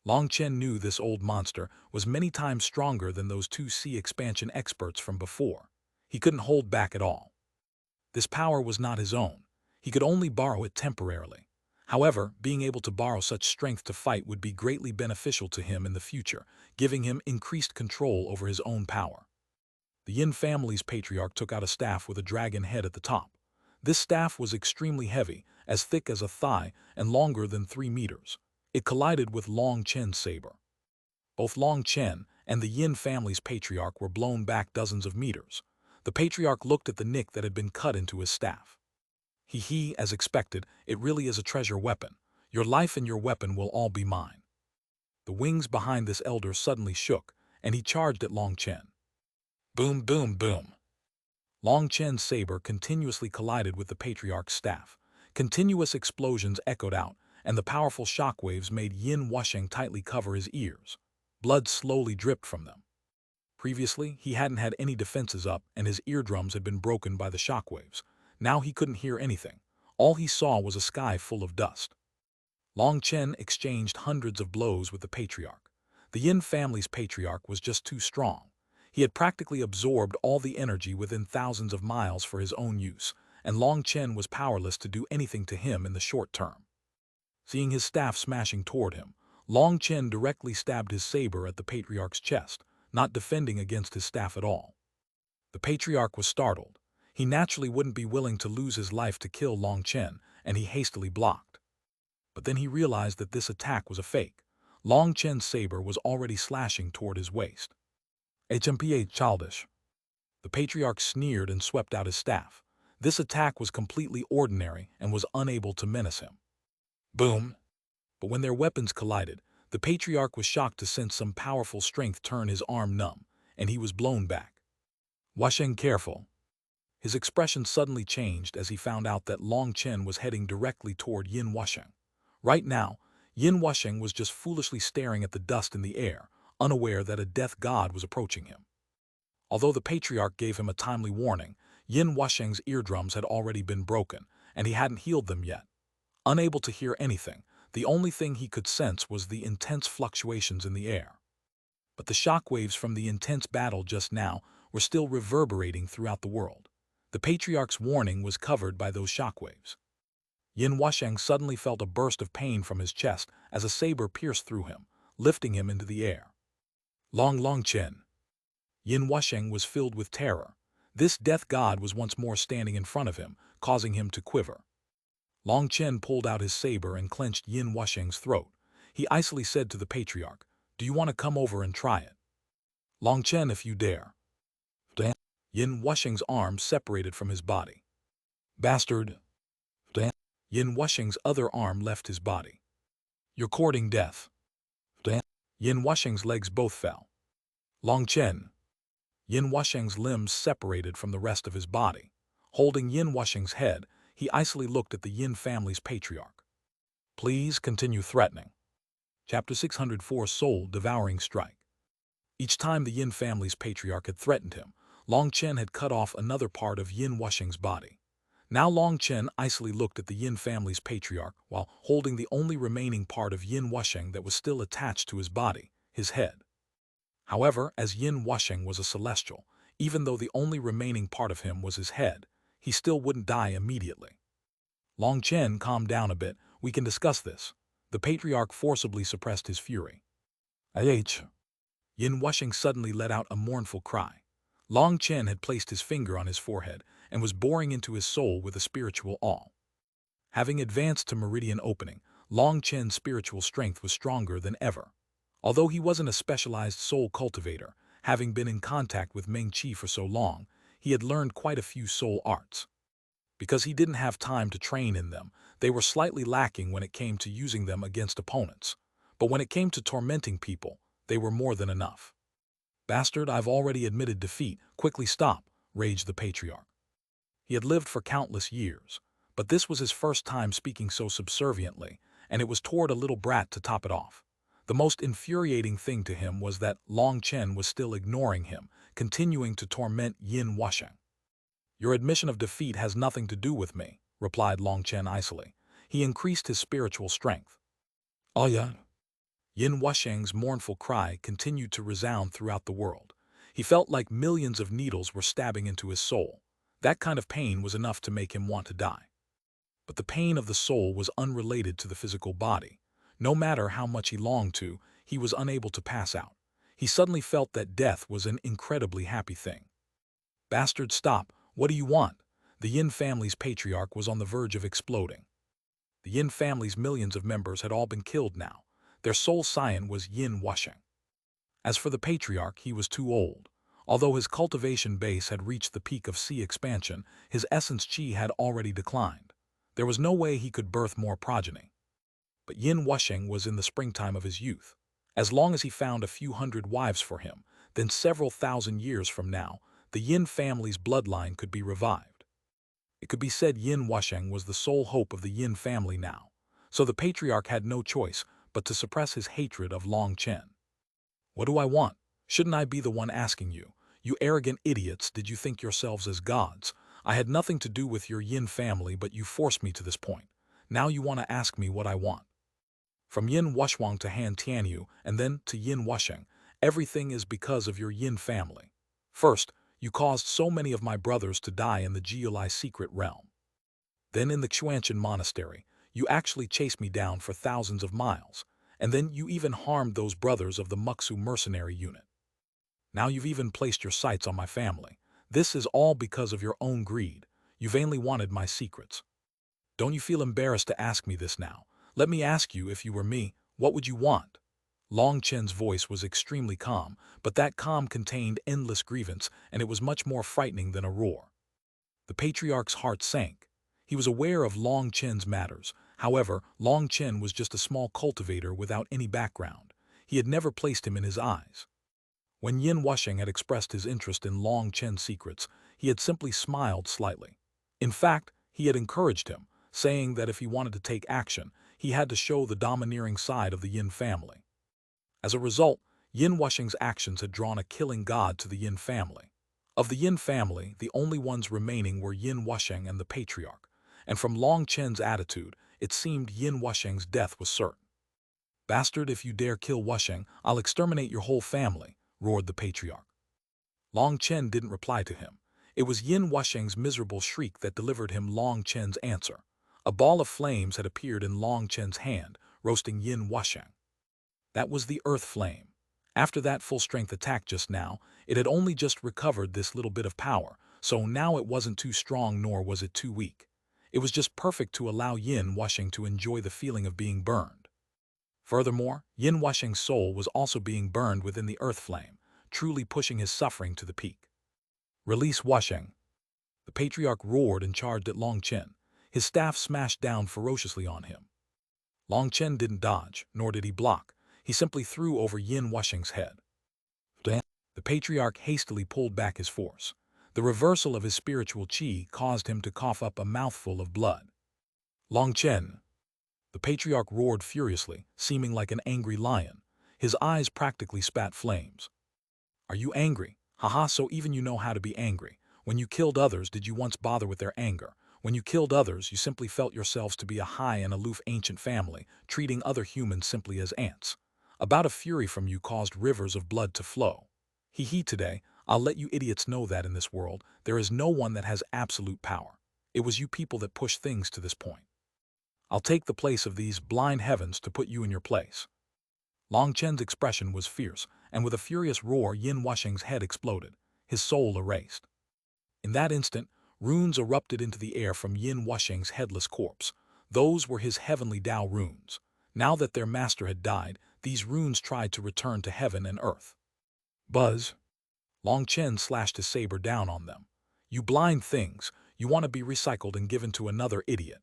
Long Chen knew this old monster was many times stronger than those 2C expansion experts from before. He couldn't hold back at all. This power was not his own. He could only borrow it temporarily. However, being able to borrow such strength to fight would be greatly beneficial to him in the future, giving him increased control over his own power. The Yin family's patriarch took out a staff with a dragon head at the top. This staff was extremely heavy, as thick as a thigh and longer than 3 meters. It collided with Long Chen's saber. Both Long Chen and the Yin family's patriarch were blown back dozens of meters. The patriarch looked at the nick that had been cut into his staff. As expected, it really is a treasure weapon. Your life and your weapon will all be mine. The wings behind this elder suddenly shook, and he charged at Long Chen. Boom, boom, boom. Long Chen's saber continuously collided with the patriarch's staff. Continuous explosions echoed out, and the powerful shockwaves made Yin Wusheng tightly cover his ears. Blood slowly dripped from them. Previously, he hadn't had any defenses up, and his eardrums had been broken by the shockwaves. Now he couldn't hear anything. All he saw was a sky full of dust. Long Chen exchanged hundreds of blows with the patriarch. The Yin family's patriarch was just too strong. He had practically absorbed all the energy within thousands of miles for his own use, and Long Chen was powerless to do anything to him in the short term. Seeing his staff smashing toward him, Long Chen directly stabbed his saber at the patriarch's chest, not defending against his staff at all. The patriarch was startled. He naturally wouldn't be willing to lose his life to kill Long Chen, and he hastily blocked. But then he realized that this attack was a fake. Long Chen's saber was already slashing toward his waist. HMPA childish. The patriarch sneered and swept out his staff. This attack was completely ordinary and was unable to menace him. Boom! But when their weapons collided, the patriarch was shocked to sense some powerful strength turn his arm numb, and he was blown back. Wusheng, careful. His expression suddenly changed as he found out that Long Chen was heading directly toward Yin Wusheng. Right now, Yin Wusheng was just foolishly staring at the dust in the air, unaware that a death god was approaching him. Although the patriarch gave him a timely warning, Yin Wusheng's eardrums had already been broken, and he hadn't healed them yet. Unable to hear anything, the only thing he could sense was the intense fluctuations in the air. But the shockwaves from the intense battle just now were still reverberating throughout the world. The patriarch's warning was covered by those shockwaves. Yin Wusheng suddenly felt a burst of pain from his chest as a saber pierced through him, lifting him into the air. Long Chen. Yin Wusheng was filled with terror. This death god was once more standing in front of him, causing him to quiver. Long Chen pulled out his saber and clenched Yin Wusheng's throat. He icily said to the patriarch, "Do you want to come over and try it?" "Long Chen, if you dare." Damn. Yin Wusheng's arm separated from his body. "Bastard." Damn. Yin Wusheng's other arm left his body. "You're courting death." Damn. Yin Wusheng's legs both fell. Long Chen. Yin Wusheng's limbs separated from the rest of his body. Holding Yin Wusheng's head, he icily looked at the Yin family's patriarch. "Please continue threatening." Chapter 604 Soul-Devouring Strike. Each time the Yin family's patriarch had threatened him, Long Chen had cut off another part of Yin Wusheng's body. Now Long Chen icily looked at the Yin family's patriarch while holding the only remaining part of Yin Wusheng that was still attached to his body, his head. However, as Yin Wusheng was a celestial, even though the only remaining part of him was his head, he still wouldn't die immediately. "Long Chen, calm down a bit, we can discuss this." The patriarch forcibly suppressed his fury. Yin Wusheng suddenly let out a mournful cry. Long Chen had placed his finger on his forehead and was boring into his soul with a spiritual awe. Having advanced to meridian opening, Long Chen's spiritual strength was stronger than ever. Although he wasn't a specialized soul cultivator, having been in contact with Meng Qi for so long, he had learned quite a few soul arts. Because he didn't have time to train in them, they were slightly lacking when it came to using them against opponents. But when it came to tormenting people, they were more than enough. "Bastard, I've already admitted defeat. Quickly stop," raged the patriarch. He had lived for countless years, but this was his first time speaking so subserviently, and it was toward a little brat to top it off. The most infuriating thing to him was that Long Chen was still ignoring him, continuing to torment Yin Wusheng. "Your admission of defeat has nothing to do with me," replied Long Chen icily. He increased his spiritual strength. "Oh yeah?" Yin Wusheng's mournful cry continued to resound throughout the world. He felt like millions of needles were stabbing into his soul. That kind of pain was enough to make him want to die. But the pain of the soul was unrelated to the physical body. No matter how much he longed to, he was unable to pass out. He suddenly felt that death was an incredibly happy thing. Bastard, stop. What do you want? The Yin family's patriarch was on the verge of exploding. The Yin family's millions of members had all been killed now. Their sole scion was Yin Wusheng. As for the patriarch, he was too old. Although his cultivation base had reached the peak of sea expansion, his essence chi had already declined. There was no way he could birth more progeny. But Yin Wusheng was in the springtime of his youth. As long as he found a few hundred wives for him, then several thousand years from now, the Yin family's bloodline could be revived. It could be said Yin Wusheng was the sole hope of the Yin family now, so the patriarch had no choice but to suppress his hatred of Long Chen. What do I want? Shouldn't I be the one asking you? You arrogant idiots, did you think yourselves as gods? I had nothing to do with your Yin family, but you forced me to this point. Now you want to ask me what I want. From Yin Wusheng to Han Tianyu, and then to Yin Wusheng, everything is because of your Yin family. First, you caused so many of my brothers to die in the Jiulai secret realm. Then in the Xuanhuan monastery, you actually chased me down for thousands of miles, and then you even harmed those brothers of the Muxu mercenary unit. Now you've even placed your sights on my family. This is all because of your own greed. You vainly wanted my secrets. Don't you feel embarrassed to ask me this now? Let me ask you, if you were me, what would you want? Long Chen's voice was extremely calm, but that calm contained endless grievance, and it was much more frightening than a roar. The patriarch's heart sank. He was aware of Long Chen's matters. However, Long Chen was just a small cultivator without any background. He had never placed him in his eyes. When Yin Wusheng had expressed his interest in Long Chen's secrets, he had simply smiled slightly. In fact, he had encouraged him, saying that if he wanted to take action, he had to show the domineering side of the Yin family. As a result, Yin Wusheng's actions had drawn a killing god to the Yin family. Of the Yin family, the only ones remaining were Yin Wusheng and the patriarch, and from Long Chen's attitude, it seemed Yin Wusheng's death was certain. Bastard, if you dare kill Wusheng, I'll exterminate your whole family, roared the patriarch. Long Chen didn't reply to him. It was Yin Wusheng's miserable shriek that delivered him Long Chen's answer. A ball of flames had appeared in Long Chen's hand, roasting Yin Wusheng. That was the earth flame. After that full-strength attack just now, it had only just recovered this little bit of power, so now it wasn't too strong nor was it too weak. It was just perfect to allow Yin Wusheng to enjoy the feeling of being burned. Furthermore, Yin Wusheng's soul was also being burned within the earth flame, truly pushing his suffering to the peak. Release Wusheng. The patriarch roared and charged at Long Chen. His staff smashed down ferociously on him. Long Chen didn't dodge, nor did he block. He simply threw over Yin Wusheng's head. The patriarch hastily pulled back his force. The reversal of his spiritual chi caused him to cough up a mouthful of blood. Long Chen. The patriarch roared furiously, seeming like an angry lion. His eyes practically spat flames. Are you angry? Haha, so even you know how to be angry. When you killed others, did you once bother with their anger? When you killed others, you simply felt yourselves to be a high and aloof ancient family, treating other humans simply as ants. About a fury from you caused rivers of blood to flow. Today, I'll let you idiots know that in this world, there is no one that has absolute power. It was you people that pushed things to this point. I'll take the place of these blind heavens to put you in your place. Long Chen's expression was fierce, and with a furious roar, Yin Wusheng's head exploded, his soul erased. In that instant, runes erupted into the air from Yin Wusheng's headless corpse. Those were his heavenly Tao runes. Now that their master had died, these runes tried to return to heaven and earth. Buzz. Long Chen slashed his saber down on them. You blind things, you want to be recycled and given to another idiot.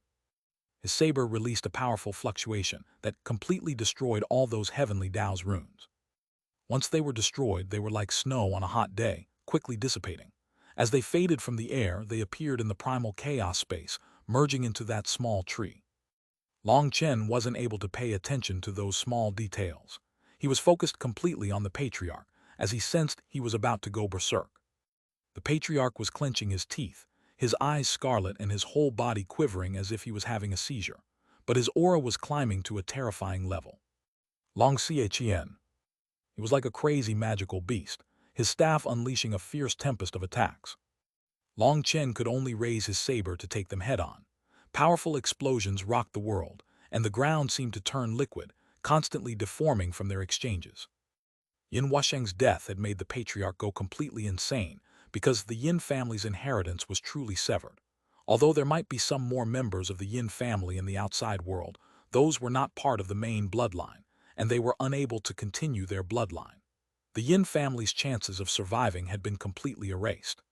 His saber released a powerful fluctuation that completely destroyed all those heavenly Tao's runes. Once they were destroyed, they were like snow on a hot day, quickly dissipating. As they faded from the air, they appeared in the primal chaos space, merging into that small tree. Long Chen wasn't able to pay attention to those small details. He was focused completely on the patriarch, as he sensed he was about to go berserk. The patriarch was clenching his teeth, his eyes scarlet and his whole body quivering as if he was having a seizure, but his aura was climbing to a terrifying level. Long Xiaqian. He was like a crazy magical beast, his staff unleashing a fierce tempest of attacks. Long Chen could only raise his saber to take them head-on, Powerful explosions rocked the world, and the ground seemed to turn liquid, constantly deforming from their exchanges. Yin Wusheng's death had made the patriarch go completely insane because the Yin family's inheritance was truly severed. Although there might be some more members of the Yin family in the outside world, those were not part of the main bloodline, and they were unable to continue their bloodline. The Yin family's chances of surviving had been completely erased.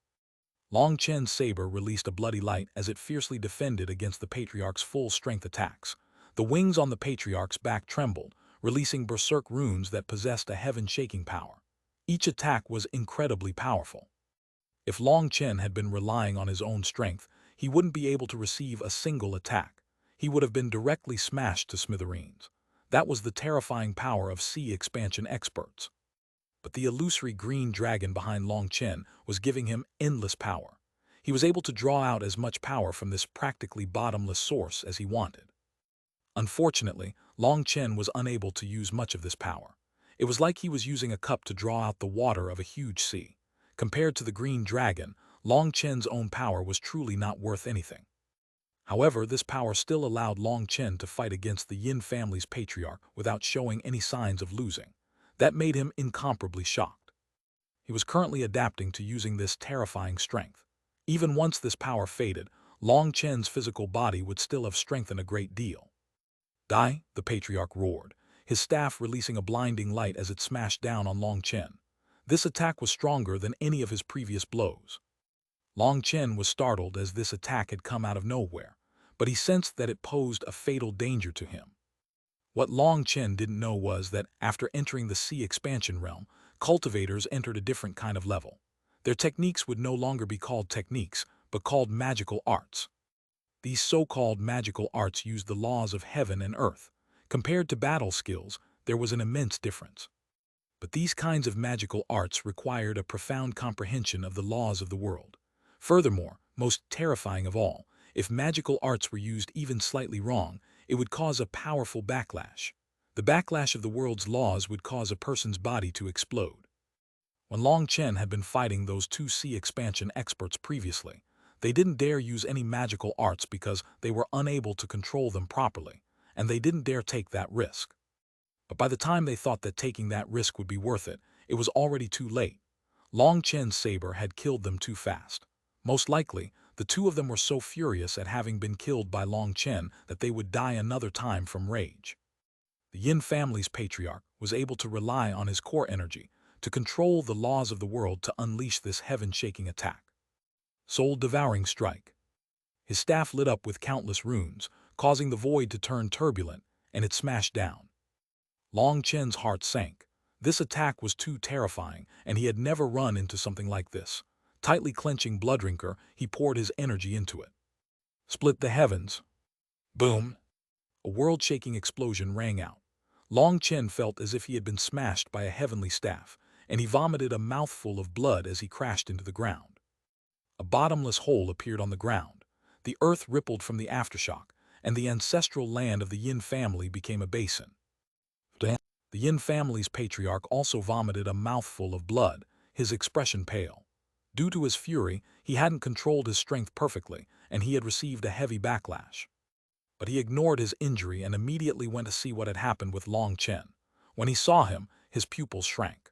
Long Chen's saber released a bloody light as it fiercely defended against the patriarch's full-strength attacks. The wings on the patriarch's back trembled, releasing berserk runes that possessed a heaven-shaking power. Each attack was incredibly powerful. If Long Chen had been relying on his own strength, he wouldn't be able to receive a single attack. He would have been directly smashed to smithereens. That was the terrifying power of sea expansion experts. But the illusory green dragon behind Long Chen was giving him endless power. He was able to draw out as much power from this practically bottomless source as he wanted. Unfortunately, Long Chen was unable to use much of this power. It was like he was using a cup to draw out the water of a huge sea. Compared to the green dragon, Long Chen's own power was truly not worth anything. However, this power still allowed Long Chen to fight against the Yin family's patriarch without showing any signs of losing. That made him incomparably shocked. He was currently adapting to using this terrifying strength. Even once this power faded, Long Chen's physical body would still have strengthened a great deal. Die, the patriarch roared, his staff releasing a blinding light as it smashed down on Long Chen. This attack was stronger than any of his previous blows. Long Chen was startled as this attack had come out of nowhere, but he sensed that it posed a fatal danger to him. What Long Chen didn't know was that, after entering the sea expansion realm, cultivators entered a different kind of level. Their techniques would no longer be called techniques, but called magical arts. These so-called magical arts used the laws of heaven and earth. Compared to battle skills, there was an immense difference. But these kinds of magical arts required a profound comprehension of the laws of the world. Furthermore, most terrifying of all, if magical arts were used even slightly wrong, it would cause a powerful backlash. The backlash of the world's laws would cause a person's body to explode. When Long Chen had been fighting those two sea expansion experts previously, they didn't dare use any magical arts because they were unable to control them properly, and they didn't dare take that risk. But by the time they thought that taking that risk would be worth it, it was already too late. Long Chen's saber had killed them too fast. Most likely, the two of them were so furious at having been killed by Long Chen that they would die another time from rage. The Yin family's patriarch was able to rely on his core energy to control the laws of the world to unleash this heaven-shaking attack. Soul-devouring strike. His staff lit up with countless runes, causing the void to turn turbulent, and it smashed down. Long Chen's heart sank. This attack was too terrifying, and he had never run into something like this. Tightly clenching Bloodrinker, he poured his energy into it. Split the heavens. Boom! A world-shaking explosion rang out. Long Chen felt as if he had been smashed by a heavenly staff, and he vomited a mouthful of blood as he crashed into the ground. A bottomless hole appeared on the ground. The earth rippled from the aftershock, and the ancestral land of the Yin family became a basin. The Yin family's patriarch also vomited a mouthful of blood, his expression pale. Due to his fury, he hadn't controlled his strength perfectly, and he had received a heavy backlash. But he ignored his injury and immediately went to see what had happened with Long Chen. When he saw him, his pupils shrank.